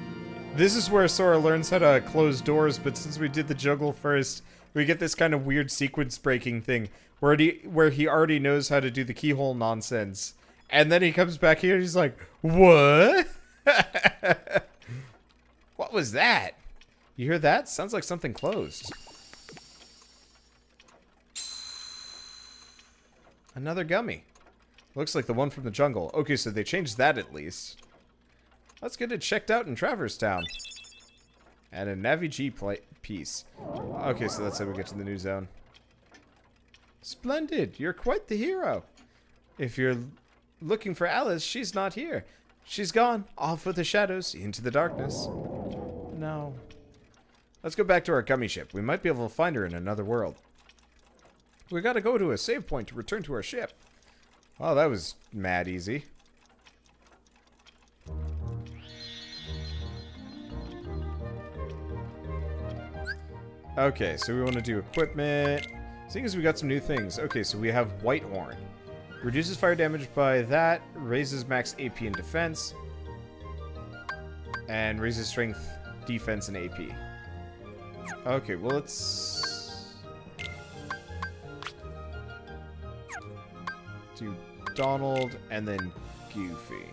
Speaker 6: this is where Sora learns how to close doors, but since we did the jungle first, we get this kind of weird sequence breaking thing where he already knows how to do the keyhole nonsense. And then he comes back here and he's like, what? What was that? You hear that? Sounds like something closed. Another gummy. Looks like the one from the jungle. Okay, so they changed that at least. Let's get it checked out in Traverse Town. And a Navi G piece. Okay, so that's how we get to the new zone. Splendid! You're quite the hero. If you're looking for Alice, she's not here. She's gone, off with the shadows, into the darkness. No. Let's go back to our gummy ship. We might be able to find her in another world. We gotta go to a save point to return to our ship. Oh, that was mad easy. Okay, so we want to do equipment. Seeing as we got some new things. Okay, so we have Whitehorn. Reduces fire damage by that. Raises max AP and defense. And raises strength, defense, and AP. Okay, well let's do Donald and then Goofy.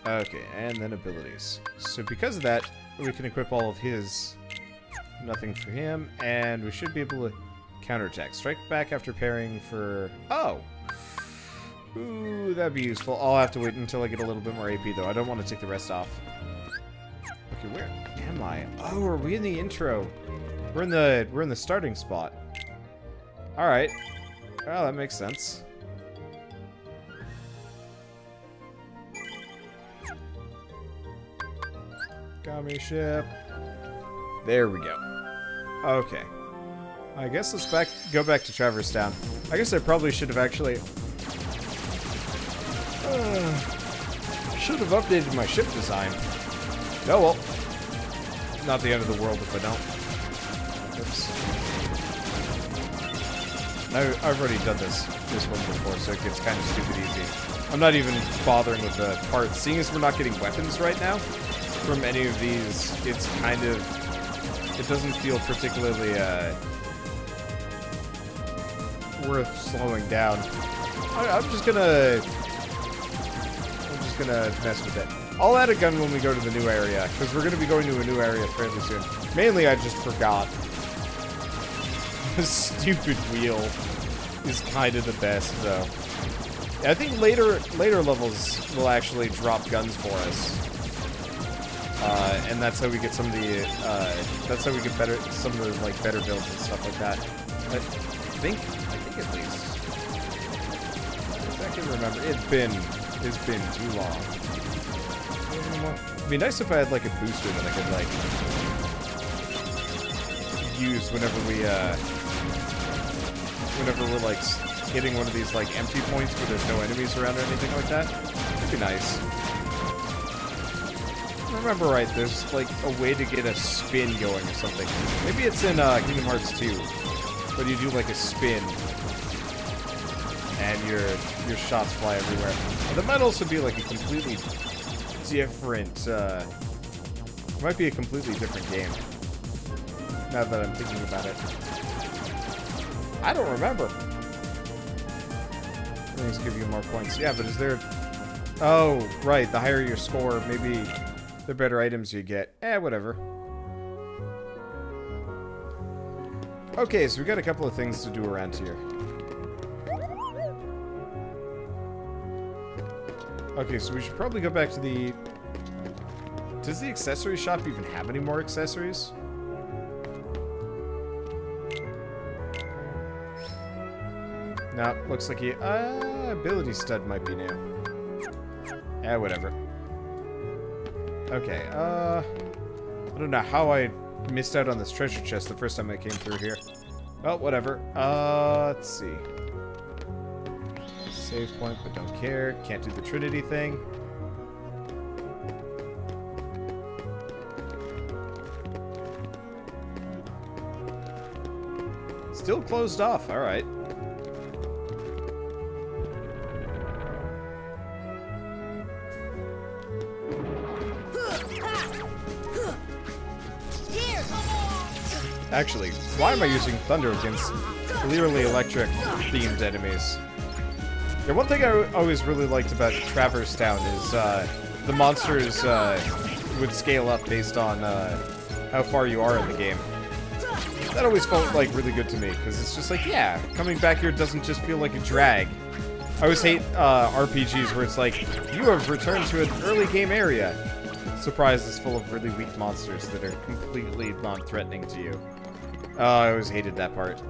Speaker 6: Okay, and then abilities. So because of that, we can equip all of his. Nothing for him, and we should be able to counterattack. Strike back after parrying for... Oh! Ooh, that'd be useful. I'll have to wait until I get a little bit more AP, though. I don't want to take the rest off. Okay, where am I? Oh, are we in the intro? We're in the starting spot. Alright. Well, that makes sense. Gummy ship. There we go. Okay. I guess let's go back to Traverse Town. I guess I probably should have actually... should have updated my ship design. Oh well. Not the end of the world if I don't. Oops. I've already done this one before, so it gets kind of stupid easy. I'm not even bothering with the parts. Seeing as we're not getting weapons right now from any of these, it's kind of... It doesn't feel particularly worth slowing down. I'm just gonna mess with it. I'll add a gun when we go to the new area, because we're gonna be going to a new area fairly soon. Mainly, I just forgot stupid wheel is kind of the best, though. I think later levels will actually drop guns for us, and that's how we get some of the that's how we get some of the like better builds and stuff like that. I think at least. I can remember. It's been too long. It'd be nice if I had like a booster that I could like use whenever we're like hitting one of these like empty points where there's no enemies around or anything like that. It'd be nice. If I remember right, there's like a way to get a spin going or something. Maybe it's in Kingdom Hearts 2, but you do like a spin and your shots fly everywhere. And that might also be like a completely different. It might be a completely different game. Now that I'm thinking about it, I don't remember. Things give you more points. Yeah, but is there... Oh, right. The higher your score, maybe the better items you get. Whatever. Okay, so we got a couple of things to do around here. Okay, so we should probably go back to the... Does the accessory shop even have any more accessories? No, looks like ability stud might be new. Whatever. Okay, I don't know how I missed out on this treasure chest the first time I came through here. Well, whatever. Let's see. Save point, but don't care. Can't do the Trinity thing. Still closed off, alright. Actually, why am I using thunder against clearly electric-themed enemies? Yeah, one thing I always really liked about Traverse Town is the monsters would scale up based on how far you are in the game. That always felt like really good to me, because it's just like, yeah, coming back here doesn't just feel like a drag. I always hate RPGs where it's like, you have returned to an early game area. Surprise is full of really weak monsters that are completely non-threatening to you. I always hated that part.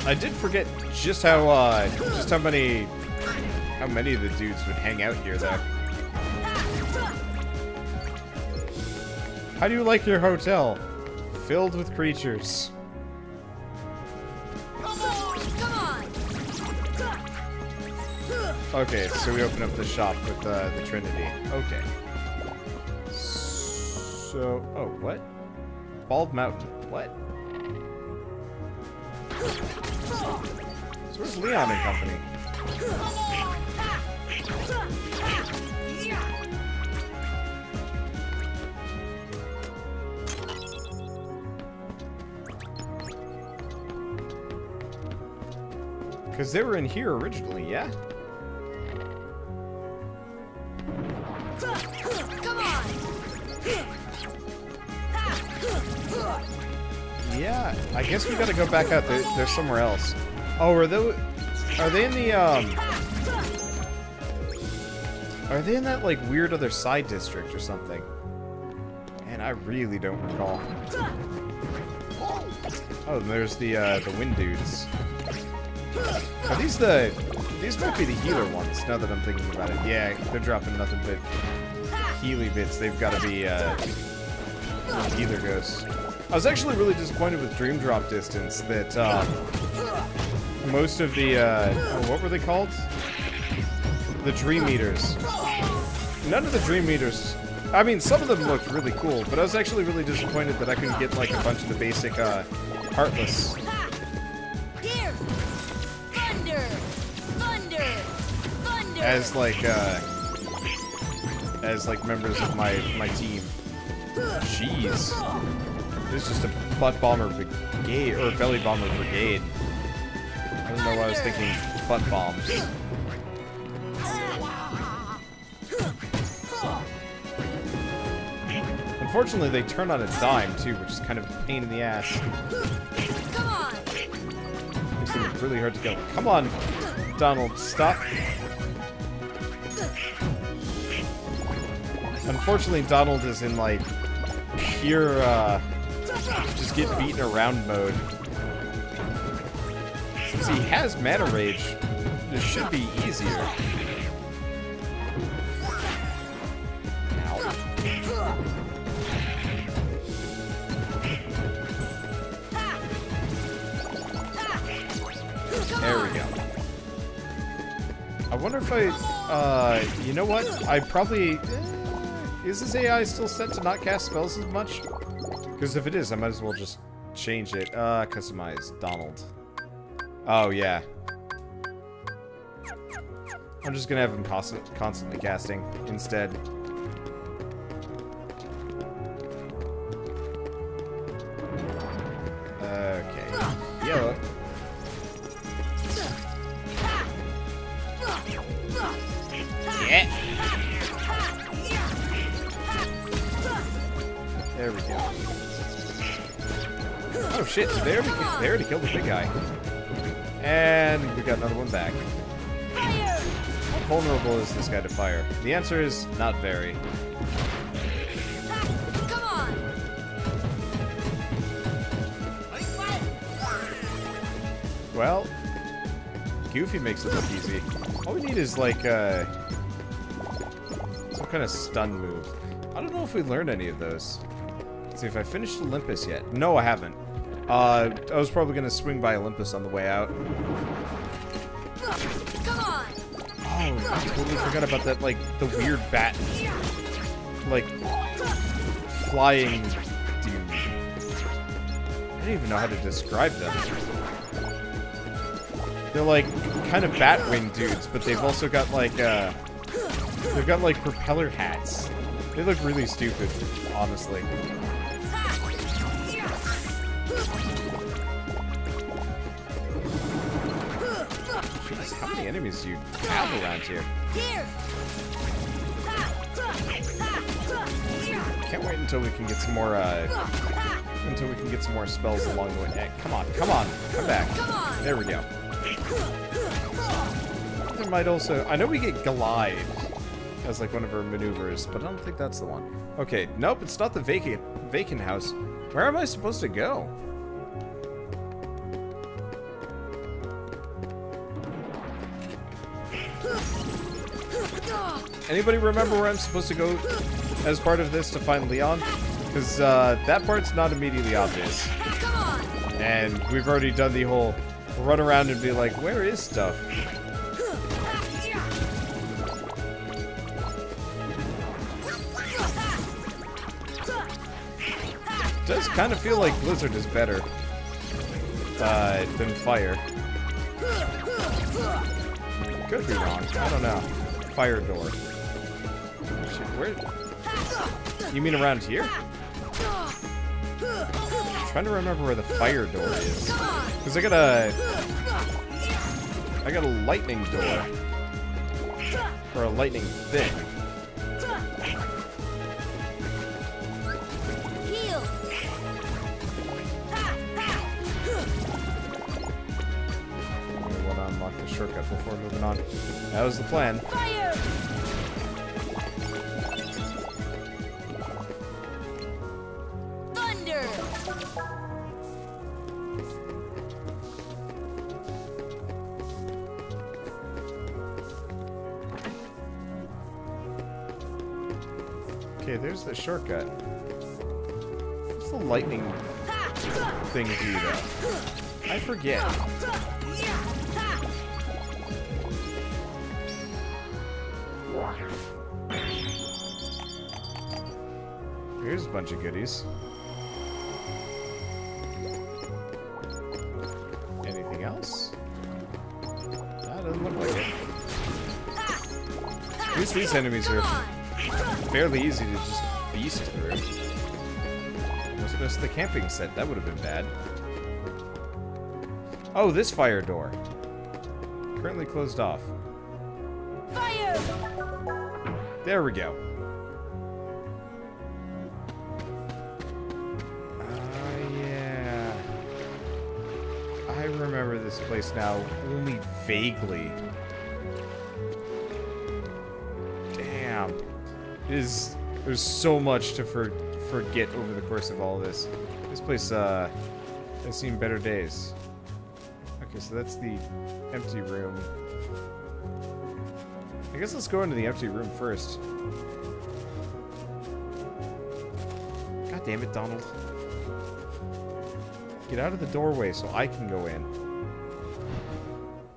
Speaker 6: I did forget just how many of the dudes would hang out here, though. How do you like your hotel? Filled with creatures. Okay, so we open up the shop with the Trinity. Okay. So, oh, what? Bald Mountain. What? So where's Leon and company? Because they were in here originally, yeah? Yeah, I guess we gotta go back out. They're somewhere else. Oh, are they in the, are they in that, like, weird other side district or something? Man, I really don't recall. Oh, and there's the wind dudes. Are these might be the healer ones, now that I'm thinking about it. Yeah, they're dropping nothing but Healy bits. They've gotta be, healer ghosts. I was actually really disappointed with Dream Drop Distance that, most of the, what were they called? The Dream Eaters. None of the Dream Eaters, I mean, some of them looked really cool, but I was actually really disappointed that I couldn't get, like, a bunch of the basic, Heartless.
Speaker 13: Here! Thunder! Thunder! Thunder!
Speaker 6: As, like, members of my team. Jeez. This is just a butt bomber brigade, or belly bomber brigade. I don't know why I was thinking butt bombs. Unfortunately, they turn on a dime, too, which is kind of a pain in the ass.
Speaker 13: Come on.
Speaker 6: Makes them really hard to kill. Come on, Donald, stop. Unfortunately, Donald is in, like, pure, just get beaten around mode. Since he has Mana Rage, this should be easier. There we go. I wonder if I, you know what? I probably, is this AI still set to not cast spells as much? Because if it is, I might as well just change it. Customize Donald. Oh, yeah. I'm just gonna have him constantly casting instead. Okay. Yellow. Yeah. There we go. Oh shit, so they already killed the big guy. And we got another one back. How vulnerable is this guy to fire? The answer is not very.
Speaker 13: Come on.
Speaker 6: Well, Goofy makes it look easy. All we need is like some kind of stun move. I don't know if we learned any of those. Let's see if I finished Olympus yet. No, I haven't. I was probably gonna swing by Olympus on the way out.
Speaker 13: Come on.
Speaker 6: Oh, I totally forgot about that, like, the weird bat, like, flying dude. I don't even know how to describe them. They're, like, kind of bat-wing dudes, but they've also got, like, they've got, like, propeller hats. They look really stupid, honestly. Jeez, how many enemies do you have around here? Can't wait until we can get some more, spells along the way. Hey, come on, come back. There we go. There might also, I know we get Glide as like one of our maneuvers, but I don't think that's the one. Okay, nope, it's not the vacant house. Where am I supposed to go? Anybody remember where I'm supposed to go as part of this to find Leon? Because that part's not immediately obvious. And we've already done the whole run around and be like, where is stuff? It does kind of feel like Blizzard is better than Fire. Could be wrong. I don't know. Fire door. Shit, where? You mean around here? I'm trying to remember where the fire door is. Because I got a lightning door. Or a lightning thing. We want to unlock the shortcut before moving on. That was the plan.
Speaker 13: Fire! Thunder!
Speaker 6: Okay, there's the shortcut. What's the lightning thing do though? I forget. Here's a bunch of goodies. Anything else? That doesn't look like it. At least these enemies are fairly easy to just beast through. What's this? The camping set. That would have been bad. Oh, this fire door. Currently closed off.
Speaker 13: Fire!
Speaker 6: There we go. remember this place now only vaguely. Damn. There's so much to forget over the course of all this. This place has seen better days. Okay, so that's the empty room. I guess let's go into the empty room first. God damn it, Donald. Get out of the doorway so I can go in.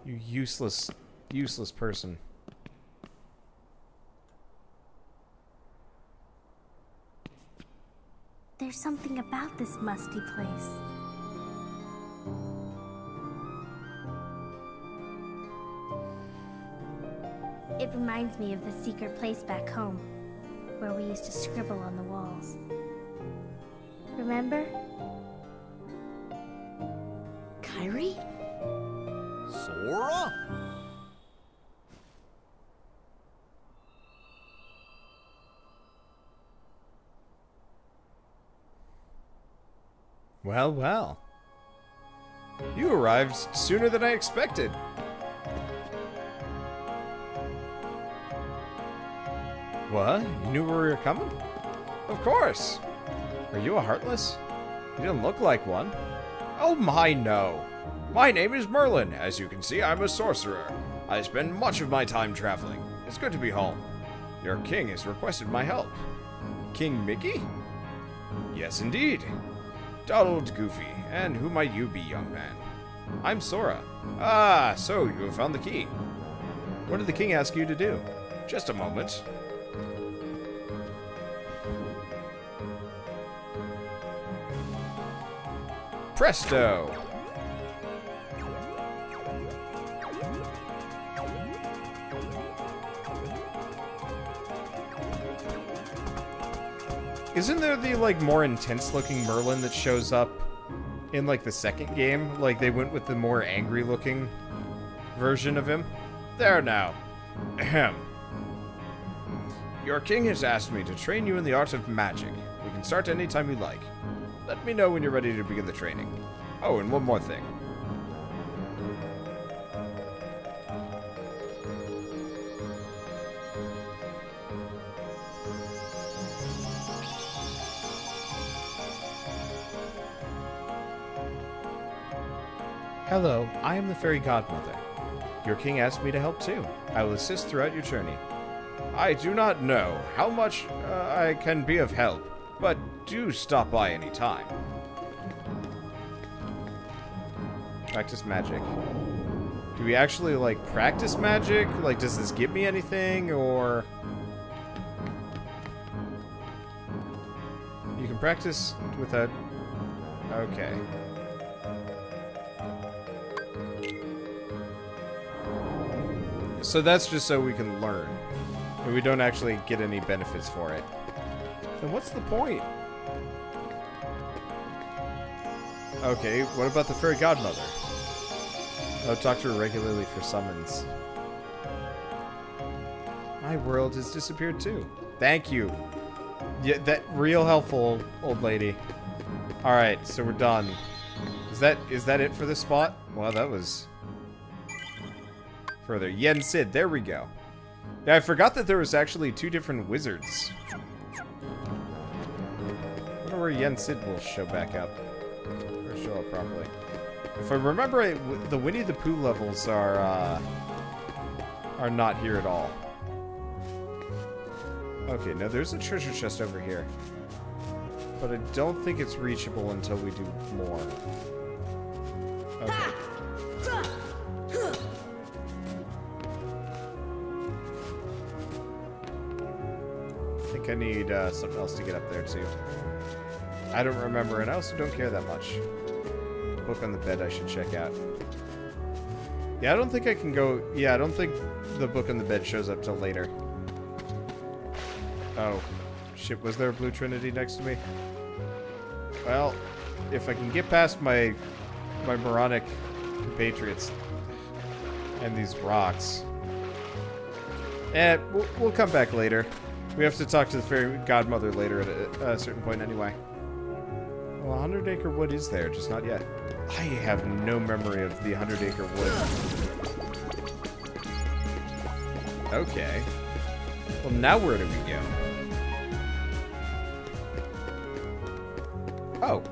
Speaker 6: You useless person.
Speaker 17: There's something about this musty place. It reminds me of the secret place back home, where we used to scribble on the walls. Remember?
Speaker 11: Kairi?
Speaker 12: Sora?
Speaker 6: Well, well. You arrived sooner than I expected. What? You knew we were coming? Of course. Are you a Heartless? You didn't look like one. Oh my, no. My name is Merlin. As you can see, I'm a sorcerer. I spend much of my time traveling. It's good to be home. Your king has requested my help. King Mickey? Yes, indeed. Donald Goofy. And who might you be, young man? I'm Sora. Ah, so you have found the key. What did the king ask you to do? Just a moment. Presto! Isn't there the, like, more intense-looking Merlin that shows up in, like, the second game? Like, they went with the more angry-looking version of him? There now. Ahem. Your king has asked me to train you in the art of magic. We can start anytime you like. Let me know when you're ready to begin the training. Oh, and one more thing. Hello, I am the Fairy Godmother. Your king asked me to help too. I will assist throughout your journey. I do not know how much I can be of help, but do stop by any time. Practice magic. Do we actually, like, practice magic? Like, does this give me anything, or... You can practice without... Okay. So that's just so we can learn. But we don't actually get any benefits for it. Then what's the point? Okay, what about the Fairy Godmother? Oh, talk to her regularly for summons. My world has disappeared too. Thank you. Yeah, that real helpful, old lady. Alright, so we're done. Is that it for this spot? Well, that was... further. Yen Sid, there we go. Yeah, I forgot that there was actually two different wizards. I wonder where Yen Sid will show back up. Or show up properly. If I remember right, the Winnie the Pooh levels are not here at all. Okay, now there's a treasure chest over here. But I don't think it's reachable until we do more. Okay. I think I need something else to get up there too. I don't remember, and I also don't care that much. The book on the bed I should check out. Yeah, I don't think I can go... Yeah, I don't think the book on the bed shows up till later. Oh. Shit, was there a blue trinity next to me? Well, if I can get past my moronic compatriots and these rocks... we'll come back later. We have to talk to the Fairy Godmother later at a certain point anyway. Well, 100 Acre Wood is there, just not yet. I have no memory of the 100 Acre Wood. Okay. Well, now where do we go? Oh.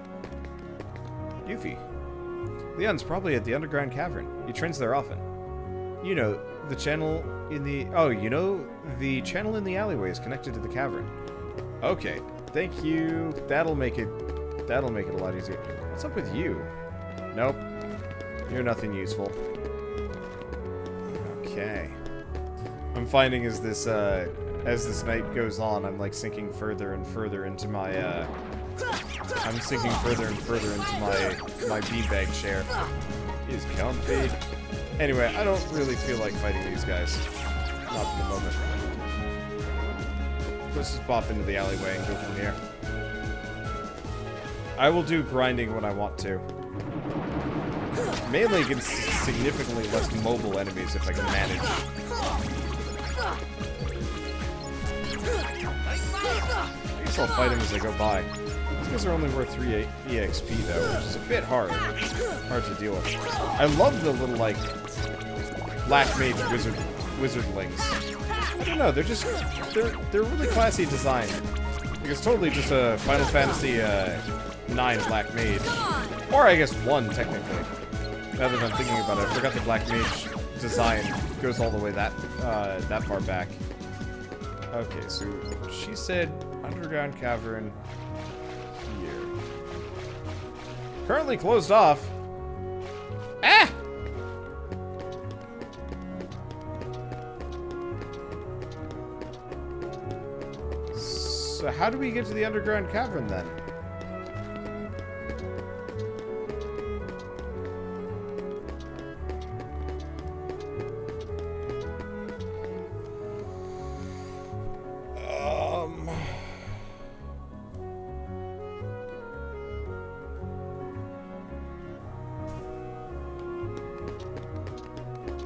Speaker 6: Yuffie. Leon's probably at the underground cavern. He trains there often. You know, the channel in the... Oh, you know, the channel in the alleyway is connected to the cavern. Okay. Thank you. That'll make it a lot easier. What's up with you? Nope. You're nothing useful. Okay. I'm finding as this night goes on, I'm like sinking further and further into my I'm sinking further and further into my beanbag chair. He's comfy. Anyway, I don't really feel like fighting these guys. Not for the moment. Let's just pop into the alleyway and go from here. I will do grinding when I want to. Mainly against significantly less mobile enemies if I can manage. I guess I'll fight him as I go by. These guys are only worth 3 EXP though, which is a bit hard to deal with. I love the little like black mage wizardlings. I don't know, they're really classy design. Like it's totally just a Final Fantasy 9 black mage, or I guess 1 technically. Now that I'm thinking about it, I forgot the black mage design goes all the way that far back. Okay, so she said underground cavern here. Currently closed off. Ah! So how do we get to the underground cavern then?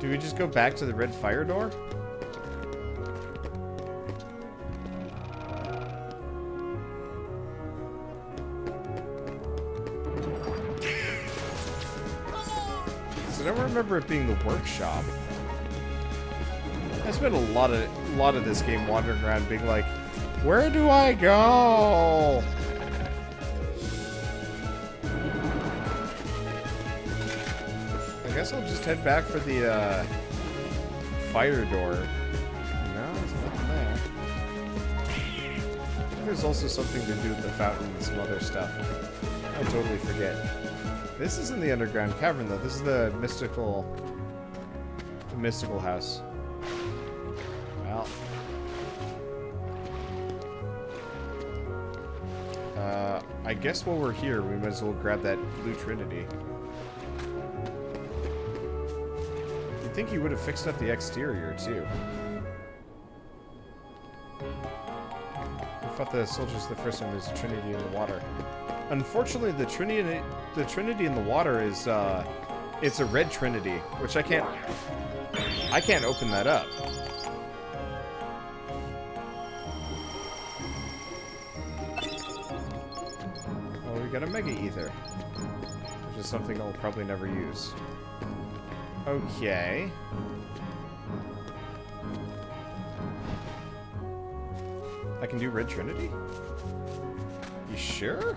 Speaker 6: Do we just go back to the red fire door? I don't remember it being the workshop. I spent a lot of this game wandering around being like, where do I go? I guess I'll just head back for the fire door. No, there's nothing there. I think there's also something to do with the fountain and some other stuff. I totally forget. This isn't the underground cavern, though. This is the mystical house. Well. I guess while we're here, we might as well grab that blue trinity. You'd think he would have fixed up the exterior, too. I fought the soldiers the first time there's a trinity in the water. Unfortunately, the trinity in the water is, it's a red trinity, which I can't open that up. Well, we got a Mega Ether, which is something I'll probably never use. Okay. I can do red trinity? You sure?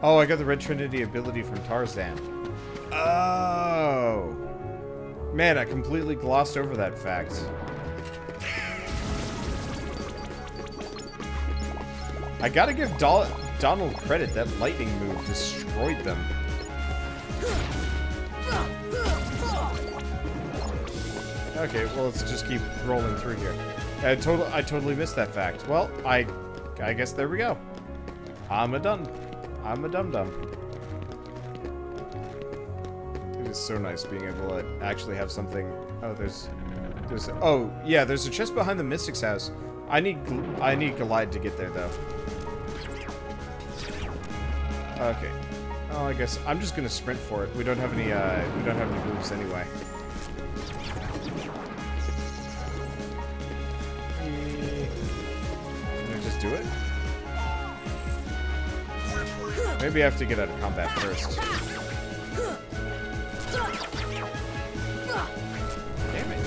Speaker 6: Oh, I got the Red Trinity ability from Tarzan. Oh. Man, I completely glossed over that fact. I gotta give Donald credit. That lightning move destroyed them. Okay, well, let's just keep rolling through here. I totally missed that fact. Well, I guess there we go. I'm a dum-dum. It is so nice being able to actually have something. Oh, oh, yeah, there's a chest behind the Mystic's house. I need Glide to get there, though. Okay. Oh, I guess I'm just gonna sprint for it. We don't have any moves anyway. Maybe I have to get out of combat first. Damn it.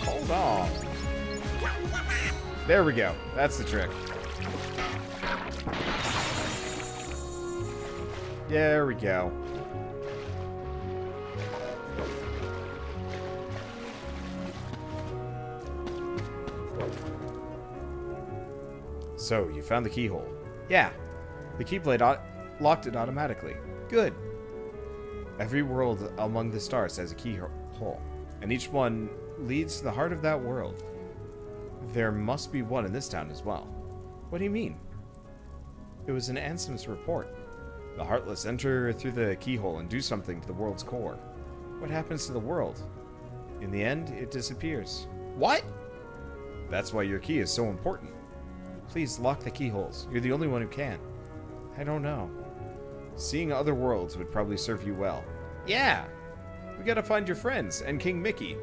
Speaker 6: Hold on. There we go. That's the trick. There we go. So, you found the keyhole. Yeah. The keyblade locked it automatically. Good. Every world among the stars has a keyhole, and each one leads to the heart of that world. There must be one in this town as well. What do you mean? It was in Ansem's report. The Heartless enter through the keyhole and do something to the world's core. What happens to the world? In the end, it disappears. What? That's why your key is so important. Please lock the keyholes. You're the only one who can. I don't know. Seeing other worlds would probably serve you well. Yeah! We gotta find your friends and King Mickey.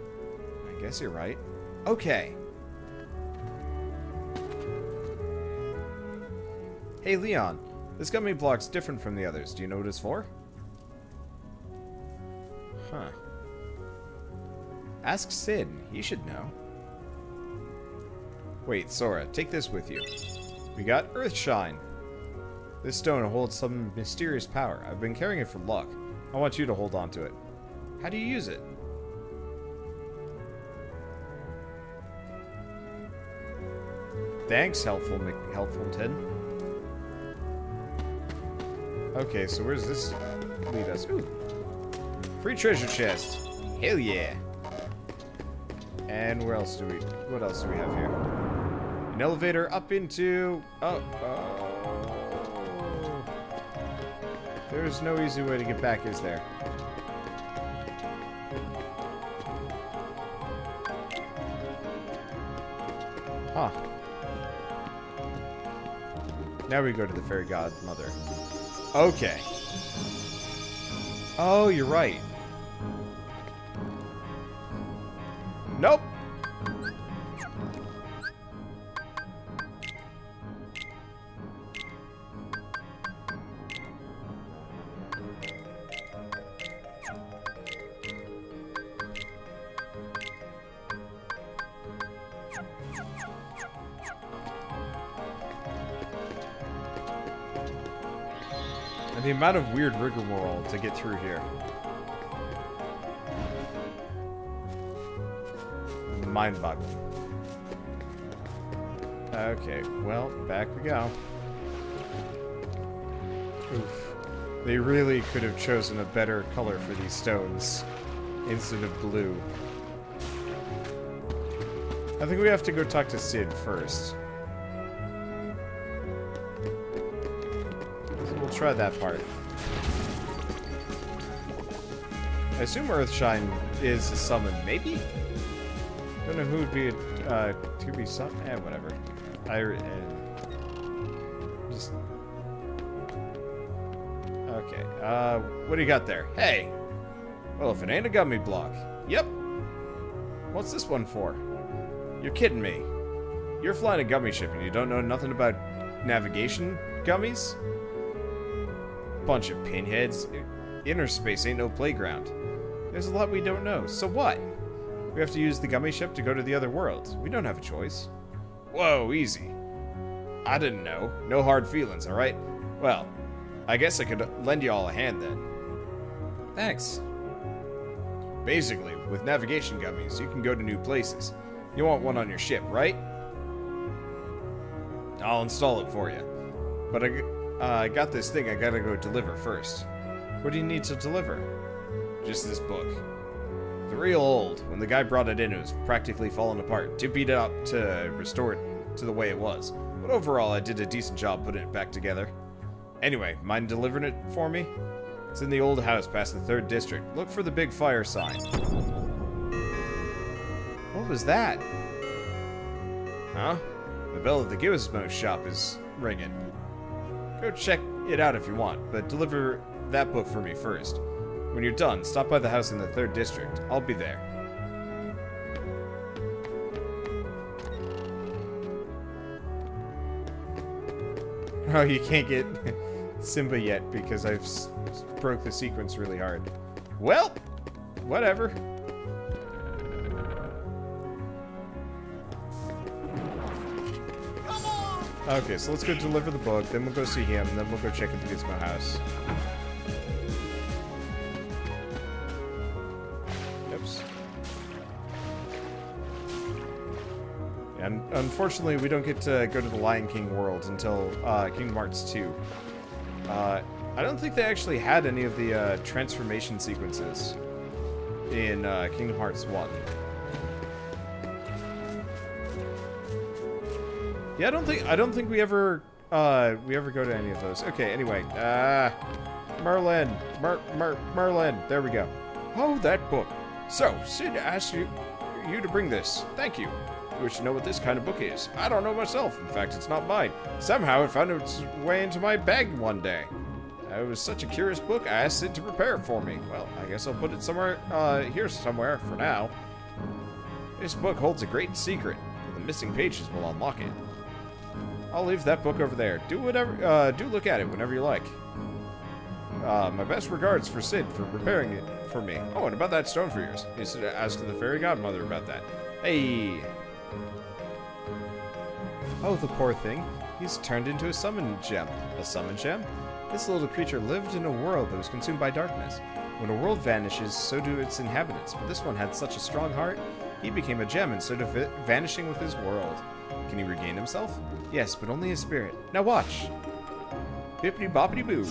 Speaker 6: I guess you're right. Okay. Hey, Leon. This gummy block's different from the others. Do you know what it's for? Huh. Ask Sid. He should know. Wait, Sora, take this with you. We got Earthshine. This stone holds some mysterious power. I've been carrying it for luck. I want you to hold on to it. How do you use it? Thanks, Helpfulton. Okay, so where's this lead us? Ooh. Free treasure chest. Hell yeah. And what else do we have here? An elevator up into... Oh. There's no easy way to get back, is there? Huh. Now we go to the fairy godmother. Okay. Oh, you're right. Nope. And the amount of weird rigmarole to get through here. Mind-boggling. Okay, well, back we go. Oof. They really could have chosen a better color for these stones instead of blue. I think we have to go talk to Sid first. So we'll try that part. I assume Earthshine is a summon, maybe? Don't know who would be to be some. Whatever. Just okay. What do you got there? Hey. Well, if it ain't a gummy block. Yep. What's this one for? You're kidding me. You're flying a gummy ship and you don't know nothing about navigation gummies? Bunch of pinheads. Inner space ain't no playground. There's a lot we don't know. So what? We have to use the gummy ship to go to the other world. We don't have a choice. Whoa, easy. I didn't know. No hard feelings, alright? Well, I guess I could lend you all a hand then. Thanks. Basically, with navigation gummies, you can go to new places. You want one on your ship, right? I'll install it for you. But I got this thing I gotta go deliver first. What do you need to deliver? Just this book. It's real old. When the guy brought it in, it was practically falling apart. Too beat up to restore it to the way it was. But overall, I did a decent job putting it back together. Anyway, mind delivering it for me? It's in the old house past the 3rd district. Look for the big fire sign. What was that? Huh? The bell at the Gizmo shop is ringing. Go check it out if you want, but deliver that book for me first. When you're done, stop by the house in the 3rd district. I'll be there. Oh, you can't get Simba yet because I've broke the sequence really hard. Well, whatever. Okay, so let's go deliver the book, then we'll go see him, then we'll go check into Gizmo house. Oops. And unfortunately, we don't get to go to the Lion King world until Kingdom Hearts 2. I don't think they actually had any of the transformation sequences in Kingdom Hearts 1. Yeah, I don't think we ever go to any of those. Okay, anyway, Merlin, there we go. Oh, that book. So, Cid asked you to bring this. Thank you. You wish to know what this kind of book is. I don't know myself. In fact, it's not mine. Somehow it found its way into my bag one day. It was such a curious book, I asked Cid to prepare it for me. Well, I guess I'll put it somewhere, here somewhere for now. This book holds a great secret. The missing pages will unlock it. I'll leave that book over there. Do look at it whenever you like. My best regards for Cid for preparing it for me. Oh, and about that stone for yours. You should ask the fairy godmother about that. Hey! Oh, the poor thing. He's turned into a summon gem. A summon gem? This little creature lived in a world that was consumed by darkness. When a world vanishes, so do its inhabitants. But this one had such a strong heart, he became a gem instead of vanishing with his world. Can he regain himself? Yes, but only his spirit. Now watch! Bippity boppity boo!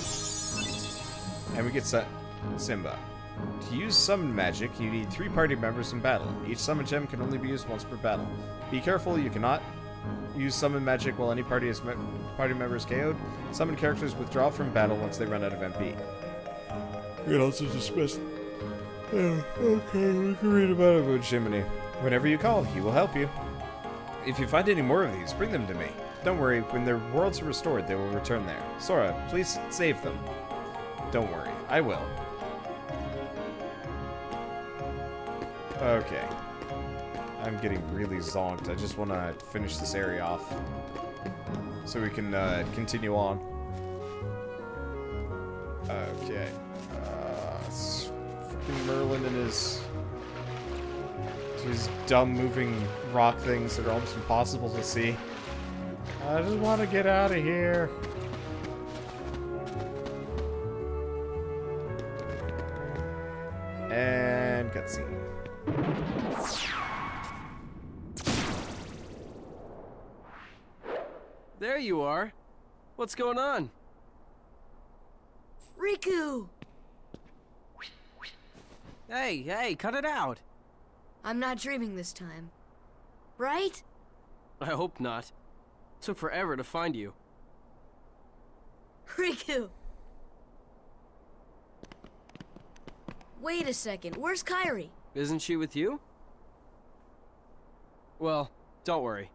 Speaker 6: And we get Simba. To use summon magic, you need 3 party members in battle. Each summon gem can only be used once per battle. Be careful, you cannot use summon magic while any party member is KO'd. Summon characters withdraw from battle once they run out of MP. You can also dismiss... Oh, okay, we can read about it with Jiminy. Whenever you call, he will help you. If you find any more of these, bring them to me. Don't worry, when their worlds are restored, they will return there. Sora, please save them. Don't worry, I will. Okay. I'm getting really zonked. I just want to finish this area off. So we can continue on. Okay. Freaking Merlin and his dumb moving rock things that are almost impossible to see. I just want to get out of here. And cutscene.
Speaker 18: There you are. What's going on?
Speaker 11: Riku!
Speaker 18: Hey, cut it out.
Speaker 11: I'm not dreaming this time. Right?
Speaker 18: I hope not. Took forever to find you.
Speaker 11: Riku! Wait a second, where's Kairi?
Speaker 18: Isn't she with you? Well, don't worry.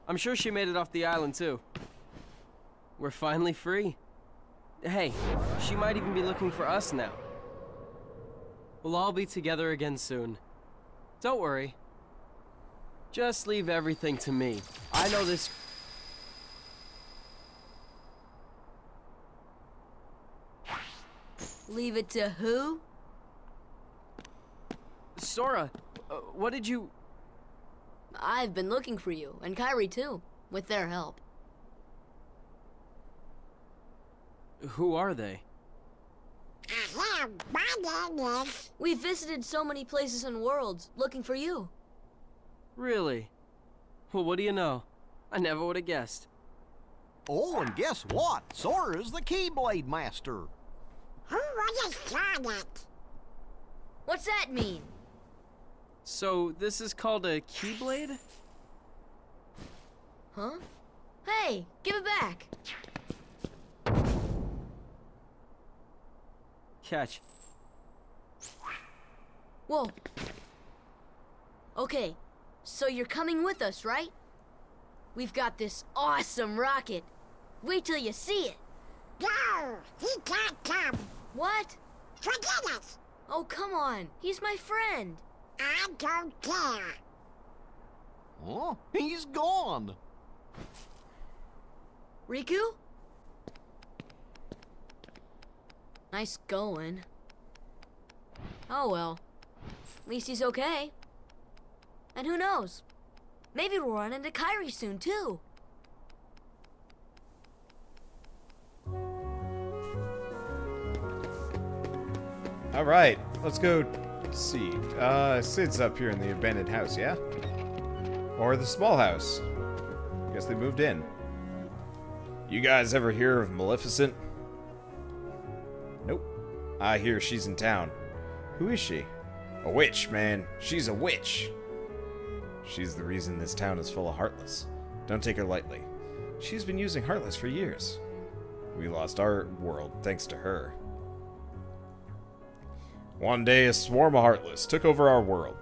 Speaker 18: I'm sure she made it off the island too. We're finally free. Hey, she might even be looking for us now. We'll all be together again soon. Don't worry. Just leave everything to me. I know this...
Speaker 11: Leave it to who?
Speaker 18: Sora, what did you...
Speaker 11: I've been looking for you, and Kairi too, with their help.
Speaker 18: Who are they?
Speaker 11: We've visited so many places and worlds, looking for you.
Speaker 18: Really? Well, what do you know? I never would have guessed.
Speaker 12: Oh, and guess what? Sora's the Keyblade Master.
Speaker 11: Who was it? What's that mean?
Speaker 18: So, this is called a Keyblade?
Speaker 11: Huh? Hey, give it back!
Speaker 18: Catch.
Speaker 11: Whoa. Okay, so you're coming with us, right? We've got this awesome rocket. Wait till you see it.
Speaker 19: No, he can't come.
Speaker 11: What?
Speaker 19: Forget it.
Speaker 11: Oh, come on. He's my friend.
Speaker 19: I don't care.
Speaker 12: Oh, he's gone.
Speaker 11: Riku? Nice going. Oh well. At least he's okay. And who knows? Maybe we'll run into Kairi soon, too.
Speaker 6: Alright, let's go see. Cid's up here in the abandoned house, yeah? Or the small house. Guess they moved in. You guys ever hear of Maleficent? Nope. I hear she's in town. Who is she? A witch, man. She's a witch. She's the reason this town is full of Heartless. Don't take her lightly. She's been using Heartless for years. We lost our world thanks to her. One day, a swarm of Heartless took over our world.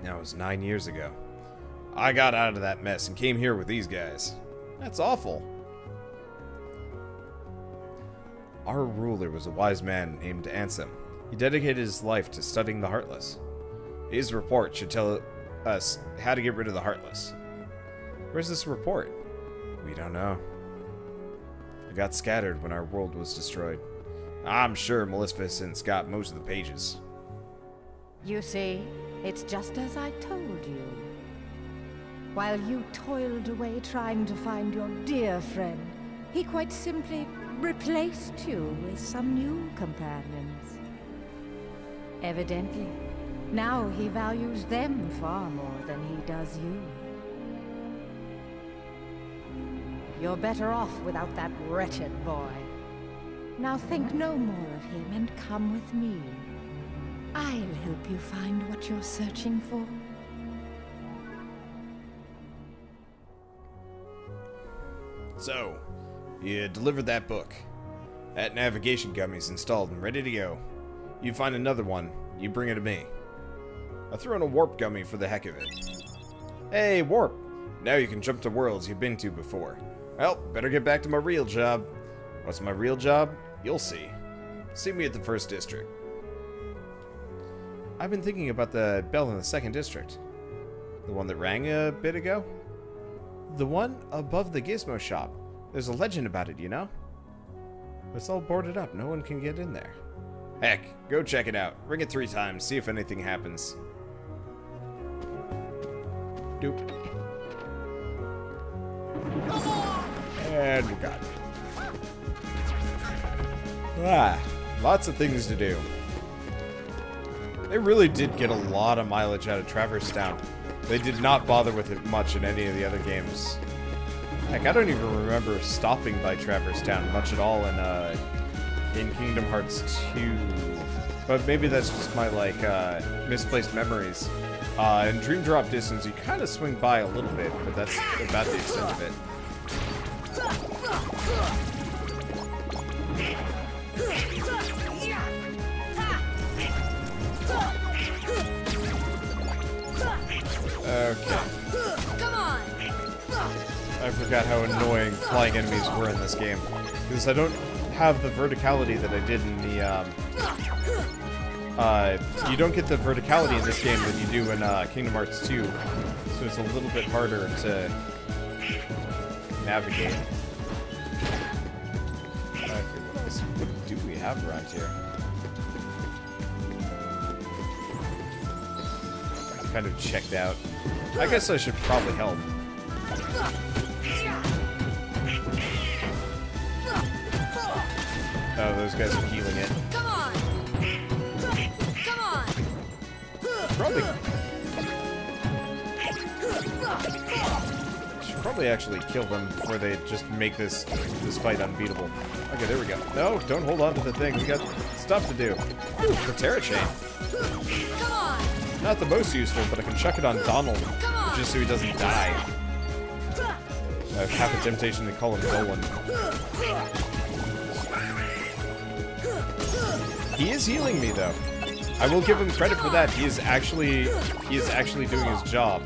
Speaker 6: That was 9 years ago. I got out of that mess and came here with these guys. That's awful. Our ruler was a wise man named Ansem. He dedicated his life to studying the Heartless. His report should tell us how to get rid of the Heartless. Where's this report? We don't know. It got scattered when our world was destroyed. I'm sure Maleficent's got most of the pages.
Speaker 15: You see, it's just as I told you. While you toiled away trying to find your dear friend, he quite simply replaced you with some new companions. Evidently, now he values them far more than he does you. You're better off without that wretched boy. Now think no more of him and come with me. I'll help you find what you're searching for.
Speaker 6: So, you delivered that book. That navigation gummy's installed and ready to go. You find another one, you bring it to me. I threw in a warp gummy for the heck of it. Hey, warp! Now you can jump to worlds you've been to before. Well, better get back to my real job. What's my real job? You'll see. See me at the 1st district. I've been thinking about the bell in the 2nd district. The one that rang a bit ago? The one above the gizmo shop. There's a legend about it, you know? It's all boarded up. No one can get in there. Heck, go check it out. Ring it 3 times. See if anything happens. Doop. And we got it. Lots of things to do. They really did get a lot of mileage out of Traverse Town. They did not bother with it much in any of the other games. Heck, I don't even remember stopping by Traverse Town much at all in Kingdom Hearts 2. But maybe that's just my, like, misplaced memories. In Dream Drop Distance, you kind of swing by a little bit, but that's about the extent of it. Okay.
Speaker 11: Come on.
Speaker 6: I forgot how annoying flying enemies were in this game. Because I don't have the verticality that I did in the, you don't get the verticality in this game that you do in, Kingdom Hearts 2. So it's a little bit harder to navigate. Okay, what do we have around here? Kind of checked out. I guess I should probably help. Oh, those guys are healing it.
Speaker 11: Come on. Come on.
Speaker 6: Should probably actually kill them before they just make this fight unbeatable. Okay, there we go. No, don't hold on to the thing. We got stuff to do. Ooh, the Terra Chain.
Speaker 11: Come on.
Speaker 6: Not the most useful, but I can chuck it on Donald just so he doesn't die. I have half a temptation to call him Dolan. He is healing me though. I will give him credit for that. He is actually doing his job.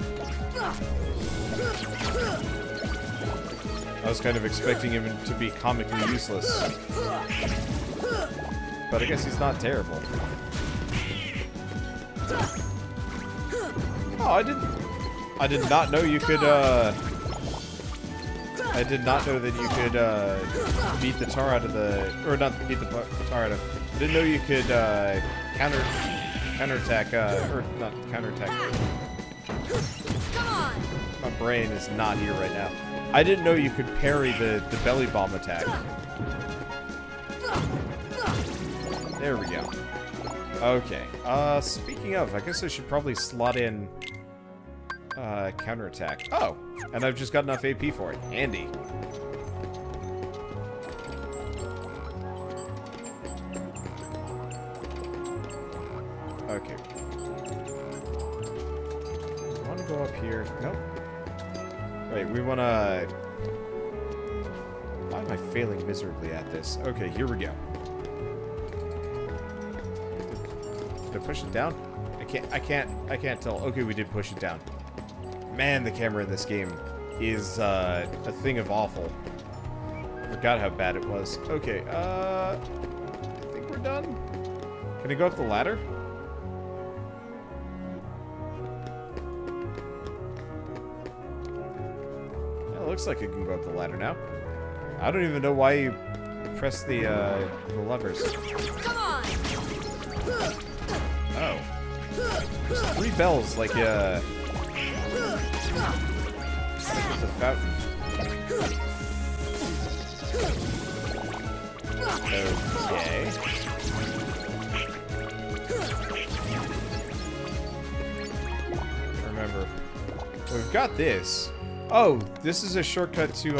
Speaker 6: I was kind of expecting him to be comically useless. But I guess he's not terrible. Oh, I did not know you could I did not know that you could beat the tar out of the, or not beat the tar out of. I didn't know you could counterattack, or not counterattack.
Speaker 13: Come on.
Speaker 6: My brain is not here right now. I didn't know you could parry the belly bomb attack. There we go. Okay. Speaking of, I guess I should probably slot in counterattack. Oh, and I've just got enough AP for it. Handy. Okay. I want to go up here. Nope. Wait, we want to... Why am I failing miserably at this? Okay, here we go. Did I push it down? I can't tell. Okay, we did push it down. Man, the camera in this game is a thing of awful. I forgot how bad it was. Okay, I think we're done. Can I go up the ladder? Yeah, it looks like I can go up the ladder now. I don't even know why you press the levers.
Speaker 13: Come on.
Speaker 6: Oh. There's 3 bells, like the fountain. Okay. Remember. We've got this. Oh, this is a shortcut to,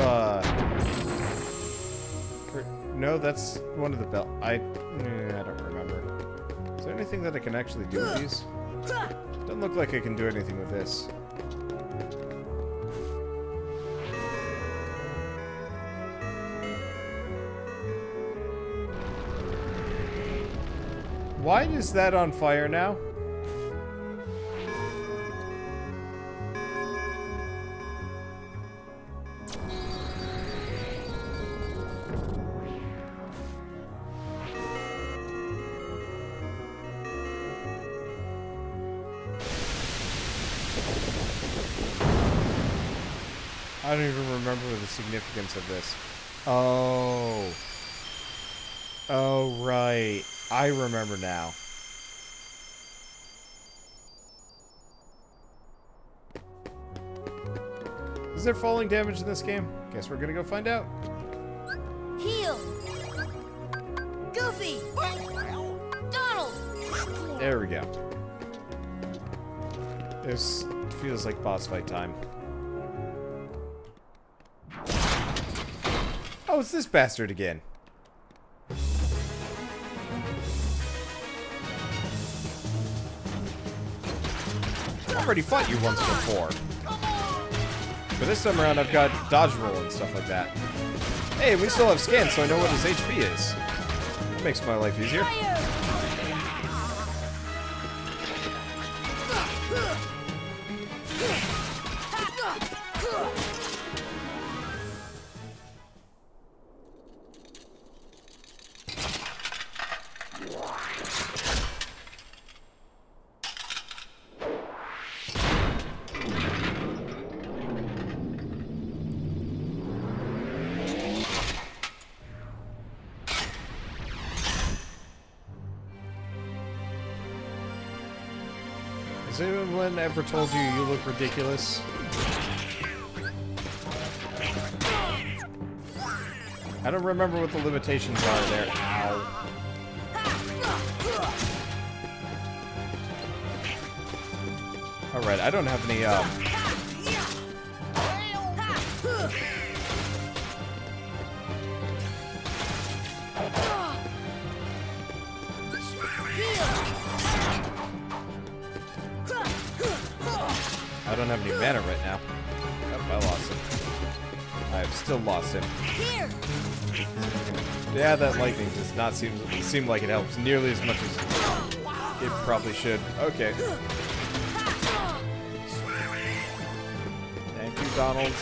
Speaker 6: no, that's one of the bells. I don't remember. Is there anything that I can actually do with these? Doesn't look like I can do anything with this. Why is that on fire now? I don't even remember the significance of this. Oh. Oh, right. I remember now. Is there falling damage in this game? Guess we're gonna go find out.
Speaker 13: Heal. Goofy. Donald.
Speaker 6: There we go. This feels like boss fight time. Oh, it's this bastard again. I've already fought you once before. But this time around, I've got dodge roll and stuff like that. Hey, we still have scans, so I know what his HP is. It makes my life easier. Has anyone ever told you you look ridiculous? I don't remember what the limitations are there. Ow. Alright, I don't have any, I don't have any mana right now. Oh, I lost him. I have still lost him. Yeah, that lightning does not seem like it helps nearly as much as it probably should. Okay. Thank you, Donald.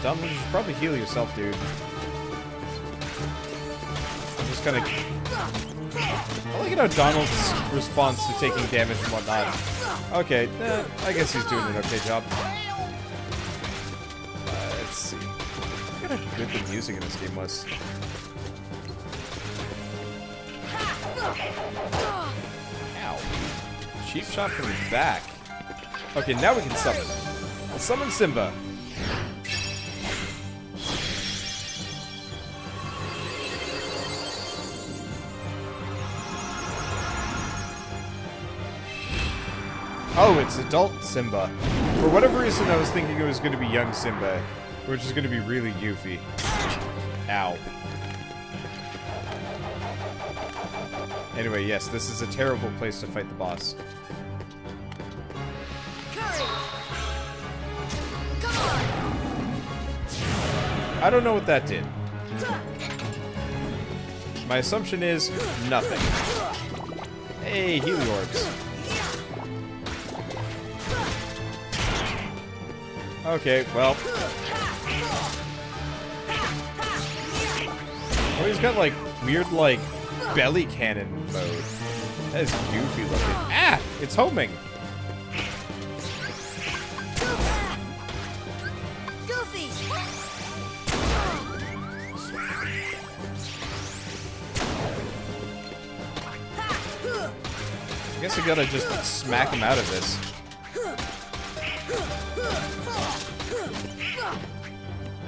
Speaker 6: Donald, you should probably heal yourself, dude. I'm just gonna... I like it how Donald's response to taking damage and whatnot. Okay, I guess he's doing an okay job. good the music in this game was. Ow. Cheap shot from the back. Okay, now we can summon. Let's summon Simba. Oh, it's adult Simba. For whatever reason, I was thinking it was going to be young Simba, which is going to be really goofy. Ow. Anyway, yes, this is a terrible place to fight the boss. I don't know what that did. My assumption is nothing. Hey, Heliorbs. Okay, well. Oh, he's got, like, weird, like, belly cannon mode. That is goofy looking. Ah! It's homing!
Speaker 13: Goofy!
Speaker 6: I guess I gotta just smack him out of this.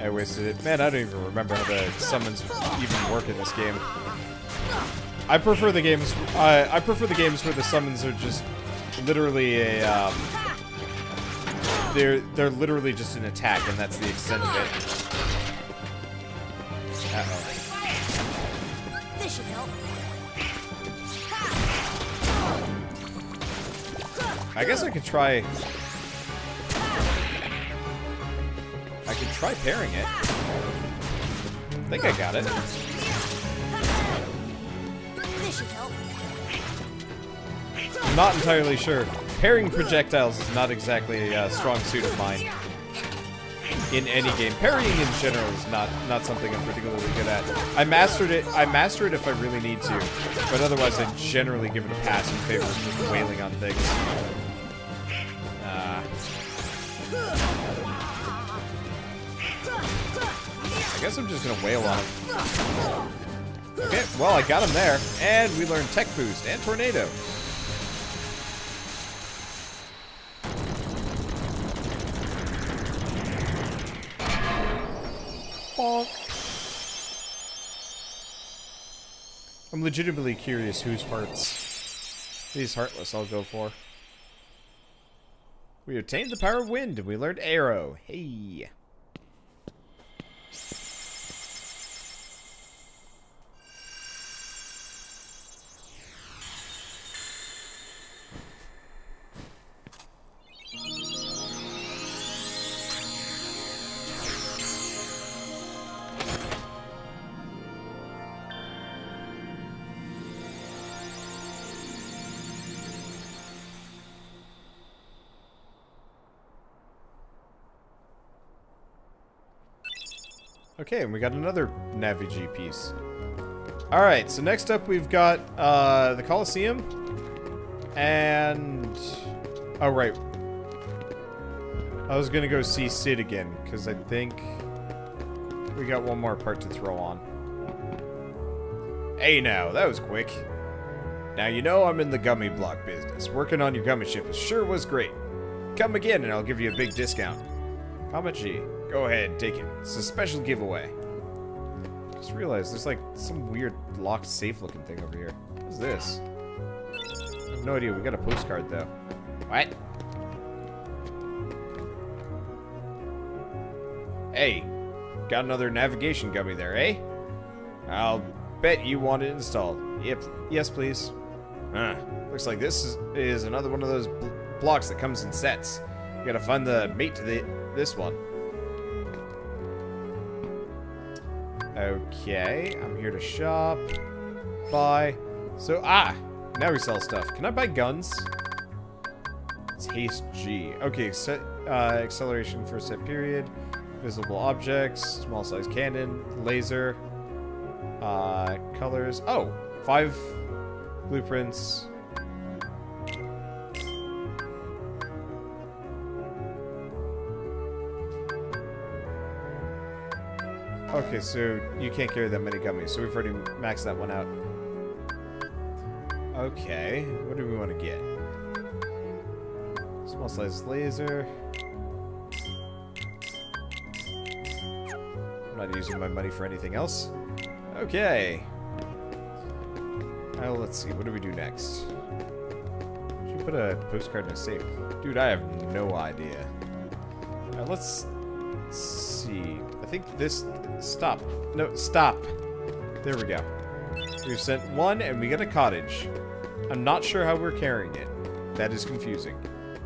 Speaker 6: I wasted it. Man, I don't even remember how the summons even work in this game. I prefer the games. I prefer the games where the summons are just literally a. They're literally just an attack, and that's the extent of it. Uh-oh.
Speaker 13: This should help.
Speaker 6: I guess I could try. I could try pairing it. I think I got it.
Speaker 13: This should help.
Speaker 6: I'm not entirely sure. Pairing projectiles is not exactly a strong suit of mine. In any game. Parrying in general is not something I'm particularly good at. I master it if I really need to. But otherwise I generally give it a pass in favor of just wailing on things. I guess I'm just gonna wail on him. Okay, well I got him there. And we learned Tech Boost and Tornado. Bonk. I'm legitimately curious whose hearts these Heartless I'll go for. We obtained the power of wind and we learned Arrow. Hey. Okay, and we got another Navi-G piece. Alright, so next up we've got the Colosseum. And... oh, right. I was gonna go see Sid again, because I think we got one more part to throw on. Hey now, that was quick. Now you know I'm in the gummy block business. Working on your gummy ship sure was great. Come again and I'll give you a big discount. Comment G. Go ahead, take it. It's a special giveaway. Just realized there's like some weird locked safe looking thing over here. What's this? I have no idea. We got a postcard though. What? Hey, got another navigation gummy there, eh? I'll bet you want it installed. Yep. Yes, please. Looks like this is another one of those blocks that comes in sets. You gotta find the mate to this one. Okay, I'm here to shop. Buy. So, now we sell stuff. Can I buy guns? It's haste G. Okay, set, acceleration for a set period. Visible objects. Small size cannon. Laser. Colors. Oh, 5 blueprints. Okay, so you can't carry that many gummies, so we've already maxed that one out. Okay, what do we want to get? Small size laser. I'm not using my money for anything else. Okay. Well, let's see, what do we do next? Should we put a postcard in a safe? Dude, I have no idea. Let's see. I think this... Stop. No, stop. There we go. We've sent one, and we get a cottage. I'm not sure how we're carrying it. That is confusing.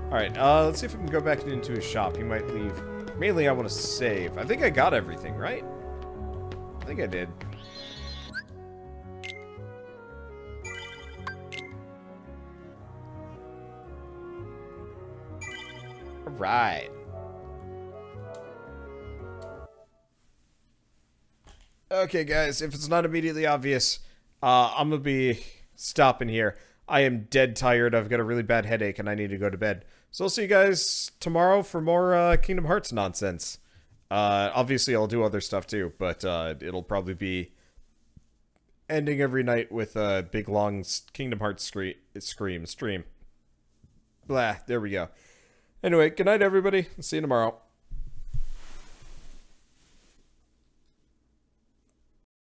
Speaker 6: Alright, let's see if we can go back into his shop. He might leave. Mainly, I want to save. I think I got everything, right? I think I did. Alright. Okay, guys, if it's not immediately obvious, I'm gonna be stopping here. I am dead tired. I've got a really bad headache, and I need to go to bed. So I'll see you guys tomorrow for more Kingdom Hearts nonsense. Obviously, I'll do other stuff too, but it'll probably be ending every night with a big, long Kingdom Hearts stream. Blah, there we go. Anyway, good night, everybody. See you tomorrow.